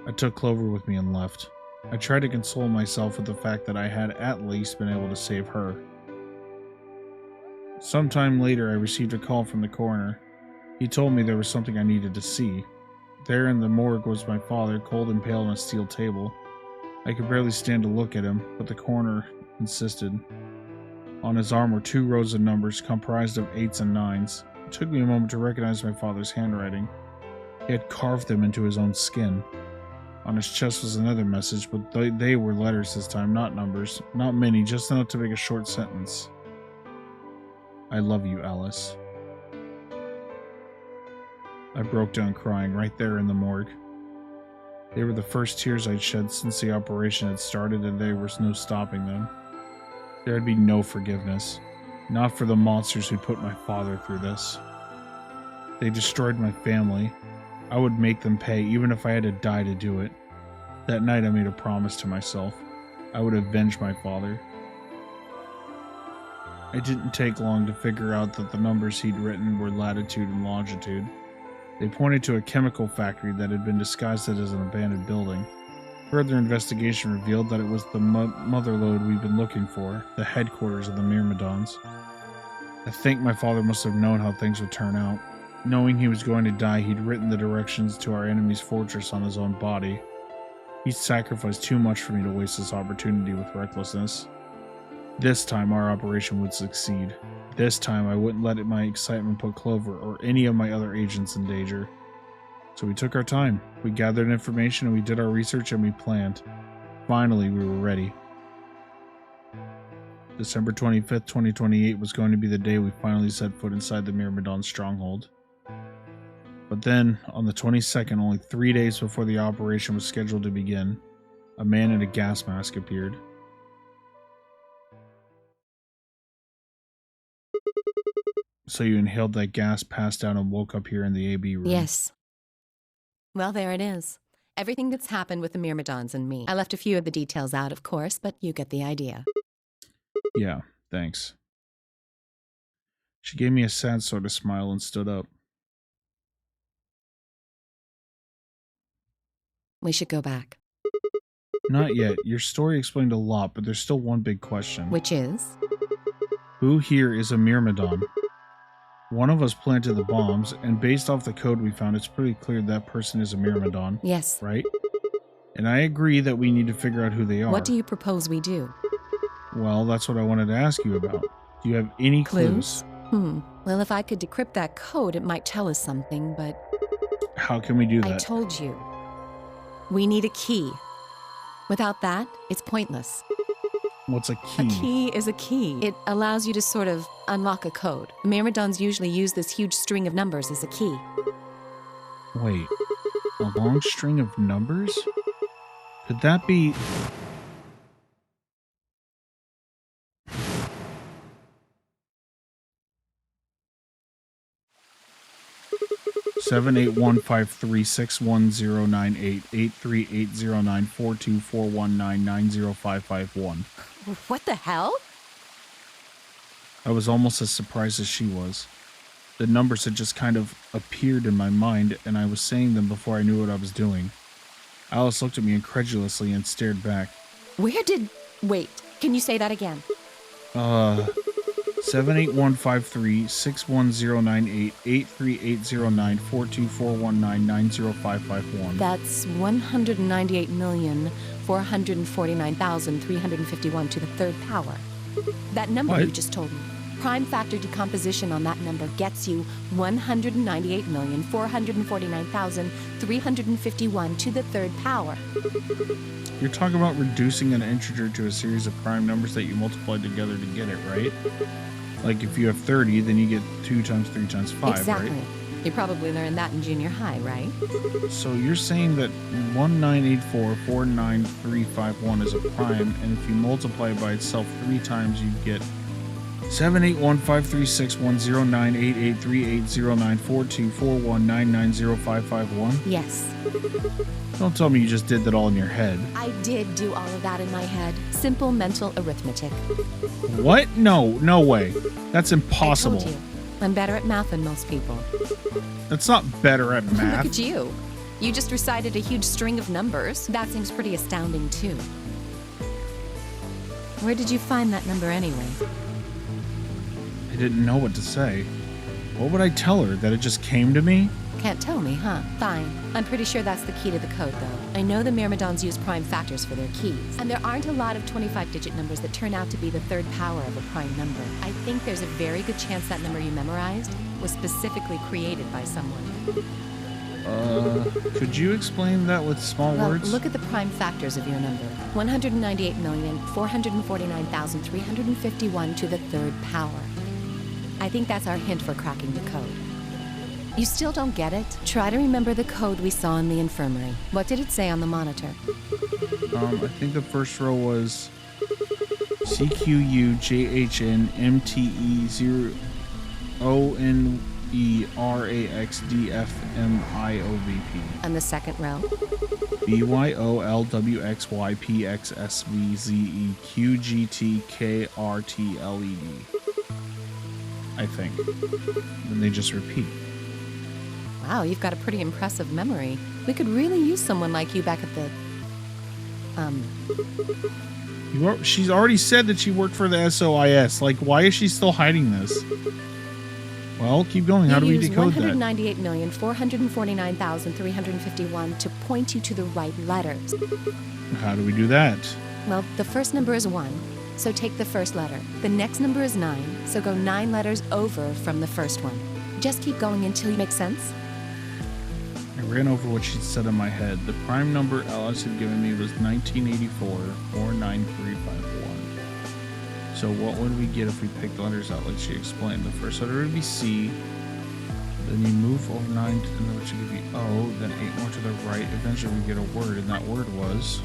I took Clover with me and left. I tried to console myself with the fact that I had at least been able to save her. Sometime later, I received a call from the coroner. He told me there was something I needed to see. There in the morgue was my father, cold and pale on a steel table. I could barely stand to look at him, but the coroner insisted. On his arm were 2 rows of numbers comprised of 8s and 9s. It took me a moment to recognize my father's handwriting. He had carved them into his own skin. On his chest was another message, but they were letters this time, not numbers. Not many, just enough to make a short sentence. I love you, Alice. I broke down crying right there in the morgue. They were the first tears I'd shed since the operation had started, and there was no stopping them. There would be no forgiveness. Not for the monsters who put my father through this. They destroyed my family. I would make them pay, even if I had to die to do it. That night I made a promise to myself. I would avenge my father. It didn't take long to figure out that the numbers he'd written were latitude and longitude. They pointed to a chemical factory that had been disguised as an abandoned building. Further investigation revealed that it was the motherlode we've been looking for, the headquarters of the Myrmidons. I think my father must have known how things would turn out. Knowing he was going to die, he'd written the directions to our enemy's fortress on his own body. He'd sacrificed too much for me to waste this opportunity with recklessness. This time our operation would succeed. This time I wouldn't let my excitement put Clover or any of my other agents in danger. So we took our time. We gathered information and we did our research and we planned. Finally, we were ready. December 25th, 2028 was going to be the day we finally set foot inside the Myrmidon stronghold. But then, on the 22nd, only 3 days before the operation was scheduled to begin, a man in a gas mask appeared. So you inhaled that gas, passed out, and woke up here in the AB room? Yes. Well, there it is. Everything that's happened with the Myrmidons and me. I left a few of the details out, of course, but you get the idea. Yeah, thanks. She gave me a sad sort of smile and stood up. We should go back. Not yet. Your story explained a lot, but there's still one big question. Which is? Who here is a Myrmidon? One of us planted the bombs, and based off the code we found, it's pretty clear that person is a Myrmidon. Yes. Right? And I agree that we need to figure out who they are. What do you propose we do? Well, that's what I wanted to ask you about. Do you have any clues? Well, if I could decrypt that code, it might tell us something, but... How can we do that? I told you. We need a key. Without that, it's pointless. What's a key? A key is a key. It allows you to sort of unlock a code. Myrmidons usually use this huge string of numbers as a key. Wait, a long string of numbers? Could that be... Seven 815361098838094241990551. What the hell? I was almost as surprised as she was. The numbers had just kind of appeared in my mind, and I was saying them before I knew what I was doing. Alice looked at me incredulously and stared back. Wait, can you say that again? 7815361098838094241990551. That's 198,449,351 to the third power. That number you just told me. Prime factor decomposition on that number gets you 198,449,351 to the third power. You're talking about reducing an integer to a series of prime numbers that you multiply together to get it, right? Like if you have 30, then you get 2 times 3 times 5, exactly. right? You probably learned that in junior high, right? So you're saying that 198449351 is a prime, and if you multiply it by itself 3 times, you get 7815361098838094241990551? Yes. Don't tell me you just did that all in your head. I did do all of that in my head. Simple mental arithmetic. What? No way. That's impossible. I told you. I'm better at math than most people. That's not better at math. Look at you. You just recited a huge string of numbers. That seems pretty astounding, too. Where did you find that number anyway? I didn't know what to say. What would I tell her? That it just came to me? Can't tell me, huh? Fine. I'm pretty sure that's the key to the code, though. I know the Myrmidons use prime factors for their keys, and there aren't a lot of 25-digit numbers that turn out to be the third power of a prime number. I think there's a very good chance that number you memorized was specifically created by someone. Could you explain that with small words? Look at the prime factors of your number. 198,449,351 to the third power. I think that's our hint for cracking the code. You still don't get it? Try to remember the code we saw in the infirmary. What did it say on the monitor? I think the first row was CQUJHNMTE0NERAXDFMIOVP. And the second row? BYOLWXYPXSVZEQGTKRTLED. I think. Then they just repeat. Wow, you've got a pretty impressive memory. We could really use someone like you back at the... She's already said that she worked for the SOIS. Like, why is she still hiding this? Well, keep going. How do we decode that? 198,449,351 to point you to the right letters. How do we do that? Well, the first number is 1, so take the first letter. The next number is 9, so go 9 letters over from the first one. Just keep going until you make sense. I ran over what she'd said in my head. The prime number Alice had given me was 1984 49351. So what would we get if we picked letters out like she explained? The first letter would be C. Then you move over 9 and then which would give you O. Then 8 more to the right. Eventually we get a word, and that word was...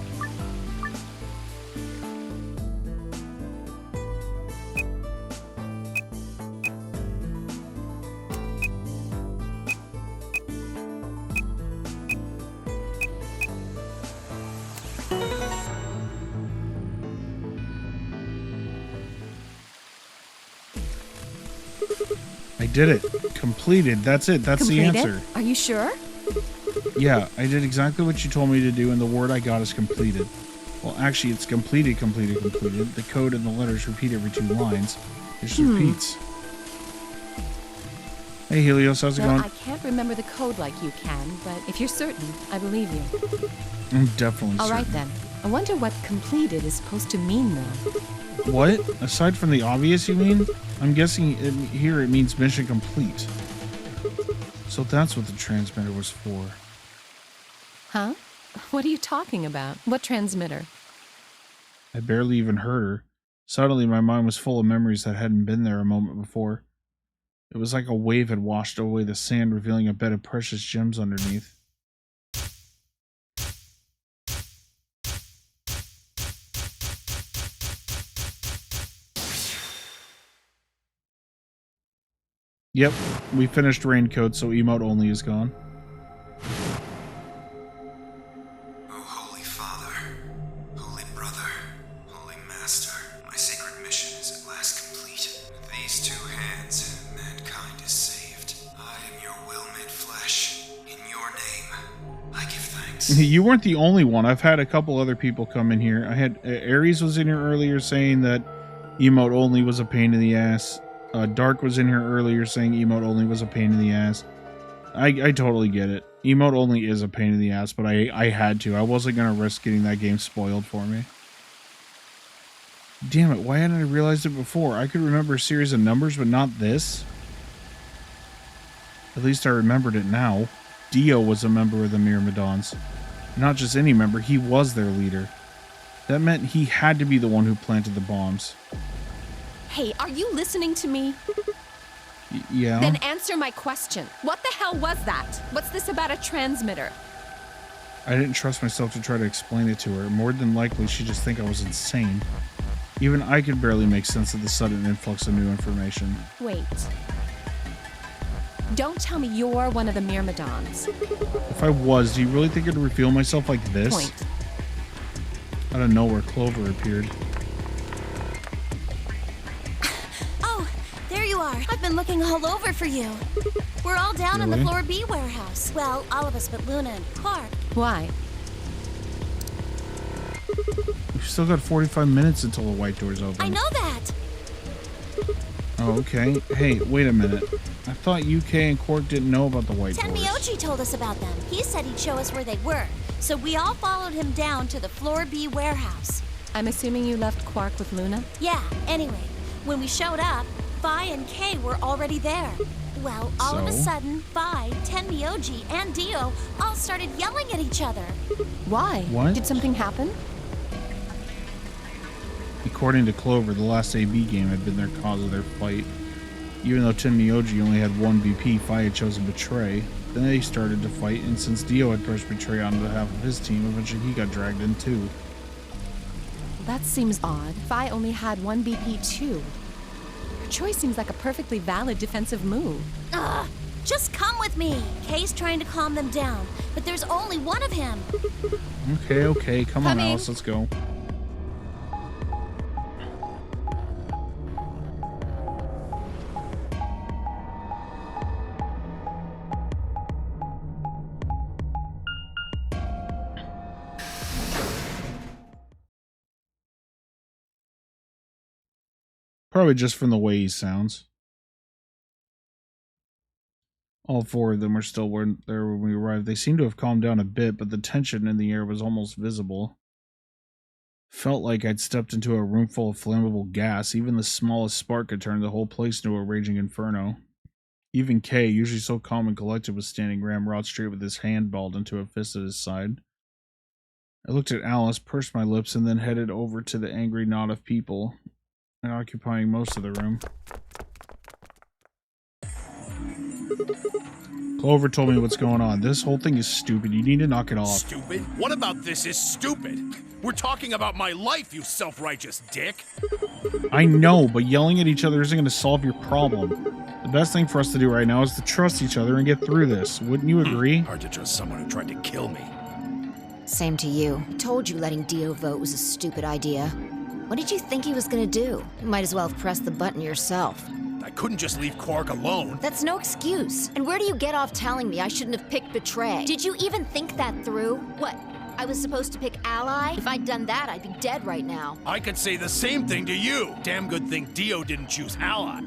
I did it. Completed. That's it. That's Completed? the answer. Are you sure? Yeah, I did exactly what you told me to do, and the word I got is completed. Well, actually, it's completed. The code and the letters repeat every 2 lines. It just repeats. Hey, Helios, how's it going? I can't remember the code like you can, but if you're certain, I believe you. I'm definitely All certain. right, then. I wonder what completed is supposed to mean, though. What? Aside from the obvious, you mean? I'm guessing here it means mission complete. So that's what the transmitter was for. Huh? What are you talking about? What transmitter? I barely even heard her. Suddenly, my mind was full of memories that hadn't been there a moment before. It was like a wave had washed away the sand, revealing a bed of precious gems underneath. Yep, we finished Raincoat, so emote only is gone. Oh, Holy Father, Holy Brother, Holy Master, my sacred mission is at last complete. With these 2 hands, mankind is saved. I am your will made flesh. In your name, I give thanks. You weren't the only one. I've had a couple other people come in here. I had Aries was in here earlier saying that emote only was a pain in the ass. Dark was in here earlier saying emote only was a pain in the ass. I totally get it. Emote only is a pain in the ass, but I had to. I wasn't going to risk getting that game spoiled for me. Damn it, why hadn't I realized it before? I could remember a series of numbers, but not this. At least I remembered it now. Dio was a member of the Myrmidons. Not just any member, he was their leader. That meant he had to be the one who planted the bombs. Hey, are you listening to me? Yeah? Then answer my question. What the hell was that? What's this about a transmitter? I didn't trust myself to try to explain it to her. More than likely, she'd just think I was insane. Even I could barely make sense of the sudden influx of new information. Wait. Don't tell me you're one of the Myrmidons. If I was, do you really think I'd reveal myself like this? Point. Out of nowhere, Clover appeared. There you are. I've been looking all over for you. We're all down in the Really? Floor B warehouse. Well, all of us but Luna and Clark. Why? We've still got 45 minutes until the white door's open. I know that. Oh, okay. Hey, wait a minute. I thought UK and Quark didn't know about the white doors. Tenmyoji told us about them. He said he'd show us where they were. So we all followed him down to the Floor B warehouse. I'm assuming you left Quark with Luna? Yeah, anyway, when we showed up, Vi and Kay were already there. Well, all of a So? sudden, Vi, Tenmyoji, and Dio all started yelling at each other. Why? What? Did something happen? According to Clover, the last AB game had been their cause of their fight. Even though Tenmyoji only had 1 BP, Fi had chosen Betray. Then they started to fight, and since Dio had pressed Betray on behalf of his team, eventually he got dragged in too. That seems odd. Fi only had 1 BP too. Her choice seems like a perfectly valid defensive move. Ugh! Just come with me. Kay's trying to calm them down, but there's only one of him. Okay, come on, Coming. Alice, let's go. Probably just from the way he sounds. All four of them were still there when we arrived. They seemed to have calmed down a bit, but the tension in the air was almost visible. Felt like I'd stepped into a room full of flammable gas. Even the smallest spark could turn the whole place into a raging inferno. Even Kay, usually so calm and collected, was standing ramrod straight with his hand balled into a fist at his side. I looked at Alice, pursed my lips, and then headed over to the angry knot of people occupying most of the room. Clover told me what's going on. This whole thing is stupid. You need to knock it off. Stupid? What about this is stupid? We're talking about my life, you self-righteous dick. I know, but yelling at each other isn't going to solve your problem. The best thing for us to do right now is to trust each other and get through this. Wouldn't you agree? Hard to trust someone who tried to kill me. Same to you. I told you letting Dio vote was a stupid idea. What did you think he was going to do? You might as well have pressed the button yourself. I couldn't just leave Quark alone. That's no excuse. And where do you get off telling me I shouldn't have picked Betray? Did you even think that through? What? I was supposed to pick Ally? If I'd done that, I'd be dead right now. I could say the same thing to you. Damn good thing Dio didn't choose Ally.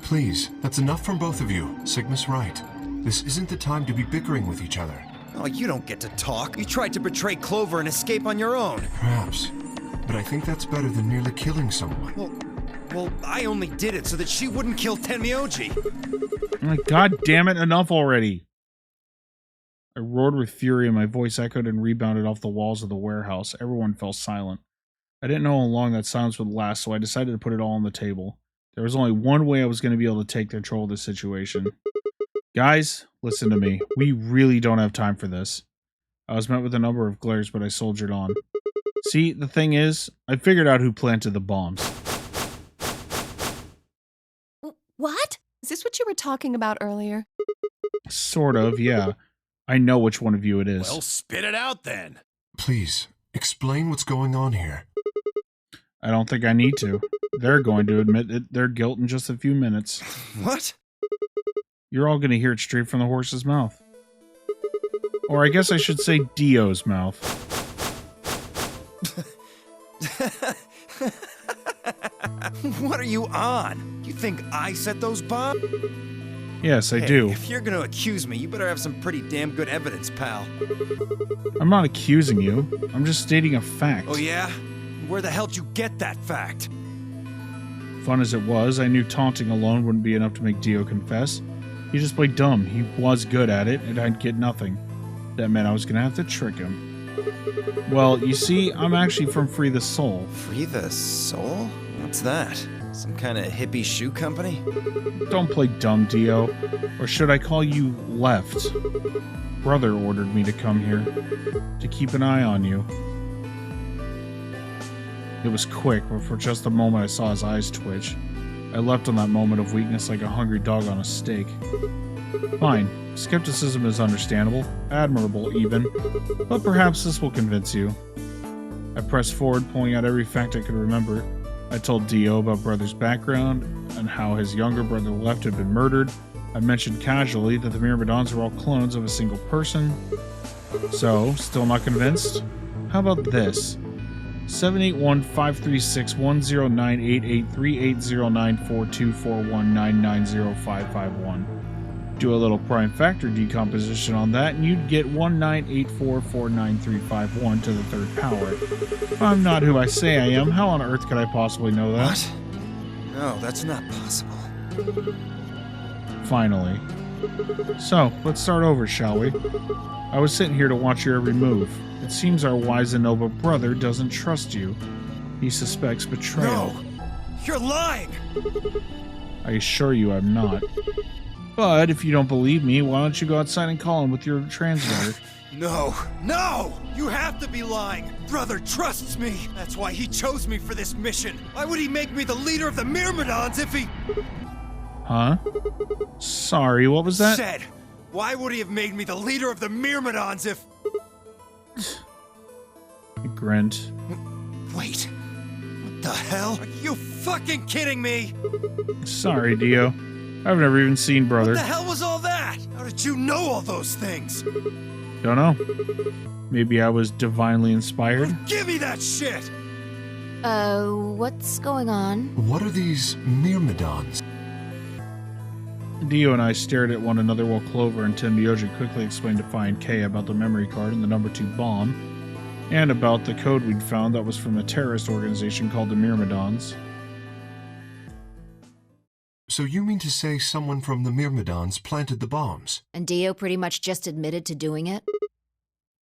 Please, that's enough from both of you. Sigma's right. This isn't the time to be bickering with each other. Oh, you don't get to talk. You tried to betray Clover and escape on your own. Perhaps. But I think that's better than merely killing someone. Well, I only did it so that she wouldn't kill Tenmyoji. I'm like, God damn it, enough already. I roared with fury and my voice echoed and rebounded off the walls of the warehouse. Everyone fell silent. I didn't know how long that silence would last, so I decided to put it all on the table. There was only one way I was going to be able to take control of the situation. Guys, listen to me. We really don't have time for this. I was met with a number of glares, but I soldiered on. See, the thing is, I figured out who planted the bombs. What? Is this what you were talking about earlier? Sort of, yeah. I know which one of you it is. Well, spit it out then. Please, explain what's going on here. I don't think I need to. They're going to admit their guilt in just a few minutes. What? You're all going to hear it straight from the horse's mouth. Or I guess I should say Dio's mouth. What are you on? You think I set those bombs? Yes, I do. If you're gonna accuse me, you better have some pretty damn good evidence, pal. I'm not accusing you. I'm just stating a fact. Oh yeah? Where the hell did you get that fact? Fun as it was, I knew taunting alone wouldn't be enough to make Dio confess. He just played dumb. He was good at it, and I'd get nothing. That meant I was gonna have to trick him. Well, you see, I'm actually from Free the Soul. Free the Soul? What's that? Some kind of hippie shoe company? Don't play dumb, Dio. Or should I call you Left? Brother ordered me to come here. To keep an eye on you. It was quick, but for just a moment I saw his eyes twitch. I leapt on that moment of weakness like a hungry dog on a steak. Fine. Skepticism is understandable, admirable even, but perhaps this will convince you. I pressed forward, pulling out every fact I could remember. I told Dio about Brother's background and how his younger brother Left had been murdered. I mentioned casually that the Myrmidons were all clones of a single person. So, still not convinced? How about this? 781-536-1098-38094241990551. Do a little prime factor decomposition on that, and you'd get 198449351 to the third power. I'm not who I say I am. How on earth could I possibly know that? What? No, that's not possible. Finally. So, let's start over, shall we? I was sitting here to watch your every move. It seems our wise and noble brother doesn't trust you. He suspects betrayal. No! You're lying! I assure you I'm not. But if you don't believe me, why don't you go outside and call him with your translator? No! No! You have to be lying! Brother trusts me! That's why he chose me for this mission! Why would he make me the leader of the Myrmidons if he... Huh? Sorry, what was that? Said! Why would he have made me the leader of the Myrmidons if... I grinned. Wait. What the hell? Are you fucking kidding me? Sorry, Dio. I've never even seen Brother. What the hell was all that? How did you know all those things? Don't know. Maybe I was divinely inspired? Give me that shit! What's going on? What are these myrmidons? Dio and I stared at one another while Clover and Tim Myoji quickly explained to Find K about the memory card and the number 2 bomb, and about the code we'd found that was from a terrorist organization called the Myrmidons. So you mean to say someone from the Myrmidons planted the bombs? And Dio pretty much just admitted to doing it?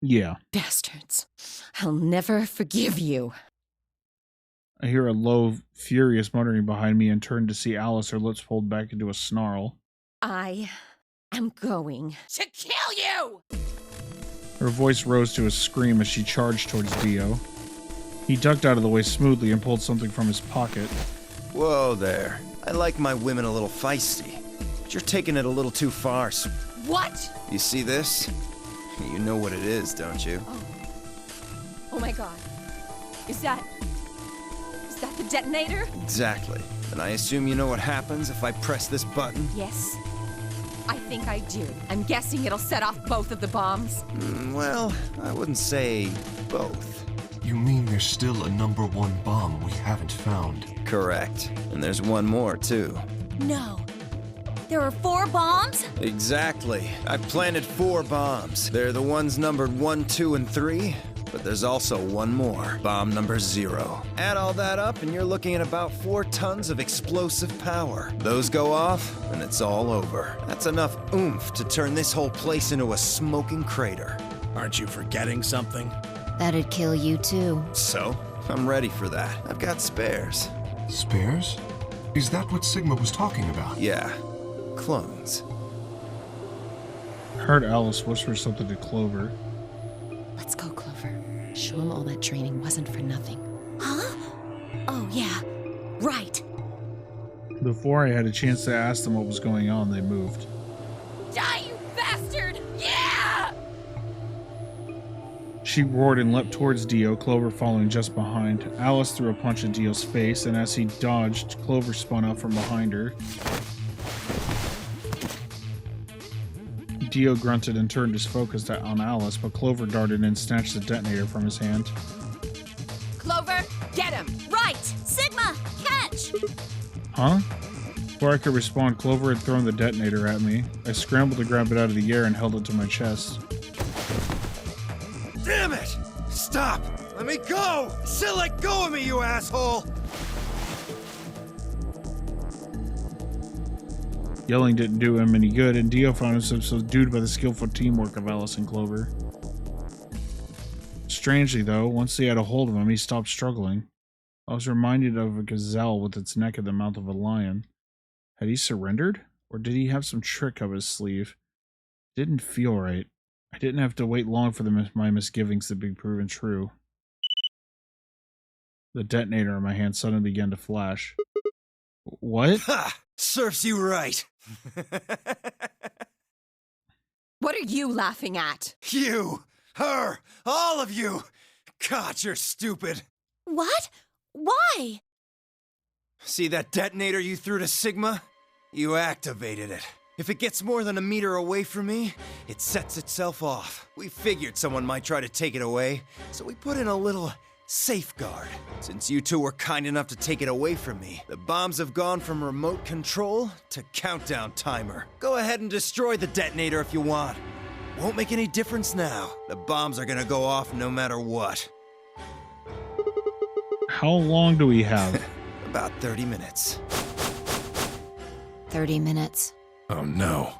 Yeah. Bastards. I'll never forgive you. I hear a low, furious muttering behind me and turn to see Alice, her lips pulled back into a snarl. I am going to kill you! Her voice rose to a scream as she charged towards Dio. He ducked out of the way smoothly and pulled something from his pocket. Whoa there. I like my women a little feisty, but you're taking it a little too far. What? You see this? You know what it is, don't you? Oh my god. Is that the detonator? Exactly. And I assume you know what happens if I press this button? Yes. I think I do. I'm guessing it'll set off both of the bombs. Well, I wouldn't say both. You mean there's still a number 1 bomb we haven't found? Correct. And there's one more, too. No. There are 4 bombs? Exactly. I've planted 4 bombs. They're the ones numbered 1, 2, and 3. But there's also one more, bomb number 0. Add all that up and you're looking at about 4 tons of explosive power. Those go off and it's all over. That's enough oomph to turn this whole place into a smoking crater. Aren't you forgetting something? That'd kill you too. So, I'm ready for that. I've got spares. Spares? Is that what Sigma was talking about? Yeah, clones. I heard Alice whisper something to Clover. Let's go, Clover. Show him all that training wasn't for nothing. Huh? Oh, yeah. Right. Before I had a chance to ask them what was going on, they moved. Die, you bastard! Yeah! She roared and leapt towards Dio, Clover following just behind. Alice threw a punch at Dio's face, and as he dodged, Clover spun out from behind her. Dio grunted and turned his focus on Alice, but Clover darted in and snatched the detonator from his hand. Clover, get him! Right! Sigma, catch! Huh? Before I could respond, Clover had thrown the detonator at me. I scrambled to grab it out of the air and held it to my chest. Damn it! Stop! Let me go! Still let go of me, you asshole! Yelling didn't do him any good, and Dio found himself subdued by the skillful teamwork of Alice and Clover. Strangely, though, once they had a hold of him, he stopped struggling. I was reminded of a gazelle with its neck at the mouth of a lion. Had he surrendered? Or did he have some trick up his sleeve? It didn't feel right. I didn't have to wait long for my misgivings to be proven true. The detonator in my hand suddenly began to flash. What? Ha! Serves you right. What are you laughing at? You! Her! All of you! God, you're stupid. What? Why? See that detonator you threw to Sigma? You activated it. If it gets more than a meter away from me, it sets itself off. We figured someone might try to take it away, so we put in a little safeguard. Since you two were kind enough to take it away from me, the bombs have gone from remote control to countdown timer. Go ahead and destroy the detonator if you want. Won't make any difference now. The bombs are gonna go off no matter what. How long do we have? About 30 minutes. 30 minutes. Oh no.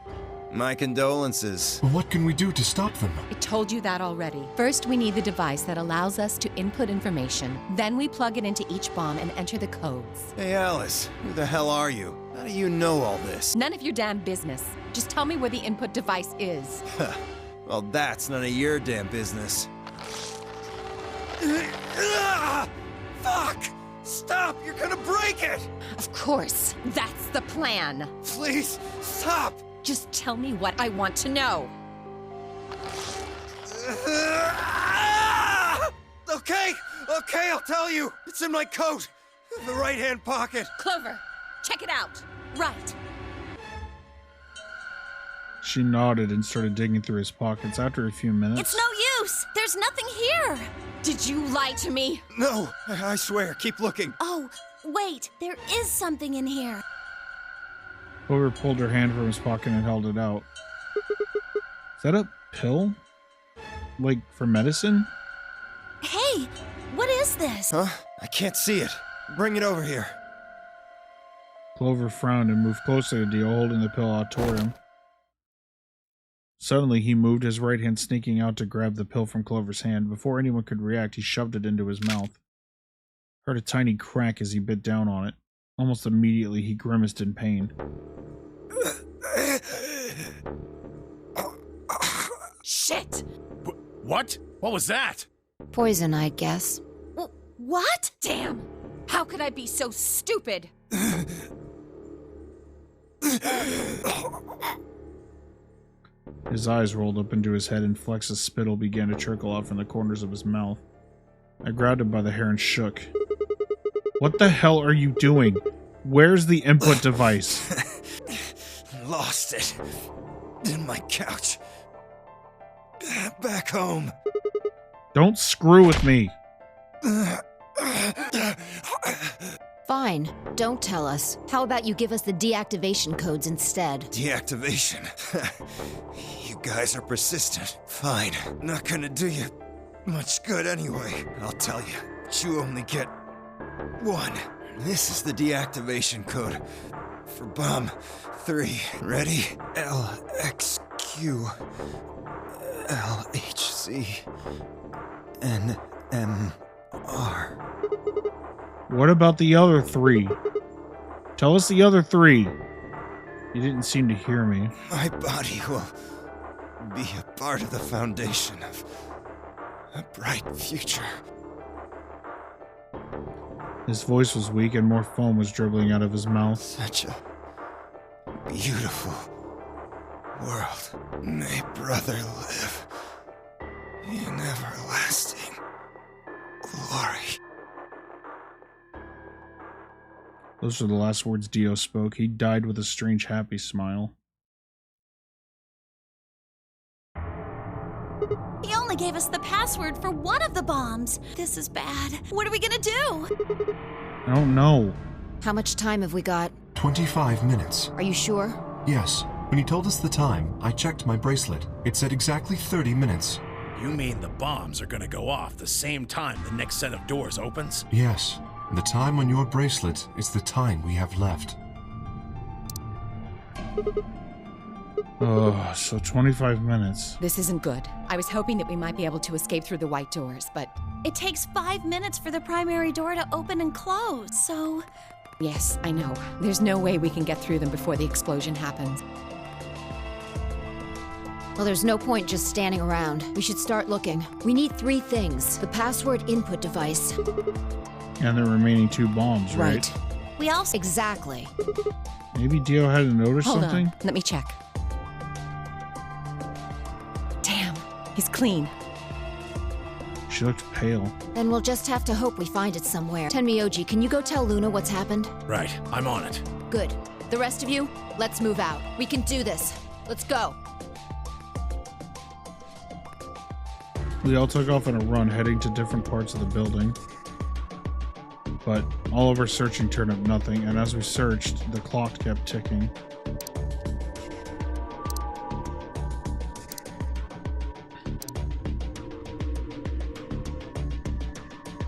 My condolences. What can we do to stop them? I told you that already. First, we need the device that allows us to input information. Then we plug it into each bomb and enter the codes. Hey Alice, who the hell are you? How do you know all this? None of your damn business. Just tell me where the input device is. Well, that's none of your damn business. Fuck! Stop! You're gonna break it! Of course. That's the plan. Please, stop! Just tell me what I want to know. Okay, I'll tell you. It's in my coat, in the right-hand pocket. Clover, check it out. Right. She nodded and started digging through his pockets. After a few minutes... It's no Bruce, there's nothing here. Did you lie to me? No, I swear, keep looking. Oh, wait, there is something in here. Clover pulled her hand from his pocket and held it out. Is that a pill? Like, for medicine? Hey, what is this? Huh? I can't see it. Bring it over here. Clover frowned and moved closer to Dio, holding the pill out toward him. Suddenly, he moved, his right hand sneaking out to grab the pill from Clover's hand. Before anyone could react, he shoved it into his mouth. Heard a tiny crack as he bit down on it. Almost immediately, he grimaced in pain. Shit! What? What was that? Poison, I guess. What? Damn! How could I be so stupid? His eyes rolled up into his head and flecks of spittle began to trickle out from the corners of his mouth. I grabbed him by the hair and shook. What the hell are you doing? Where's the input device? Lost it. In my couch. Back home. Don't screw with me. Fine, don't tell us. How about you give us the deactivation codes instead? Deactivation? You guys are persistent. Fine, not gonna do you much good anyway. I'll tell you, but you only get one. This is the deactivation code for Bomb 3. Ready? LXQ LHC NMR. What about the other 3? Tell us the other 3. You didn't seem to hear me. My body will be a part of the foundation of a bright future. His voice was weak and more foam was dribbling out of his mouth. Such a beautiful world. May brother live in everlasting glory. Those were the last words Dio spoke. He died with a strange, happy smile. He only gave us the password for one of the bombs. This is bad. What are we gonna do? I don't know. How much time have we got? 25 minutes. Are you sure? Yes. When he told us the time, I checked my bracelet. It said exactly 30 minutes. You mean the bombs are gonna go off the same time the next set of doors opens? Yes. The time on your bracelet is the time we have left. Oh, so 25 minutes. This isn't good. I was hoping that we might be able to escape through the white doors, but... It takes 5 minutes for the primary door to open and close, so... Yes, I know. There's no way we can get through them before the explosion happens. Well, there's no point just standing around. We should start looking. We need 3 things. The password input device. And the remaining 2 bombs, right? We also... Exactly. Maybe Dio hadn't noticed Hold something? on. Let me check. Damn. He's clean. She looked pale. Then we'll just have to hope we find it somewhere. Tenmyoji, can you go tell Luna what's happened? Right, I'm on it. Good. The rest of you, let's move out. We can do this. Let's go. We all took off on a run, heading to different parts of the building. But all of our searching turned up nothing, and as we searched, the clock kept ticking.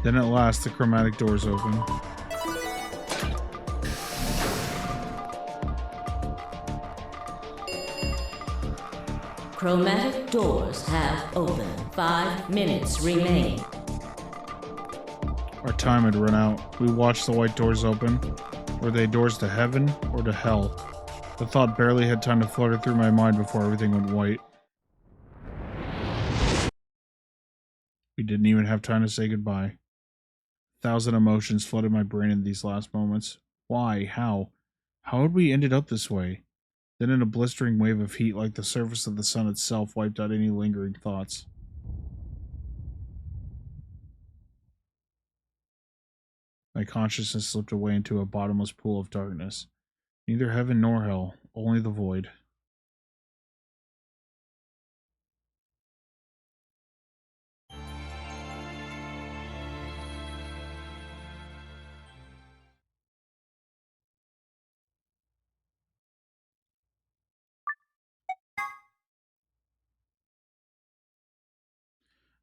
Then at last, the chromatic doors opened. Chromatic doors have opened. 5 minutes remain. Our time had run out. We watched the white doors open. Were they doors to heaven or to hell? The thought barely had time to flutter through my mind before everything went white. We didn't even have time to say goodbye. 1,000 emotions flooded my brain in these last moments. Why? How? How had we ended up this way? Then in a blistering wave of heat like the surface of the sun itself wiped out any lingering thoughts. My consciousness slipped away into a bottomless pool of darkness. Neither heaven nor hell, only the void.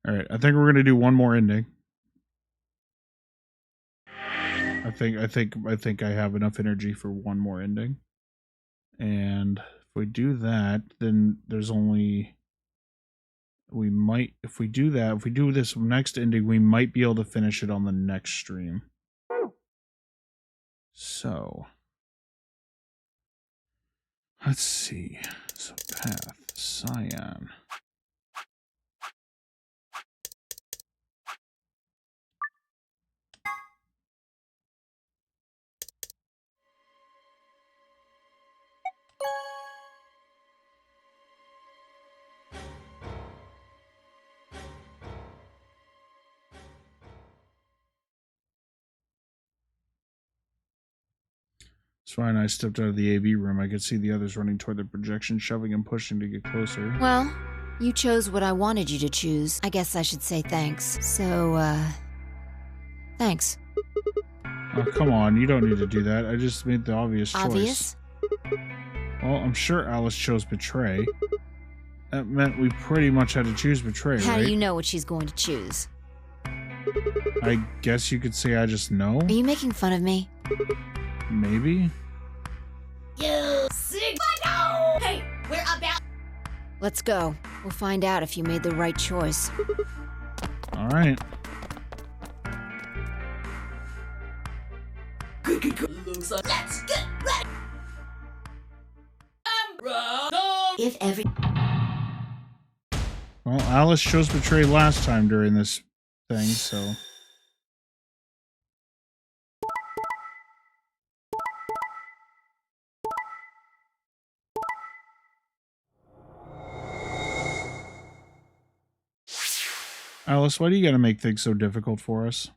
Alright, I think we're gonna do one more ending. I think I have enough energy for one more ending. And if we do that, then there's only... We might... If we do that, if we do this next ending, we might be able to finish it on the next stream. So... Let's see. So path, cyan. It's fine. I stepped out of the AV room. I could see the others running toward the projection, shoving and pushing to get closer. Well, you chose what I wanted you to choose. I guess I should say thanks. So, thanks. Oh, come on. You don't need to do that. I just made the obvious choice. Obvious? Well, I'm sure Alice chose Betray. That meant we pretty much had to choose Betray, How right? do you know what she's going to choose? I guess you could say I just know? Are you making fun of me? Maybe? You sick no! Hey, we're about... Let's go. We'll find out if you made the right choice. Alright. Looks like... Let's get ready! If every... Well, Alice chose Betray last time during this thing, so... Alice, why do you gotta make things so difficult for us?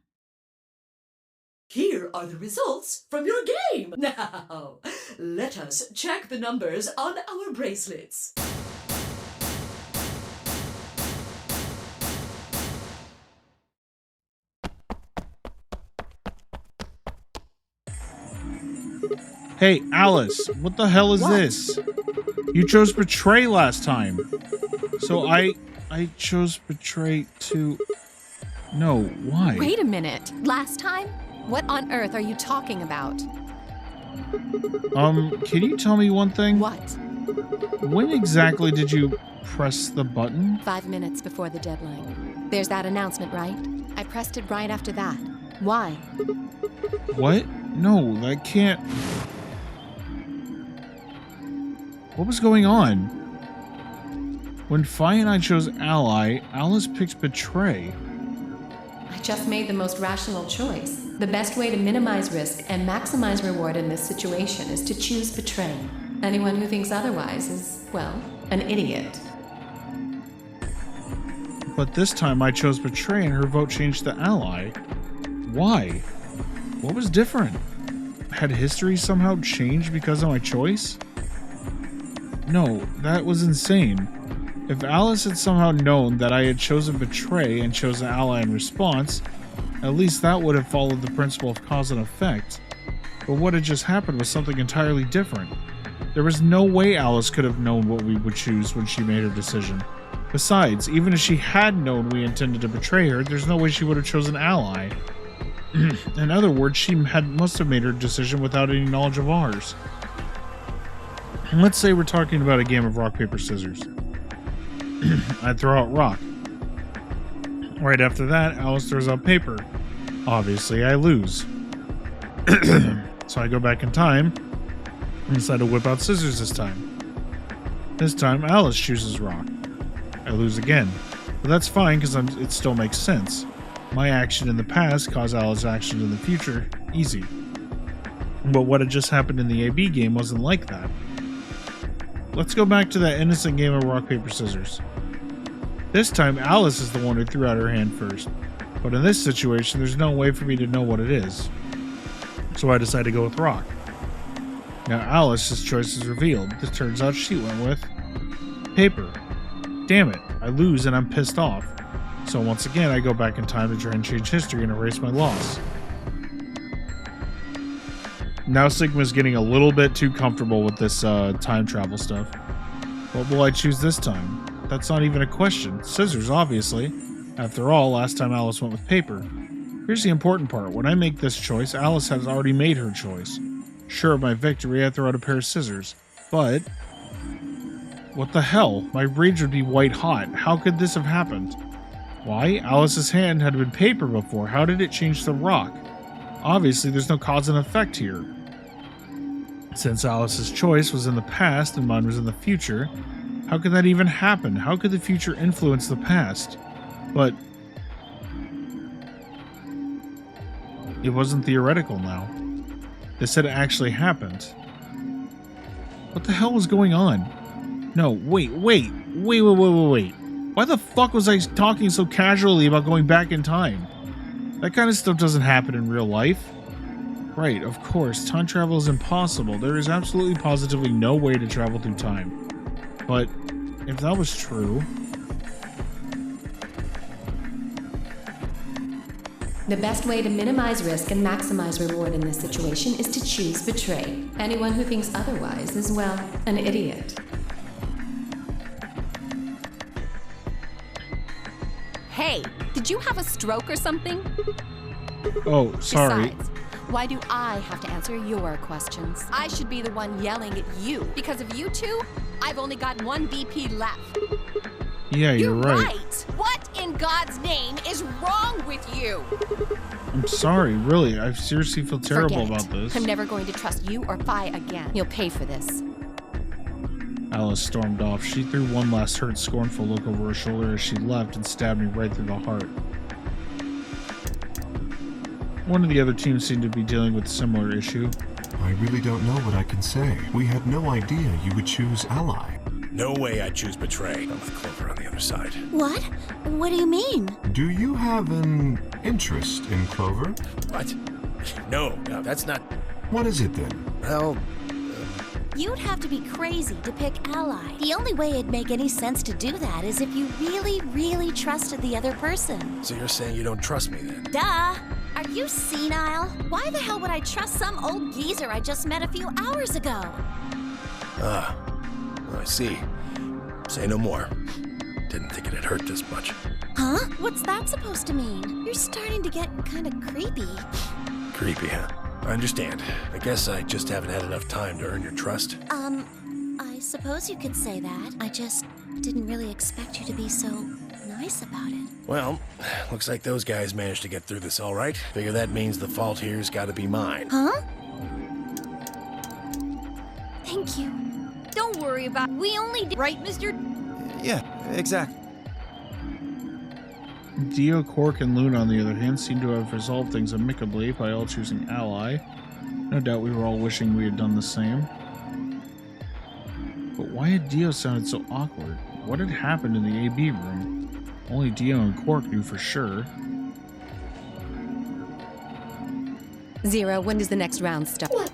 Here are the results from your game. Now, let us check the numbers on our bracelets. Hey, Alice, what the hell is this? You chose Betray last time. So I chose Betray to... No, why? Wait a minute. Last time? What on earth are you talking about? Can you tell me one thing? What? When exactly did you press the button? 5 minutes before the deadline. There's that announcement, right? I pressed it right after that. Why? What? No, that can't... What was going on? When Fi and I chose Ally, Alice picked Betray. I just made the most rational choice. The best way to minimize risk and maximize reward in this situation is to choose Betray. Anyone who thinks otherwise is, well, an idiot. But this time I chose Betray and her vote changed to Ally. Why? What was different? Had history somehow changed because of my choice? No, that was insane. If Alice had somehow known that I had chosen Betray and chosen Ally in response, at least that would have followed the principle of cause and effect. But what had just happened was something entirely different. There was no way Alice could have known what we would choose when she made her decision. Besides, even if she had known we intended to betray her, there's no way she would have chosen Ally. In other words, she must have made her decision without any knowledge of ours. And let's say we're talking about a game of rock, paper, scissors. I'd throw out rock. Right after that, Alice throws out paper. Obviously, I lose. So I go back in time and decide to whip out scissors this time. This time, Alice chooses rock. I lose again. But that's fine because it still makes sense. My action in the past caused Alice's action in the future. Easy. But what had just happened in the AB game wasn't like that. Let's go back to that innocent game of rock, paper, scissors. This time, Alice is the one who threw out her hand first. But in this situation, there's no way for me to know what it is. So I decide to go with rock. Now Alice's choice is revealed. It turns out she went with paper. Damn it, I lose and I'm pissed off. So once again, I go back in time to try and change history and erase my loss. Now Sigma's getting a little bit too comfortable with this time travel stuff. What will I choose this time? That's not even a question. Scissors, obviously. After all, last time Alice went with paper. Here's the important part. When I make this choice, Alice has already made her choice. Sure, of my victory, I throw out a pair of scissors. But... what the hell? My rage would be white hot. How could this have happened? Why? Alice's hand had been paper before. How did it change to rock? Obviously, there's no cause and effect here. Since Alice's choice was in the past and mine was in the future, how could that even happen? How could the future influence the past? But... it wasn't theoretical now. This had actually happened. What the hell was going on? No, wait. Why the fuck was I talking so casually about going back in time? That kind of stuff doesn't happen in real life. Right, of course, time travel is impossible. There is absolutely positively no way to travel through time. But if that was true... The best way to minimize risk and maximize reward in this situation is to choose betray. Anyone who thinks otherwise is, well, an idiot. Hey, did you have a stroke or something? Oh, sorry. Besides, why do I have to answer your questions? I should be the one yelling at you. Because of you two, I've only got one BP left. Yeah, you're right. What in God's name is wrong with you? I'm sorry, really. I seriously feel terrible Forget about it. this. I'm never going to trust you or Phi again. You'll pay for this. Alice stormed off. She threw one last hurt, scornful look over her shoulder as she left and stabbed me right through the heart. One of the other teams seemed to be dealing with a similar issue. I really don't know what I can say. We had no idea you would choose ally. No way I'd choose betray. I'm with Clover on the other side. What? What do you mean? Do you have an interest in Clover? What? No, that's not... What is it then? Well... You'd have to be crazy to pick ally. The only way it'd make any sense to do that is if you really, really trusted the other person. So you're saying you don't trust me then? Duh! Are you senile? Why the hell would I trust some old geezer I just met a few hours ago? I see. Say no more. Didn't think it'd hurt this much. Huh? What's that supposed to mean? You're starting to get kind of creepy. Creepy, huh? I understand. I guess I just haven't had enough time to earn your trust. I suppose you could say that. I just didn't really expect you to be so nice about it. Well, looks like those guys managed to get through this all right. Figure that means the fault here's gotta be mine. Huh? Thank you. Don't worry about it. We only did... Right, Mr.? Yeah, exactly. Dio, Quark, and Luna, on the other hand, seem to have resolved things amicably by all choosing ally. No doubt we were all wishing we had done the same. But why had Dio sounded so awkward? What had happened in the AB room? Only Dio and Quark knew for sure. Zero, when does the next round start? What?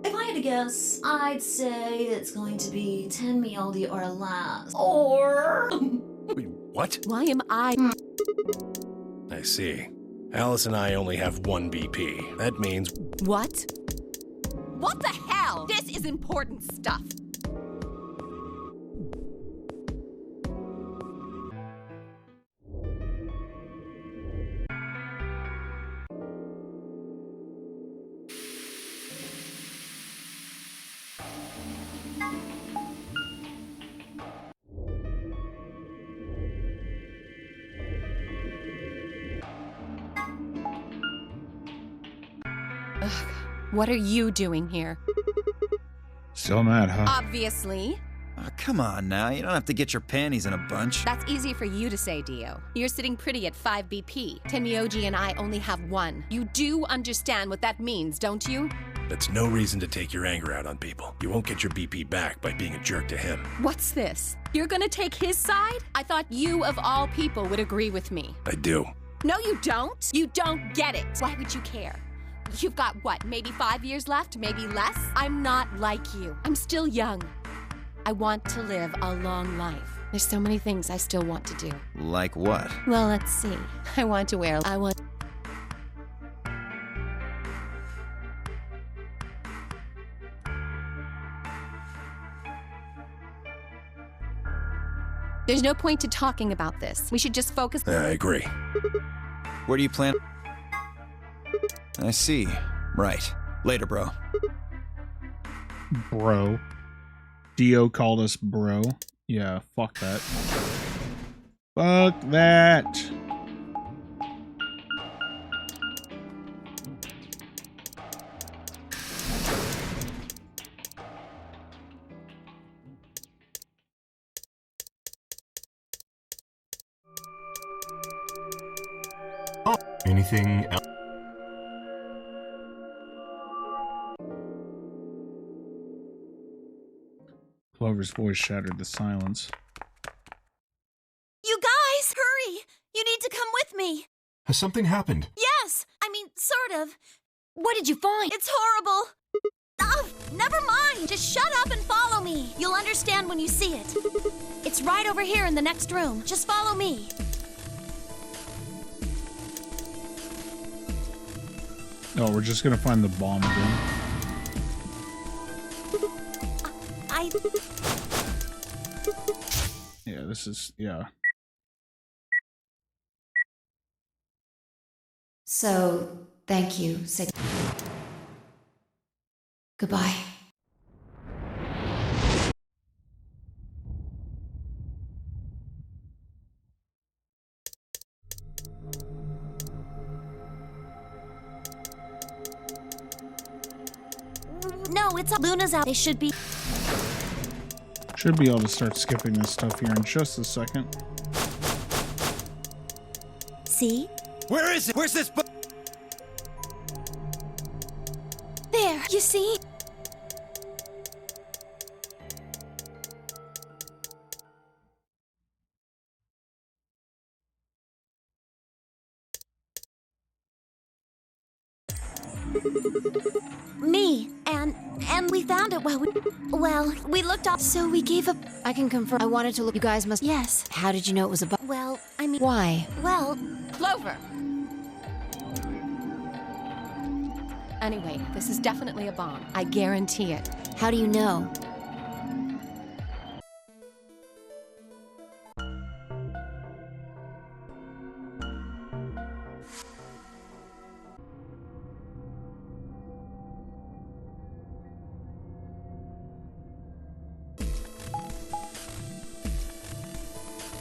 If I had to guess, I'd say it's going to be 10 Mialdi or less. Or... Wait, what? Why am I... I see. Alice and I only have one BP. That means... What? What the hell? This is important stuff. Ugh, what are you doing here? Still mad, huh? Obviously. Oh, come on now, you don't have to get your panties in a bunch. That's easy for you to say, Dio. You're sitting pretty at 5 BP. Tenmyoji and I only have 1. You do understand what that means, don't you? That's no reason to take your anger out on people. You won't get your BP back by being a jerk to him. What's this? You're gonna take his side? I thought you, of all people, would agree with me. I do. No, you don't. You don't get it. Why would you care? You've got, what, maybe 5 years left, maybe less? I'm not like you. I'm still young. I want to live a long life. There's so many things I still want to do. Like what? Well, let's see. I want to wear... There's no point to talking about this. We should just focus. I agree. Where do you plan? I see. Right. Later, bro. Bro. Dio called us bro. Yeah, fuck that. Fuck that. Oh, anything else? Clover's voice shattered the silence. You guys, hurry! You need to come with me. Has something happened? Yes, I mean, sort of. What did you find? It's horrible. Oh, never mind. Just shut up and follow me. You'll understand when you see it. It's right over here in the next room. Just follow me. Oh, we're just gonna find the bomb again. Yeah, this is, yeah. So, thank you. Say goodbye. No, it's Luna's out. They should be. Should be able to start skipping this stuff here in just a second. See? Where is it? Where's this? There, you see? Me, and we found it while we looked up. So we gave up. I can confirm. I wanted to look. You guys must. Yes. How did you know it was a bomb? Well, I mean. Why? Well. Clover! Anyway, this is definitely a bomb. I guarantee it. How do you know?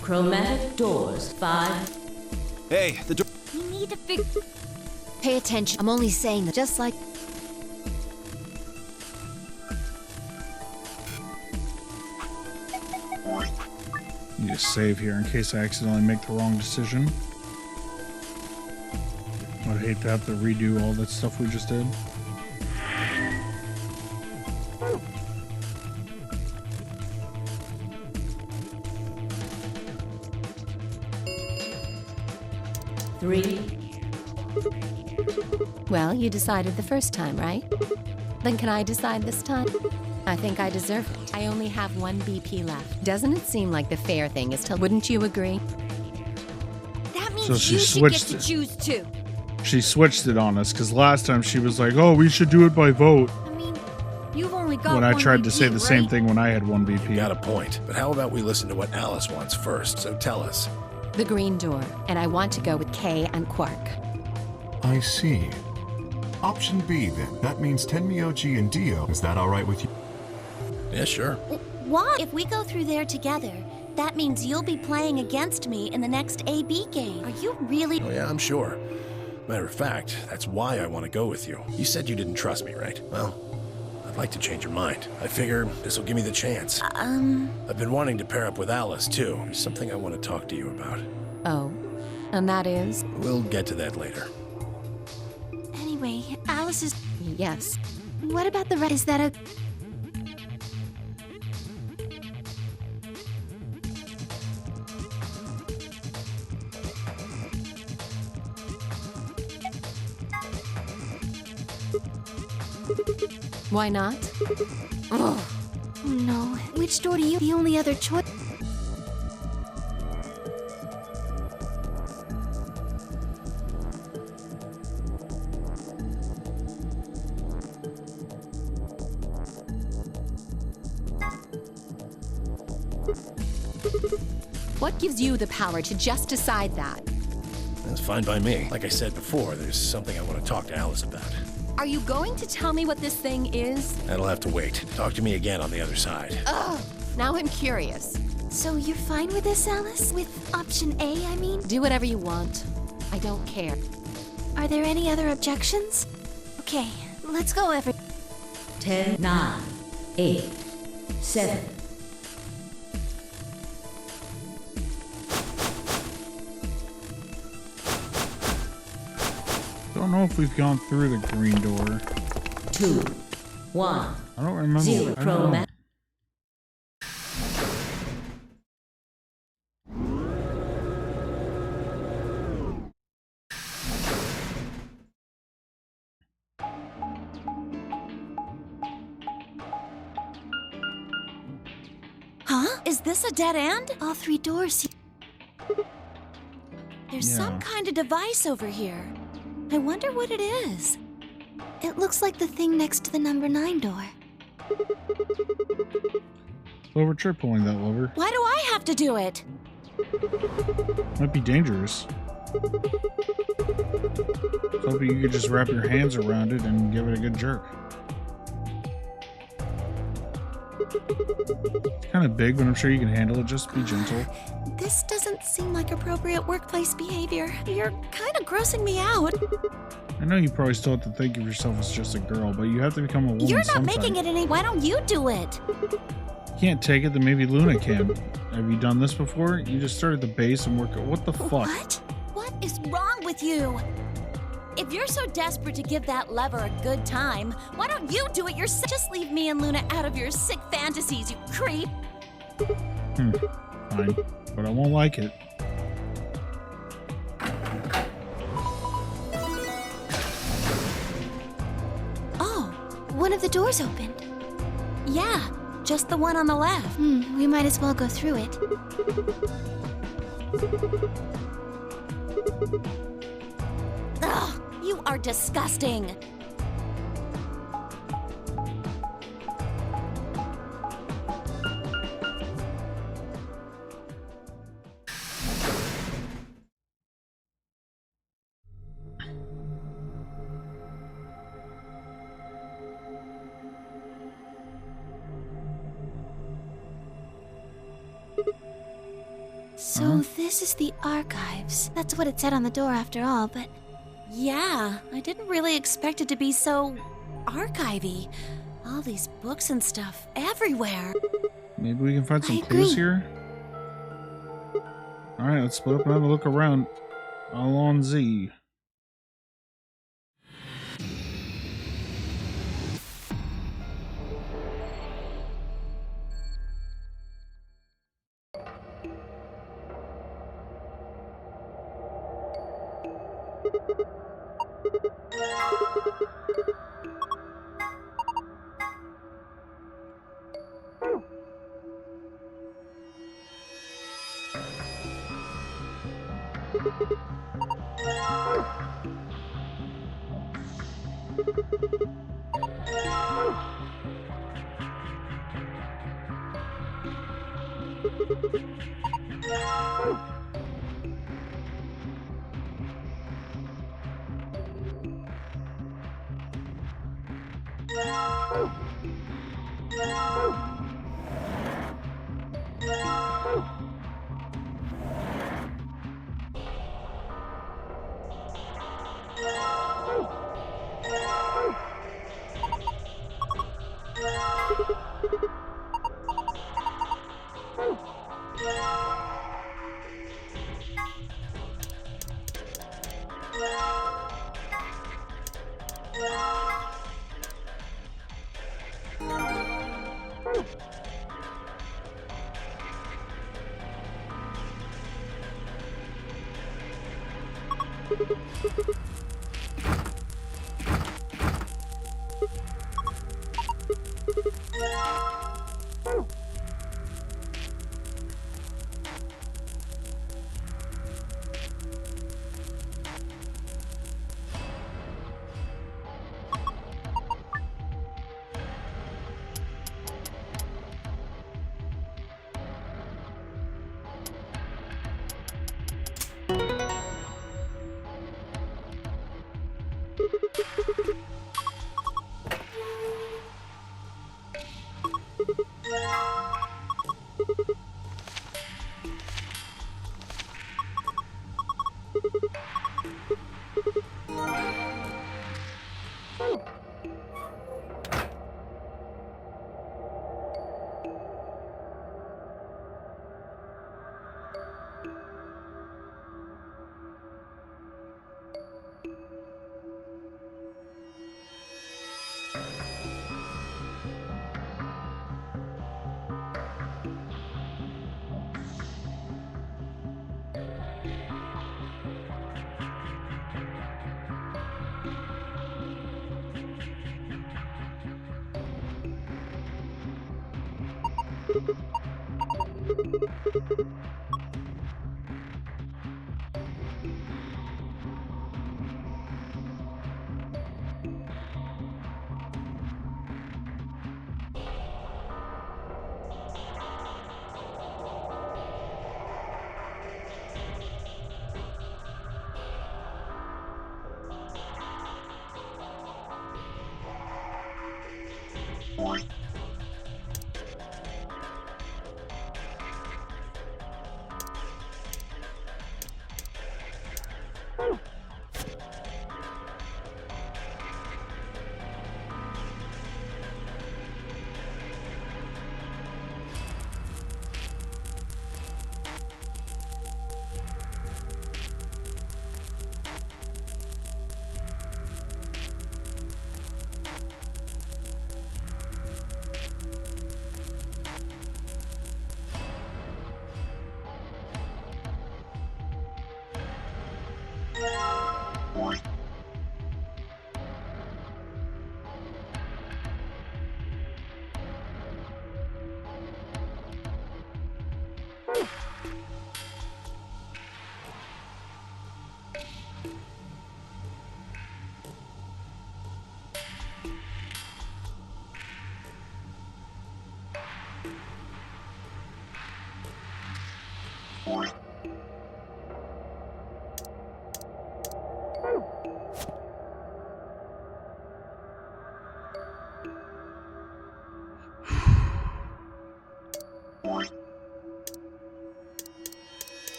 Chromatic doors 5. Hey, the door. We need to figure. Pay attention. I'm only saying that just like. Need to save here in case I accidentally make the wrong decision. I'd hate to have to redo all that stuff we just did. Well, you decided the first time, right? Then can I decide this time? I think I deserve it. I only have 1 BP left. Doesn't it seem like the fair thing is to... Wouldn't you agree? That means So she you should get switched to it. choose too. She switched it on us because last time she was like, "Oh, we should do it by vote." I mean, you've only got When I one tried to BP, say the same right? thing when I had 1 BP. You got a point, but how about we listen to what Alice wants first? So tell us. The green door, and I want to go with Kay and Quark. I see. Option B, then. That means Tenmyoji and Dio. Is that all right with you? Yeah, sure. Why? If we go through there together, that means you'll be playing against me in the next AB game. Are you really? Oh, yeah, I'm sure. Matter of fact, that's why I want to go with you. You said you didn't trust me, right? Well, I'd like to change your mind. I figure this will give me the chance. I've been wanting to pair up with Alice, too. There's something I want to talk to you about. Oh, and that is? We'll get to that later. Anyway, Alice is... Yes. What about the rest? Is that a... Why not? Oh no. Which door do you... The only other choice... What gives you the power to just decide that? That's fine by me. Like I said before, there's something I want to talk to Alice about. Are you going to tell me what this thing is? That'll have to wait. Talk to me again on the other side. Ugh, now I'm curious. So you're fine with this, Alice? With option A, I mean? Do whatever you want. I don't care. Are there any other objections? Okay, let's go, 10, 9, 8, 7. Don't know if we've gone through the green door. 2, 1. I don't remember. 0 I don't know. Huh? Is this a dead end? All 3 doors. There's Yeah. some kind of device over here. I wonder what it is. It looks like the thing next to the number 9 door. Clover, try pulling that lever. Why do I have to do it? Might be dangerous. Hoping you could just wrap your hands around it and give it a good jerk. It's kind of big, but I'm sure you can handle it. Just be gentle. This doesn't seem like appropriate workplace behavior. You're kind of grossing me out. I know you probably still have to think of yourself as just a girl, but you have to become a woman You're not sometime. making it any. Why don't you do it? You can't take it, then maybe Luna can. Have you done this before? You just start at the base and work it. What the fuck? What? What is wrong with you? If you're so desperate to give that lever a good time, why don't you do it yourself? Just leave me and Luna out of your sick fantasies, you creep. Fine. But I won't like it. Oh, One of the doors opened. yeah, just the one on the left. We might as well go through it. Ugh, you are disgusting. So this is the archives. That's what it said on the door after all, but... Yeah, I didn't really expect it to be so archivy. All these books and stuff everywhere. Maybe we can find some I clues agree. here? Alright, let's split up and have a look around. All on Z.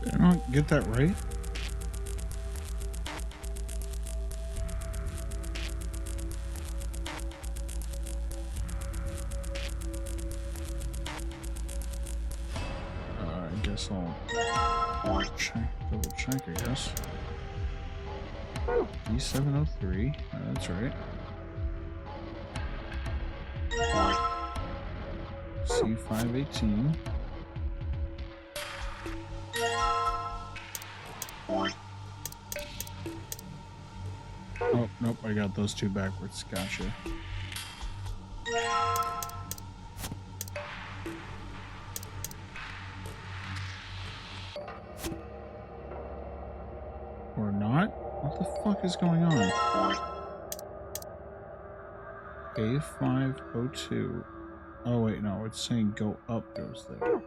Did I not get that right? I guess I'll check, double check, I guess. D703, that's right. C518. Oh, nope, I got those two backwards. Gotcha. Or not? What the fuck is going on? A502. Oh, wait, no, it's saying go up goes there.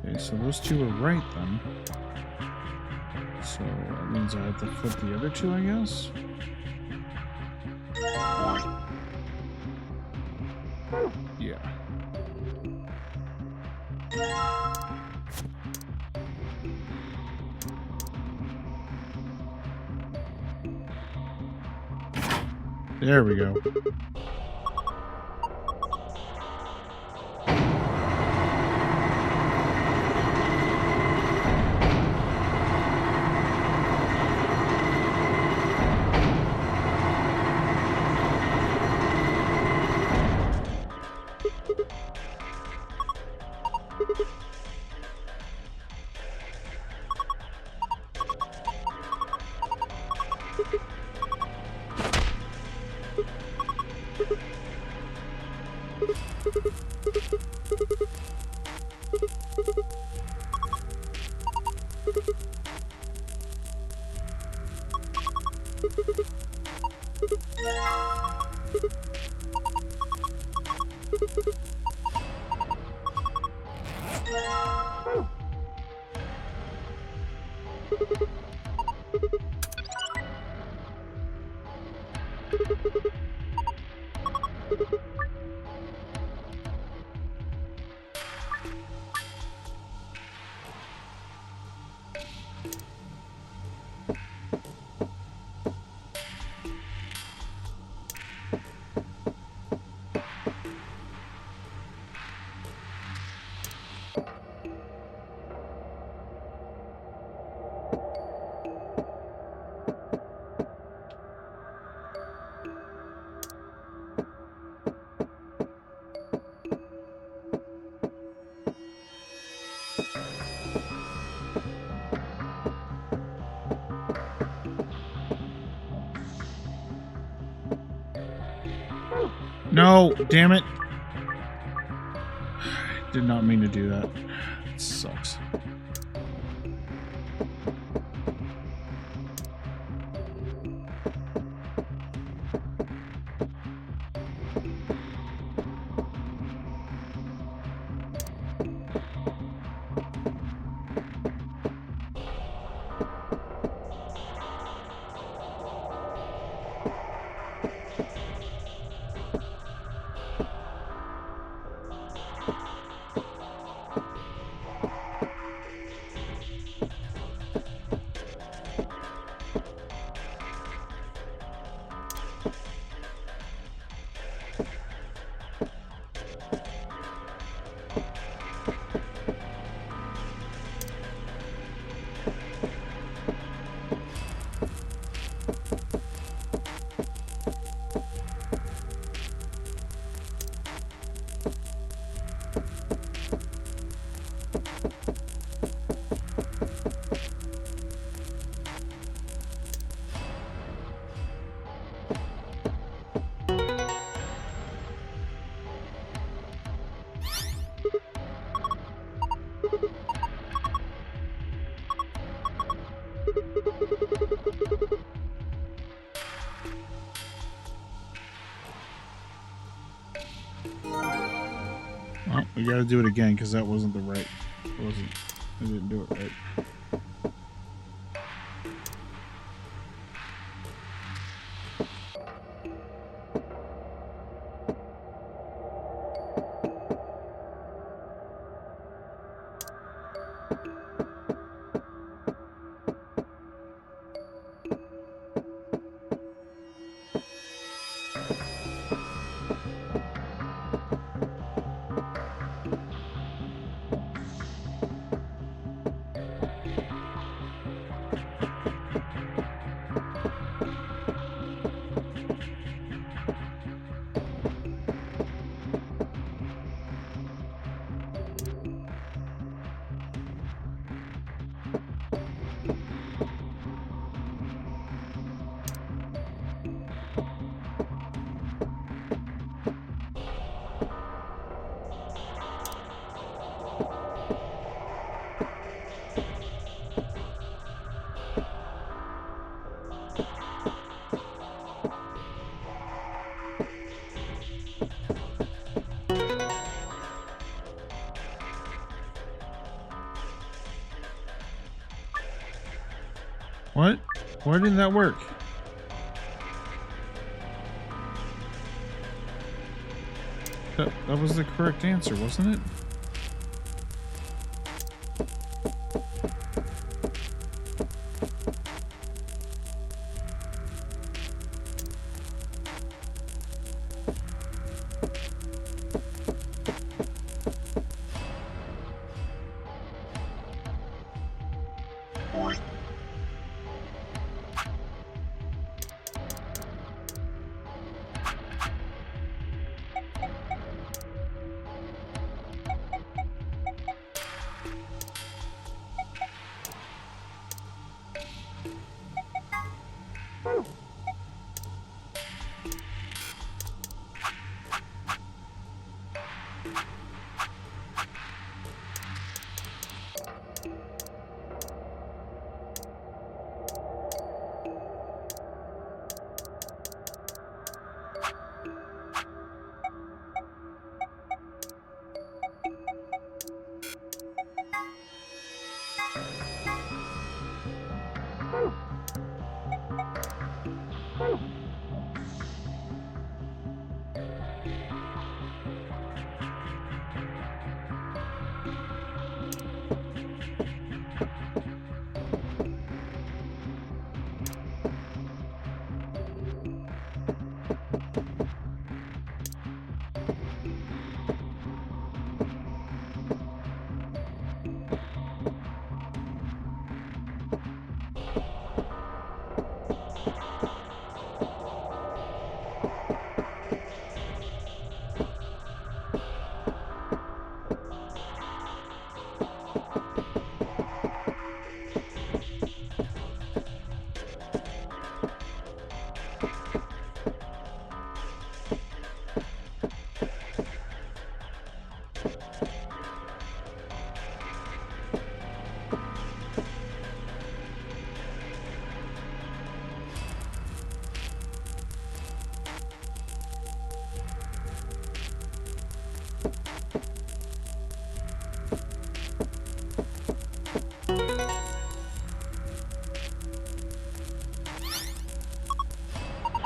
Okay, so those two are right then. So that means I have to flip the other two, I guess? Yeah. There we go. No, damn it. Did not mean to do that. It sucks. Well, we gotta do it again because that wasn't the right. I didn't do it right. What? Why didn't that work? That was the correct answer, wasn't it?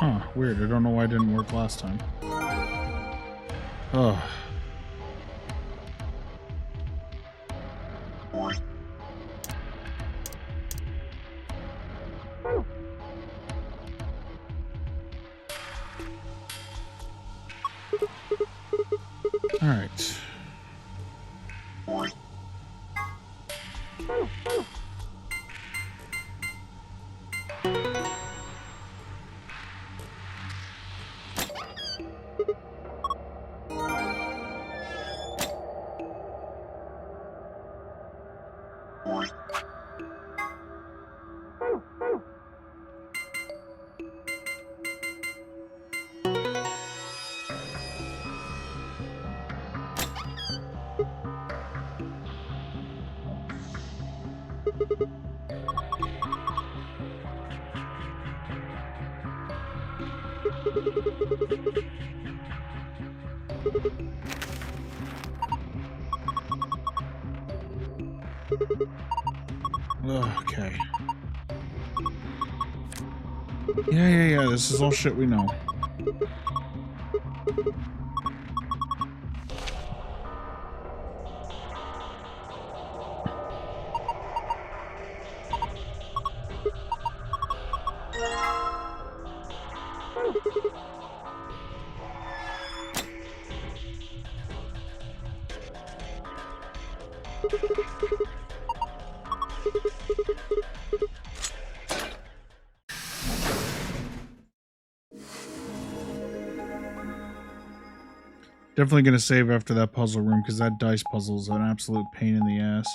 Huh, weird. I don't know why it didn't work last time. Oh. All right. Okay. Yeah. This is all shit we know. Definitely going to save after that puzzle room because that dice puzzle is an absolute pain in the ass.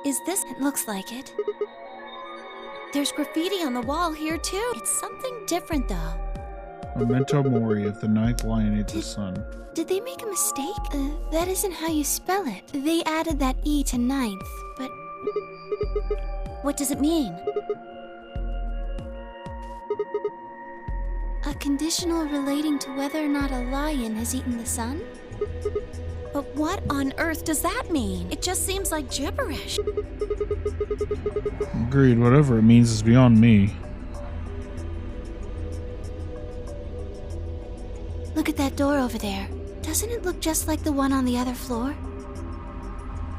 Is this? It looks like it. There's graffiti on the wall here, too. It's something different, though. Memento Mori, if the ninth lion ate the sun. Did they make a mistake? That isn't how you spell it. They added that E to ninth, but... What does it mean? A conditional relating to whether or not a lion has eaten the sun? But what on earth does that mean? It just seems like gibberish. Agreed, whatever it means is beyond me. Look at that door over there. Doesn't it look just like the one on the other floor?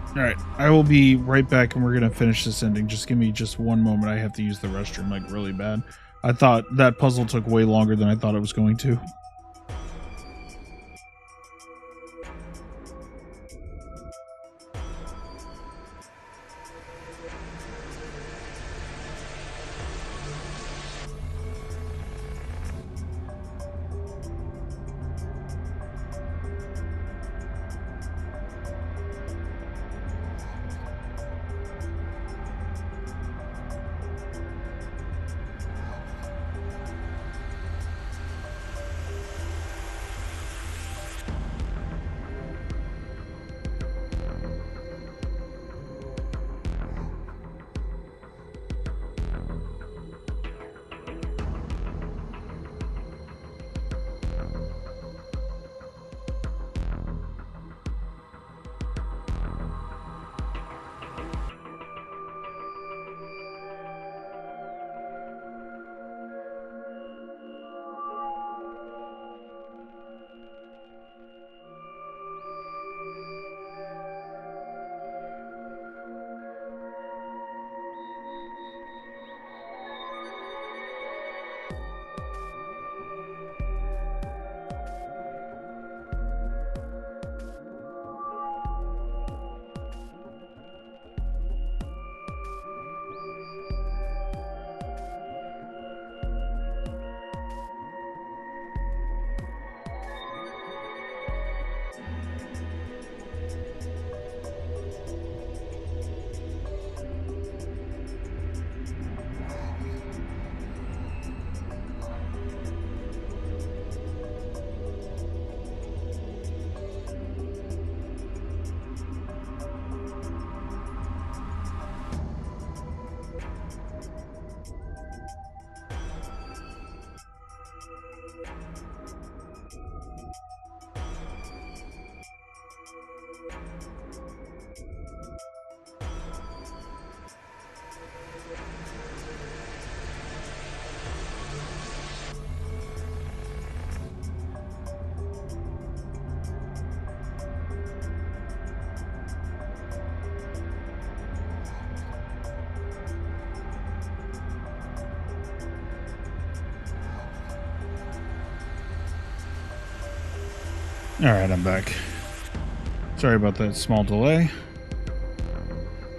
Alright, I will be right back and we're going to finish this ending. Just give me just one moment. I have to use the restroom like really bad. I thought that puzzle took way longer than I thought it was going to. Alright, I'm back. Sorry about that small delay.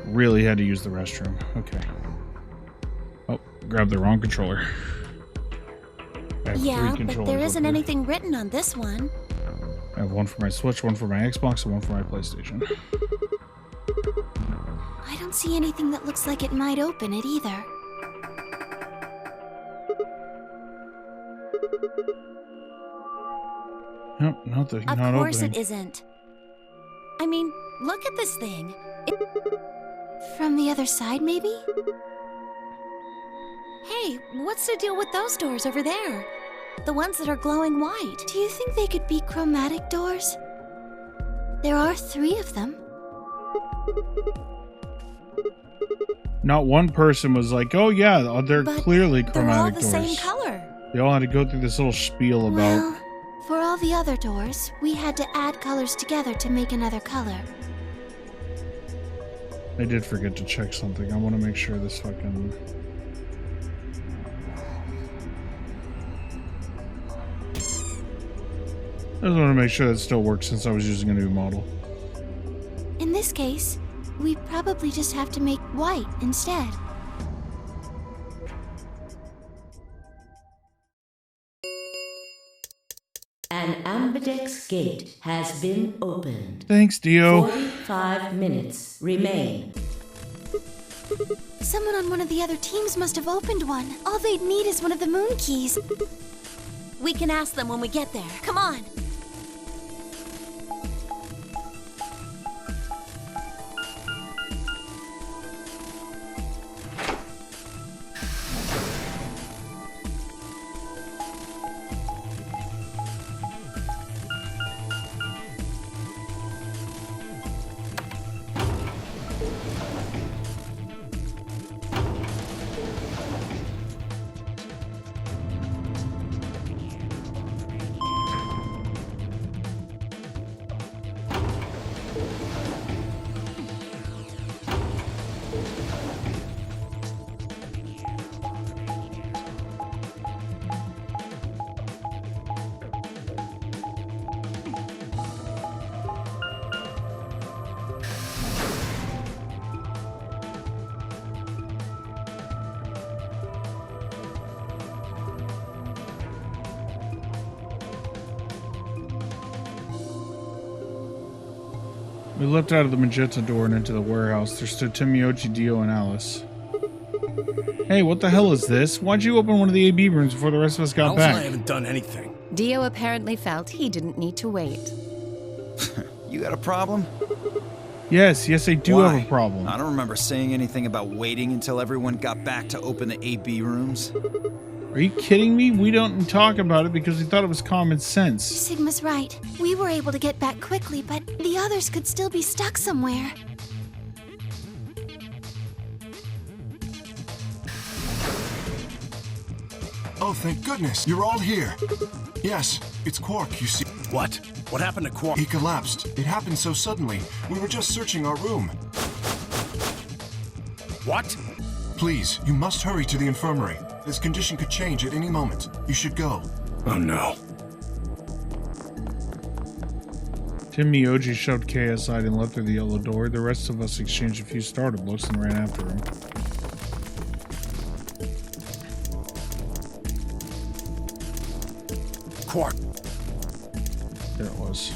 Really had to use the restroom. Okay. Oh, grabbed the wrong controller. I have Yeah, three but there controllers isn't over here. anything written on this one. I have one for my Switch, one for my Xbox, and one for my PlayStation. I don't see anything that looks like it might open it either. Nope, nothing. Of Not course opening. it isn't. I mean, look at this thing. From the other side, maybe? Hey, what's the deal with those doors over there? The ones that are glowing white. Do you think they could be chromatic doors? There are 3 of them. Not one person was like, "Oh yeah, they're But clearly they're all chromatic the doors." same color. They all had to go through this little spiel about. Well, for all the other doors, we had to add colors together to make another color. I did forget to check something. I want to make sure this fucking. I just want to make sure that still works since I was using a new model. In this case, we probably just have to make white instead. An ambidex gate has been opened. Thanks, Dio. 45 minutes remain. Someone on one of the other teams must have opened one. All they'd need is one of the moon keys. We can ask them when we get there. Come on. We leapt out of the magenta door and into the warehouse. There stood Timiochi, Dio, and Alice. Hey, what the hell is this? Why'd you open one of the AB rooms before the rest of us got Alice and I back? haven't done anything. Dio apparently felt he didn't need to wait. You got a problem? Yes, I do Why? have a problem. I don't remember saying anything about waiting until everyone got back to open the AB rooms. Are you kidding me? We don't talk about it because we thought it was common sense. Sigma's right. We were able to get back quickly, but the others could still be stuck somewhere. Oh, thank goodness. You're all here. Yes, it's Quark, you see. What? What happened to Quark? He collapsed. It happened so suddenly. We were just searching our room. What? Please, you must hurry to the infirmary. His condition could change at any moment. You should go. Oh no. Tim Miyoji shoved Kay aside and left through the yellow door. The rest of us exchanged a few startled looks and ran after him. Quark. There it was.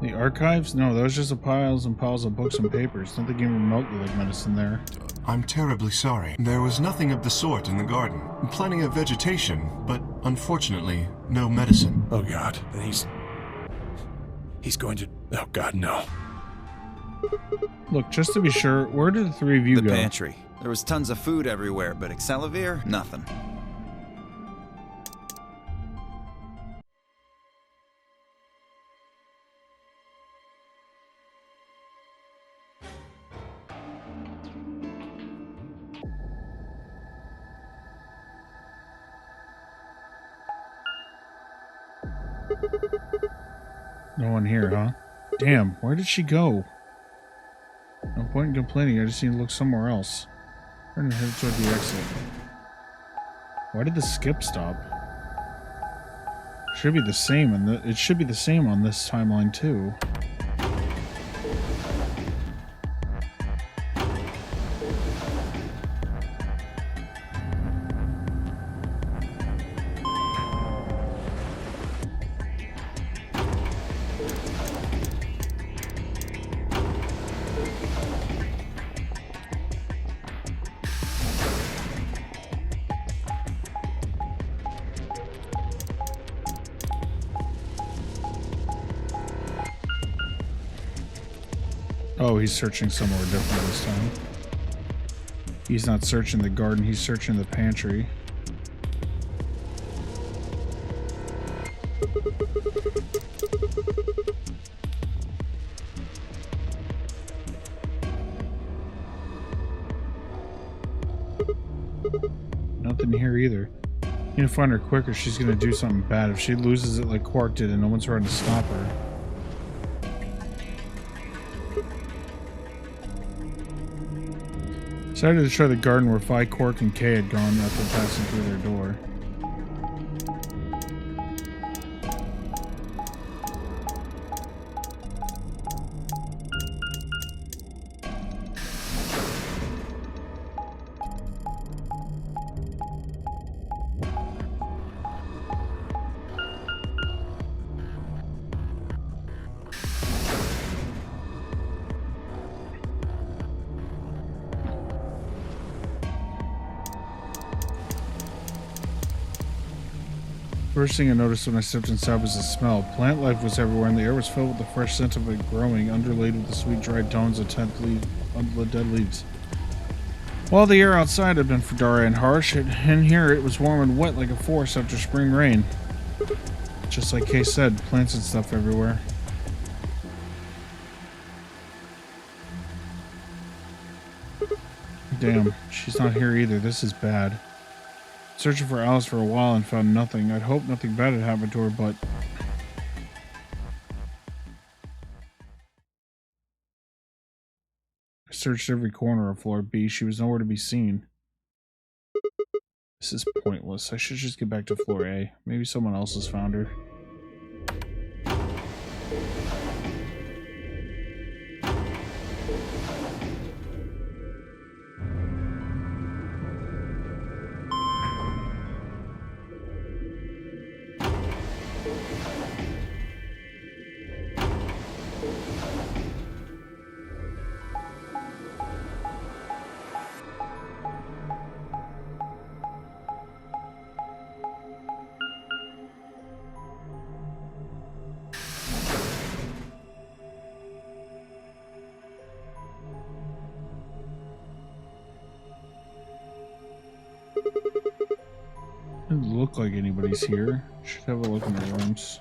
The archives? No, those just piles and piles of books and papers. Don't think even remotely like medicine there. I'm terribly sorry. There was nothing of the sort in the garden. Plenty of vegetation, but unfortunately, no medicine. Oh God. He's going to... Oh God, no. Look, just to be sure, where did the three of you The go? pantry. There was tons of food everywhere, but Excelivir, nothing. No one here, huh? Damn, where did she go? No point in complaining, I just need to look somewhere else. Turn and head toward the exit. Why did the skip stop? Should be the same, and it should be the same on this timeline too. Oh, he's searching somewhere different this time. He's not searching the garden, he's searching the pantry. Nothing here either. You need to find her quick or she's gonna do something bad. If she loses it like Quark did and no one's trying to stop her. Decided to try the garden where Phi, Quark, and Kay had gone after passing through their door. First thing I noticed when I stepped inside was the smell. Plant life was everywhere, and the air was filled with the fresh scent of it growing, underlaid with the sweet dried tones of the dead leaves. While the air outside had been dry and harsh, in here it was warm and wet like a forest after spring rain. Just like Kay said, plants and stuff everywhere. Damn, she's not here either. This is bad. Searching for Alice for a while and found nothing. I'd hoped nothing bad had happened to her, but... I searched every corner of floor B. She was nowhere to be seen. This is pointless. I should just get back to floor A. Maybe someone else has found her. Doesn't look like anybody's here. Should have a look in the rooms.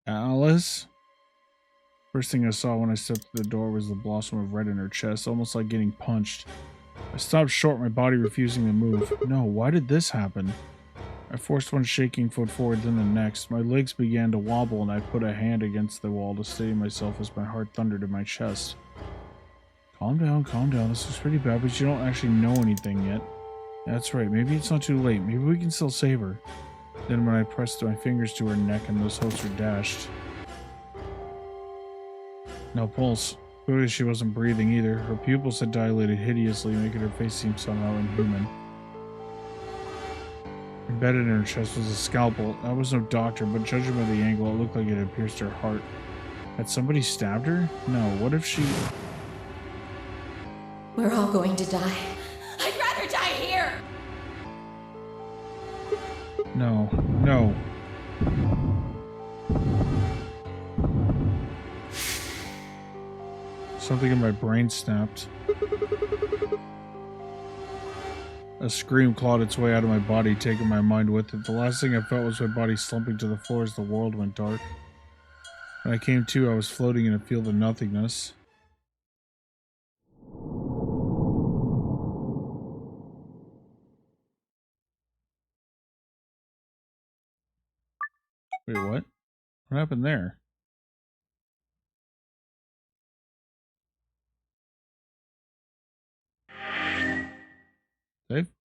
Alice? First thing I saw when I stepped through the door was the blossom of red in her chest, almost like getting punched. I stopped short, my body refusing to move. No, why did this happen? I forced one shaking foot forward, then the next. My legs began to wobble, and I put a hand against the wall to steady myself as my heart thundered in my chest. Calm down, calm down. This is pretty bad, but you don't actually know anything yet. That's right, maybe it's not too late. Maybe we can still save her. Then when I pressed my fingers to her neck and those hopes were dashed. No pulse. Clearly she wasn't breathing either. Her pupils had dilated hideously, making her face seem somehow inhuman. Embedded in her chest was a scalpel. I was no doctor, but judging by the angle, it looked like it had pierced her heart. Had somebody stabbed her? No, what if she... We're all going to die. I'd rather die here! No, no. Something in my brain snapped. A scream clawed its way out of my body, taking my mind with it. The last thing I felt was my body slumping to the floor as the world went dark. When I came to, I was floating in a field of nothingness. Wait, what? What happened there?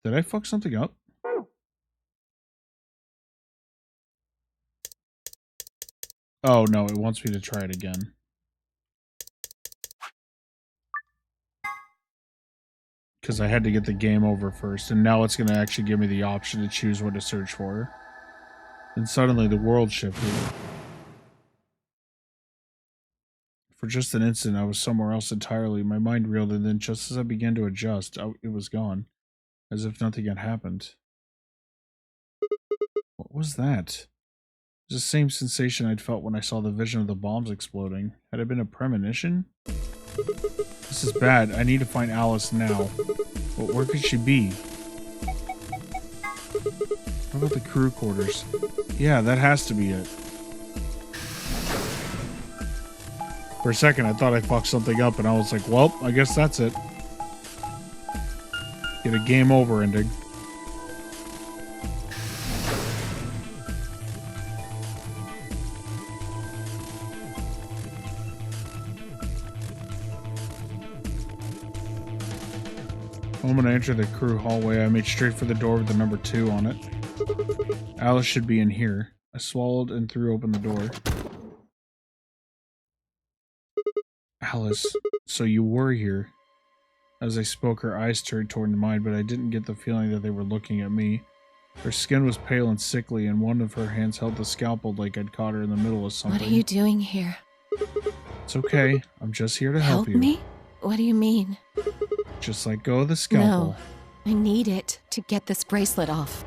Did I fuck something up? Oh, no, it wants me to try it again. Because I had to get the game over first, and now it's going to actually give me the option to choose what to search for. And suddenly the world shifted. For just an instant, I was somewhere else entirely. My mind reeled, and then just as I began to adjust, it was gone. As if nothing had happened. What was that? It was the same sensation I'd felt when I saw the vision of the bombs exploding. Had it been a premonition? This is bad. I need to find Alice now. But where could she be? What about the crew quarters? Yeah, that has to be it. For a second, I thought I fucked something up, and I was like, well, I guess that's it. Get a game over ending. The moment I entered the crew hallway, I made straight for the door with the number 2 on it. Alice should be in here. I swallowed and threw open the door. Alice, so you were here. As I spoke, her eyes turned toward mine, but I didn't get the feeling that they were looking at me. Her skin was pale and sickly, and one of her hands held the scalpel like I'd caught her in the middle of something. What are you doing here? It's okay. I'm just here to help you. Help me? What do you mean? Just let go of the scalpel. No, I need it to get this bracelet off.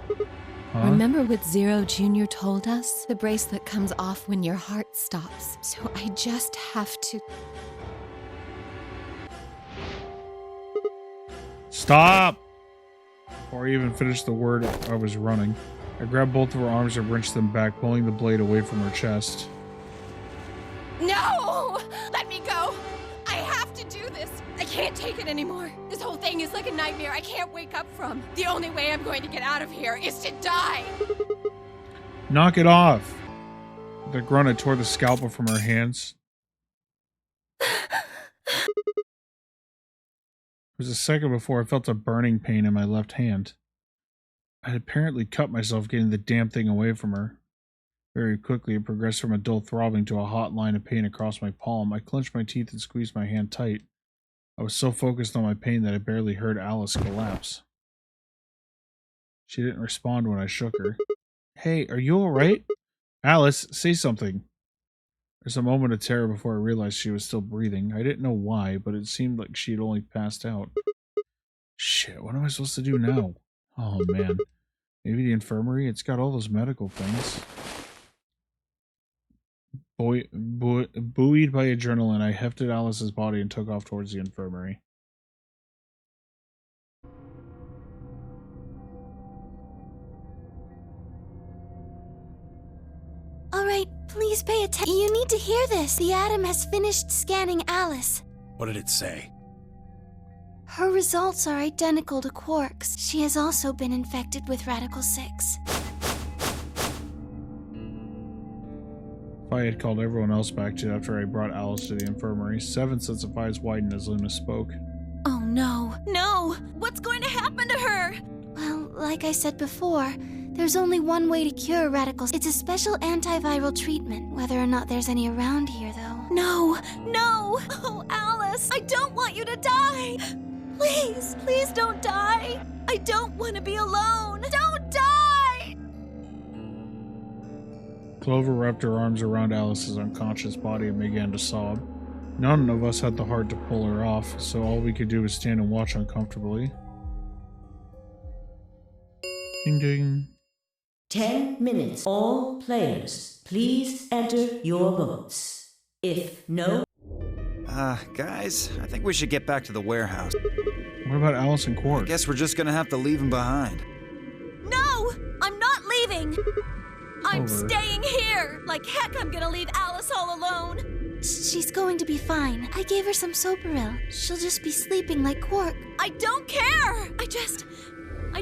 Huh? Remember what Zero Jr. told us? The bracelet comes off when your heart stops. So I just have to... Stop! Before I even finished the word, I was running. I grabbed both of her arms and wrenched them back, pulling the blade away from her chest. No! Let me go! I have to do this! I can't take it anymore. This whole thing is like a nightmare I can't wake up from. The only way I'm going to get out of here is to die! Knock it off! With a grunt, I tore the scalpel from her hands. It was a second before I felt a burning pain in my left hand. I had apparently cut myself getting the damn thing away from her. Very quickly, it progressed from a dull throbbing to a hot line of pain across my palm. I clenched my teeth and squeezed my hand tight. I was so focused on my pain that I barely heard Alice collapse. She didn't respond when I shook her. Hey, are you alright? Alice, say something. There's a moment of terror before I realized she was still breathing. I didn't know why, but it seemed like she had only passed out. Shit, what am I supposed to do now? Oh man. Maybe the infirmary? It's got all those medical things. Buoyed by adrenaline, I hefted Alice's body and took off towards the infirmary. Alright, please pay attention. You need to hear this. The Atom has finished scanning Alice. What did it say? Her results are identical to Quark's. She has also been infected with Radical 6. If I had called everyone else back to after I brought Alice to the infirmary, Seven's sense of eyes widened as Luna spoke. Oh no, no! What's going to happen to her? Well, like I said before, there's only one way to cure radicals. It's a special antiviral treatment, whether or not there's any around here, though. No, no! Oh, Alice, I don't want you to die! Please, please don't die! I don't want to be alone! Don't die! Clover wrapped her arms around Alice's unconscious body and began to sob. None of us had the heart to pull her off, so all we could do was stand and watch uncomfortably. Ding ding. 10 minutes. All players, please enter your votes. If no... Guys, I think we should get back to the warehouse. What about Alice and Quark? I guess we're just gonna have to leave them behind. No! I'm not leaving! I'm Clover. staying here! Like heck, I'm gonna leave Alice all alone! She's going to be fine. I gave her some Soparil. She'll just be sleeping like Quark. I don't care! I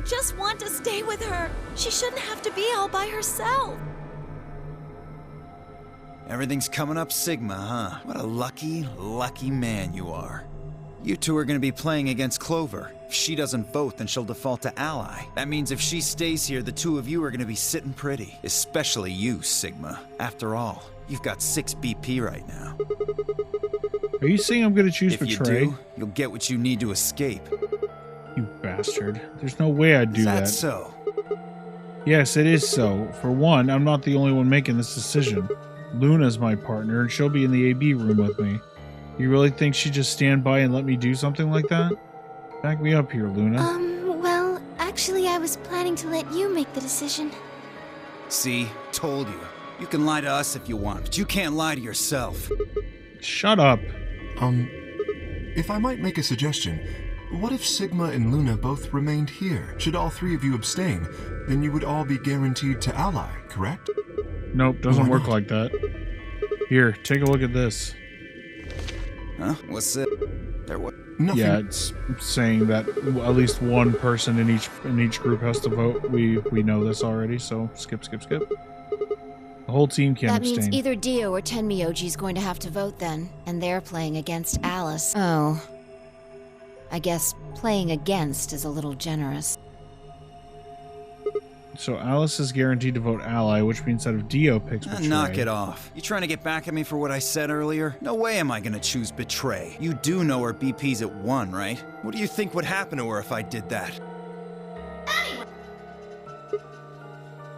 just want to stay with her. She shouldn't have to be all by herself. Everything's coming up Sigma, huh? What a lucky, lucky man you are. You two are gonna be playing against Clover. If she doesn't vote, then she'll default to ally. That means if she stays here, the two of you are gonna be sitting pretty. Especially you, Sigma. After all, you've got 6 BP right now. Are you saying I'm gonna choose If Betray? you do, you'll get what you need to escape. You bastard. There's no way I'd do that. Is that so? Yes, it is so. For one, I'm not the only one making this decision. Luna's my partner, and she'll be in the AB room with me. You really think she'd just stand by and let me do something like that? Back me up here, Luna. Well, actually I was planning to let you make the decision. See? Told you. You can lie to us if you want, but you can't lie to yourself. Shut up. If I might make a suggestion, what if Sigma and Luna both remained here? Should all 3 of you abstain, then you would all be guaranteed to ally, correct? Nope, doesn't work like that. Here, take a look at this. Huh? What's it? There what? Nothing. Yeah, it's saying that at least one person in each group has to vote. We know this already, so skip. The whole team can't That abstain. means either Dio or Tenmyoji's going to have to vote then, and they're playing against Alice. Oh. I guess playing against is a little generous. So Alice is guaranteed to vote ally, which means that if Dio picks Betray... Knock it off. You trying to get back at me for what I said earlier? No way am I gonna choose Betray. You do know her BP's at 1, right? What do you think would happen to her if I did that?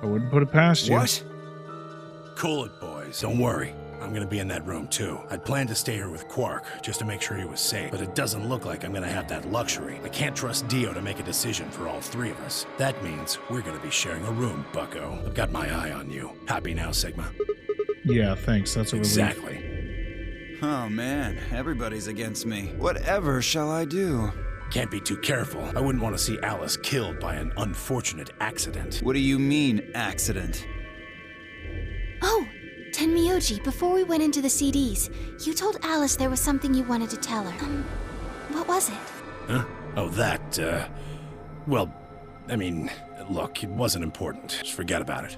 I wouldn't put it past you. What? Cool it, boys. Don't worry. I'm gonna be in that room too. I'd planned to stay here with Quark, just to make sure he was safe, but it doesn't look like I'm gonna have that luxury. I can't trust Dio to make a decision for all 3 of us. That means we're gonna be sharing a room, bucko. I've got my eye on you. Happy now, Sigma? Yeah, thanks. That's a relief. Exactly. Oh man, everybody's against me. Whatever shall I do? Can't be too careful. I wouldn't want to see Alice killed by an unfortunate accident. What do you mean, accident? Oh, Tenmyoji, before we went into the CDs, you told Alice there was something you wanted to tell her. What was it? Huh? Oh, that, well, I mean, look, it wasn't important. Just forget about it.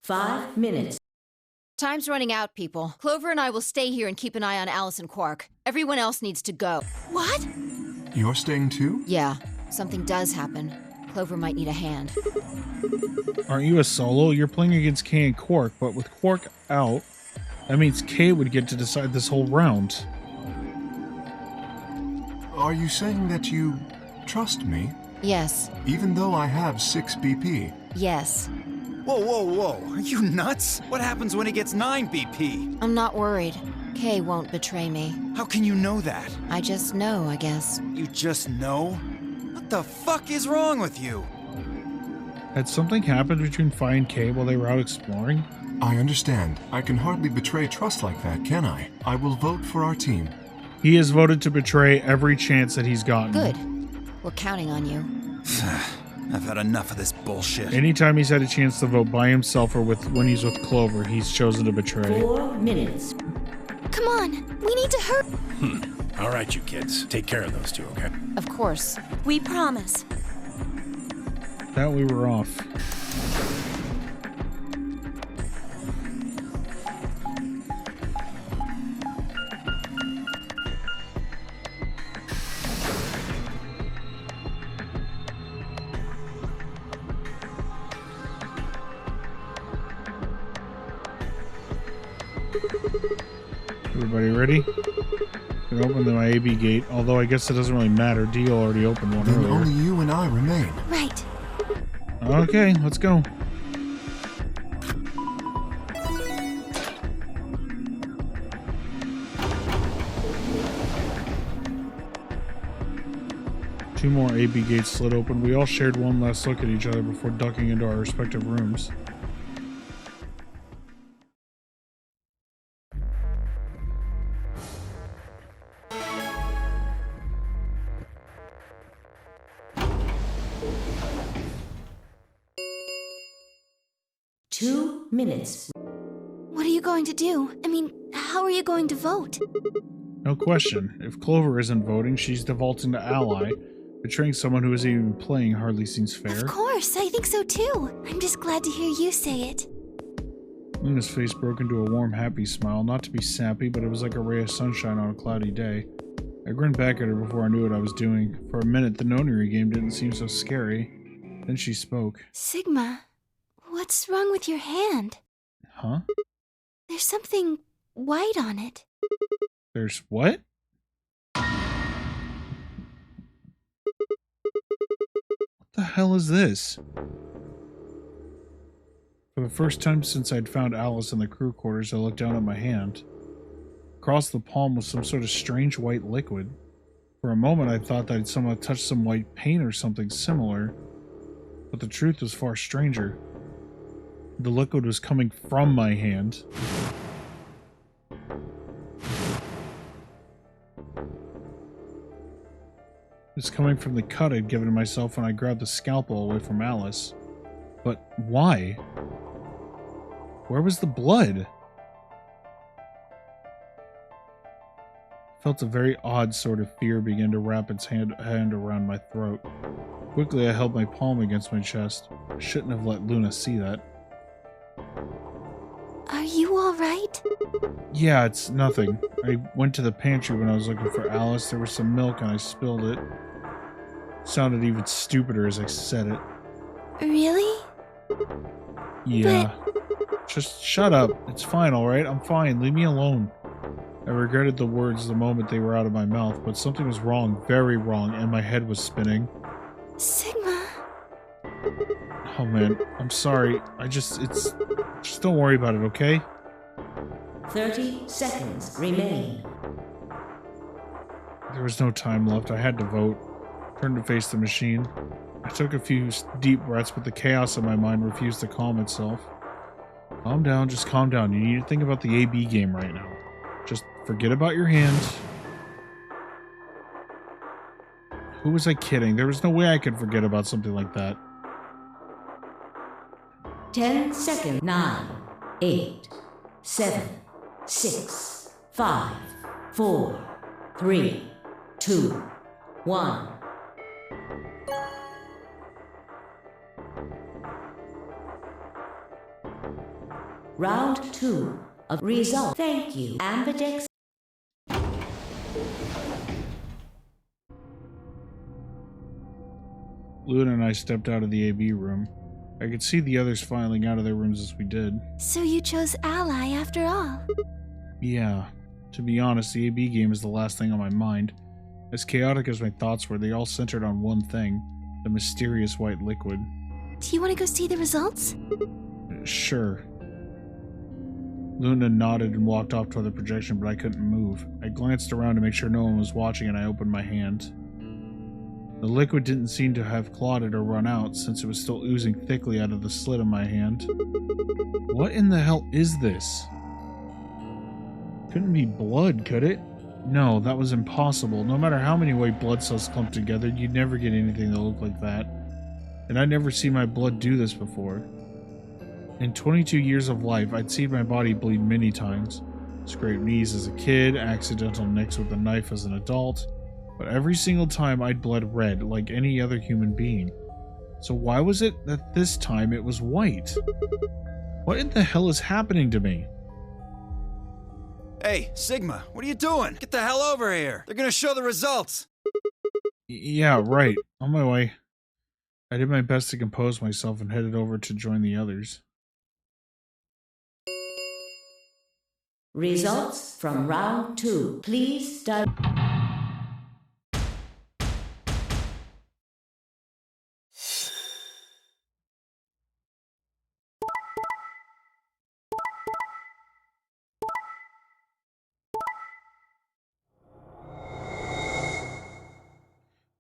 5 minutes. Time's running out, people. Clover and I will stay here and keep an eye on Alice and Quark. Everyone else needs to go. What? You're staying too? Yeah, something does happen. Clover might need a hand. Aren't you a solo? You're playing against Kay and Quark, but with Quark out, that means Kay would get to decide this whole round. Are you saying that you trust me? Yes. Even though I have 6 BP? Yes. Whoa. Are you nuts? What happens when he gets 9 BP? I'm not worried. Kay won't betray me. How can you know that? I just know, I guess. You just know? What the fuck is wrong with you? Had something happened between Fi and Kay while they were out exploring? I understand. I can hardly betray trust like that, can I? I will vote for our team. He has voted to betray every chance that he's gotten. Good. We're counting on you. I've had enough of this bullshit. Anytime he's had a chance to vote by himself or when he's with Clover, he's chosen to betray. 4 minutes. Come on, we need to hurry. All right, you kids. Take care of those 2, okay? Of course. We promise. That we were off. Everybody ready? Can open the AB gate, although I guess it doesn't really matter. Dio already opened one Then earlier. only you and I remain. Right. Okay, let's go. Two more AB gates slid open. We all shared one last look at each other before ducking into our respective rooms. Two minutes. What are you going to do? I mean, how are you going to vote? No question. If Clover isn't voting, she's defaulting to ally. Betraying someone who isn't even playing hardly seems fair. Of course, I think so too. I'm just glad to hear you say it. Luna's face broke into a warm, happy smile. Not to be sappy, but it was like a ray of sunshine on a cloudy day. I grinned back at her before I knew what I was doing. For a minute, the nonary game didn't seem so scary. Then she spoke. Sigma, what's wrong with your hand? Huh? There's something white on it. There's what? What the hell is this? For the first time since I'd found Alice in the crew quarters, I looked down at my hand. Across the palm was some sort of strange white liquid. For a moment I thought that I'd somehow touched some white paint or something similar, but the truth was far stranger. The liquid was coming from my hand. It was coming from the cut I'd given myself when I grabbed the scalpel away from Alice. But why? Where was the blood? I felt a very odd sort of fear begin to wrap its hand around my throat. Quickly I held my palm against my chest. I shouldn't have let Luna see that. Are you alright? Yeah, it's nothing. I went to the pantry when I was looking for Alice. There was some milk and I spilled it. Sounded even stupider as I said it. Really? Yeah. Just shut up. It's fine, alright? I'm fine. Leave me alone. I regretted the words the moment they were out of my mouth, but something was wrong, very wrong, and my head was spinning. Sigma. Oh man, I'm sorry. Just don't worry about it, okay? 30 seconds remain. There was no time left. I had to vote. Turned to face the machine. I took a few deep breaths, but the chaos in my mind refused to calm itself. Calm down, just calm down. You need to think about the AB game right now. Just forget about your hand. Who was I kidding? There was no way I could forget about something like that. 10 seconds. 9, 8, 7, 6, 5, 4, 3, 2, 1. Round 2 of result. Thank you. Ambidex. Luna and I stepped out of the AB room. I could see the others filing out of their rooms as we did. So you chose Ally after all? Yeah. To be honest, the AB game is the last thing on my mind. As chaotic as my thoughts were, they all centered on one thing. The mysterious white liquid. Do you want to go see the results? Sure. Luna nodded and walked off toward the projection, but I couldn't move. I glanced around to make sure no one was watching and I opened my hand. The liquid didn't seem to have clotted or run out, since it was still oozing thickly out of the slit in my hand. What in the hell is this? Couldn't be blood, could it? No, that was impossible. No matter how many white blood cells clumped together, you'd never get anything that looked like that. And I'd never seen my blood do this before. In 22 years of life, I'd seen my body bleed many times. Scraped knees as a kid, accidental nicks with a knife as an adult. But every single time I'd bled red, like any other human being. So why was it that this time it was white? What in the hell is happening to me? Hey, Sigma, what are you doing? Get the hell over here. They're gonna show the results. Yeah, right. On my way. I did my best to compose myself and headed over to join the others. Results from round 2. Please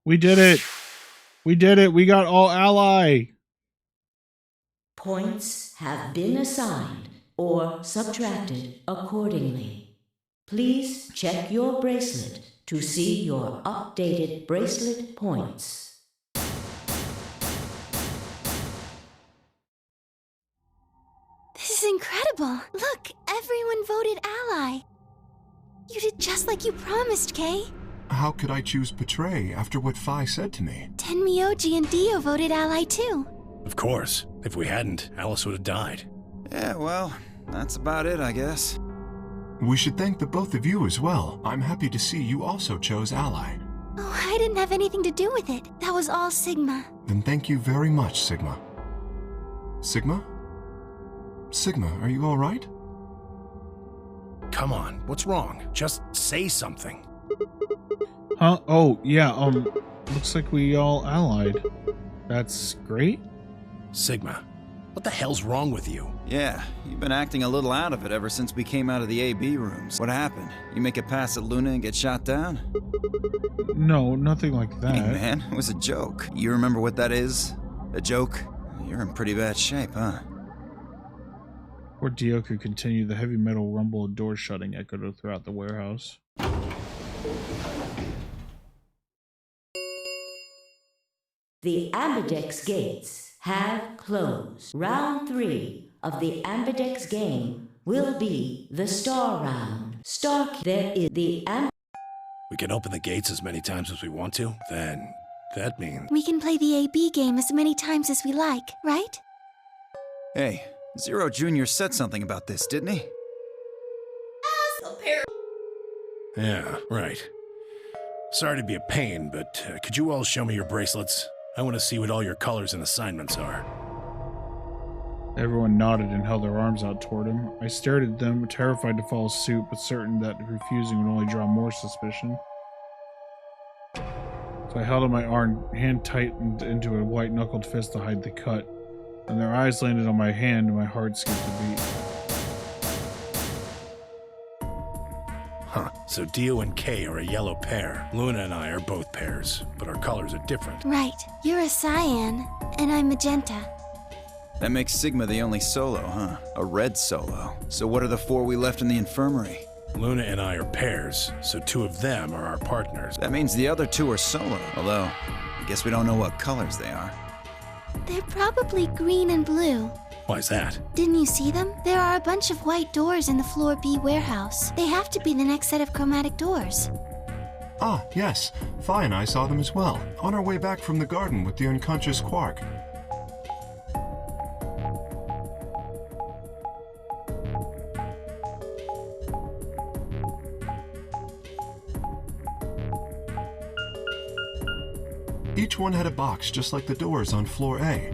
We did it! We did it! We got all ally! Points have been assigned or subtracted accordingly. Please check your bracelet to see your updated bracelet points. This is incredible! Look, everyone voted Ally! You did just like you promised, Kay! How could I choose Betray after what Phi said to me? Tenmyoji and Dio voted Ally too. Of course. If we hadn't, Alice would have died. Yeah, well, that's about it, I guess. We should thank the both of you as well. I'm happy to see you also chose Ally. Oh, I didn't have anything to do with it. That was all Sigma. Then thank you very much, Sigma. Sigma? Sigma, are you all right? Come on, what's wrong? Just say something. Huh? Oh, yeah, looks like we all allied. That's great. Sigma, what the hell's wrong with you? Yeah, you've been acting a little out of it ever since we came out of the AB rooms. What happened? You make a pass at Luna and get shot down? No, nothing like that. Hey, man, it was a joke. You remember what that is? A joke? You're in pretty bad shape, huh? Poor Dio could continue. The heavy metal rumble of doors shutting echoed throughout the warehouse. The Ambidex gates have closed. Round 3 of the Ambidex game will be the Star Round. There is the We can open the gates as many times as we want to, then that means... We can play the AB game as many times as we like, right? Hey, Zero Jr. said something about this, didn't he? Yeah, right. Sorry to be a pain, but could you all show me your bracelets? I want to see what all your colors and assignments are. Everyone nodded and held their arms out toward him. I stared at them, terrified to follow suit, but certain that refusing would only draw more suspicion. So I held on my arm, hand tightened into a white-knuckled fist to hide the cut. When their eyes landed on my hand, and my heart skipped a beat. Huh, so Dio and Kay are a yellow pair. Luna and I are both pairs, but our colors are different. Right. You're a cyan, and I'm magenta. That makes Sigma the only solo, huh? A red solo. So what are the 4 we left in the infirmary? Luna and I are pairs, so 2 of them are our partners. That means the other 2 are solo, although I guess we don't know what colors they are. They're probably green and blue. Why's that? Didn't you see them? There are a bunch of white doors in the Floor B warehouse. They have to be the next set of chromatic doors. Ah, yes. Phi and I saw them as well, on our way back from the garden with the unconscious Quark. Each one had a box just like the doors on floor A.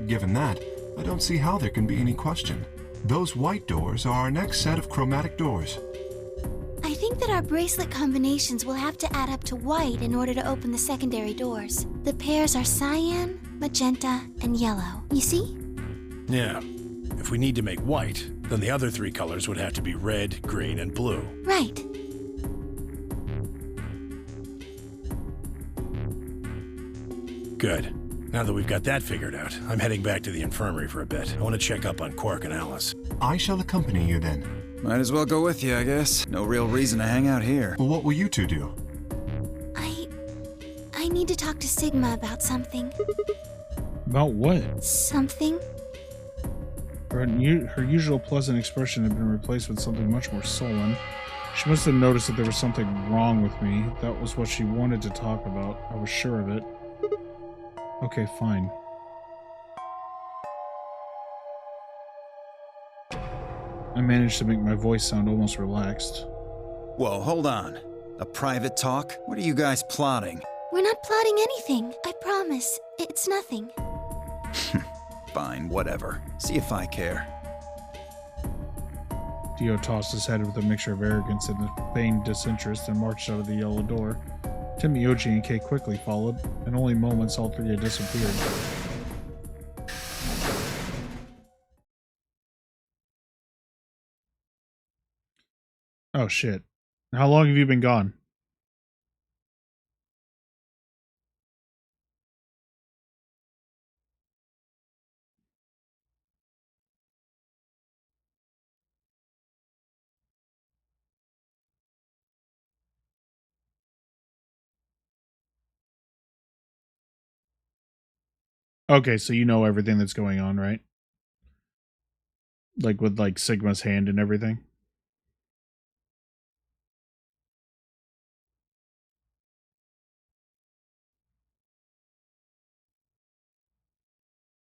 Given that, I don't see how there can be any question. Those white doors are our next set of chromatic doors. I think that our bracelet combinations will have to add up to white in order to open the secondary doors. The pairs are cyan, magenta, and yellow. You see? Yeah. If we need to make white, then the other 3 colors would have to be red, green, and blue. Right. Good. Now that we've got that figured out, I'm heading back to the infirmary for a bit. I want to check up on Quark and Alice. I shall accompany you then. Might as well go with you, I guess. No real reason to hang out here. Well, what will you 2 do? I need to talk to Sigma about something. About what? Something? Her usual pleasant expression had been replaced with something much more sullen. She must have noticed that there was something wrong with me. That was what she wanted to talk about. I was sure of it. Okay, fine. I managed to make my voice sound almost relaxed. Whoa, hold on. A private talk? What are you guys plotting? We're not plotting anything. I promise. It's nothing. Fine, whatever. See if I care. Dio tossed his head with a mixture of arrogance and feigned disinterest and marched out of the yellow door. Tim, Yoji, and Kay quickly followed. In only moments, all 3 had disappeared. Oh, shit. How long have you been gone? Okay, so you know everything that's going on, right? Like with like Sigma's hand and everything?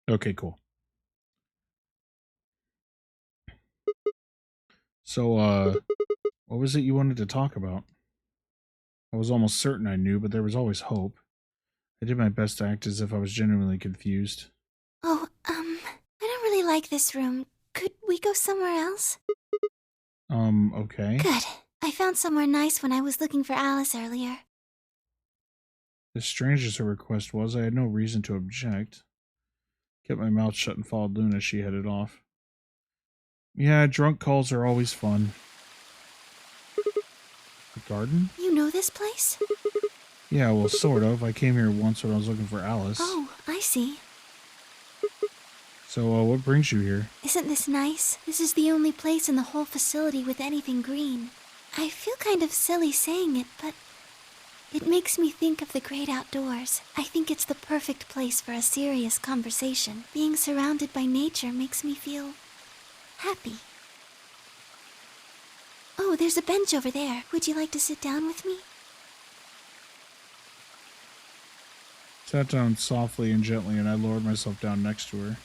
Okay, cool. So, what was it you wanted to talk about? I was almost certain I knew, but there was always hope. I did my best to act as if I was genuinely confused. Oh, I don't really like this room. Could we go somewhere else? Okay. Good. I found somewhere nice when I was looking for Alice earlier. As strange as her request was, I had no reason to object. Kept my mouth shut and followed Luna as she headed off. Yeah, drunk calls are always fun. The garden? You know this place? Yeah, well, sort of. I came here once when I was looking for Alice. Oh, I see. So, what brings you here? Isn't this nice? This is the only place in the whole facility with anything green. I feel kind of silly saying it, but it makes me think of the great outdoors. I think it's the perfect place for a serious conversation. Being surrounded by nature makes me feel happy. Oh, there's a bench over there. Would you like to sit down with me? Sat down softly and gently, and I lowered myself down next to her.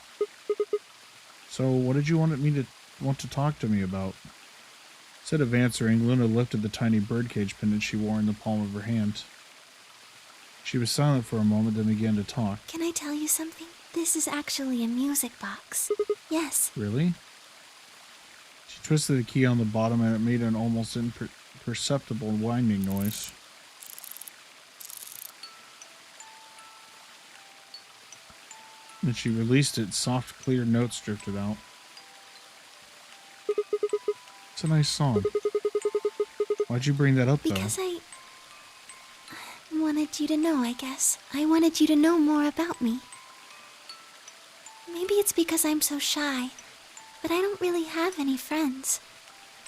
So, what did you want to talk to me about? Instead of answering, Luna lifted the tiny birdcage pendant she wore in the palm of her hand. She was silent for a moment, then began to talk. Can I tell you something? This is actually a music box. Yes. Really? She twisted the key on the bottom, and it made an almost imperceptible whining noise. When she released it, soft, clear notes drifted out. It's a nice song. Why'd you bring that up, though? Because I wanted you to know, I guess. I wanted you to know more about me. Maybe it's because I'm so shy, but I don't really have any friends.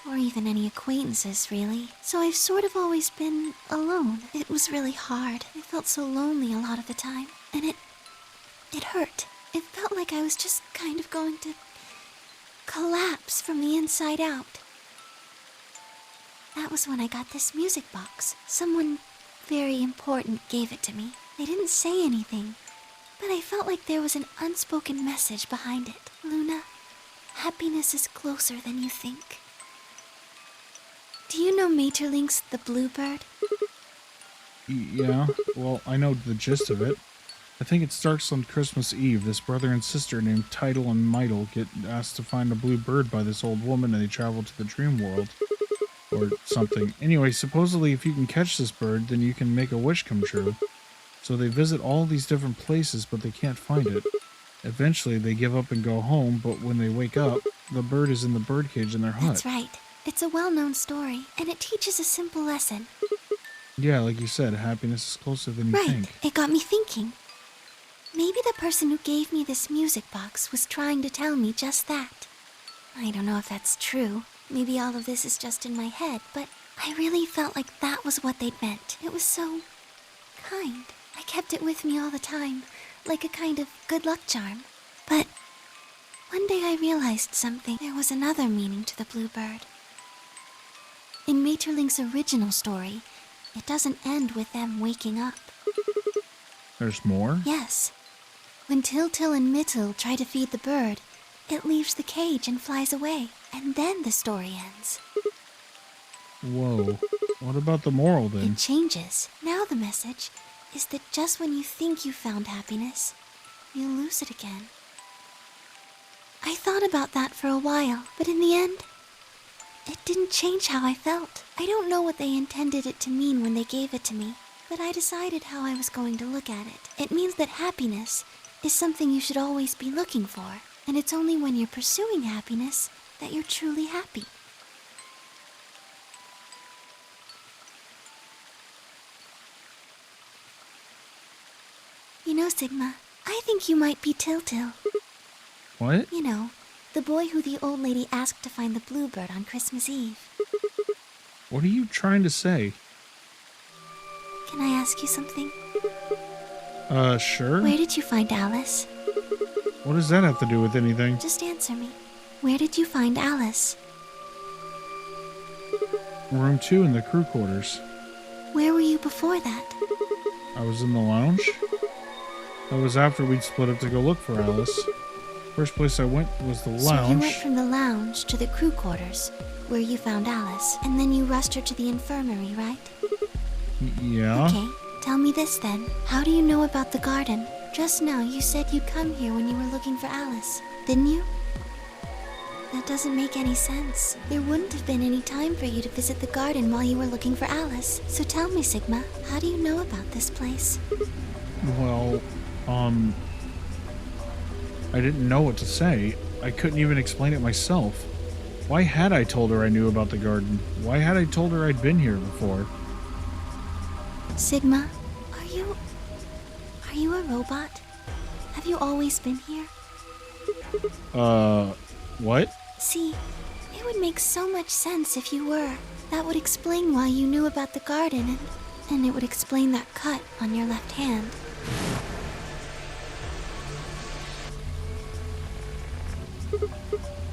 Or even any acquaintances, really. So I've sort of always been alone. It was really hard. I felt so lonely a lot of the time. And it hurt. It felt like I was just kind of going to collapse from the inside out. That was when I got this music box. Someone very important gave it to me. They didn't say anything, but I felt like there was an unspoken message behind it. Luna, happiness is closer than you think. Do you know Maeterlinck's The Bluebird? Yeah, well, I know the gist of it. I think it starts on Christmas Eve. This brother and sister named Tidal and Mydal get asked to find a blue bird by this old woman, and they travel to the dream world. Or something. Anyway, supposedly if you can catch this bird, then you can make a wish come true. So they visit all these different places, but they can't find it. Eventually, they give up and go home, but when they wake up, the bird is in the birdcage in their hut. That's right. It's a well-known story, and it teaches a simple lesson. Yeah, like you said, happiness is closer than you think. Right. It got me thinking. Maybe the person who gave me this music box was trying to tell me just that. I don't know if that's true. Maybe all of this is just in my head, but I really felt like that was what they'd meant. It was so kind. I kept it with me all the time, like a kind of good luck charm. But one day I realized something. There was another meaning to the bluebird. In Maeterlinck's original story, it doesn't end with them waking up. There's more? Yes. When Til and Mittel try to feed the bird, it leaves the cage and flies away. And then the story ends. Whoa. What about the moral, then? It changes. Now the message is that just when you think you found happiness, you lose it again. I thought about that for a while, but in the end, it didn't change how I felt. I don't know what they intended it to mean when they gave it to me, but I decided how I was going to look at it. It means that happiness is something you should always be looking for, and it's only when you're pursuing happiness that you're truly happy. You know, Sigma, I think you might be Til. What? You know, the boy who the old lady asked to find the bluebird on Christmas Eve. What are you trying to say? Can I ask you something? Sure. Where did you find Alice? What does that have to do with anything? Just answer me. Where did you find Alice? Room 2 in the crew quarters. Where were you before that? I was in the lounge. That was after we'd split up to go look for Alice. First place I went was the So you went lounge. from the lounge to the crew quarters, where you found Alice, and then you rushed her to the infirmary, right? Yeah. Okay, tell me this then. How do you know about the garden? Just now you said you'd come here when you were looking for Alice, didn't you? That doesn't make any sense. There wouldn't have been any time for you to visit the garden while you were looking for Alice. So tell me, Sigma, how do you know about this place? Well, I didn't know what to say. I couldn't even explain it myself. Why had I told her I knew about the garden? Why had I told her I'd been here before? Sigma, are you a robot? Have you always been here? What? See, it would make so much sense if you were. That would explain why you knew about the garden, and it would explain that cut on your left hand.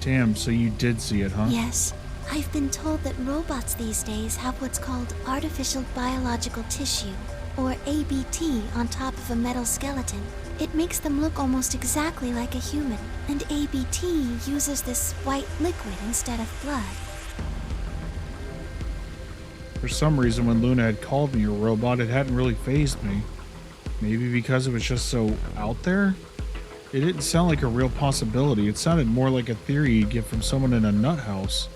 Damn, so you did see it, huh? Yes. I've been told that robots these days have what's called artificial biological tissue, or ABT, on top of a metal skeleton. It makes them look almost exactly like a human, and ABT uses this white liquid instead of blood. For some reason, when Luna had called me a robot, it hadn't really fazed me. Maybe because it was just so out there? It didn't sound like a real possibility. It sounded more like a theory you'd get from someone in a nut house.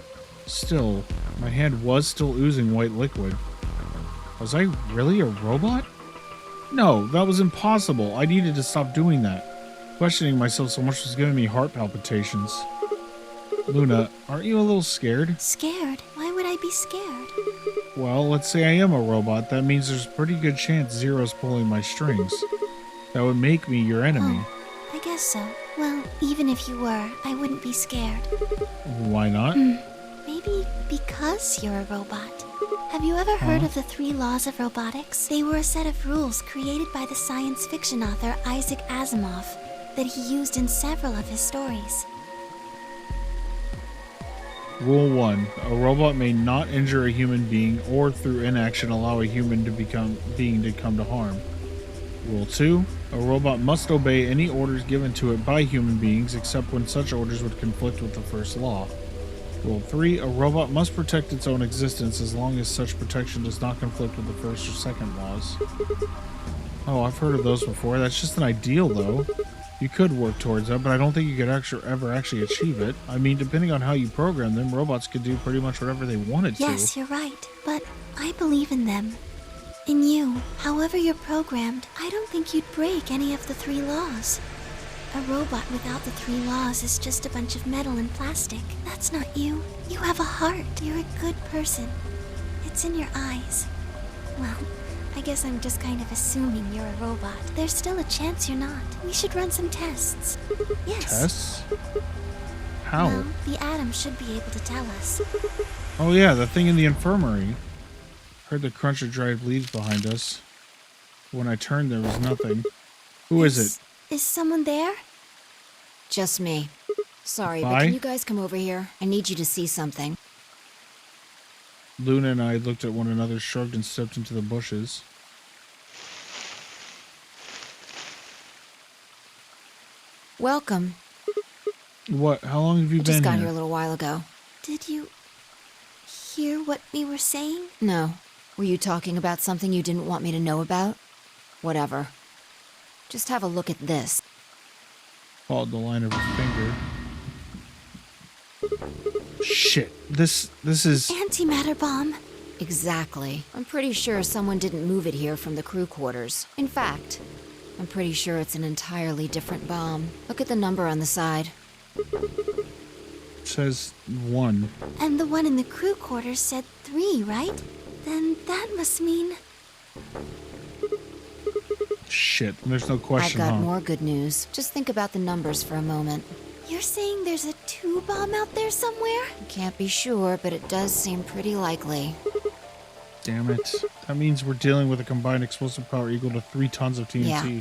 Still, my hand was still oozing white liquid. Was I really a robot? No, that was impossible. I needed to stop doing that. Questioning myself so much was giving me heart palpitations. Luna, aren't you a little scared? Scared? Why would I be scared? Well, let's say I am a robot. That means there's a pretty good chance Zero's pulling my strings. That would make me your enemy. Oh, I guess so. Well, even if you were, I wouldn't be scared. Why not? Maybe because you're a robot. Have you ever heard of the 3 laws of robotics? They were a set of rules created by the science fiction author Isaac Asimov that he used in several of his stories. Rule 1. A robot may not injure a human being or through inaction allow a human being to come to harm. Rule 2. A robot must obey any orders given to it by human beings except when such orders would conflict with the first law. Rule 3. A robot must protect its own existence as long as such protection does not conflict with the first or second laws. Oh, I've heard of those before. That's just an ideal, though. You could work towards that, but I don't think you could ever actually achieve it. I mean, depending on how you program them, robots could do pretty much whatever they wanted to. Yes, you're right. But I believe in them. In you. However you're programmed, I don't think you'd break any of the 3 laws. A robot without the 3 laws is just a bunch of metal and plastic. That's not you. You have a heart. You're a good person. It's in your eyes. Well, I guess I'm just kind of assuming you're a robot. There's still a chance you're not. We should run some tests. Yes. Tests? How? Well, the atom should be able to tell us. Oh yeah, the thing in the infirmary. Heard the crunch of dried leaves behind us. When I turned, there was nothing. Who is it? Is someone there? Just me. Sorry, Bye. but can you guys come over here? I need you to see something. Luna and I looked at one another, shrugged, and stepped into the bushes. Welcome. What? How long have you I been just got here? here a little while ago. Did you hear what we were saying? No. Were you talking about something you didn't want me to know about? Whatever. Just have a look at this. Followed the line of his finger. Shit. This is... Antimatter bomb. Exactly. I'm pretty sure someone didn't move it here from the crew quarters. In fact, I'm pretty sure it's an entirely different bomb. Look at the number on the side. It says 1. And the one in the crew quarters said 3, right? Then that must mean... Shit. There's no question, I've got huh? more good news. Just think about the numbers for a moment. You're saying there's a 2 bomb out there somewhere? Can't be sure, but it does seem pretty likely. Damn it. That means we're dealing with a combined explosive power equal to 3 tons of TNT. Yeah.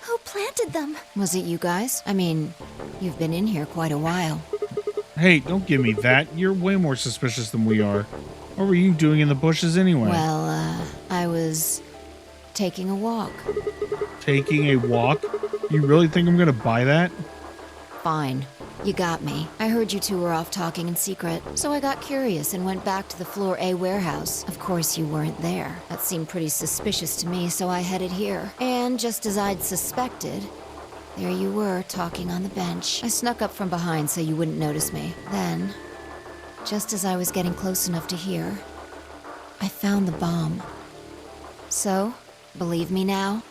Who planted them? Was it you guys? I mean, you've been in here quite a while. Hey, don't give me that. You're way more suspicious than we are. What were you doing in the bushes anyway? Well, I was taking a walk. Taking a walk? You really think I'm gonna buy that? Fine. You got me. I heard you two were off talking in secret, so I got curious and went back to the Floor A warehouse. Of course, you weren't there. That seemed pretty suspicious to me, so I headed here. And just as I'd suspected, there you were, talking on the bench. I snuck up from behind so you wouldn't notice me. Then, just as I was getting close enough to hear, I found the bomb. So, believe me now?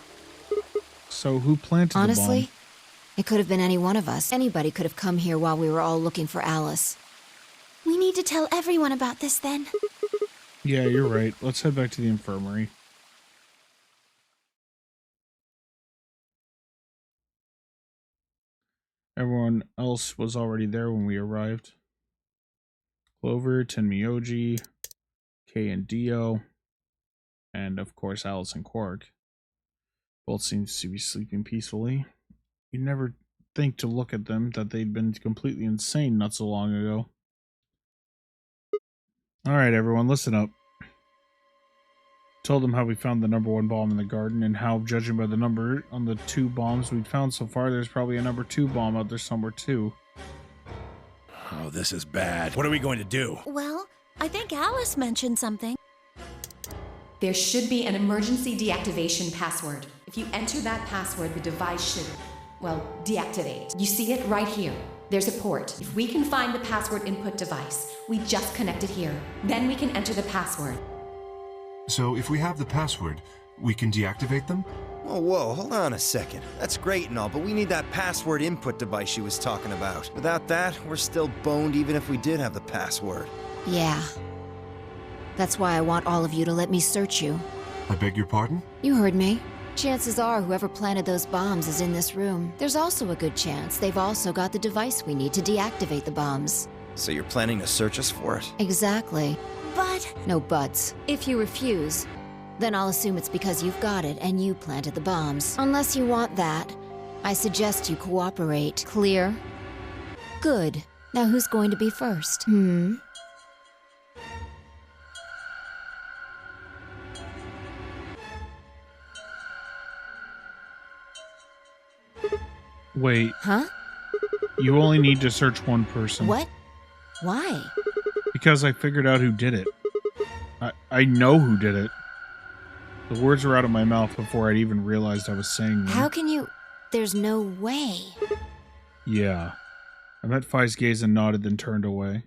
So who planted Honestly, the bomb? It could have been any one of us. Anybody could have come here while we were all looking for Alice. We need to tell everyone about this then. Yeah, you're right. Let's head back to the infirmary. Everyone else was already there when we arrived. Clover, Tenmyoji, Kay and Dio, and of course Alice and Quark. Both seems to be sleeping peacefully. You'd never think to look at them that they'd been completely insane not so long ago. Alright everyone, listen up. Told them how we found the #1 bomb in the garden and how, judging by the number on the 2 bombs we'd found so far, there's probably a #2 bomb out there somewhere too. Oh, this is bad. What are we going to do? Well, I think Alice mentioned something. There should be an emergency deactivation password. If you enter that password, the device should, well, deactivate. You see it right here. There's a port. If we can find the password input device, we just connect it here. Then we can enter the password. So if we have the password, we can deactivate them? Whoa, hold on a second. That's great and all, but we need that password input device she was talking about. Without that, we're still boned even if we did have the password. Yeah. That's why I want all of you to let me search you. I beg your pardon? You heard me. Chances are whoever planted those bombs is in this room. There's also a good chance they've also got the device we need to deactivate the bombs. So you're planning to search us for it? Exactly. But... No buts. If you refuse, then I'll assume it's because you've got it and you planted the bombs. Unless you want that, I suggest you cooperate. Clear? Good. Now who's going to be first? Wait. Huh? You only need to search one person. What? Why? Because I figured out who did it. I know who did it. The words were out of my mouth before I'd even realized I was saying them. How can you... There's no way. Yeah. I met Fi's gaze and nodded, then turned away.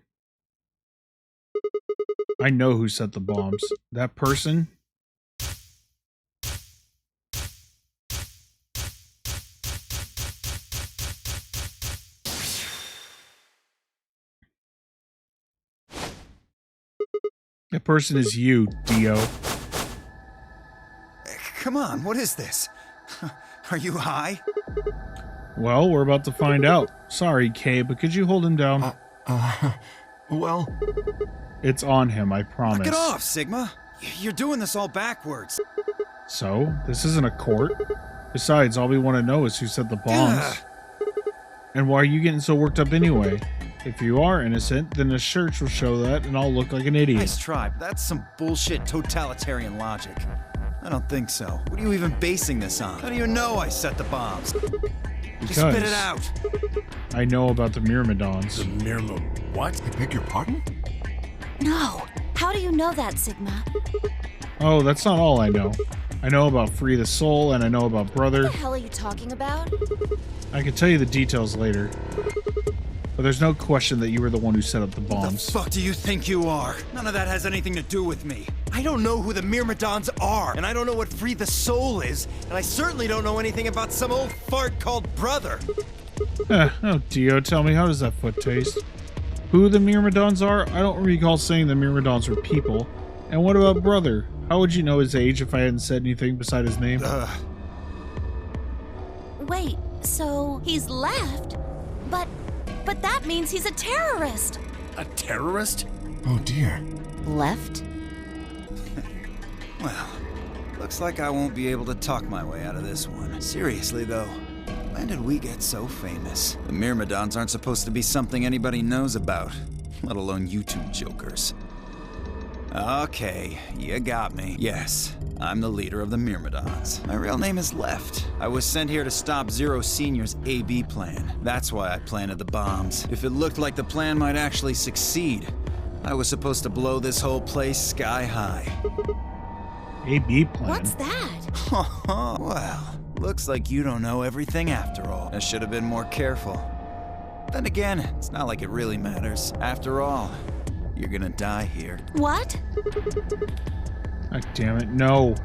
I know who set the bombs. That person... That person is you, Dio. Come on, what is this? Are you high? Well, we're about to find out. Sorry, Kay, but could you hold him down? Well... It's on him, I promise. Knock it off, Sigma. You're doing this all backwards. So, this isn't a court. Besides, all we want to know is who set the bombs. And why are you getting so worked up anyway? If you are innocent, then the search will show that, and I'll look like an idiot. Nice try, but that's some bullshit totalitarian logic. I don't think so. What are you even basing this on? How do you know I set the bombs? Just spit it out. I know about the Myrmidons. The what? I beg your pardon? No. How do you know that, Sigma? Oh, that's not all I know. I know about Free the Soul, and I know about Brother. What the hell are you talking about? I can tell you the details later. But there's no question that you were the one who set up the bombs. The fuck do you think you are? None of that has anything to do with me. I don't know who the Myrmidons are, and I don't know what Free the Soul is, and I certainly don't know anything about some old fart called Brother. Oh, Dio, tell me, how does that foot taste? Who the Myrmidons are? I don't recall saying the Myrmidons were people. And what about Brother? How would you know his age if I hadn't said anything beside his name? Wait, so he's left? But that means he's a terrorist. A terrorist? Oh dear. Left? Well, looks like I won't be able to talk my way out of this one. Seriously, though, when did we get so famous? The Myrmidons aren't supposed to be something anybody knows about, let alone you two jokers. Okay, you got me. Yes, I'm the leader of the Myrmidons. My real name is Left. I was sent here to stop Zero Senior's AB plan. That's why I planted the bombs. If it looked like the plan might actually succeed, I was supposed to blow this whole place sky high. AB plan? What's that? Well, looks like you don't know everything after all. I should have been more careful. Then again, it's not like it really matters. After all, you're gonna die here. What? God damn it, no.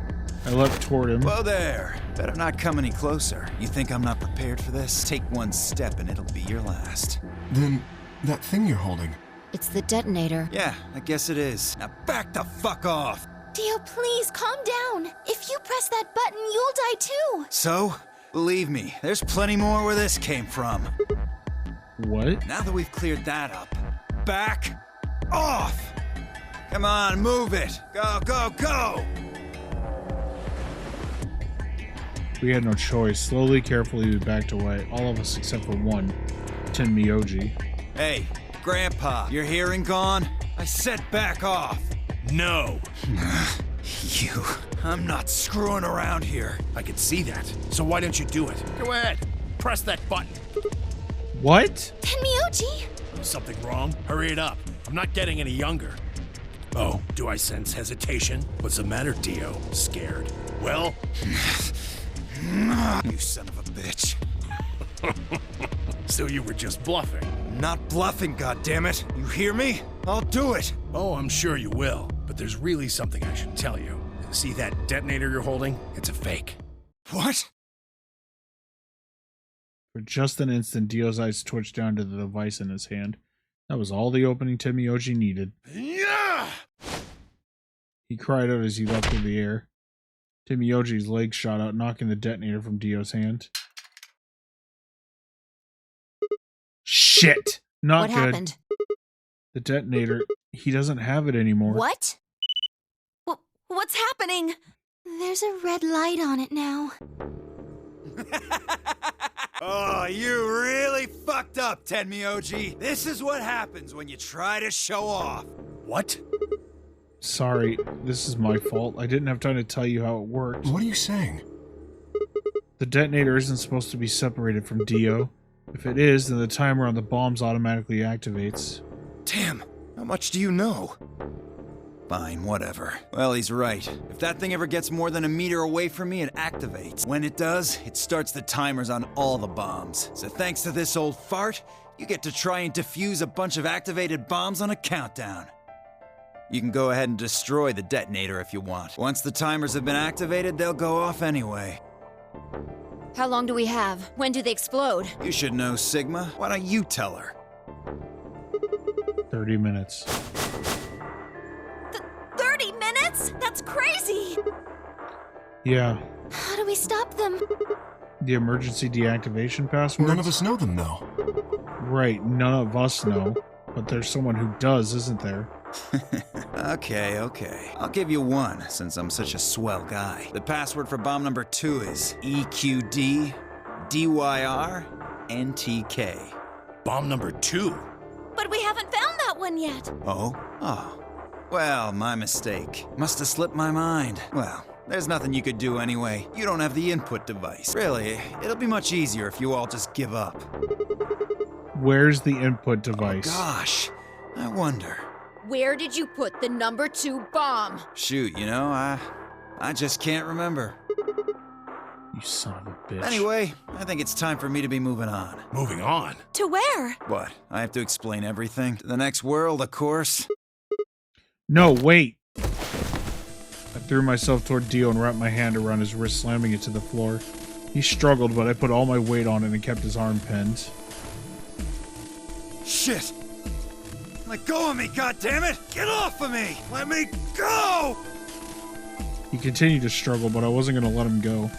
I leapt toward him. Whoa there. Better not come any closer. You think I'm not prepared for this? Take one step and it'll be your last. Then, that thing you're holding. It's the detonator. Yeah, I guess it is. Now back the fuck off! Dio, please, calm down. If you press that button, you'll die too. So, believe me, there's plenty more where this came from. What? Now that we've cleared that up, back off! Come on, move it! Go, go, go! We had no choice. Slowly, carefully, we backed away. All of us except for one. Tenmyoji. Hey, Grandpa, you're here and gone? I said back off! No. You. I'm not screwing around here. I can see that. So why don't you do it? Go ahead. Press that button. What? Tenmyoji! Something wrong? Hurry it up. I'm not getting any younger. Oh, do I sense hesitation? What's the matter, Dio? Scared? Well? You son of a bitch. So you were just bluffing? Not bluffing, goddammit. You hear me? I'll do it. Oh, I'm sure you will. But there's really something I should tell you. See that detonator you're holding? It's a fake. What? For just an instant, Dio's eyes twitched down to the device in his hand. That was all the opening Tenmyoji needed. Yeah! He cried out as he leapt through the air. Tenmyoji's legs shot out, knocking the detonator from Dio's hand. Shit! Not What good. happened? The detonator, he doesn't have it anymore. What? What's happening? There's a red light on it now. Oh, you really fucked up, Tenmyoji. This is what happens when you try to show off. What? Sorry, this is my fault. I didn't have time to tell you how it worked. What are you saying? The detonator isn't supposed to be separated from Dio. If it is, then the timer on the bombs automatically activates. Damn, how much do you know? Fine, whatever. Well, he's right. If that thing ever gets more than a meter away from me, it activates. When it does, it starts the timers on all the bombs. So thanks to this old fart, you get to try and defuse a bunch of activated bombs on a countdown. You can go ahead and destroy the detonator if you want. Once the timers have been activated, they'll go off anyway. How long do we have? When do they explode? You should know, Sigma. Why don't you tell her? 30 minutes. 30 minutes? That's crazy! Yeah. How do we stop them? The emergency deactivation passwords? None of us know them, though. Right, none of us know. But there's someone who does, isn't there? Okay. I'll give you one, since I'm such a swell guy. The password for bomb number 2 is EQD DYR NTK. Bomb number 2? But we haven't found that one yet. Oh? Well, my mistake. Must have slipped my mind. Well, there's nothing you could do anyway. You don't have the input device. Really, it'll be much easier if you all just give up. Where's the input device? Oh, gosh, I wonder. Where did you put the number 2 bomb? Shoot, I just can't remember. You son of a bitch. Anyway, I think it's time for me to be moving on. Moving on? To where? What? I have to explain everything? To the next world, of course. No, wait! I threw myself toward Dio and wrapped my hand around his wrist, slamming it to the floor. He struggled, but I put all my weight on it and kept his arm pinned. Shit! Let go of me, goddammit! Get off of me! Let me go! He continued to struggle, but I wasn't going to let him go.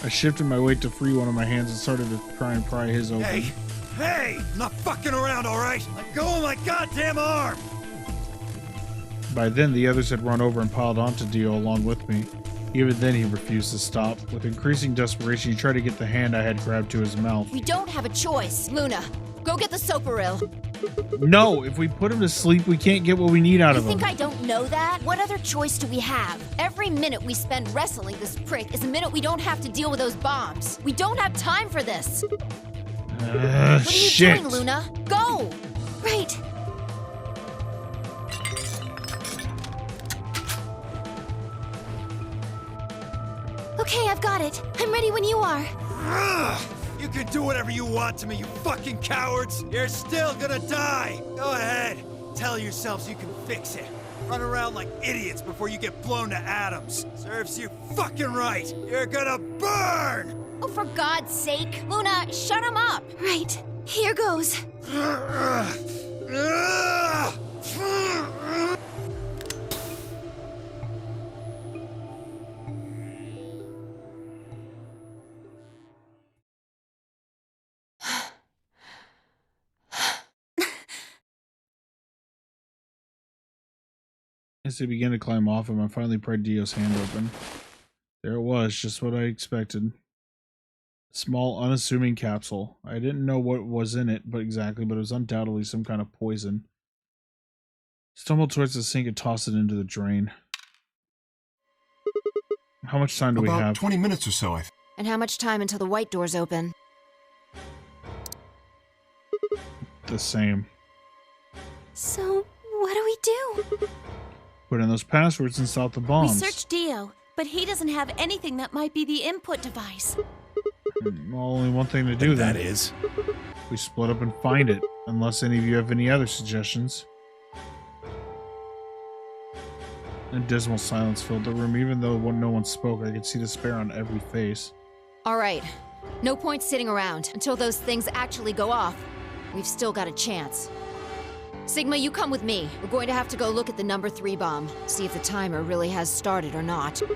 I shifted my weight to free one of my hands and started to try and pry his open. Hey! I'm not fucking around, alright? Let go of my goddamn arm! By then, the others had run over and piled onto Dio along with me. Even then, he refused to stop. With increasing desperation, he tried to get the hand I had grabbed to his mouth. We don't have a choice. Luna, go get the Soparil. No, if we put him to sleep, we can't get what we need out You of him. think I don't know that? What other choice do we have? Every minute we spend wrestling this prick is a minute we don't have to deal with those bombs. We don't have time for this. What are you shit. doing, Luna? Go! Right. Okay, I've got it. I'm ready when you are. You can do whatever you want to me, you fucking cowards! You're still gonna die! Go ahead! Tell yourselves you can fix it. Run around like idiots before you get blown to atoms. Serves you fucking right! You're gonna burn! Oh, for God's sake. Luna, shut him up. Right. Here goes. As they began to climb off him, I finally pried Dio's hand open. There it was, just what I expected. A small, unassuming capsule. I didn't know what was in it, but it was undoubtedly some kind of poison. Stumbled towards the sink and tossed it into the drain. How much time do we have? About 20 minutes or so, I think. And how much time until the white doors open? The same. So, what do we do? Put in those passwords and stop the bombs. We searched Dio, but he doesn't have anything that might be the input device. Well, only one thing to do then. That is? We split up and find it, unless any of you have any other suggestions. A dismal silence filled the room. Even though no one spoke, I could see despair on every face. All right. No point sitting around until those things actually go off. We've still got a chance. Sigma, you come with me. We're going to have to go look at the number 3 bomb. See if the timer really has started or not. All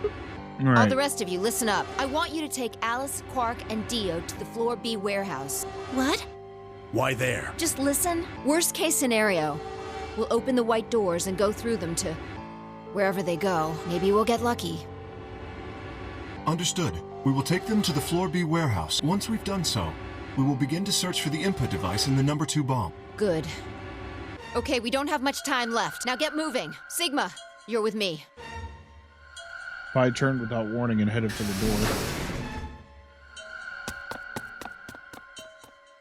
right. All the rest of you, listen up. I want you to take Alice, Quark, and Dio to the Floor B warehouse. What? Why there? Just listen. Worst case scenario. We'll open the white doors and go through them to wherever they go. Maybe we'll get lucky. Understood. We will take them to the Floor B warehouse. Once we've done so, we will begin to search for the input device in the number 2 bomb. Good. Okay, we don't have much time left. Now get moving. Sigma, you're with me. I turned without warning and headed for the door.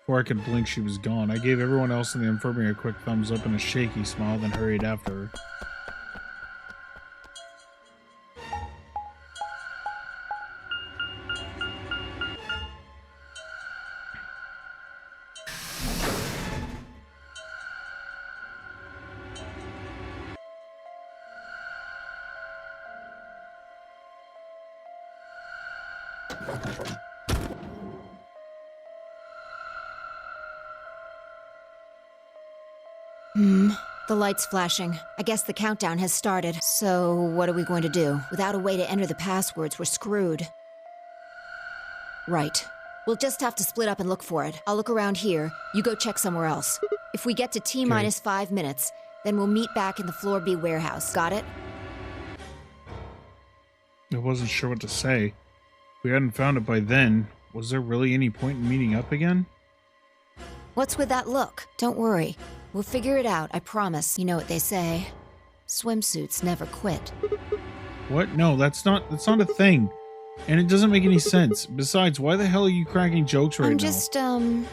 Before I could blink, she was gone. I gave everyone else in the infirmary a quick thumbs up and a shaky smile, then hurried after her. The light's flashing. I guess the countdown has started. So, what are we going to do? Without a way to enter the passwords, we're screwed. Right. We'll just have to split up and look for it. I'll look around here. You go check somewhere else. If we get to T-minus 5 minutes, then we'll meet back in the Floor B warehouse. Got it? I wasn't sure what to say. If we hadn't found it by then, was there really any point in meeting up again? What's with that look? Don't worry. We'll figure it out, I promise. You know what they say. Swimsuits never quit. What? No, that's not a thing. And it doesn't make any sense. Besides, why the hell are you cracking jokes right now? I'm just, trying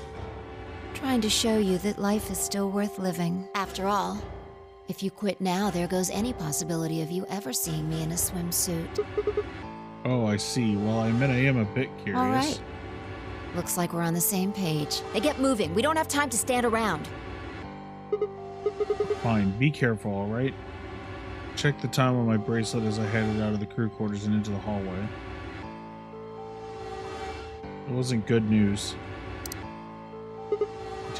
to show you that life is still worth living. After all, if you quit now, there goes any possibility of you ever seeing me in a swimsuit. Oh, I see. Well, I admit I am a bit curious. All right. Looks like we're on the same page. Now get moving. We don't have time to stand around. Fine. Be careful, all right? Check the time on my bracelet as I headed out of the crew quarters and into the hallway. It wasn't good news.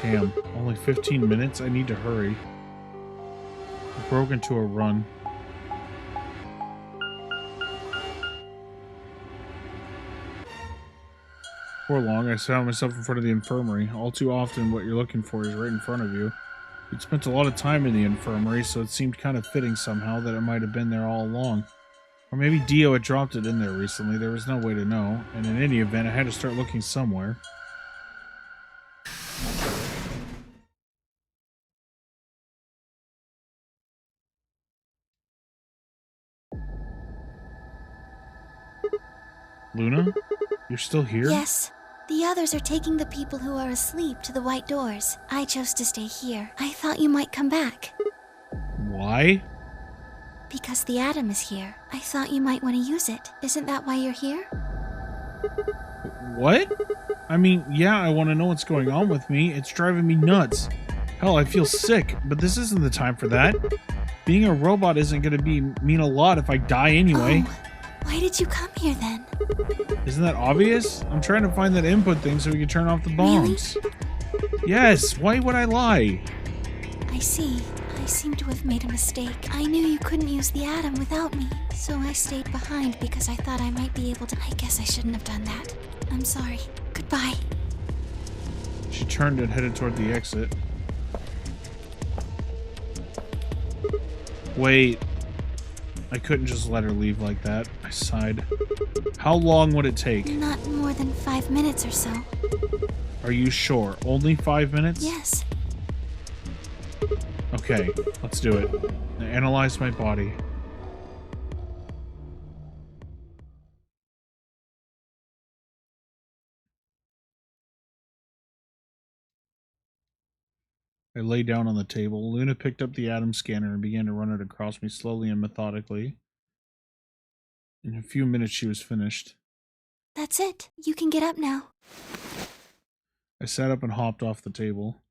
Damn, only 15 minutes? I need to hurry. I broke into a run. Before long, I found myself in front of the infirmary. All too often, what you're looking for is right in front of you. We'd spent a lot of time in the infirmary, so it seemed kind of fitting somehow that it might have been there all along. Or maybe Dio had dropped it in there recently. There was no way to know, and in any event, I had to start looking somewhere. Luna? You're still here? Yes. The others are taking the people who are asleep to the white doors. I chose to stay here. I thought you might come back. Why? Because the atom is here. I thought you might want to use it. Isn't that why you're here? What? I mean, yeah, I want to know what's going on with me. It's driving me nuts. Hell, I feel sick, but this isn't the time for that. Being a robot isn't going to mean a lot if I die anyway. Oh, why did you come here then? Isn't that obvious? I'm trying to find that input thing so we can turn off the bombs. Really? Yes, why would I lie? I see. I seem to have made a mistake. I knew you couldn't use the atom without me, so I stayed behind because I thought I might be able to. I guess I shouldn't have done that. I'm sorry. Goodbye. She turned and headed toward the exit. Wait. I couldn't just let her leave like that. I sighed. How long would it take? Not more than 5 minutes or so. Are you sure? Only 5 minutes? Yes. Okay, let's do it. I analyze my body. I lay down on the table. Luna picked up the atom scanner and began to run it across me slowly and methodically. In a few minutes, she was finished. That's it. You can get up now. I sat up and hopped off the table.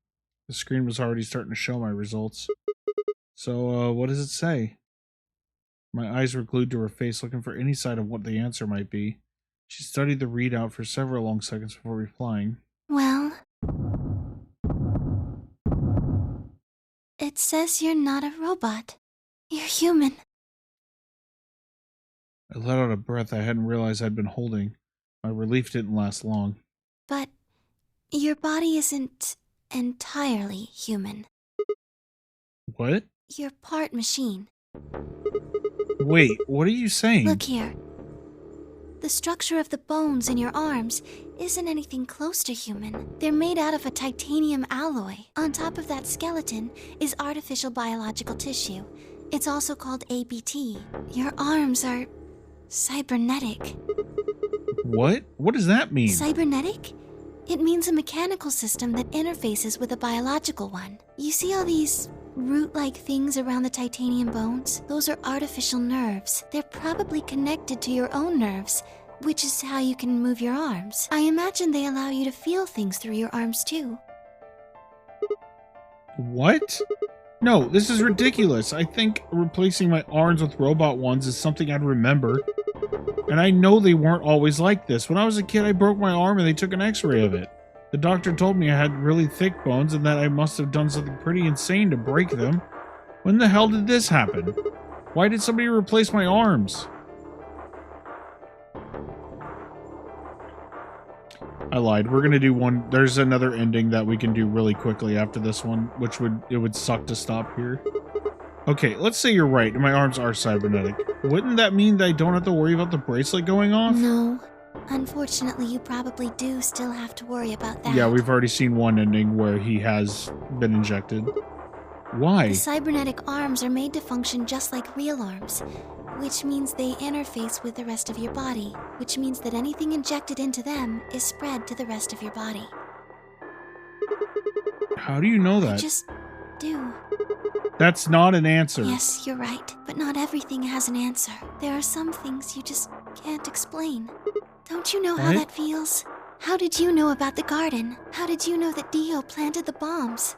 The screen was already starting to show my results. So, what does it say? My eyes were glued to her face, looking for any sign of what the answer might be. She studied the readout for several long seconds before replying. Well, it says you're not a robot. You're human. I let out a breath I hadn't realized I'd been holding. My relief didn't last long. But your body isn't entirely human. What? You're part machine. Wait, what are you saying? Look here. The structure of the bones in your arms isn't anything close to human. They're made out of a titanium alloy. On top of that skeleton is artificial biological tissue. It's also called ABT. Your arms are cybernetic. What? What does that mean? Cybernetic? It means a mechanical system that interfaces with a biological one. You see all these root-like things around the titanium bones? Those are artificial nerves. They're probably connected to your own nerves, which is how you can move your arms. I imagine they allow you to feel things through your arms too. What? No, this is ridiculous. I think replacing my arms with robot ones is something I'd remember. And I know they weren't always like this. When I was a kid, I broke my arm and they took an x-ray of it. The doctor told me I had really thick bones and that I must have done something pretty insane to break them. When the hell did this happen? Why did somebody replace my arms? I lied. We're gonna do one. There's another ending that we can do really quickly after this one, which would suck to stop here. Okay, let's say you're right and my arms are cybernetic. Wouldn't that mean that I don't have to worry about the bracelet going off? No. Unfortunately, you probably do still have to worry about that. Yeah, we've already seen one ending where he has been injected. Why? The cybernetic arms are made to function just like real arms, which means they interface with the rest of your body, which means that anything injected into them is spread to the rest of your body. How do you know that? I just do. That's not an answer. Yes, you're right, but not everything has an answer. There are some things you just can't explain. Don't you know how that feels? How did you know about the garden? How did you know that Dio planted the bombs?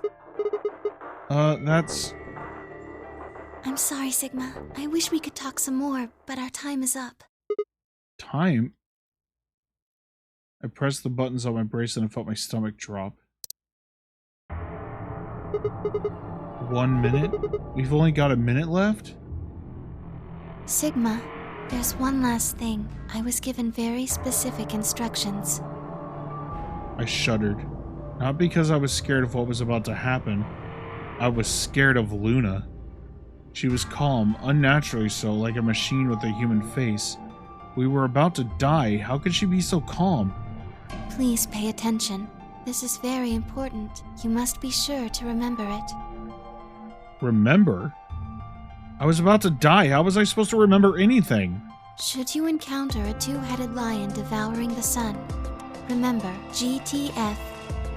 That's... I'm sorry, Sigma. I wish we could talk some more, but our time is up. Time? I pressed the buttons on my bracelet and felt my stomach drop. 1 minute? We've only got a minute left? Sigma, there's one last thing. I was given very specific instructions. I shuddered. Not because I was scared of what was about to happen. I was scared of Luna. She was calm, unnaturally so, like a machine with a human face. We were about to die. How could she be so calm? Please pay attention. This is very important. You must be sure to remember it. Remember? I was about to die. How was I supposed to remember anything? Should you encounter a two-headed lion devouring the sun, remember GTF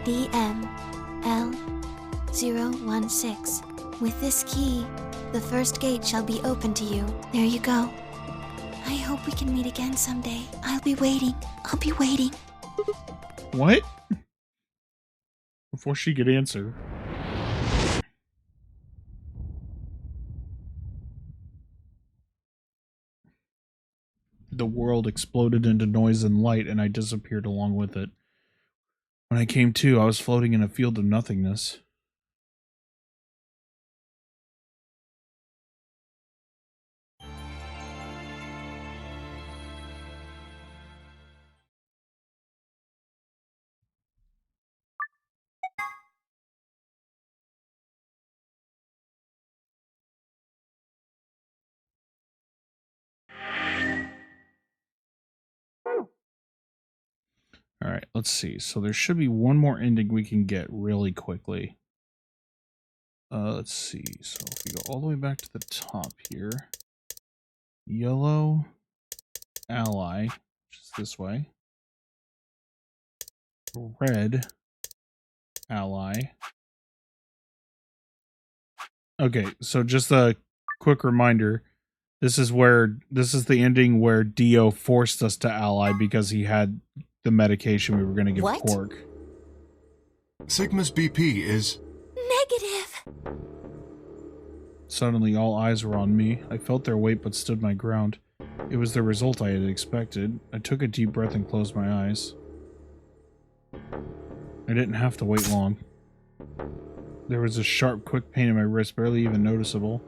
DML016. With this key, the first gate shall be open to you. There you go. I hope we can meet again someday. I'll be waiting. I'll be waiting. What? Before she could answer. The world exploded into noise and light, and I disappeared along with it. When I came to, I was floating in a field of nothingness. Alright, let's see. So there should be one more ending we can get really quickly. Let's see. So if we go all the way back to the top here. Yellow ally, which is this way. Red ally. Okay, so just a quick reminder. This is the ending where Dio forced us to ally because he had the medication we were going to give Quark. Sigma's BP is... Negative. Suddenly, all eyes were on me. I felt their weight but stood my ground. It was the result I had expected. I took a deep breath and closed my eyes. I didn't have to wait long. There was a sharp, quick pain in my wrist, barely even noticeable.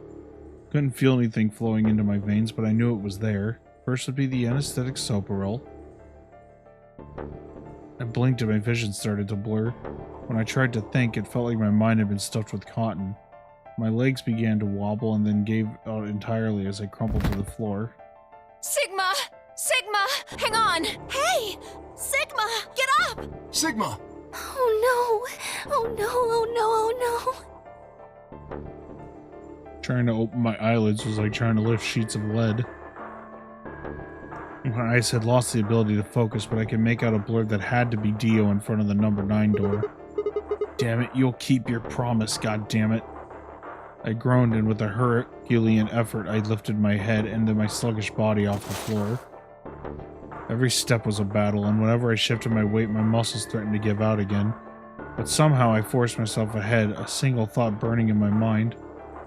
Couldn't feel anything flowing into my veins, but I knew it was there. First would be the anesthetic Soparil. I blinked and my vision started to blur. When I tried to think, it felt like my mind had been stuffed with cotton. My legs began to wobble and then gave out entirely as I crumpled to the floor. Sigma! Sigma! Hang on! Hey! Sigma! Get up! Sigma! Oh no! Oh no! Oh no! Oh no! Trying to open my eyelids was like trying to lift sheets of lead. My eyes had lost the ability to focus, but I could make out a blur that had to be Dio in front of the number 9 door. Damn it, you'll keep your promise, goddammit. I groaned, and with a Herculean effort, I lifted my head and then my sluggish body off the floor. Every step was a battle, and whenever I shifted my weight, my muscles threatened to give out again. But somehow I forced myself ahead, a single thought burning in my mind.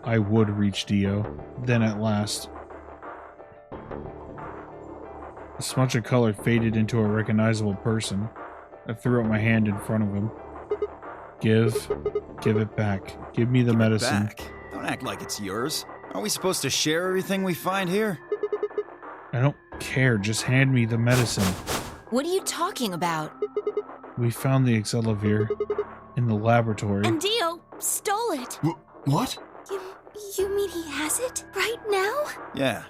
I would reach Dio. Then at last... A smudge of color faded into a recognizable person. I threw out my hand in front of him. Give it back. Give me the medicine. Back. Don't act like it's yours. Aren't we supposed to share everything we find here? I don't care. Just hand me the medicine. What are you talking about? We found the Excelavir in the laboratory. And Dio stole it. What? You mean he has it right now? Yeah.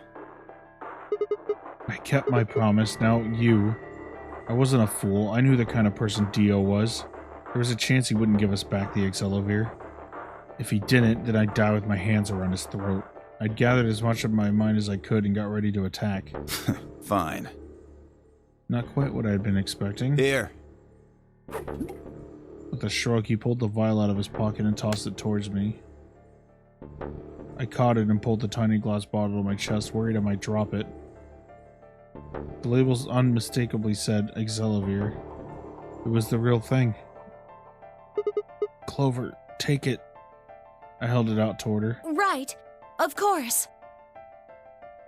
I kept my promise. Now you. I wasn't a fool. I knew the kind of person Dio was. There was a chance he wouldn't give us back the Excelavir. If he didn't, then I'd die with my hands around his throat. I'd gathered as much of my mind as I could and got ready to attack. Fine. Not quite what I had been expecting. Here. With a shrug, he pulled the vial out of his pocket and tossed it towards me. I caught it and pulled the tiny glass bottle to my chest, worried I might drop it. The labels unmistakably said Excelavir. It was the real thing. Clover, take it. I held it out toward her. Right. Of course.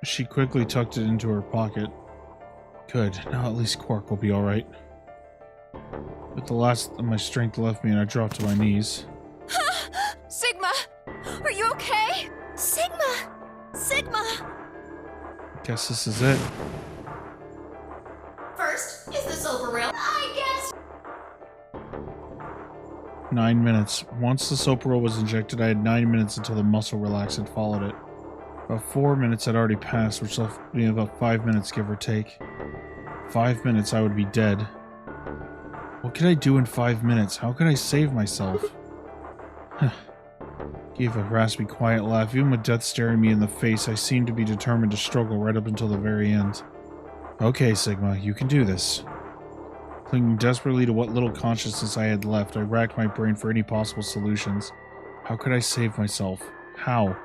She quickly tucked it into her pocket. Good. Now at least Quark will be alright. With the last of my strength left me and I dropped to my knees. Sigma! Are you okay? Sigma! Sigma! Guess this is it. First, is this over real? I guess. 9 minutes. Once the Soparil was injected, I had 9 minutes until the muscle relax had followed it. About 4 minutes had already passed, which left me about 5 minutes, give or take. 5 minutes, I would be dead. What could I do in 5 minutes? How could I save myself? Gave a raspy, quiet laugh. Even with death staring me in the face, I seemed to be determined to struggle right up until the very end. Okay, Sigma, you can do this. Clinging desperately to what little consciousness I had left, I racked my brain for any possible solutions. How could I save myself? How?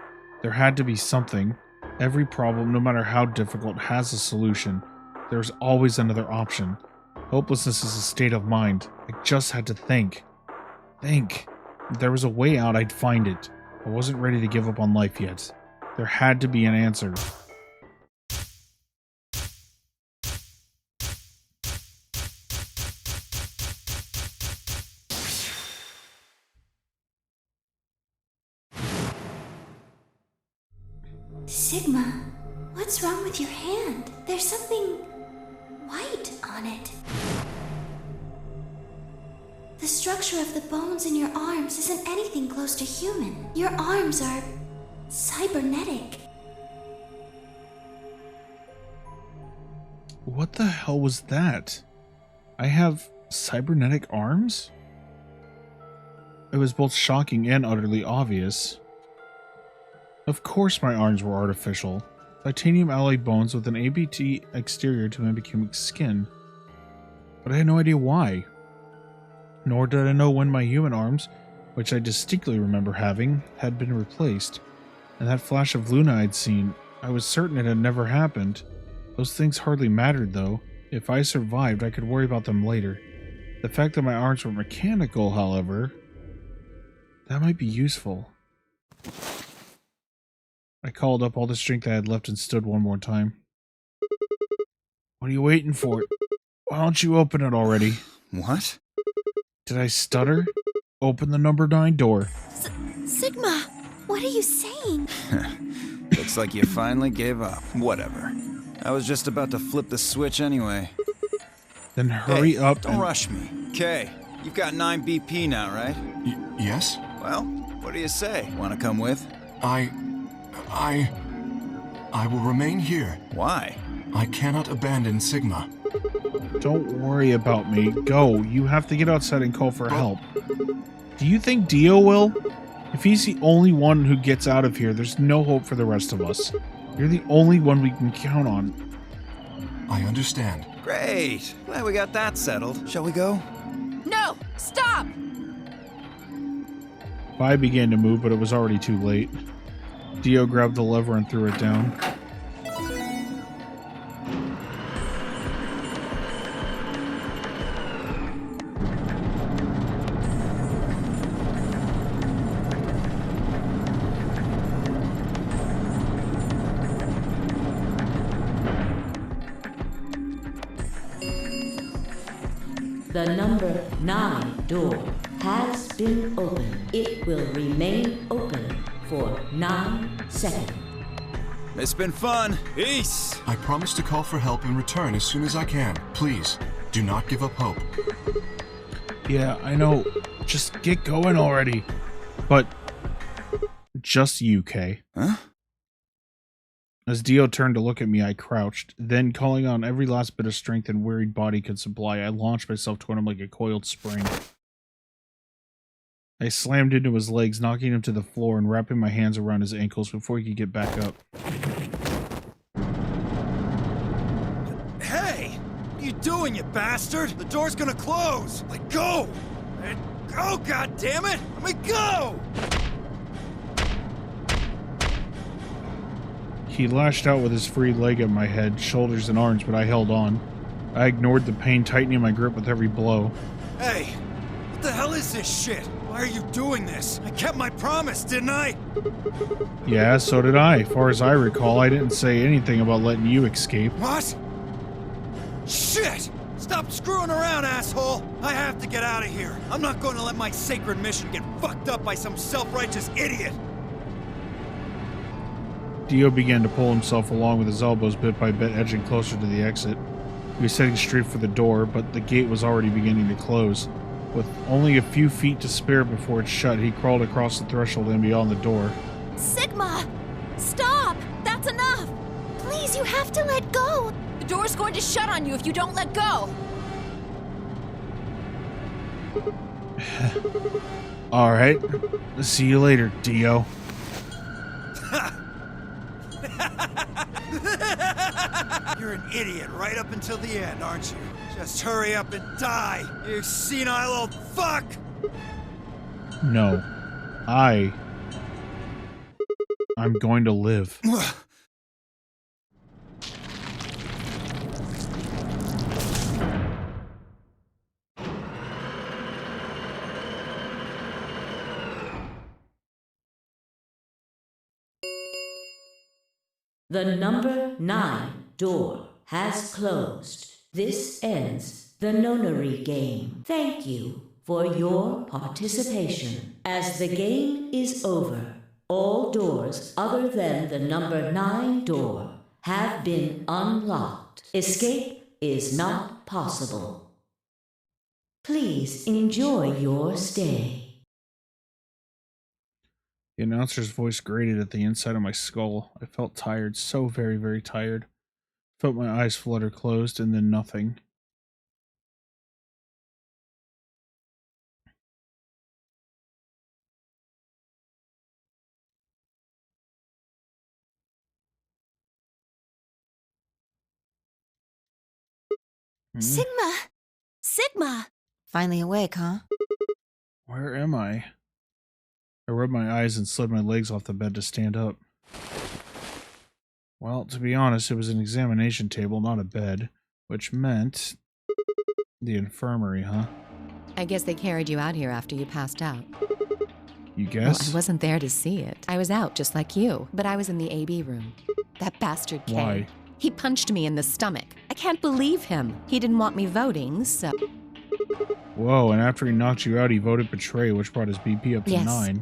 There had to be something. Every problem, no matter how difficult, has a solution. There is always another option. Hopelessness is a state of mind. I just had to think. Think. If there was a way out, I'd find it. I wasn't ready to give up on life yet. There had to be an answer. Sigma, what's wrong with your hand? There's something white on it. The structure of the bones in your arms isn't anything close to human. Your arms are cybernetic. What the hell was that? I have cybernetic arms? It was both shocking and utterly obvious. Of course my arms were artificial. Titanium alloy bones with an ABT exterior to mimic human skin. But I had no idea why. Nor did I know when my human arms, which I distinctly remember having, had been replaced. And that flash of Luna I'd seen, I was certain it had never happened. Those things hardly mattered, though. If I survived, I could worry about them later. The fact that my arms were mechanical, however, that might be useful. I called up all the strength I had left and stood one more time. What are you waiting for? Why don't you open it already? What? Did I stutter? Open the number 9 door. Sigma, what are you saying? Looks like you finally gave up. Whatever. I was just about to flip the switch anyway. Then hurry up. Don't rush me. Kay, you've got 9 BP now, right? Yes? Well, what do you say? Want to come with? I will remain here. Why? I cannot abandon Sigma. Don't worry about me. Go. You have to get outside and call for help. Do you think Dio will? If he's the only one who gets out of here, there's no hope for the rest of us. You're the only one we can count on. I understand. Great. Glad we got that settled. Shall we go? No! Stop! I began to move, but it was already too late. Dio grabbed the lever and threw it down. The number 9 door has been opened. It will remain open for 9 seconds. It's been fun. Peace. I promise to call for help and return as soon as I can. Please, do not give up hope. Yeah, I know. Just get going already. But just you, Kay. Huh? As Dio turned to look at me, I crouched. Then, calling on every last bit of strength and wearied body could supply, I launched myself toward him like a coiled spring. I slammed into his legs, knocking him to the floor and wrapping my hands around his ankles before he could get back up. Hey! What are you doing, you bastard? The door's gonna close! Let go! Let go, goddammit! Let me go! He lashed out with his free leg at my head, shoulders, and arms, but I held on. I ignored the pain, tightening my grip with every blow. Hey! What the hell is this shit? Why are you doing this? I kept my promise, didn't I? Yeah, so did I. Far as I recall, I didn't say anything about letting you escape. What? Shit! Stop screwing around, asshole! I have to get out of here. I'm not going to let my sacred mission get fucked up by some self-righteous idiot. Dio began to pull himself along with his elbows bit by bit edging closer to the exit. He was heading straight for the door, but the gate was already beginning to close. With only a few feet to spare before it shut, he crawled across the threshold and beyond the door. Sigma! Stop! That's enough! Please, you have to let go! The door's going to shut on you if you don't let go! Alright. See you later, Dio. You're an idiot right up until the end, aren't you? Just hurry up and die, you senile old fuck! No. I'm going to live. The number 9 door has closed. This ends the nonary game. Thank you for your participation. As the game is over, all doors other than the number 9 door have been unlocked. Escape is not possible. Please enjoy your stay. The announcer's voice grated at the inside of my skull. I felt tired, so very, very tired. Felt my eyes flutter closed, and then nothing. Sigma! Sigma! Finally awake, huh? Where am I? I rubbed my eyes and slid my legs off the bed to stand up. Well, to be honest, it was an examination table, not a bed, which meant the infirmary, huh? I guess they carried you out here after you passed out. You guess? Well, I wasn't there to see it. I was out just like you, but I was in the AB room. That bastard Kay. Why? He punched me in the stomach. I can't believe him. He didn't want me voting, so... Whoa, and after he knocked you out, he voted betray, which brought his BP up to 9.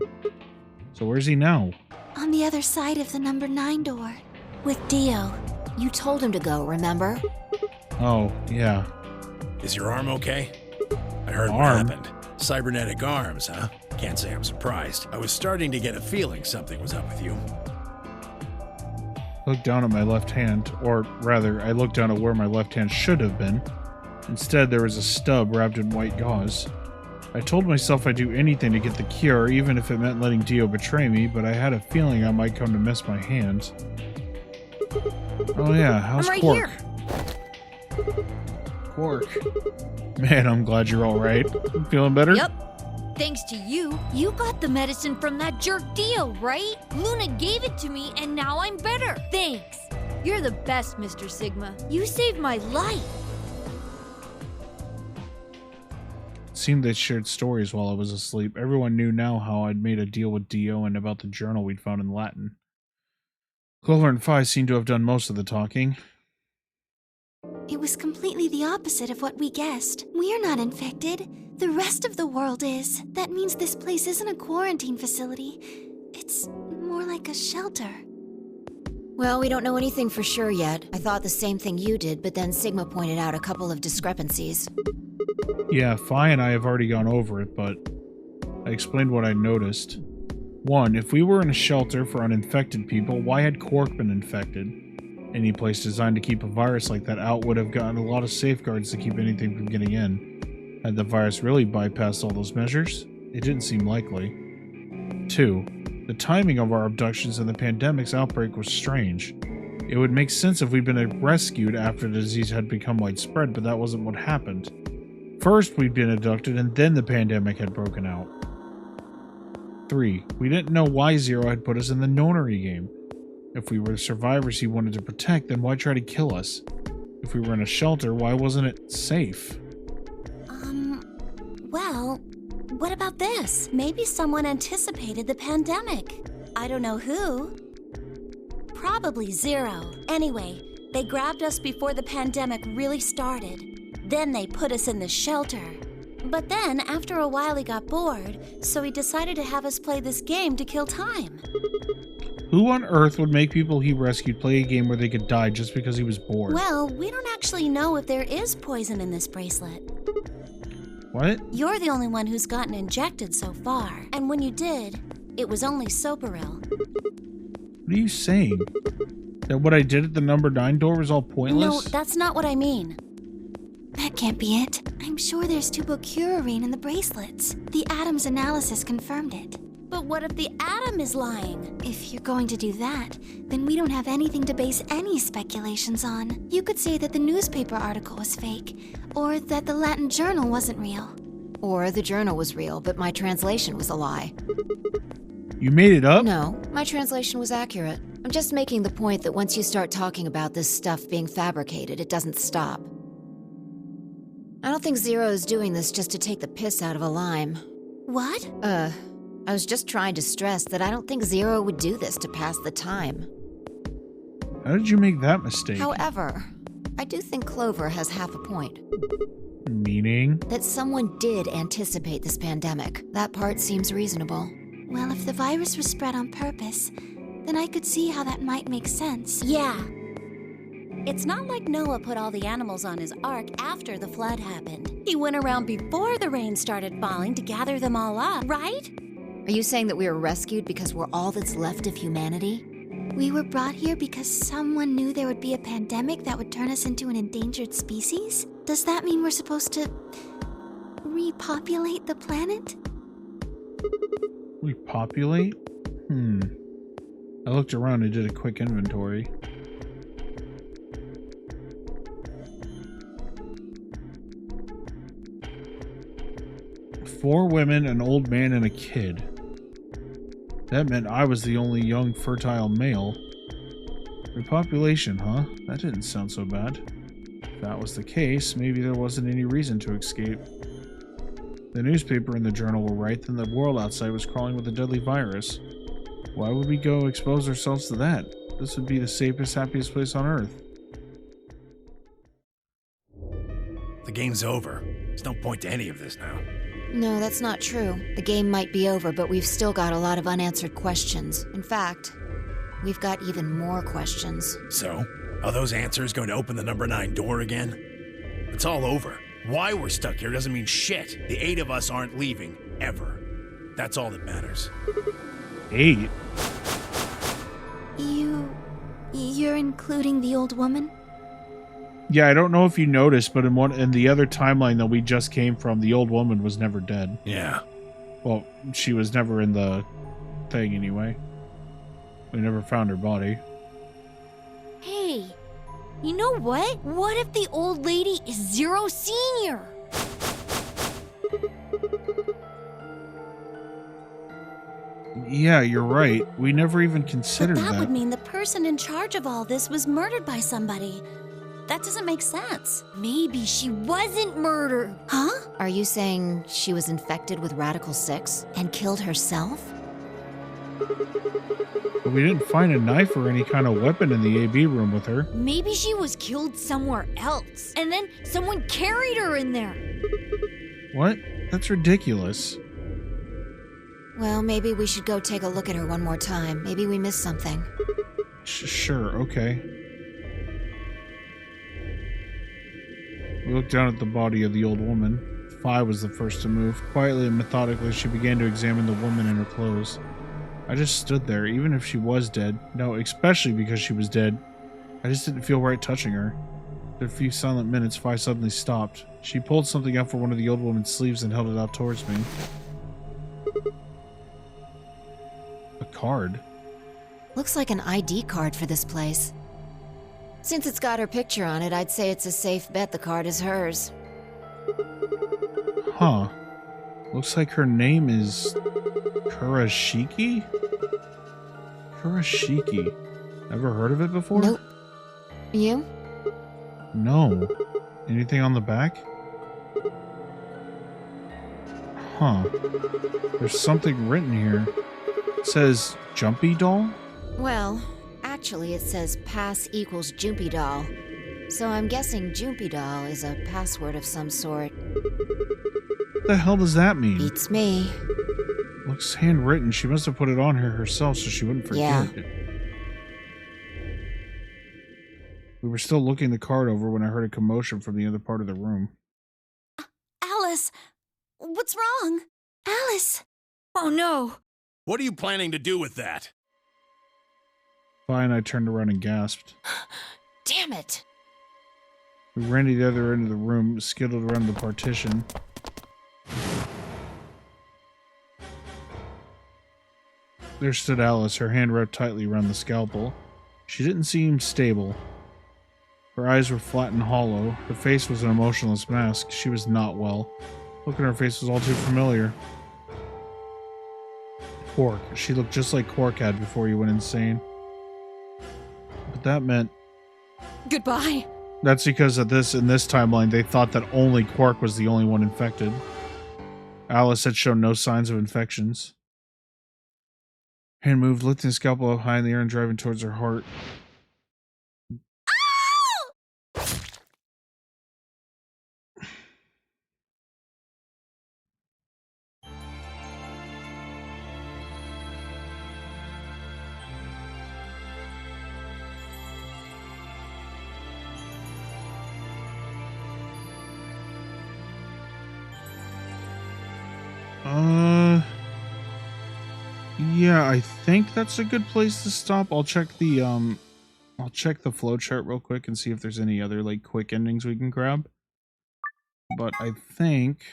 So where's he now? On the other side of the number 9 door. With Dio. You told him to go, remember? Oh, yeah. Is your arm okay? I heard what Arm? happened. Cybernetic arms, huh? Can't say I'm surprised. I was starting to get a feeling something was up with you. I looked down at my left hand, or rather, I looked down at where my left hand should have been. Instead, there was a stub wrapped in white gauze. I told myself I'd do anything to get the cure, even if it meant letting Dio betray me, but I had a feeling I might come to miss my hand. Oh yeah, how's I'm right Quark? here. Quark. Man, I'm glad you're alright. Feeling better? Yep. Thanks to you. You got the medicine from that jerk Dio, right? Luna gave it to me, and now I'm better. Thanks. You're the best, Mr. Sigma. You saved my life. It seemed they shared stories while I was asleep. Everyone knew now how I'd made a deal with Dio and about the journal we'd found in Latin. Clover and Phi seemed to have done most of the talking. It was completely the opposite of what we guessed. We're not infected. The rest of the world is. That means this place isn't a quarantine facility. It's more like a shelter. Well, we don't know anything for sure yet. I thought the same thing you did, but then Sigma pointed out a couple of discrepancies. Yeah, Phi and I have already gone over it, but I explained what I noticed. 1. If we were in a shelter for uninfected people, why had Quark been infected? Any place designed to keep a virus like that out would have gotten a lot of safeguards to keep anything from getting in. Had the virus really bypassed all those measures? It didn't seem likely. 2. The timing of our abductions and the pandemic's outbreak was strange. It would make sense if we'd been rescued after the disease had become widespread, but that wasn't what happened. First, we'd been abducted, and then the pandemic had broken out. 3. We didn't know why Zero had put us in the nonary game. If we were the survivors he wanted to protect, then why try to kill us? If we were in a shelter, why wasn't it safe? Well, what about this? Maybe someone anticipated the pandemic. I don't know who. Probably Zero. Anyway, they grabbed us before the pandemic really started. Then they put us in the shelter. But then, after a while, he got bored, so he decided to have us play this game to kill time. Who on earth would make people he rescued play a game where they could die just because he was bored? Well, we don't actually know if there is poison in this bracelet. What? You're the only one who's gotten injected so far. And when you did, it was only Soparil. What are you saying? That what I did at the number 9 door was all pointless? No, that's not what I mean. That can't be it. I'm sure there's tubocurarine in the bracelets. The Adams analysis confirmed it. But what if the atom is lying? If you're going to do that, then we don't have anything to base any speculations on. You could say that the newspaper article was fake, or that the Latin journal wasn't real. Or the journal was real, but my translation was a lie. You made it up? No, my translation was accurate. I'm just making the point that once you start talking about this stuff being fabricated, it doesn't stop. I don't think Zero is doing this just to take the piss out of a lime. What? I was just trying to stress that I don't think Zero would do this to pass the time. How did you make that mistake? However, I do think Clover has half a point. Meaning? That someone did anticipate this pandemic. That part seems reasonable. Well, if the virus was spread on purpose, then I could see how that might make sense. Yeah. It's not like Noah put all the animals on his ark after the flood happened. He went around before the rain started falling to gather them all up, right? Are you saying that we were rescued because we're all that's left of humanity? We were brought here because someone knew there would be a pandemic that would turn us into an endangered species? Does that mean we're supposed to repopulate the planet? Repopulate? I looked around and did a quick inventory. Four women, an old man, and a kid. That meant I was the only young, fertile male. Repopulation, huh? That didn't sound so bad. If that was the case, maybe there wasn't any reason to escape. The newspaper and the journal were right, then the world outside was crawling with a deadly virus. Why would we go expose ourselves to that? This would be the safest, happiest place on Earth. The game's over. There's no point to any of this now. No, that's not true. The game might be over, but we've still got a lot of unanswered questions. In fact, we've got even more questions. So, are those answers going to open the number 9 door again? It's all over. Why we're stuck here doesn't mean shit. The 8 of us aren't leaving, ever. That's all that matters. 8? You're including the old woman? Yeah, I don't know if you noticed, but in the other timeline that we just came from, the old woman was never dead. Yeah. Well, she was never in the thing anyway. We never found her body. Hey, you know what? What if the old lady is Zero Senior? Yeah, you're right. We never even considered But that that. would mean the person in charge of all this was murdered by somebody. That doesn't make sense. Maybe she wasn't murdered. Huh? Are you saying she was infected with Radical 6 and killed herself? But we didn't find a knife or any kind of weapon in the AB room with her. Maybe she was killed somewhere else, and then someone carried her in there. What? That's ridiculous. Well, maybe we should go take a look at her one more time. Maybe we missed something. Sure, okay. We looked down at the body of the old woman. 5 was the first to move. Quietly and methodically, she began to examine the woman and her clothes. I just stood there, even if she was dead. No, especially because she was dead. I just didn't feel right touching her. After a few silent minutes, 5 suddenly stopped. She pulled something out from one of the old woman's sleeves and held it out towards me. A card? Looks like an ID card for this place. Since it's got her picture on it, I'd say it's a safe bet the card is hers. Huh. Looks like her name is Kurashiki? Kurashiki. Ever heard of it before? Nope. You? No. Anything on the back? Huh. There's something written here. It says Jumpy Doll? Well, actually it says pass equals Jumpy Doll. So I'm guessing Jumpy Doll is a password of some sort. What the hell does that mean? Beats me. Looks handwritten. She must have put it on her herself so she wouldn't forget it. We were still looking the card over when I heard a commotion from the other part of the room. Alice, what's wrong? Alice! Oh no! What are you planning to do with that? Fine, I turned around and gasped. Damn it! We ran to the other end of the room, skittled around the partition. There stood Alice, her hand wrapped tightly around the scalpel. She didn't seem stable. Her eyes were flat and hollow. Her face was an emotionless mask. She was not well. Look at her face was all too familiar. Quark. She looked just like Quark had before he went insane. But that meant... Goodbye. That's because in this timeline, they thought that only Quark was the only one infected. Alice had shown no signs of infections. Hand moved, lifting the scalpel up high in the air and driving towards her heart. Yeah, I think that's a good place to stop. I'll check the flowchart real quick and see if there's any other like quick endings we can grab. But I think,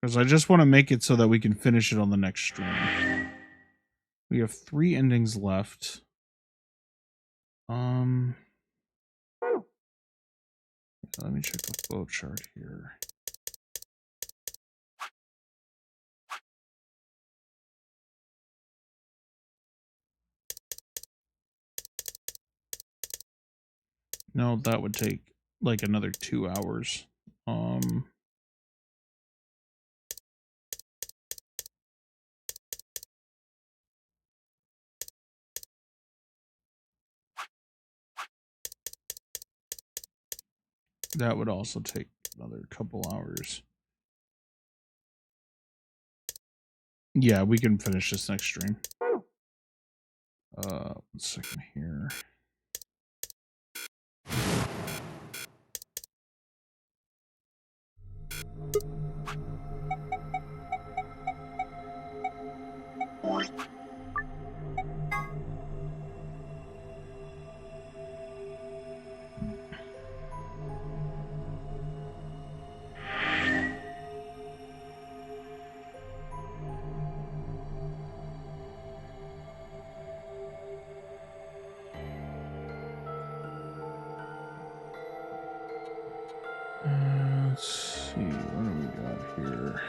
because I just want to make it so that we can finish it on the next stream. We have 3 endings left. Let me check the flowchart here. No, that would take like another 2 hours. That would also take another couple hours. Yeah, we can finish this next stream. 1 second here. Let's see, what do we got here?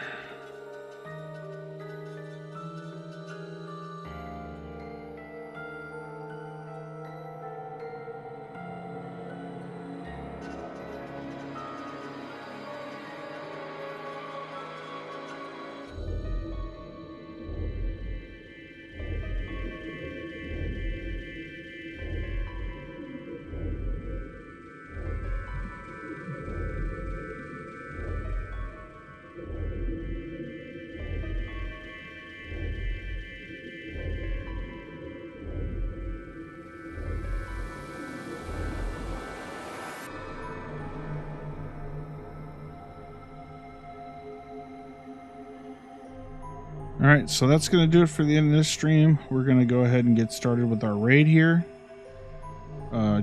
Alright, so that's going to do it for the end of this stream. We're going to go ahead and get started with our raid here.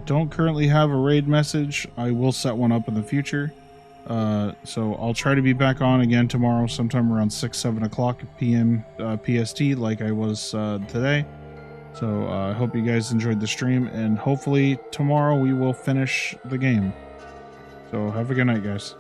Don't currently have a raid message. I will set one up in the future. So I'll try to be back on again tomorrow sometime around 6-7 o'clock p.m. PST like I was today. So I hope you guys enjoyed the stream, and hopefully tomorrow we will finish the game. So have a good night, guys.